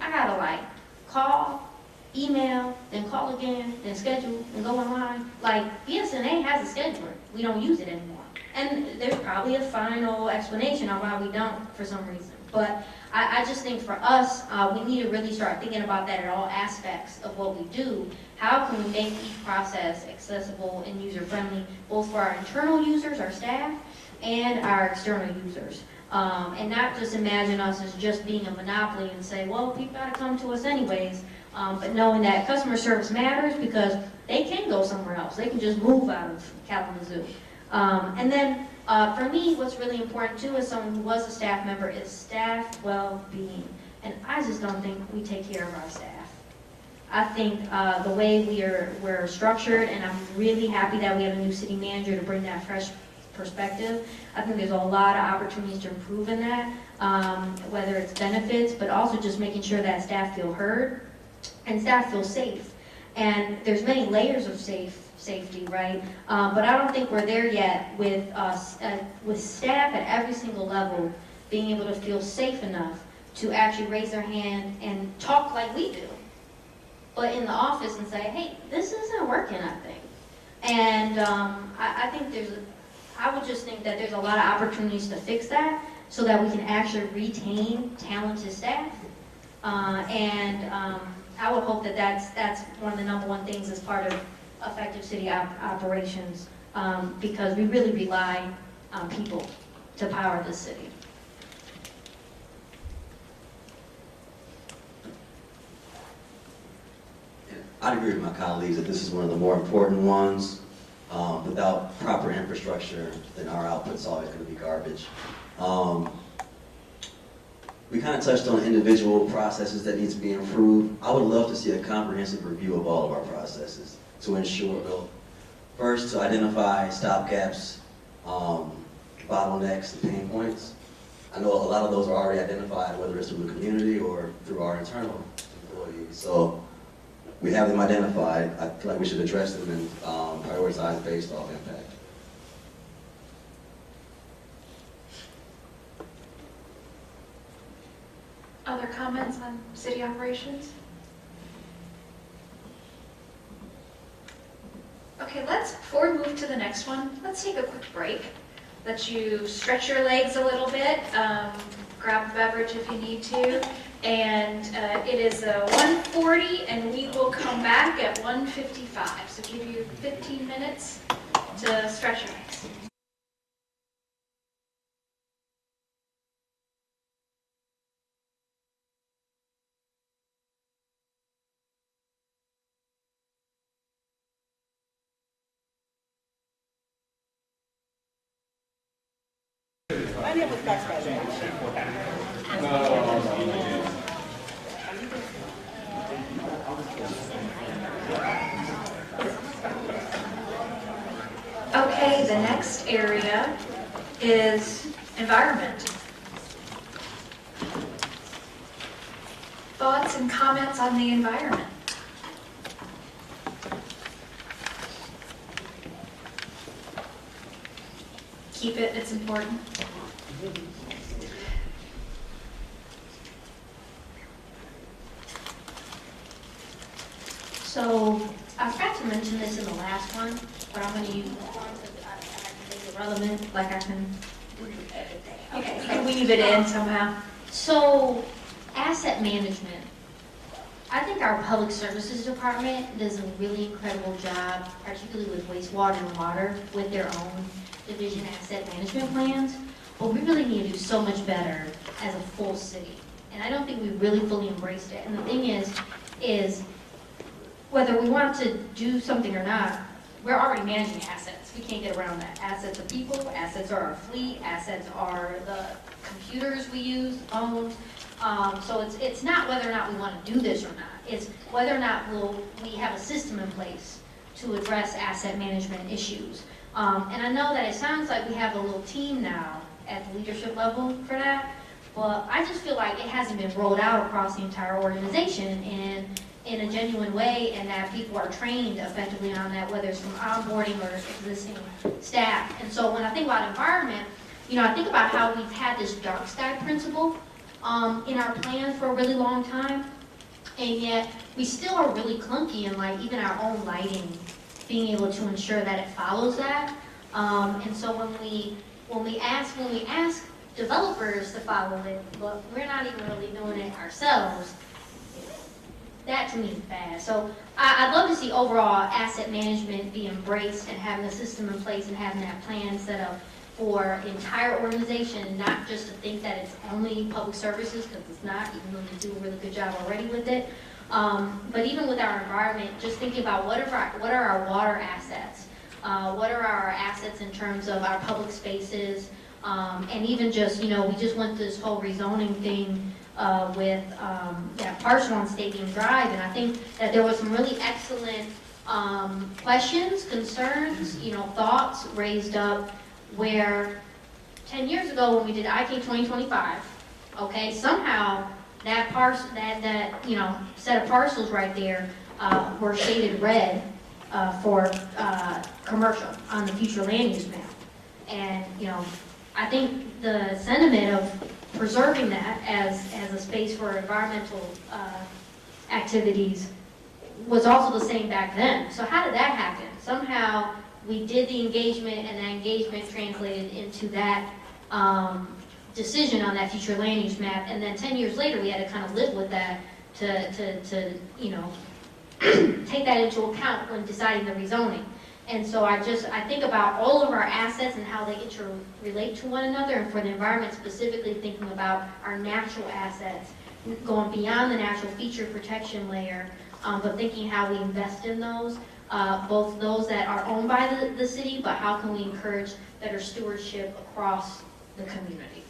I gotta call, email, then call again, then schedule, and go online. BSNA has a scheduler. We don't use it anymore. And there's probably a final explanation on why we don't for some reason. But I just think for us, we need to really start thinking about that in all aspects of what we do. How can we make each process accessible and user-friendly, both for our internal users, our staff, and our external users? And not just imagine us as just being a monopoly and say, well, people gotta come to us anyways, but knowing that customer service matters because they can go somewhere else. They can just move out of Kalamazoo. And then for me, what's really important too, as someone who was a staff member, is staff well-being. And I just don't think we take care of our staff. I think the way we're structured, and I'm really happy that we have a new city manager to bring that fresh perspective. I think there's a lot of opportunities to improve in that, whether it's benefits, but also just making sure that staff feel heard and staff feel safe. And there's many layers of safety, right? But I don't think we're there yet with staff at every single level being able to feel safe enough to actually raise their hand and talk like we do, but in the office and say, hey, this isn't working, I think. And I think I would just think that there's a lot of opportunities to fix that so that we can actually retain talented staff. I would hope that that's one of the #1 things as part of effective city operations, because we really rely on people to power this city. I'd agree with my colleagues that this is one of the more important ones. Without proper infrastructure, then our output's always going to be garbage. We kind of touched on individual processes that need to be improved. I would love to see a comprehensive review of all of our processes to ensure, well, first to identify stopgaps, bottlenecks, and pain points. I know a lot of those are already identified, whether it's through the community or through our internal employees. So we have them identified. I feel like we should address them and prioritize based off impact. Other comments on city operations? Okay, before we move to the next one, let's take a quick break. Let you stretch your legs a little bit, grab a beverage if you need to, and it is 1:40 and we will come back at 1:55, so give you 15 minutes to stretch your legs. My name was Max Magic. Okay, the next area is environment. Thoughts and comments on the environment? Keep it, it's important. So I forgot to mention this in the last one, but I'm going to use it to make it relevant, like I can edit that. Okay, you can weave it in somehow. So asset management. I think our public services department does a really incredible job, particularly with wastewater and water, with their own division asset management plans. But we really need to do so much better as a full city. And I don't think we really fully embraced it. And the thing is whether we want to do something or not, we're already managing assets. We can't get around that. Assets are people, assets are our fleet, assets are the computers we use, phones. So it's not whether or not we want to do this or not. It's whether or not we have a system in place to address asset management issues. And I know that it sounds like we have a little team now at the leadership level for that, but I just feel like it hasn't been rolled out across the entire organization in a genuine way, and that people are trained effectively on that, whether it's from onboarding or existing staff. And so when I think about environment, I think about how we've had this dark sky principle in our plan for a really long time, and yet we still are really clunky in like even our own lighting, being able to ensure that it follows that. And so when we ask developers to follow it, but we're not even really doing it ourselves. That to me is bad. So I'd love to see overall asset management be embraced and having a system in place and having that plan set up for the entire organization, not just to think that it's only public services, because it's not, even though they do a really good job already with it. But even with our environment, just thinking about what are our water assets? What are our assets in terms of our public spaces? And even just, we just went through this whole rezoning thing with that parcel on Stadium Drive, and I think that there was some really excellent questions, concerns, thoughts raised up where 10 years ago when we did IK 2025, okay, somehow that parcel, that set of parcels right there were shaded red for commercial on the future land use map. And, I think the sentiment of preserving that as a space for environmental activities was also the same back then. So how did that happen? Somehow we did the engagement, and that engagement translated into that decision on that future land use map, and then 10 years later we had to kind of live with that to take that into account when deciding the rezoning. And so I think about all of our assets and how they interrelate to one another, and for the environment specifically thinking about our natural assets, going beyond the natural feature protection layer, but thinking how we invest in those, both those that are owned by the city, but how can we encourage better stewardship across the community.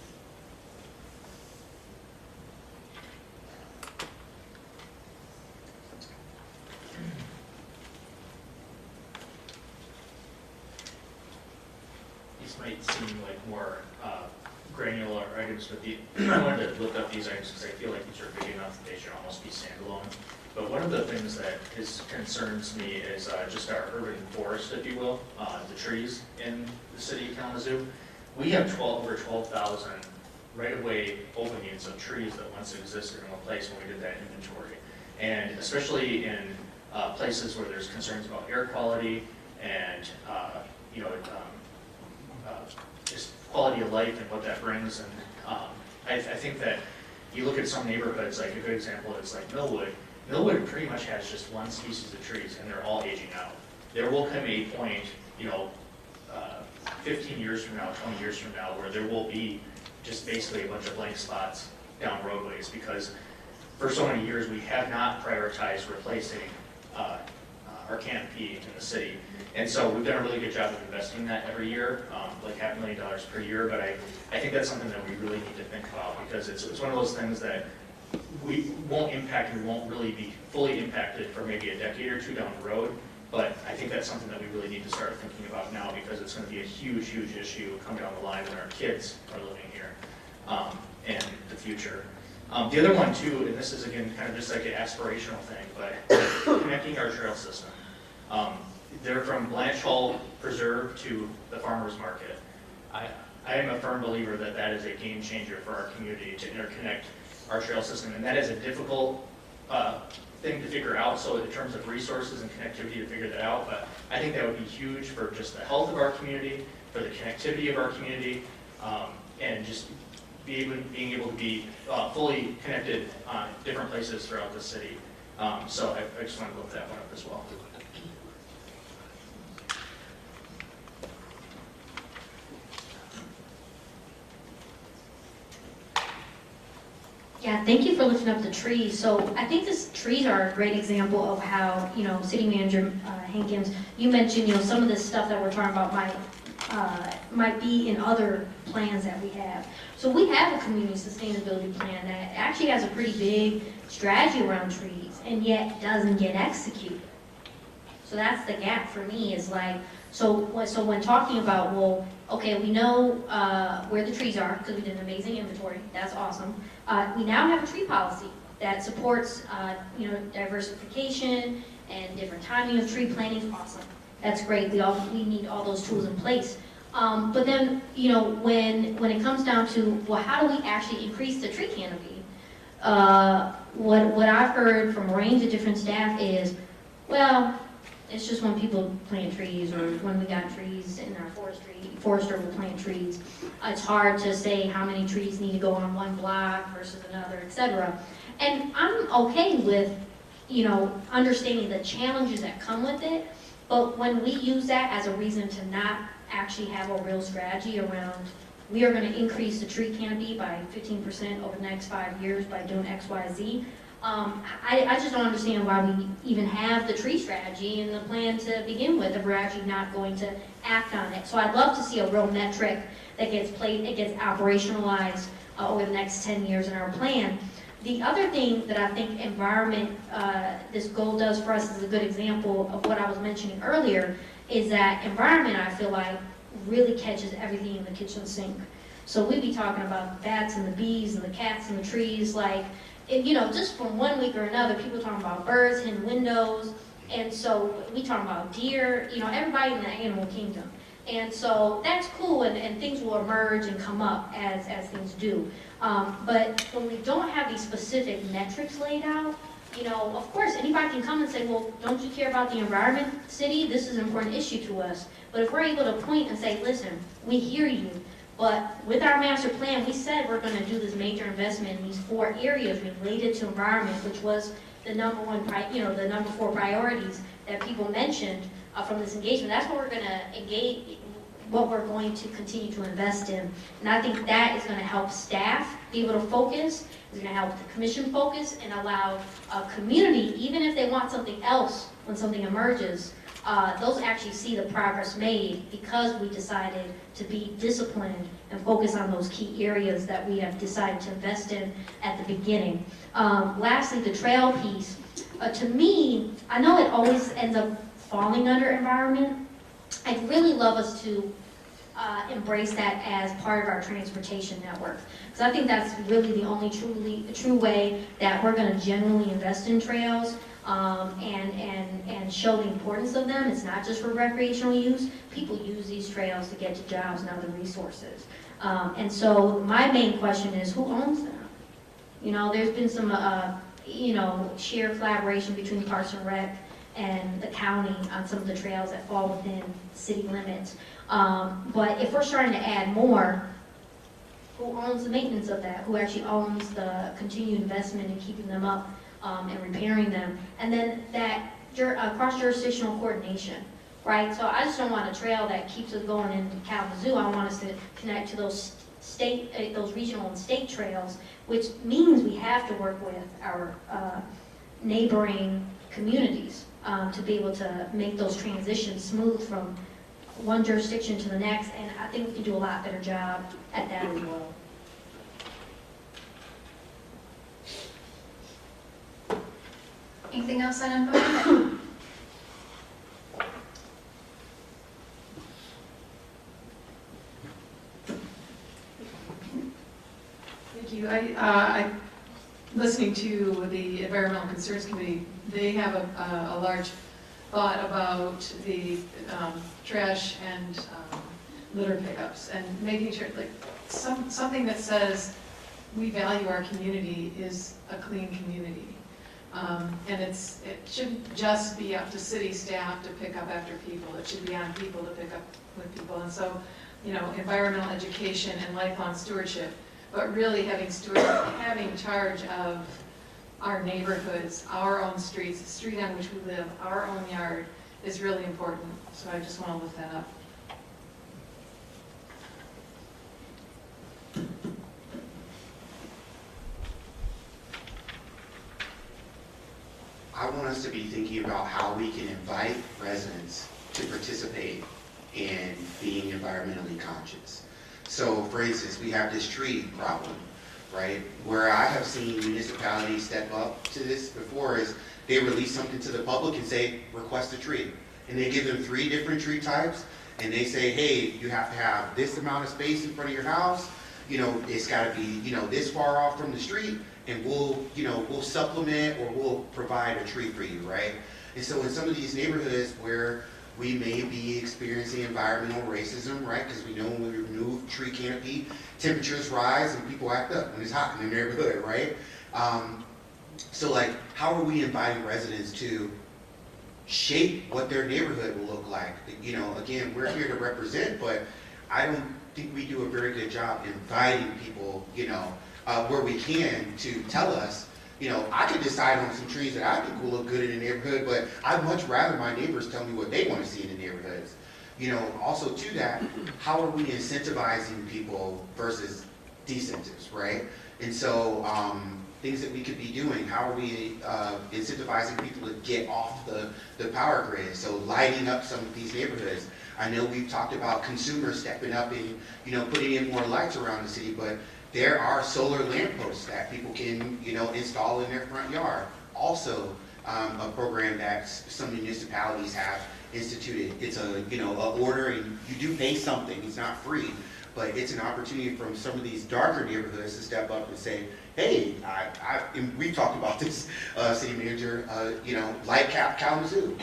These might seem like more granular items, but I wanted to look up these items because I feel like these are big enough that they should almost be standalone. But one of the things that concerns me is just our urban forest, if you will, the trees in the city of Kalamazoo. We have over 12,000 right-of-way openings of trees that once existed in one place when we did that inventory. And especially in places where there's concerns about air quality and just quality of life and what that brings. And I think that you look at some neighborhoods, like a good example is like Millwood. Millwood pretty much has just one species of trees, and they're all aging out. There will come a point, 15 years from now, 20 years from now, where there will be just basically a bunch of blank spots down roadways, because for so many years we have not prioritized replacing our canopy in the city. And so we've done a really good job of investing that every year, like $500,000 per year, but I think that's something that we really need to think about, because it's one of those things that we won't impact, and we won't really be fully impacted for maybe a decade or two down the road. But I think that's something that we really need to start thinking about now, because it's going to be a huge, huge issue coming down the line when our kids are living here in the future. The other one too, and this is again kind of just like an aspirational thing, but connecting our trail system. They're from Blanche Hall Preserve to the Farmers Market. I am a firm believer that that is a game changer for our community to interconnect our trail system, and that is a difficult thing to figure out, so in terms of resources and connectivity to figure that out, but I think that would be huge for just the health of our community, for the connectivity of our community, and just being able to be fully connected on different places throughout the city. So I just want to look that one up as well. Yeah, thank you for lifting up the trees. So I think these trees are a great example of how, City Manager Hankins, you mentioned, some of this stuff that we're talking about might be in other plans that we have. So we have a community sustainability plan that actually has a pretty big strategy around trees, and yet doesn't get executed. So that's the gap for me, is like, so when talking about, well, okay, we know where the trees are because we did an amazing inventory. That's awesome. We now have a tree policy that supports, diversification and different timing of tree planting. Awesome. That's great. We need all those tools in place. But then, when it comes down to, well, how do we actually increase the tree canopy? What I've heard from a range of different staff is, well, It's just when people plant trees or when we got trees in our forester will plant trees. It's hard to say how many trees need to go on one block versus another, et cetera. And I'm okay with, you know, understanding the challenges that come with it, but when we use that as a reason to not actually have a real strategy around, we are going to increase the tree canopy by 15% over the next 5 years by doing X, Y, Z. I just don't understand why we even have the tree strategy and the plan to begin with if we're actually not going to act on it. So I'd love to see a real metric that gets operationalized over the next 10 years in our plan. The other thing that I think environment, this goal does for us is a good example of what I was mentioning earlier, is that environment, I feel like, really catches everything in the kitchen sink. So we'd be talking about the bats and the bees and the cats and the trees, like, you know, just from one week or another, people talking about birds hitting windows, and so we talking about deer, you know, everybody in the animal kingdom. And so that's cool, and things will emerge and come up as things do. But when we don't have these specific metrics laid out, you know, of course, anybody can come and say, well, don't you care about the environment, city? This is an important issue to us. But if we're able to point and say, listen, we hear you, but with our master plan, we said we're going to do this major investment in these 4 areas related to environment, which was the number 4 priorities that people mentioned from this engagement. That's what we're going to engage, what we're going to continue to invest in. And I think that is going to help staff be able to focus, it's going to help the commission focus, and allow a community, even if they want something else when something emerges, those actually see the progress made because we decided to be disciplined and focus on those key areas that we have decided to invest in at the beginning. Lastly, the trail piece. To me, I know it always ends up falling under environment. I'd really love us to embrace that as part of our transportation network. Because I think that's really the only true way that we're going to genuinely invest in trails and show the importance of them. It's not just for recreational use. People use these trails to get to jobs and other resources. And so my main question is, who owns them? You know, there's been some, shared collaboration between Parks and Rec and the county on some of the trails that fall within city limits. But if we're starting to add more, who owns the maintenance of that? Who actually owns the continued investment in keeping them up and repairing them? And then that cross-jurisdictional coordination, right? So I just don't want a trail that keeps us going into Kalamazoo. I want us to connect to those those regional and state trails, which means we have to work with our neighboring communities to be able to make those transitions smooth from one jurisdiction to the next, and I think we can do a lot better job at that as well. Anything else on environment? Thank you. Listening to the Environmental Concerns Committee, they have a large thought about the trash and litter pickups, and making sure, like, something that says we value our community is a clean community. And it shouldn't just be up to city staff to pick up after people. It should be on people to pick up with people. And so, you know, environmental education and lifelong stewardship, but really having charge of our neighborhoods, our own streets, the street on which we live, our own yard is really important. So I just want to lift that up. I want us to be thinking about how we can invite residents to participate in being environmentally conscious. So, for instance, we have this tree problem, right? Where I have seen municipalities step up to this before is they release something to the public and say, request a tree. And they give them 3 different tree types, and they say, hey, you have to have this amount of space in front of your house, you know, it's gotta be, you know, this far off from the street, and we'll supplement or we'll provide a tree for you, right? And so in some of these neighborhoods where we may be experiencing environmental racism, right? Because we know when we remove tree canopy, temperatures rise and people act up when it's hot in the neighborhood, right? So like, how are we inviting residents to shape what their neighborhood will look like. You know, again, we're here to represent, but I don't think we do a very good job inviting people, you know, where we can to tell us, you know, I could decide on some trees that I think will look good in the neighborhood, but I'd much rather my neighbors tell me what they want to see in the neighborhoods. You know, also to that, how are we incentivizing people versus decentives, right? And so things that we could be doing, how are we incentivizing people to get off the power grid? So lighting up some of these neighborhoods. I know we've talked about consumers stepping up and, you know, putting in more lights around the city, but there are solar lampposts that people can, you know, install in their front yard. Also, a program that some municipalities have instituted. It's a, you know, a order, and you do pay something. It's not free, but it's an opportunity from some of these darker neighborhoods to step up and say, hey, and we talked about this, city manager, you know, light cap Kalamazoo.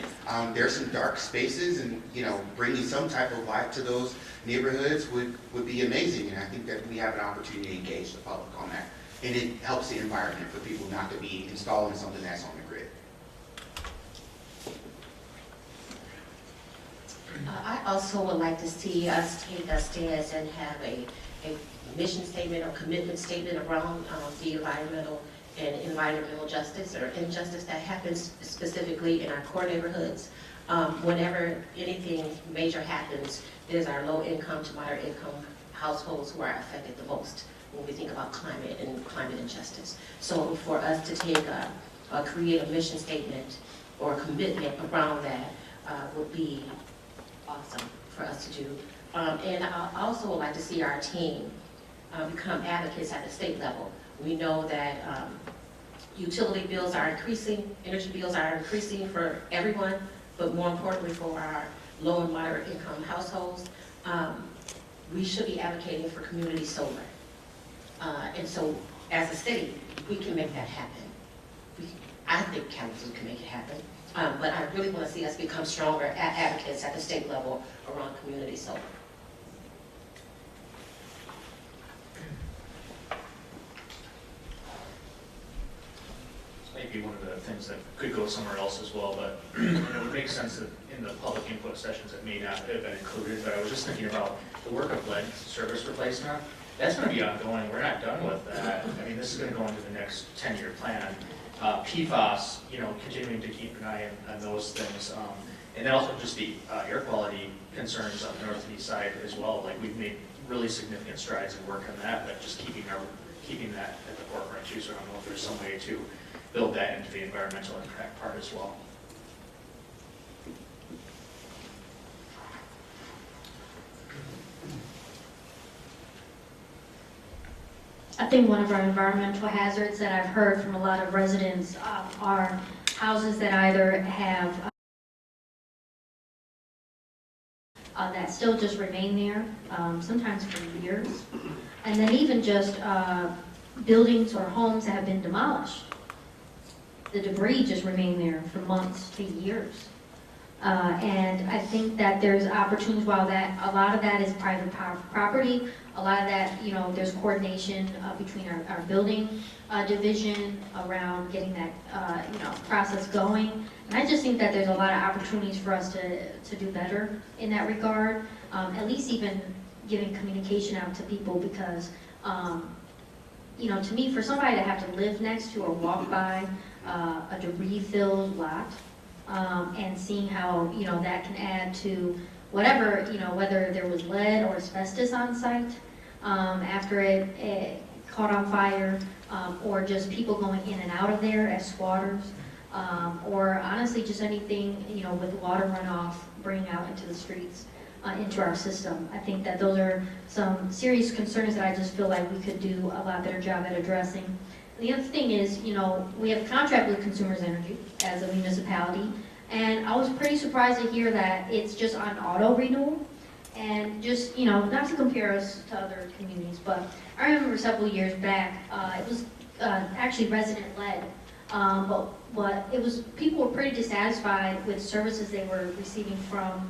There's some dark spaces, and, you know, bringing some type of light to those neighborhoods would be amazing, and I think that we have an opportunity to engage the public on that. And it helps the environment for people not to be installing something that's on the grid. I also would like to see us take a stance and have a mission statement or commitment statement around the environmental and environmental justice or injustice that happens specifically in our core neighborhoods. Whenever anything major happens, there's our low income to moderate income households who are affected the most when we think about climate and climate injustice. So for us to take create a mission statement or a commitment around that would be awesome for us to do. And I also would like to see our team become advocates at the state level. We know that utility bills are increasing, energy bills are increasing for everyone, but more importantly for our low and moderate income households. We should be advocating for community solar. And so as a city, we can make that happen. I think Kalamazoo can make it happen. But I really want to see us become stronger advocates at the state level around community solar. Maybe one of the things that could go somewhere else as well, but it would make sense that in the public input sessions it may not have been included, but I was just thinking about the work of lead service replacement. That's going to be ongoing. We're not done with that. I mean, this is going to go into the next 10-year plan. PFAS, you know, continuing to keep an eye on those things. And then also just the air quality concerns on the north and east side as well. Like, we've made really significant strides in work on that, but just keeping that at the forefront too. So I don't know if there's some way to build that into the environmental impact part as well. I think one of our environmental hazards that I've heard from a lot of residents are houses that either have that still just remain there, sometimes for years, and then even just buildings or homes that have been demolished. The debris just remain there for months to years. And I think that there's opportunities, while that a lot of that is private property, a lot of that, you know, there's coordination between our building division around getting that, you know, process going. And I just think that there's a lot of opportunities for us to do better in that regard, at least even giving communication out to people, because, you know, to me, for somebody to have to live next to or walk by a debris-filled lot, and seeing how, you know, that can add to whatever, you know, whether there was lead or asbestos on site after it caught on fire, or just people going in and out of there as squatters, or honestly just anything, you know, with water runoff bringing out into the streets, into our system. I think that those are some serious concerns that I just feel like we could do a lot better job at addressing. The other thing is, you know, we have a contract with Consumers Energy as a municipality, and I was pretty surprised to hear that it's just on auto renewal. And just, you know, not to compare us to other communities, but I remember several years back, it was actually resident-led, but what it was, people were pretty dissatisfied with services they were receiving from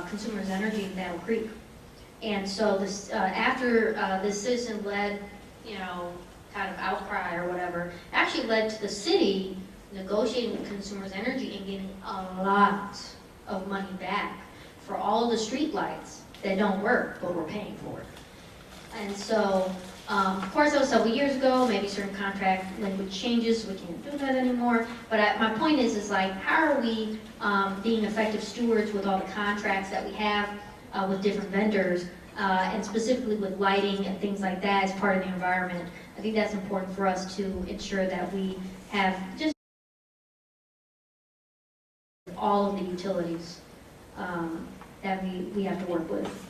Consumers Energy in Battle Creek. And so this, after the citizen-led, you know, kind of outcry or whatever, actually led to the city negotiating with Consumers Energy and getting a lot of money back for all the street lights that don't work, but we're paying for it. And so, of course, that was several years ago, maybe certain contract language changes, so we can't do that anymore. But my point is like, how are we being effective stewards with all the contracts that we have with different vendors, and specifically with lighting and things like that as part of the environment? I think that's important for us to ensure that we have just all of the utilities that we have to work with.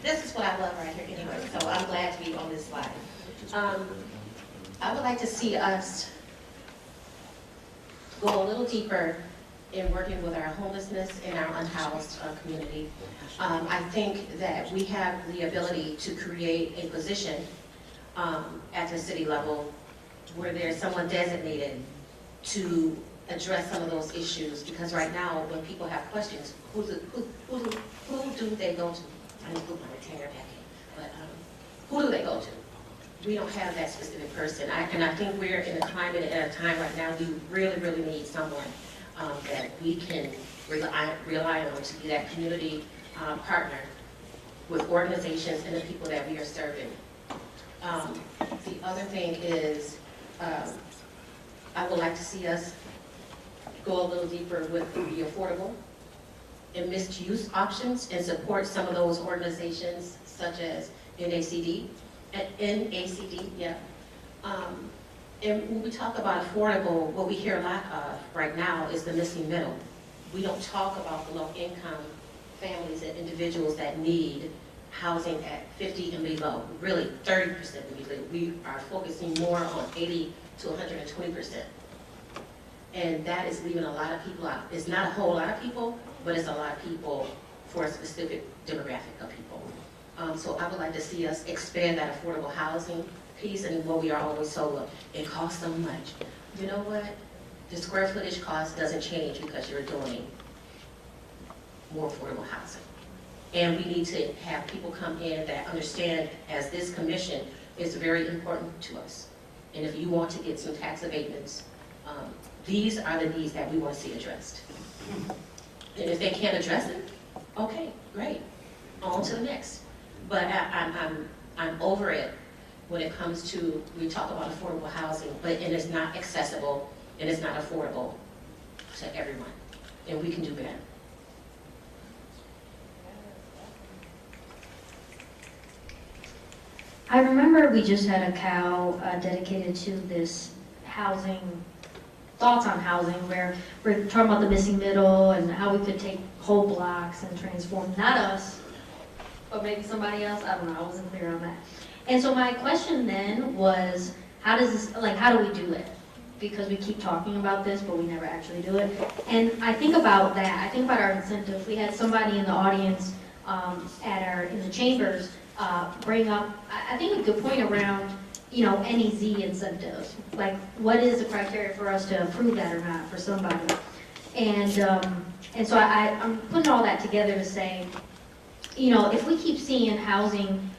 This is what I love right here anyway, so I'm glad to be on this slide. I would like to see us go a little deeper in working with our homelessness and our unhoused community. I think that we have the ability to create a position at the city level where there's someone designated to address some of those issues, because right now when people have questions, who do they go to? I didn't put my retainer back in, but who do they go to? We don't have that specific person. And I think we're in a climate at a time right now, we really, really need someone that we can rely on to be that community partner with organizations and the people that we are serving. The other thing is, I would like to see us go a little deeper with the affordable and mixed-use options and support some of those organizations such as NACD, yeah. And when we talk about affordable, what we hear a lot of right now is the missing middle. We don't talk about the low-income families and individuals that need housing at 50 and below, really 30% and below. We are focusing more on 80 to 120%. And that is leaving a lot of people out. It's not a whole lot of people, but it's a lot of people for a specific demographic of people. So I would like to see us expand that affordable housing piece, and what we are always told, it costs so much. You know what? The square footage cost doesn't change because you're doing more affordable housing. And we need to have people come in that understand, as this commission is very important to us. And if you want to get some tax abatements, these are the needs that we want to see addressed. And if they can't address it, okay, great, on to the next. But I'm over it when it comes to, we talk about affordable housing, but it is not accessible and it's not affordable to everyone. And we can do better. I remember we just had a cow dedicated to this housing, thoughts on housing, where we're talking about the missing middle and how we could take whole blocks and transform, not us, but maybe somebody else. I don't know, I wasn't clear on that. And so my question then was, how does this, like, how do we do it? Because we keep talking about this, but we never actually do it. And I think about that, I think about our incentives. We had somebody in the audience in the chambers bring up, I think, a good point around, you know, NEZ incentives. Like, what is the criteria for us to approve that or not for somebody? And so I'm putting all that together to say, you know, if we keep seeing housing,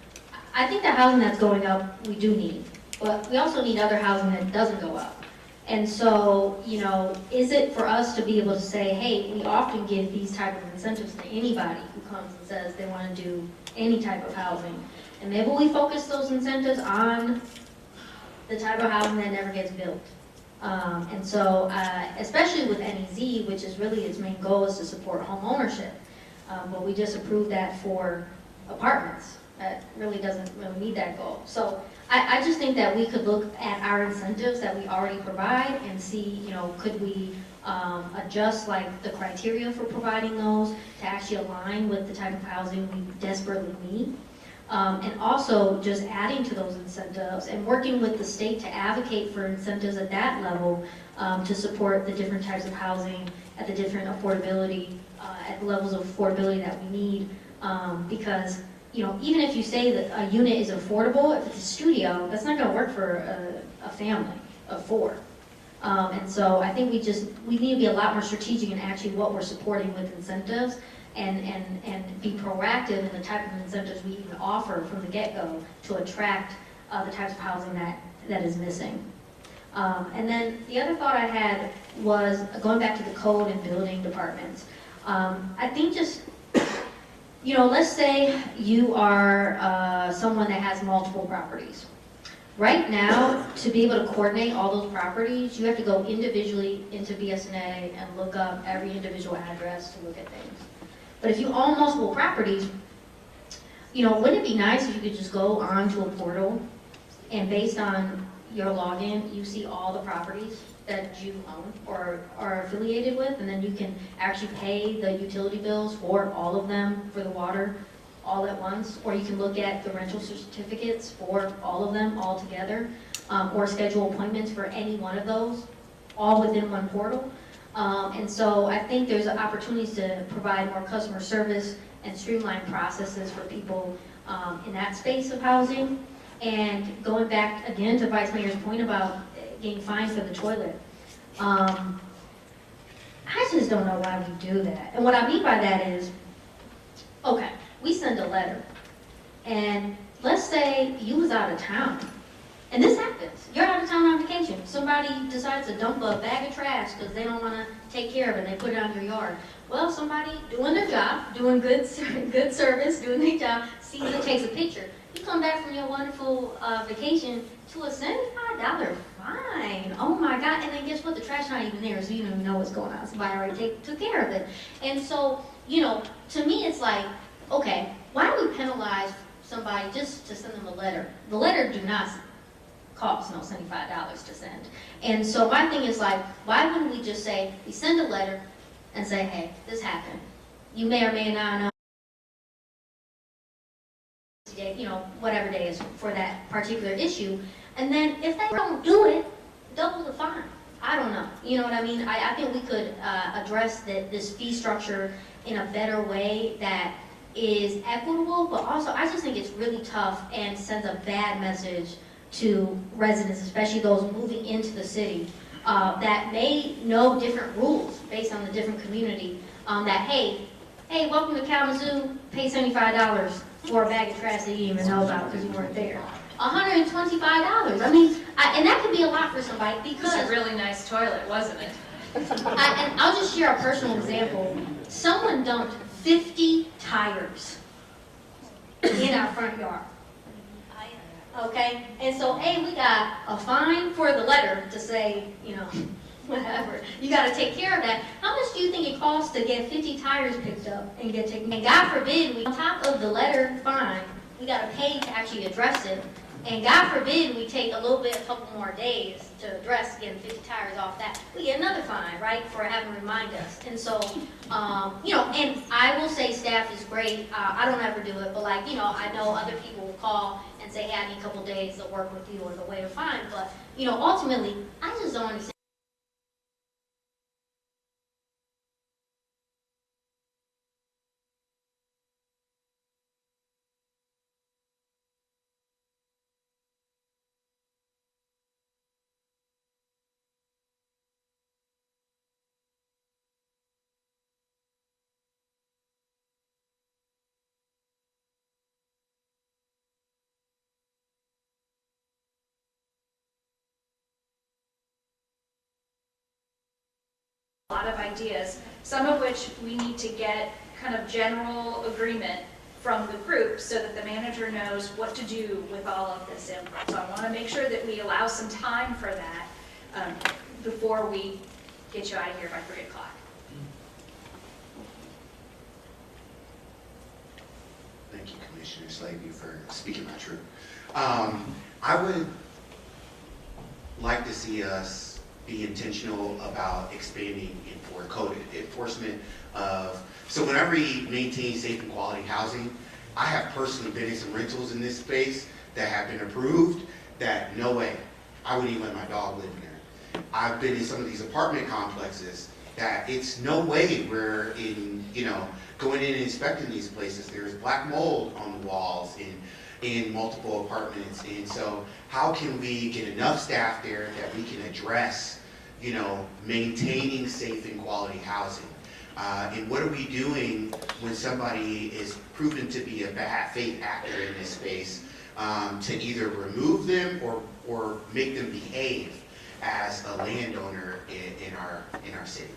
I think the housing that's going up, we do need. But we also need other housing that doesn't go up. And so, you know, is it for us to be able to say, hey, we often give these type of incentives to anybody who comes and says they want to do any type of housing. And maybe we focus those incentives on the type of housing that never gets built. And so, especially with NEZ, which is really its main goal is to support home ownership. But we just approved that for apartments. That really doesn't really meet that goal. So I just think that we could look at our incentives that we already provide and see, you know, could we adjust like the criteria for providing those to actually align with the type of housing we desperately need. And also just adding to those incentives and working with the state to advocate for incentives at that level to support the different types of housing at the different affordability, at the levels of affordability that we need. Because, you know, even if you say that a unit is affordable, if it's a studio, that's not gonna work for a family of 4. And so I think we need to be a lot more strategic in actually what we're supporting with incentives and be proactive in the type of incentives we even offer from the get-go to attract the types of housing that is missing. And then the other thought I had was going back to the code and building departments. I think just, you know, let's say you are someone that has multiple properties. Right now, to be able to coordinate all those properties, you have to go individually into BSNA and look up every individual address to look at things. But if you own multiple properties, you know, wouldn't it be nice if you could just go onto a portal and based on your login, you see all the properties that you own or are affiliated with, and then you can actually pay the utility bills for all of them for the water all at once, or you can look at the rental certificates for all of them all together, or schedule appointments for any one of those, all within one portal. And so I think there's opportunities to provide more customer service and streamline processes for people in that space of housing. And going back again to Vice Mayor's point about getting fined for the toilet, I just don't know why we do that. And what I mean by that is, okay, we send a letter, and let's say you was out of town, and this happens. You're out of town on vacation. Somebody decides to dump a bag of trash because they don't want to take care of it, and they put it on your yard. Well, somebody doing their job, doing good service, doing their job, sees it, takes a picture. You come back from your wonderful vacation to a $75 fine. Oh my God. And then guess what? The trash not even there, so you don't even know what's going on. Somebody already took care of it. And so, you know, to me it's like, okay, why do we penalize somebody just to send them a letter? The letter do not cost no $75 to send. And so my thing is like, why wouldn't we just say, we send a letter and say, hey, this happened. You may or may not know, you know, whatever day is for that particular issue. And then if they don't do it, double the fine. I don't know. You know what I mean? I think we could address this fee structure in a better way that is equitable, but also I just think it's really tough and sends a bad message to residents, especially those moving into the city, that may know different rules based on the different community, that hey, welcome to Kalamazoo, pay $75 for a bag of trash that you didn't even know about because you weren't there. $125. I mean, and that could be a lot for somebody because... It's a really nice toilet, wasn't it? And I'll just share a personal example. Someone dumped 50 tires in our front yard. Okay? And so, A, we got a fine for the letter to say, you know, whatever. You got to take care of that. How much do you think it costs to get 50 tires picked up and get taken? And God forbid, on top of the letter fine, we got to pay to actually address it. And God forbid we take a couple more days to address getting 50 tires off that. We get another fine, right, for having to remind us. And so, you know, and I will say staff is great. I don't ever do it, but like, you know, I know other people will call and say, hey, I need a couple days to work with you or to waive a fine. But, you know, ultimately, I just don't understand. a lot of ideas, some of which we need to get kind of general agreement from the group so that the manager knows what to do with all of this input. So I want to make sure that we allow some time for that before we get you out of here by 3 o'clock. Thank you, Commissioner Slavey, for speaking my truth. I would like to see us be intentional about expanding code enforcement of, so whenever we maintain safe and quality housing, I have personally been in some rentals in this space that have been approved that no way, I wouldn't even let my dog live in there. I've been in some of these apartment complexes that it's no way we're in, going in and inspecting these places. There's black mold on the walls in multiple apartments. And so how can we get enough staff there that we can address, maintaining safe and quality housing? And what are we doing when somebody is proven to be a bad faith actor in this space to either remove them or make them behave as a landowner in our city?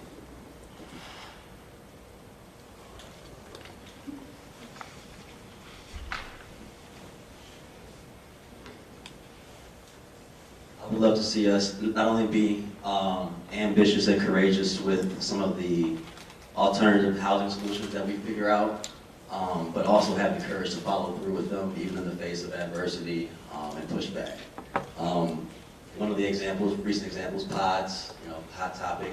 I would love to see us not only be ambitious and courageous with some of the alternative housing solutions that we figure out, but also have the courage to follow through with them, even in the face of adversity and pushback. One of the recent examples, pods, hot topic.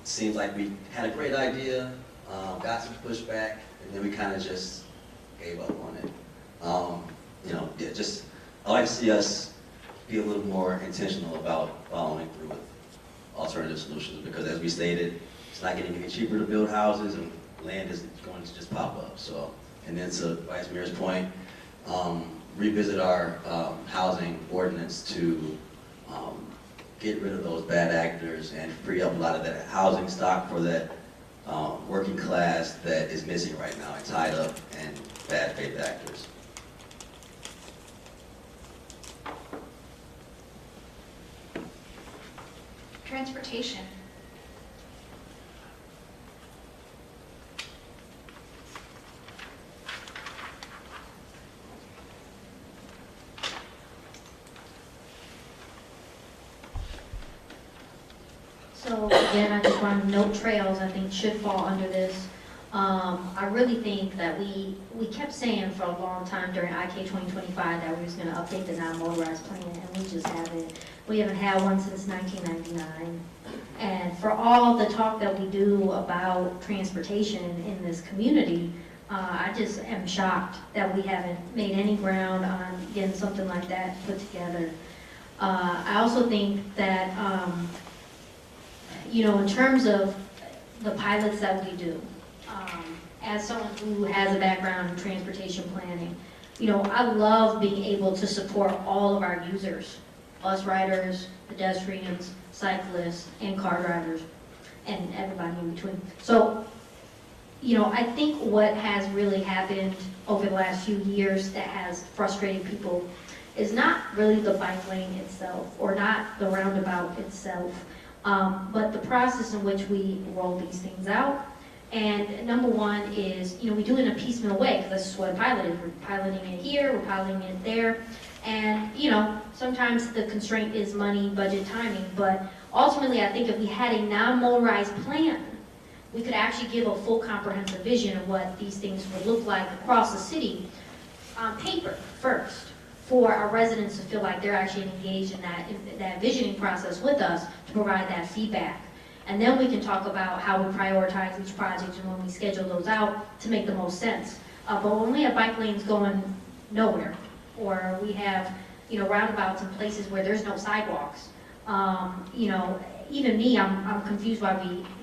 Seems like we had a great idea, got some pushback, and then we kind of just gave up on it. I like to see us be a little more intentional about following through with alternative solutions, because as we stated, it's not getting any cheaper to build houses, and land is going to just pop up. So, and then to Vice Mayor's point, revisit our housing ordinance to get rid of those bad actors and free up a lot of that housing stock for that working class that is missing right now and tied up in bad faith actors. Transportation. So again, I just want to note trails, I think should fall under this. I really think that we kept saying for a long time during IK 2025 that we was going to update the non-motorized plan, and we just haven't. We haven't had one since 1999. And for all the talk that we do about transportation in this community, I just am shocked that we haven't made any ground on getting something like that put together. I also think that, in terms of the pilots that we do, as someone who has a background in transportation planning, I love being able to support all of our users, bus riders, pedestrians, cyclists, and car drivers, and everybody in between. So, I think what has really happened over the last few years that has frustrated people is not really the bike lane itself, or not the roundabout itself, but the process in which we roll these things out. And number one is, we do it in a piecemeal way, because this is what a pilot is. We're piloting it here, we're piloting it there. And, sometimes the constraint is money, budget, timing, but ultimately I think if we had a non-motorized plan, we could actually give a full comprehensive vision of what these things would look like across the city on paper first, for our residents to feel like they're actually engaged in that visioning process with us to provide that feedback. And then we can talk about how we prioritize each project and when we schedule those out to make the most sense. But when we have bike lanes going nowhere, or we have, roundabouts in places where there's no sidewalks, even me, I'm confused why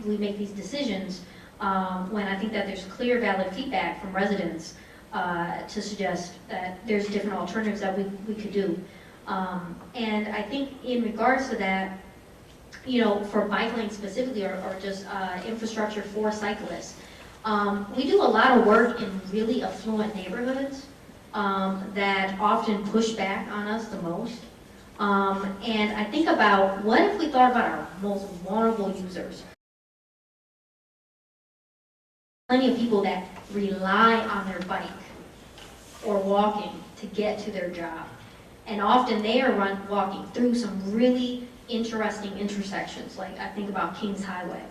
we make these decisions when I think that there's clear, valid feedback from residents to suggest that there's different alternatives that we could do. And I think in regards to that, for bike lanes specifically, or just infrastructure for cyclists, we do a lot of work in really affluent neighborhoods that often push back on us the most. And I think about, what if we thought about our most vulnerable users? plenty of people that rely on their bike or walking to get to their job. And often they are walking through some really interesting intersections, like I think about Kings Highway.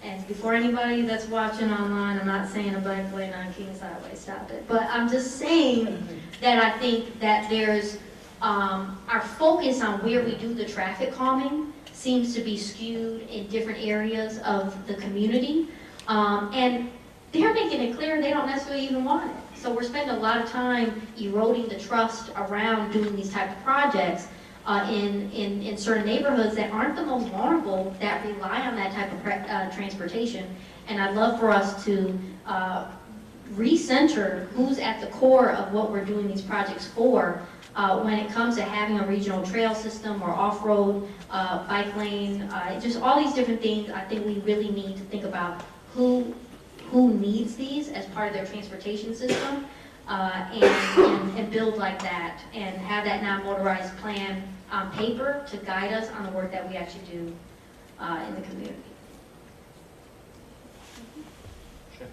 And before anybody that's watching online, I'm not saying a bike lane on Kings Highway, stop it. But I'm just saying that I think that there's, our focus on where we do the traffic calming seems to be skewed in different areas of the community. And they're making it clear they don't necessarily even want it. So we're spending a lot of time eroding the trust around doing these type of projects in certain neighborhoods that aren't the most vulnerable, that rely on that type of transportation. And I'd love for us to recenter who's at the core of what we're doing these projects for when it comes to having a regional trail system or off-road bike lane, just all these different things. I think we really need to think about who needs these as part of their transportation system, and build like that, and have that non-motorized plan on paper to guide us on the work that we actually do in the community. Sure.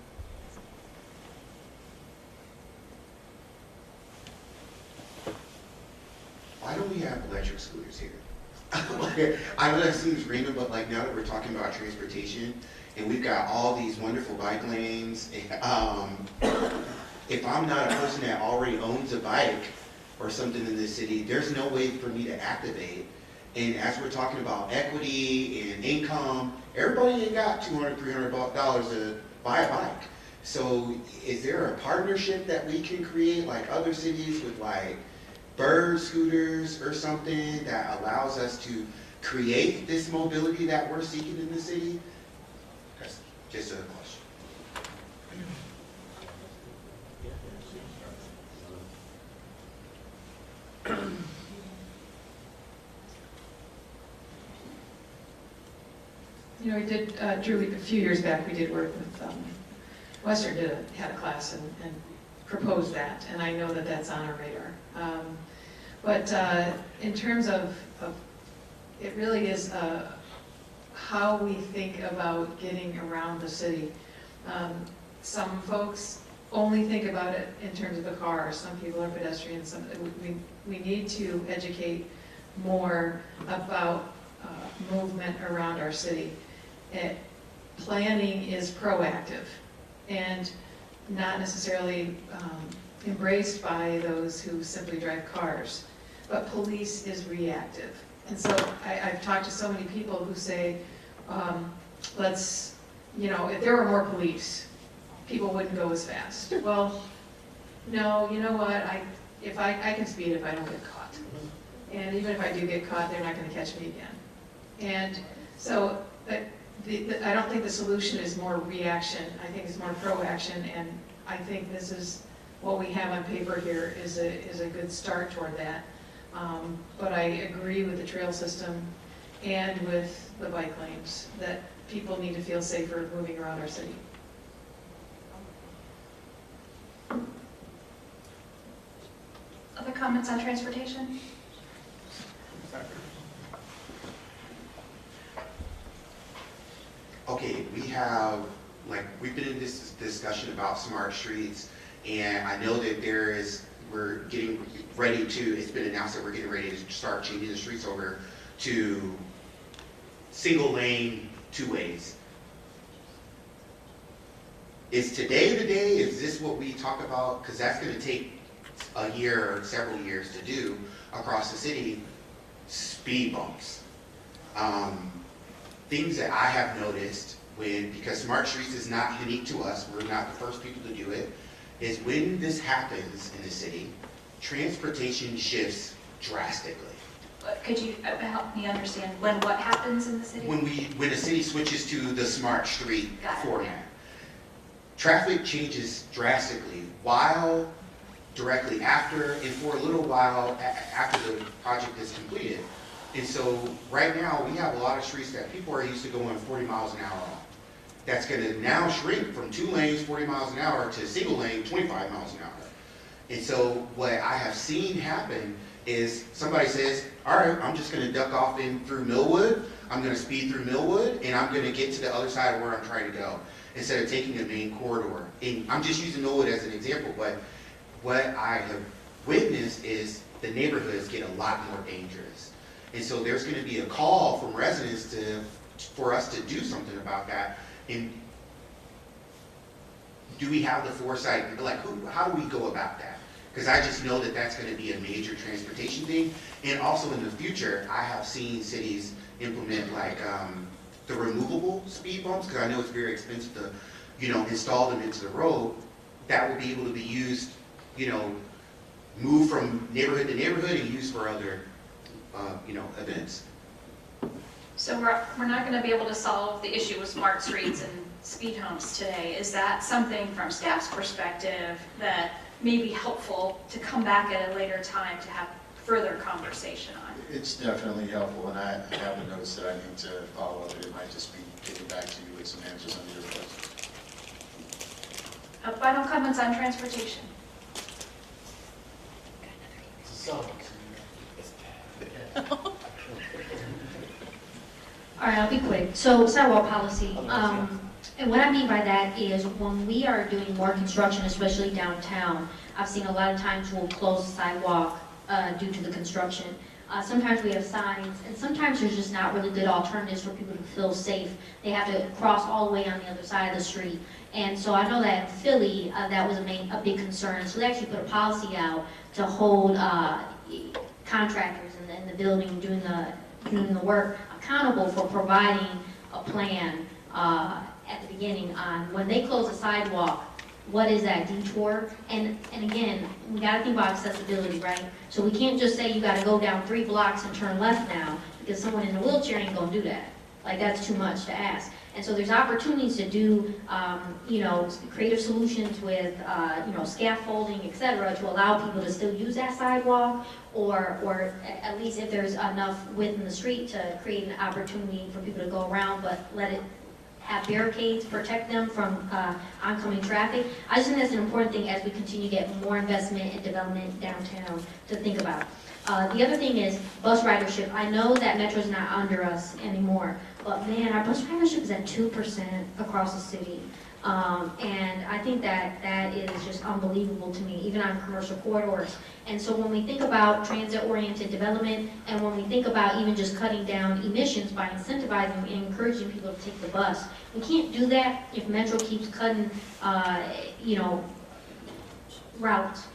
Why don't we have electric scooters here? I know that seems random, but like now that we're talking about transportation, and we've got all these wonderful bike lanes, if I'm not a person that already owns a bike or something in this city, there's no way for me to activate. And as we're talking about equity and income, everybody ain't got $200, $300 to buy a bike. So is there a partnership that we can create like other cities with like bird scooters or something that allows us to create this mobility that we're seeking in the city? That's just a question. You know, we did, Drew, a few years back, we did work with, Western had a class and proposed that, and I know that that's on our radar. But in terms of it really is how we think about getting around the city. Some folks only think about it in terms of a car. Some people are pedestrians. We need to educate more about movement around our city. Planning is proactive and not necessarily embraced by those who simply drive cars, but police is reactive. And so I've talked to so many people who say, let's, you know, if there were more police, people wouldn't go as fast. Well, no, you know what, I can speed if I don't get caught. And even if I do get caught, they're not going to catch me again. And so I don't think the solution is more reaction. I think it's more proaction, and I think this is what we have on paper here is a good start toward that. But I agree with the trail system and with the bike lanes that people need to feel safer moving around our city. Other comments on transportation? Okay, we've been in this discussion about smart streets, and I know that we're getting ready to, it's been announced that we're getting ready to start changing the streets over to single lane, two ways. Is today the day? Is this what we talk about? Because that's going to take a year or several years to do across the city. Speed bumps. Things that I have noticed because Smart Streets is not unique to us, we're not the first people to do it, is when this happens in the city, transportation shifts drastically. Could you help me understand what happens in the city? When a city switches to the Smart Street format, traffic changes drastically while directly after and for a little while after the project is completed. And so right now we have a lot of streets that people are used to going 40 miles an hour on. That's going to now shrink from 2 lanes 40 miles an hour to a single lane 25 miles an hour. And so what I have seen happen is somebody says, all right, I'm just going to duck off in through Millwood, I'm going to speed through Millwood, and I'm going to get to the other side of where I'm trying to go. instead of taking the main corridor. And I'm just using Norwood as an example, but what I have witnessed is the neighborhoods get a lot more dangerous. And so there's going to be a call from residents for us to do something about that. And do we have the foresight, like how do we go about that? Because I just know that that's going to be a major transportation thing. And also in the future, I have seen cities implement like the removable speed bumps, because I know it's very expensive to, you know, install them into the road. That will be able to be used, you know, move from neighborhood to neighborhood and used for other, you know, events. So we're not going to be able to solve the issue with smart streets and speed humps today. Is that something from staff's perspective that may be helpful to come back at a later time to have further conversation on? It's definitely helpful, and I have the notes that I need to follow up, and it might just be getting back to you with some answers on your questions. Final comments on transportation? All right, I'll be quick. So sidewalk policy, and what I mean by that is when we are doing more construction, especially downtown, I've seen a lot of times we'll close the sidewalk due to the construction. Sometimes we have signs, and sometimes there's just not really good alternatives for people to feel safe. They have to cross all the way on the other side of the street. And so I know that in Philly, that was a big concern. So they actually put a policy out to hold contractors in the building doing the work accountable for providing a plan at the beginning on when they close a sidewalk, what is that detour? And again, we gotta think about accessibility, right? So we can't just say you gotta go down 3 blocks and turn left now, because someone in a wheelchair ain't gonna do that. Like, that's too much to ask. And so there's opportunities to do, you know, creative solutions with, you know, scaffolding, et cetera, to allow people to still use that sidewalk, or at least if there's enough width in the street to create an opportunity for people to go around, but let it have barricades, protect them from oncoming traffic. I just think that's an important thing as we continue to get more investment and development downtown to think about. The other thing is bus ridership. I know that Metro's not under us anymore, but man, our bus ridership is at 2% across the city. And I think that is just unbelievable to me, even on commercial corridors. And so when we think about transit-oriented development, and when we think about even just cutting down emissions by incentivizing and encouraging people to take the bus, we can't do that if Metro keeps cutting, you know, routes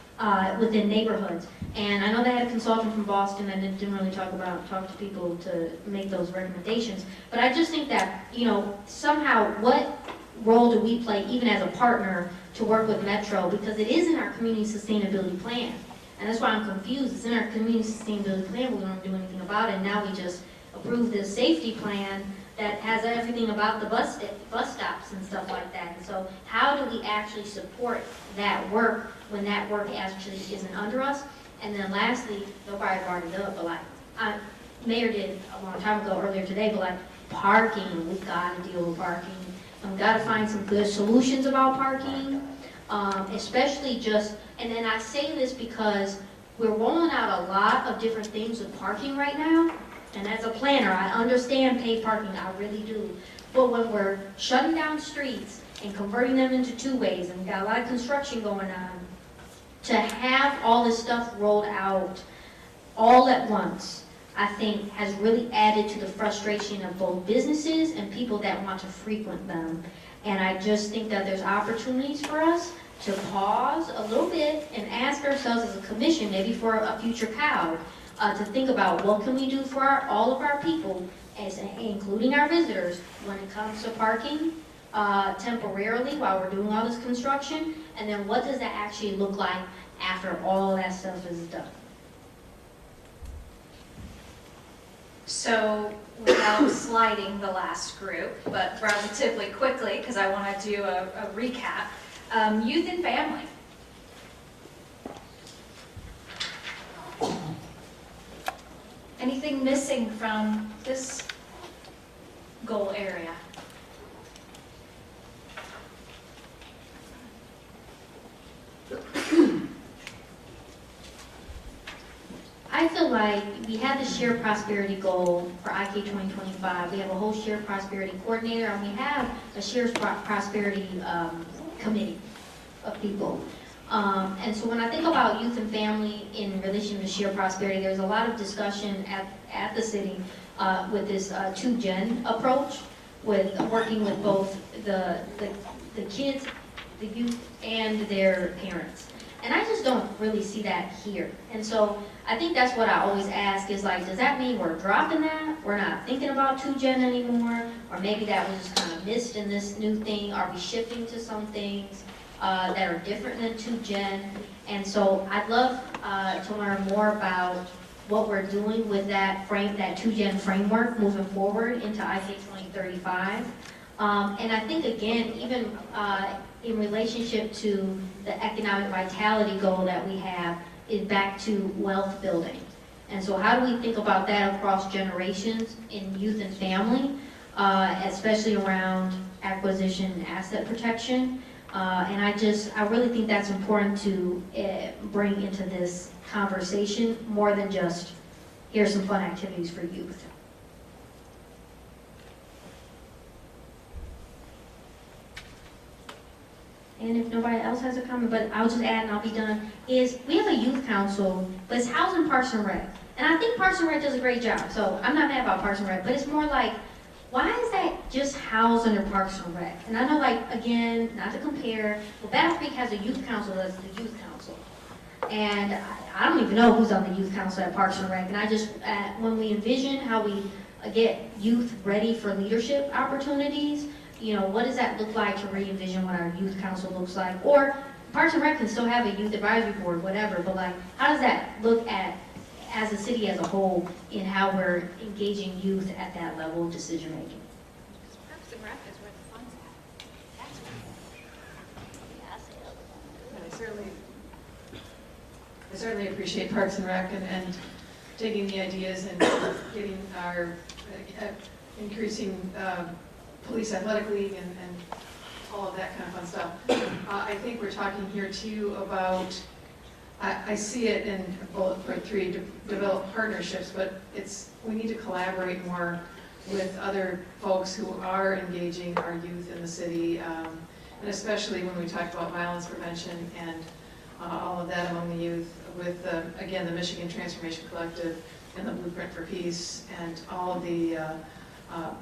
within neighborhoods. And I know they had a consultant from Boston that didn't really talk to people to make those recommendations. But I just think that, you know, somehow what role do we play, even as a partner, to work with Metro? Because it is in our community sustainability plan. And that's why I'm confused. It's in our community sustainability plan, we don't do anything about it. And now we just approve this safety plan that has everything about the bus stops and stuff like that. And so how do we actually support that work when that work actually isn't under us? And then lastly, nobody brought it up, but like, Mayor did a long time ago, earlier today, but like parking, we've got to deal with parking. And we've got to find some good solutions about parking, especially just, and then I say this because we're rolling out a lot of different things with parking right now. And as a planner, I understand paid parking, I really do. But when we're shutting down streets and converting them into 2-ways, and we've got a lot of construction going on, to have all this stuff rolled out all at once, I think has really added to the frustration of both businesses and people that want to frequent them. And I just think that there's opportunities for us to pause a little bit and ask ourselves as a commission, maybe for a future COW, to think about what can we do for all of our people, including our visitors, when it comes to parking temporarily while we're doing all this construction, and then what does that actually look like after all that stuff is done. So without sliding the last group, but relatively quickly, because I want to do a recap, youth and family. Anything missing from this goal area? I I feel like we have the shared prosperity goal for IK 2025. We have a whole shared prosperity coordinator, and we have a shared prosperity committee of people. And so when I think about youth and family in relation to shared prosperity, there's a lot of discussion at the city with this 2-gen approach, with working with both the kids, the youth, and their parents. And I just don't really see that here. And so I think that's what I always ask is like, does that mean we're dropping that? We're not thinking about 2-gen anymore? Or maybe that was just kind of missed in this new thing? Are we shifting to some things that are different than 2-gen? And so I'd love to learn more about what we're doing with that 2-gen framework moving forward into IK 2035. And I think, again, even in relationship to the economic vitality goal that we have, is back to wealth building. And so how do we think about that across generations in youth and family, especially around acquisition and asset protection? And I really think that's important to bring into this conversation more than just, here's some fun activities for youth. And if nobody else has a comment, but I'll just add and I'll be done, is we have a youth council, but it's housing Parks and Rec. And I think Parks and Rec does a great job, so I'm not mad about Parks and Rec, but it's more like, why is that just housed under Parks and Rec? And I know, like, again, not to compare, but Battle Creek has a youth council that's the youth council. And I don't even know who's on the youth council at Parks and Rec. And I just, when we envision how we get youth ready for leadership opportunities, you know, what does that look like to re-envision what our youth council looks like? Or Parks and Rec can still have a youth advisory board, whatever, but like, how does that look at, as a city as a whole, in how we're engaging youth at that level of decision making? Parks and Rec is where the fun's at. That's where. I certainly appreciate Parks and Rec and taking the ideas and getting our, increasing police athletic league and all of that kind of fun stuff. I think we're talking here too about, I see it in bullet point 3, develop partnerships, but we need to collaborate more with other folks who are engaging our youth in the city, and especially when we talk about violence prevention and all of that among the youth with, again, the Michigan Transformation Collective and the Blueprint for Peace and all of the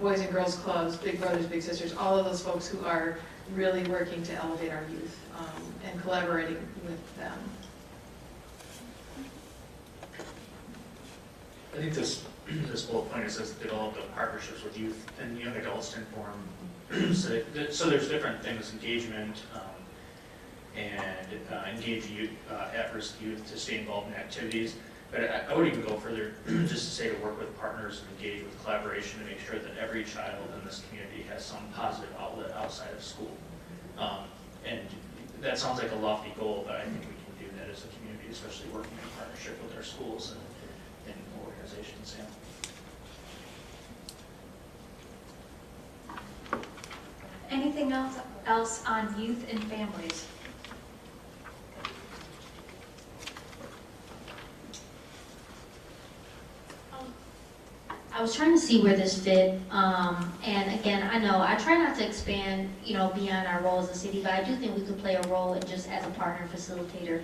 Boys and Girls Clubs, Big Brothers, Big Sisters, all of those folks who are really working to elevate our youth and collaborating with them. I think this bullet point, it says develop the partnerships with youth and young adults to inform. So there's different things, engagement, and engage youth, at-risk youth to stay involved in activities. But I would even go further, just to say to work with partners and engage with collaboration to make sure that every child in this community has some positive outlet outside of school. And that sounds like a lofty goal, but I think we can do that as a community, especially working in partnership with our schools and organizations. Yeah. Anything else on youth and families? I was trying to see where this fit, and again, I try not to expand, beyond our role as a city, but I do think we could play a role in just as a partner facilitator,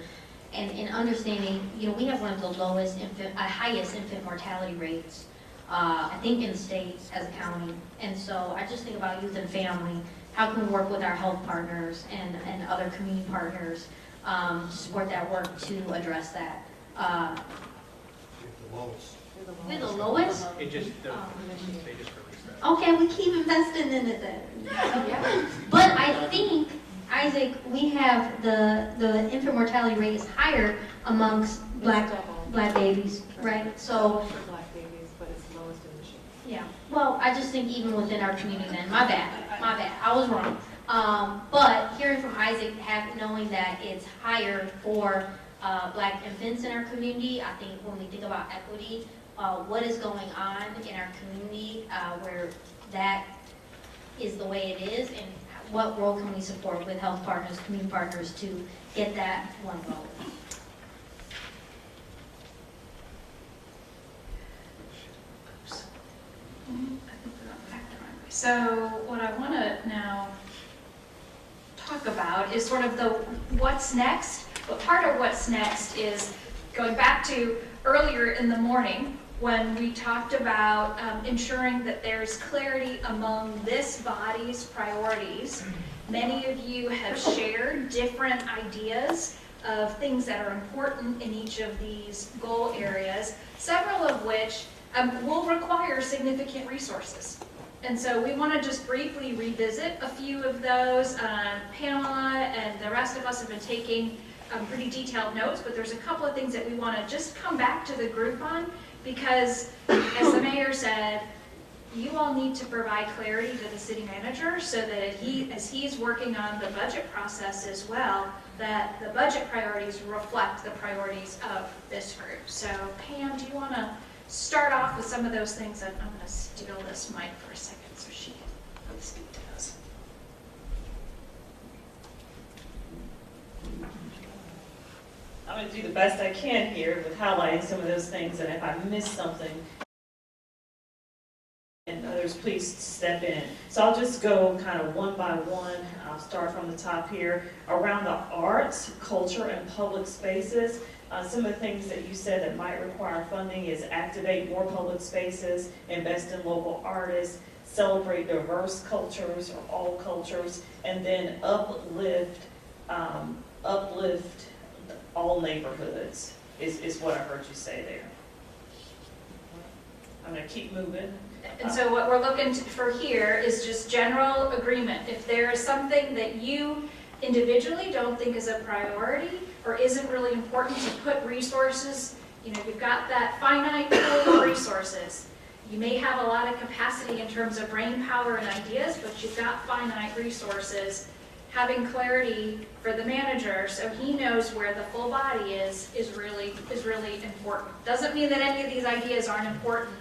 and in understanding, we have one of the highest infant mortality rates, I think in the state as a county, and so I just think about youth and family. How can we work with our health partners and other community partners to support that work to address that? We're the lowest? They just released that. Okay, we keep investing in it then. But I think, Isaac, we have the infant mortality rate is higher amongst black babies, right? So, For black babies, but it's lowest in Michigan. yeah. Well, I just think even within our community then, my bad, I was wrong. But hearing from Isaac, knowing that it's higher for black infants in our community, I think when we think about equity, what is going on in our community where that is the way it is, and what role can we support with health partners, community partners to get that one goal? think we went back the wrong way. So what I want to now talk about is sort of the what's next. But part of what's next is going back to earlier in the morning when we talked about ensuring that there's clarity among this body's priorities. Many of you have shared different ideas of things that are important in each of these goal areas, several of which will require significant resources. And so we want to just briefly revisit a few of those. Pamela and the rest of us have been taking pretty detailed notes, but there's a couple of things that we want to just come back to the group on, because as the mayor said, you all need to provide clarity to the city manager so that as he's working on the budget process as well, that the budget priorities reflect the priorities of this group. So Pam, do you want to start off with some of those things? And I'm going to steal this mic for a second so she can speak to those. I'm going to do the best I can here with highlighting some of those things, and if I miss something, and others, please step in. So I'll just go kind of one by one. I'll start from the top here. Around the arts, culture, and public spaces, some of the things that you said that might require funding is activate more public spaces, invest in local artists, celebrate diverse cultures or all cultures, and then uplift all neighborhoods is what I heard you say there. I'm going to keep moving. And so what we're looking for here is just general agreement. If there is something that you individually don't think is a priority or isn't really important to put resources, you've got that finite pool of resources. You may have a lot of capacity in terms of brain power and ideas, but you've got finite resources. Having clarity for the manager so he knows where the full body is really important. Doesn't mean that any of these ideas aren't important,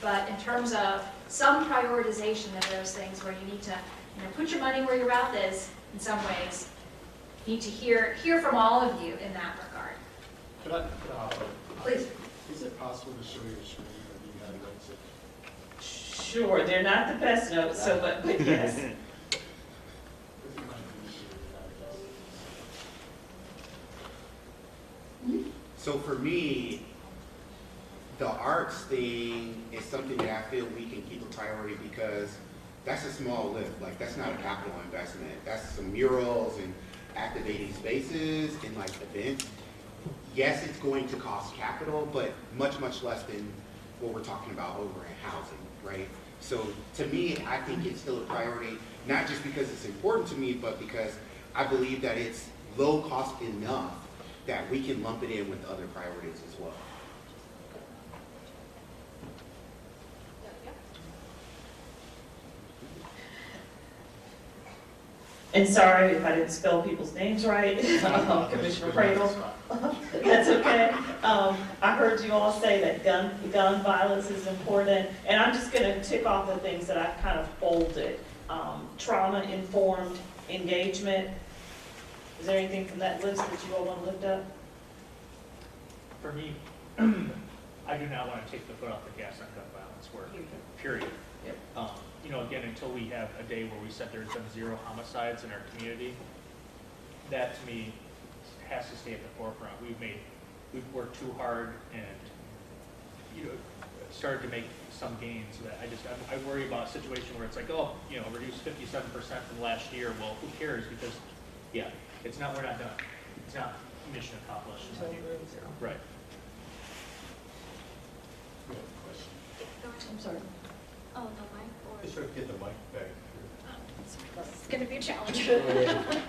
but in terms of some prioritization of those things where you need to put your money where your mouth is in some ways, you need to hear from all of you in that regard. Could I, Please. is it possible to show your screen that you have notes? Sure, they're not the best notes, so but yes. So for me, the arts thing is something that I feel we can keep a priority because that's a small lift. Like, that's not a capital investment. That's some murals and activating spaces and like events. Yes, it's going to cost capital, but much, much less than what we're talking about over in housing, right? So to me, I think it's still a priority, not just because it's important to me, but because I believe that it's low cost enough that we can lump it in with other priorities as well. And sorry if I didn't spell people's names right, Commissioner Pradle. That's okay. I heard you all say that gun violence is important, and I'm just going to tick off the things that I've kind of bolded. Trauma-informed engagement. Is there anything from that list that you all want to lift up? For me, I do not want to take the foot off the gas on gun violence work, period. Yep. Again, until we have a day where we said there's been 0 homicides in our community, that to me has to stay at the forefront. We've worked too hard and started to make some gains that I worry about a situation where it's like, reduce 57% from last year. Well, who cares? Because we're not done. It's not mission accomplished. Right. I'm sorry. Oh, the mic or? Just get the mic back. It's going to be a challenge.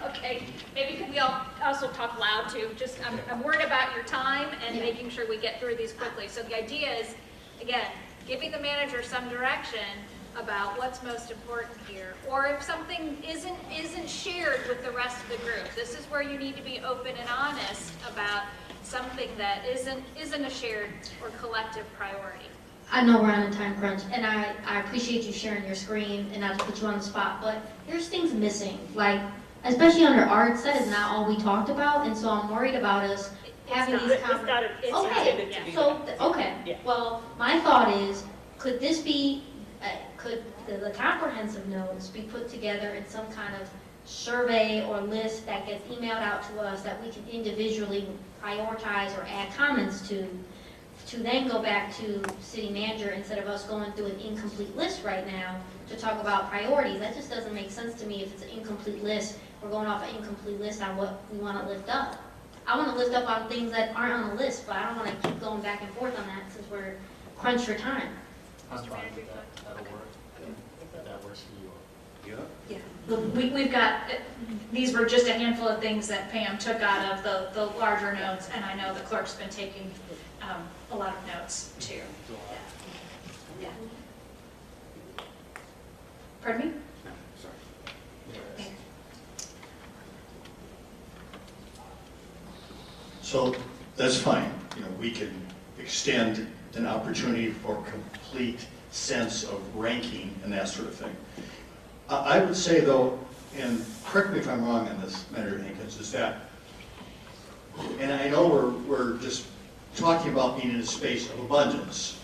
Okay, maybe could we all also talk loud too? Just, I'm worried about your time and making sure we get through these quickly. So the idea is, again, giving the manager some direction about what's most important here. Or if something isn't shared with the rest of the group, this is where you need to be open and honest about something that isn't a shared or collective priority. I know we're on a time crunch, and I appreciate you sharing your screen and not to put you on the spot, but there's things missing. Like, especially under arts, that is not all we talked about, and so I'm worried about us having these conversations. Okay, so, okay. Yeah. Well, my thought is, could this be could the comprehensive notes be put together in some kind of survey or list that gets emailed out to us that we can individually prioritize or add comments to then go back to city manager instead of us going through an incomplete list right now to talk about priorities? That just doesn't make sense to me if it's an incomplete list. We're going off an incomplete list on what we want to lift up. I want to lift up on things that aren't on the list, but I don't want to keep going back and forth on that since we're crunched for time. I'm fine with that. That'll work. If that works for you all. Yeah, we've got, these were just a handful of things that Pam took out of the larger notes, and I know the clerk's been taking a lot of notes too. Yeah. Pardon me? No, sorry. Okay. So that's fine. You know, we can extend an opportunity for complete sense of ranking and that sort of thing. I would say though, and correct me if I'm wrong on this, Manager Hankins, is that, and I know we're just talking about being in a space of abundance,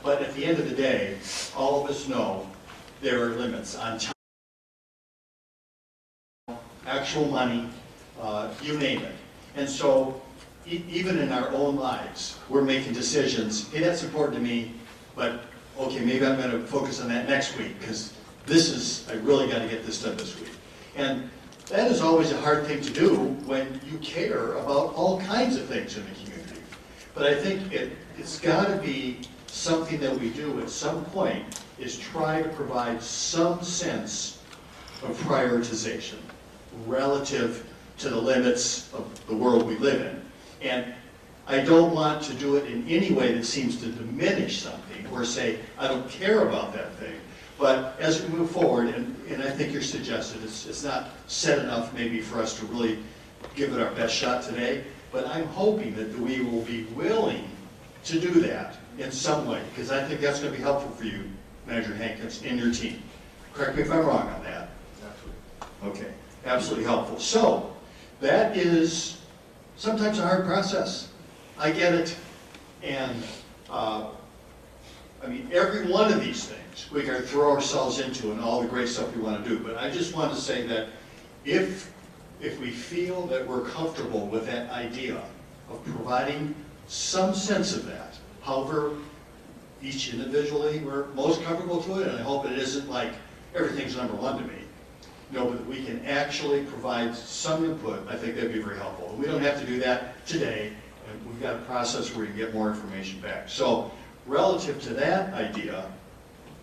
but at the end of the day, all of us know there are limits on time, actual money, you name it. And so even in our own lives, we're making decisions. Hey, that's important to me, but okay, maybe I'm going to focus on that next week because I really got to get this done this week. And that is always a hard thing to do when you care about all kinds of things in the community. But I think it's got to be something that we do at some point is try to provide some sense of prioritization relative to the limits of the world we live in. And I don't want to do it in any way that seems to diminish something or say, I don't care about that thing. But as we move forward, and I think you're suggested, it's not set enough maybe for us to really give it our best shot today, but I'm hoping that we will be willing to do that in some way, because I think that's going to be helpful for you, Manager Hankins, and your team. Correct me if I'm wrong on that. Okay, absolutely helpful. So, that is sometimes a hard process. I get it, and I mean, every one of these things we can throw ourselves into and all the great stuff we want to do, but I just want to say that if we feel that we're comfortable with that idea of providing some sense of that, however, each individually we're most comfortable to it, and I hope it isn't like everything's number one to me. No, but we can actually provide some input. I think that'd be very helpful. And we don't have to do that today, and we've got a process where you get more information back. So, relative to that idea,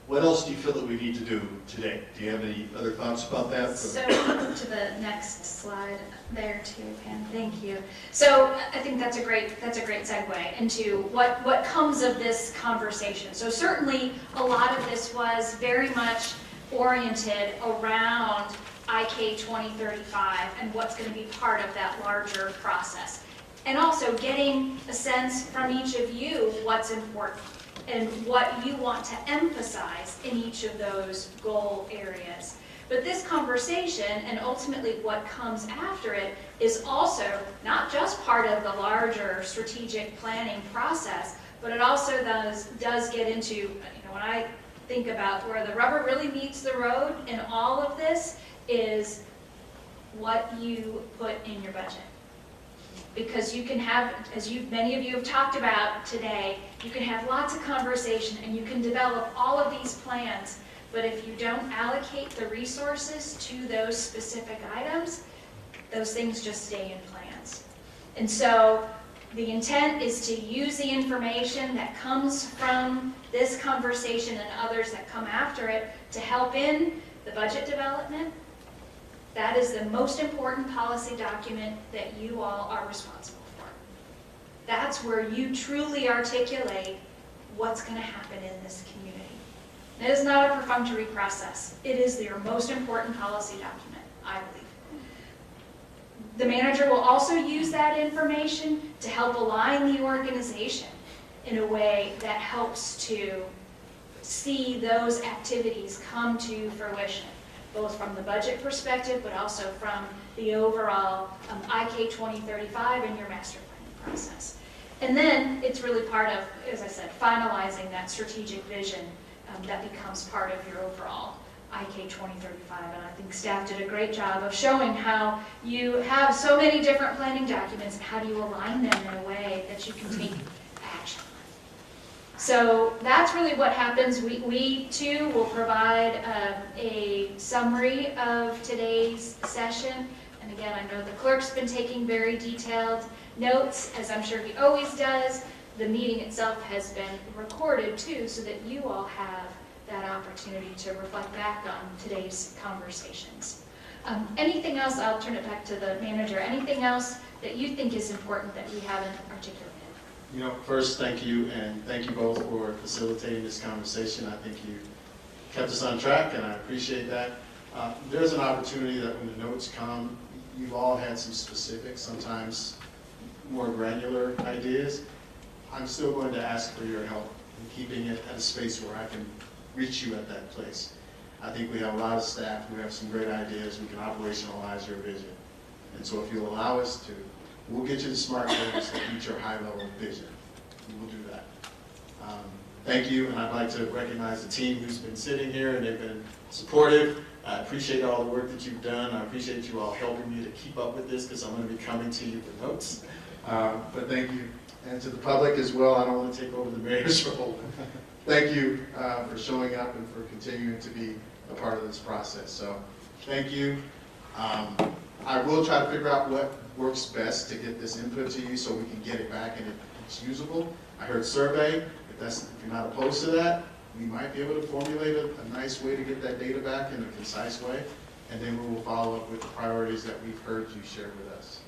what else do you feel that we need to do today? Do you have any other thoughts about that? So to the next slide there too, Pam. Thank you. So I think that's a great segue into what comes of this conversation. So certainly a lot of this was very much oriented around IK 2035 and what's going to be part of that larger process. And also getting a sense from each of you what's important and what you want to emphasize in each of those goal areas. But this conversation and ultimately what comes after it is also not just part of the larger strategic planning process, but it also does get into, when I think about where the rubber really meets the road in all of this is what you put in your budget. Because you can have, as many of you have talked about today, you can have lots of conversation and you can develop all of these plans, but if you don't allocate the resources to those specific items, those things just stay in plans. And so the intent is to use the information that comes from this conversation and others that come after it to help in the budget development. That is the most important policy document that you all are responsible for. That's where you truly articulate what's going to happen in this community. It is not a perfunctory process. It is your most important policy document, I believe. The manager will also use that information to help align the organization in a way that helps to see those activities come to fruition, both from the budget perspective, but also from the overall IK 2035 and your master planning process. And then it's really part of, as I said, finalizing that strategic vision that becomes part of your overall IK 2035. And I think staff did a great job of showing how you have so many different planning documents and how do you align them in a way that you can take action. So that's really what happens. We too will provide a summary of today's session. And again, I know the clerk's been taking very detailed notes, as I'm sure he always does. The meeting itself has been recorded too, so that you all have that opportunity to reflect back on today's conversations. Anything else? I'll turn it back to the manager. Anything else that you think is important that we haven't articulated? You know, first, thank you, and thank you both for facilitating this conversation. I think you kept us on track, and I appreciate that. There's an opportunity that when the notes come, you've all had some specific, sometimes more granular ideas. I'm still going to ask for your help in keeping it at a space where I can reach you at that place. I think we have a lot of staff who have some great ideas. We can operationalize your vision. And so if you'll allow us to, we'll get you the smart goals that meet your high level vision. We will do that. Thank you, and I'd like to recognize the team who's been sitting here, and they've been supportive. I appreciate all the work that you've done. I appreciate you all helping me to keep up with this, because I'm going to be coming to you for notes. But thank you. And to the public as well, I don't want to take over the mayor's role. Thank you for showing up and for continuing to be a part of this process. So thank you. I will try to figure out what works best to get this input to you so we can get it back and it's usable. I heard survey. If you're not opposed to that, we might be able to formulate a nice way to get that data back in a concise way. And then we will follow up with the priorities that we've heard you share with us.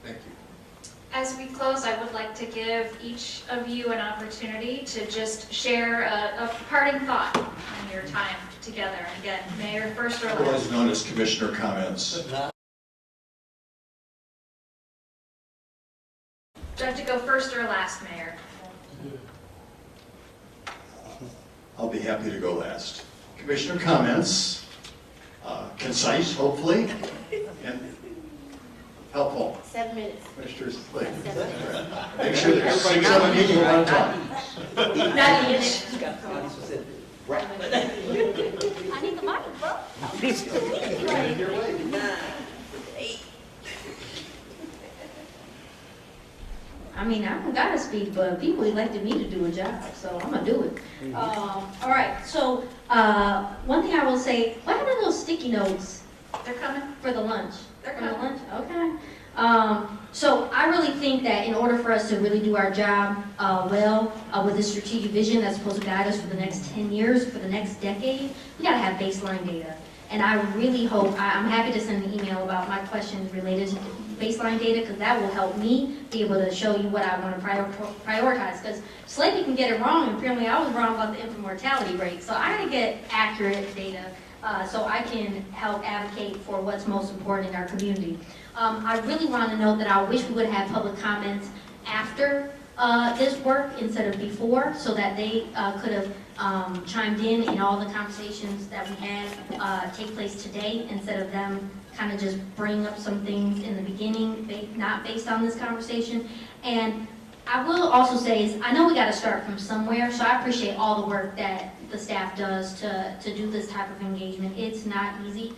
Thank you. As we close, I would like to give each of you an opportunity to just share a parting thought on your time together. And again, Mayor, first or last. Otherwise known as commissioner comments. Do I have to go first or last, Mayor? I'll be happy to go last. Commissioner comments, concise, hopefully, and helpful. 7 minutes. Commissioner Slick. Make sure there's 6 other people who want to talk. Not each. I need the microphone. I mean, I don't gotta speak, but people elected me to do a job, so I'm gonna do it. All right, so one thing I will say, what happened to those sticky notes? They're coming. For the lunch? They're For the coming. lunch, okay. So I really think that in order for us to really do our job well with this strategic vision that's supposed to guide us for the next 10 years, for the next decade, we gotta have baseline data. And I really hope, I'm happy to send an email about my questions related to baseline data, because that will help me be able to show you what I want to prioritize. Because Slavey can get it wrong, and apparently I was wrong about the infant mortality rate. So I gotta get accurate data so I can help advocate for what's most important in our community. I really want to note that I wish we would have public comments after this work instead of before, so that they could have chimed in all the conversations that we had take place today, instead of them kind of just bring up some things in the beginning, not based on this conversation. And I will also say is, I know we got to start from somewhere, so I appreciate all the work that the staff does to do this type of engagement. It's not easy.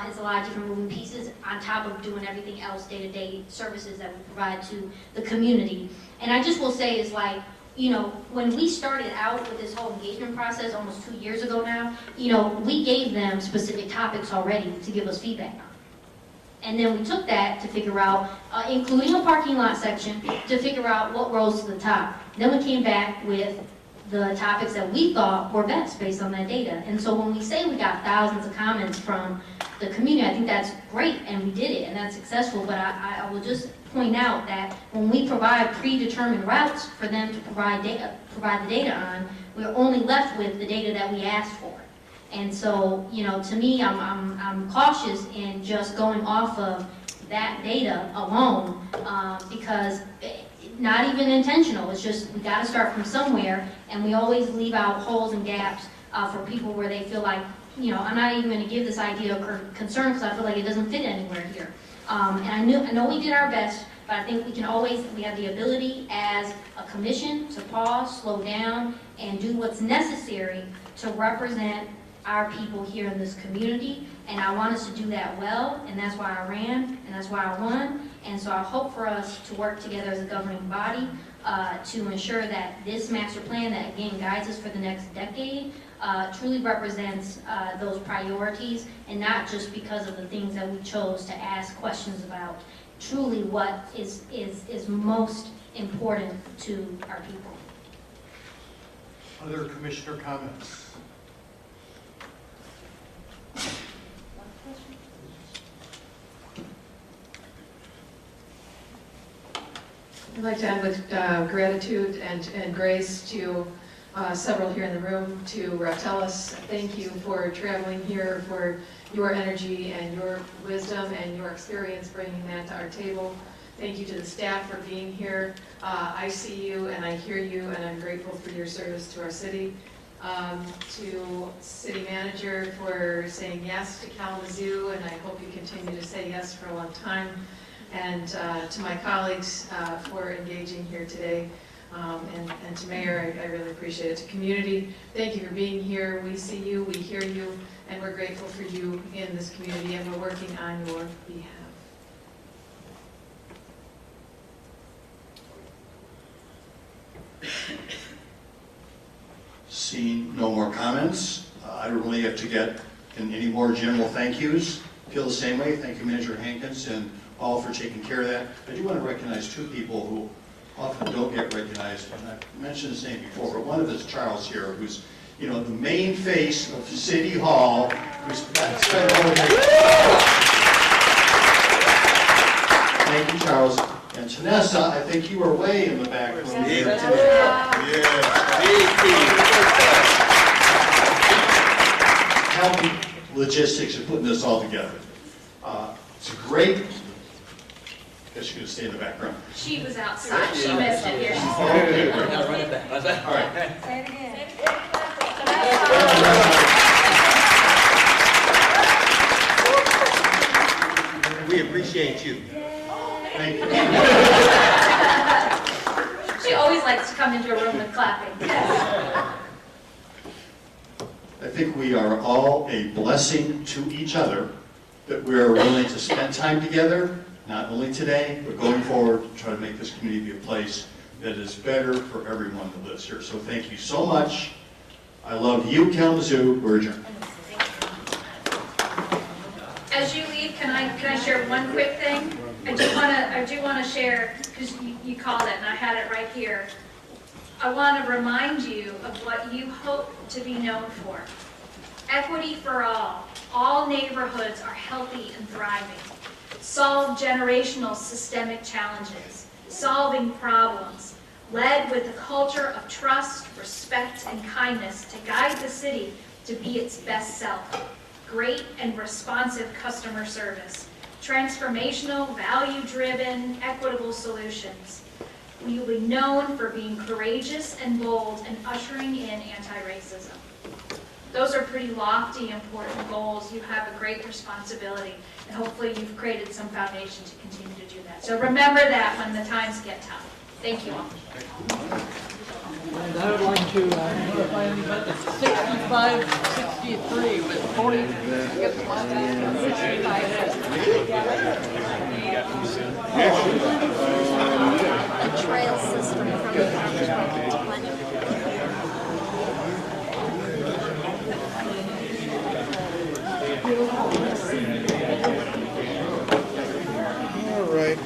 It's a lot of different moving pieces on top of doing everything else, day-to-day services that we provide to the community. And I just will say is like, you know, when we started out with this whole engagement process almost 2 years ago now, you know, we gave them specific topics already to give us feedback on. And then we took that to figure out, including a parking lot section, to figure out what rose to the top. Then we came back with the topics that we thought were best based on that data. And so when we say we got thousands of comments from the community, I think that's great, and we did it, and that's successful. But I will just point out that when we provide predetermined routes for them to provide the data on, we're only left with the data that we asked for. And so, you know, to me, I'm cautious in just going off of that data alone, because not even intentional. It's just we got to start from somewhere, and we always leave out holes and gaps for people where they feel like, you know, I'm not even going to give this idea of concern because I feel like it doesn't fit anywhere here. And I know we did our best But I think we have the ability as a commission to pause, slow down, and do what's necessary to represent our people here in this community. And I want us to do that well, and that's why I ran, and that's why I won. And so I hope for us to work together as a governing body to ensure that this master plan that, again, guides us for the next decade truly represents those priorities, and not just because of the things that we chose to ask questions about, truly what is most important to our people. Other commissioner comments? I'd like to end with gratitude and grace to several here in the room to tell us thank you for traveling here, for your energy and your wisdom and your experience bringing that to our table. Thank you to the staff for being here. I see you and I hear you, and I'm grateful for your service to our city. To city manager for saying yes to Kalamazoo, and I hope you continue to say yes for a long time. And to my colleagues for engaging here today, and to Mayor, I really appreciate it. To community, thank you for being here. We see you, we hear you, and we're grateful for you in this community, and we're working on your behalf. Seeing no more comments, I don't really have to get in any more general thank yous. Feel the same way. Thank you, Manager Hankins, and all for taking care of that. I do want to recognize two people who often don't get recognized, and I've mentioned his name before, but one of is Charles here, who's, you know, the main face of City Hall, who's spent all day. Thank you, Charles. And Tanessa, I think you were way in the back room here today. Helping logistics and putting this all together. It's a great, I guess you're going to stay in the background. She was outside, she missed it here. All right. Say it again. We appreciate you. Thank you. She always likes to come into a room with clapping. Yes. I think we are all a blessing to each other, that we are willing to spend time together, not only today, but going forward, to try to make this community a place that is better for everyone that lives here. So thank you so much. I love you, Kalamazoo. We're adjourned. As you leave, can I share one quick thing? I do want to share, because you called it and I had it right here. I want to remind you of what you hope to be known for. Equity for all neighborhoods are healthy and thriving. Solve generational systemic challenges. Solving problems. Led with a culture of trust, respect, and kindness to guide the city to be its best self. Great and responsive customer service. Transformational, value-driven, equitable solutions. We will be known for being courageous and bold and ushering in anti-racism. Those are pretty lofty, important goals. You have a great responsibility, and hopefully you've created some foundation to continue to do that. So remember that when the times get tough. Thank you all. And I would like to notify everybody that 65-63 with 40, I guess the last name is 65. A trail system from the farmer's market to Glen. All right.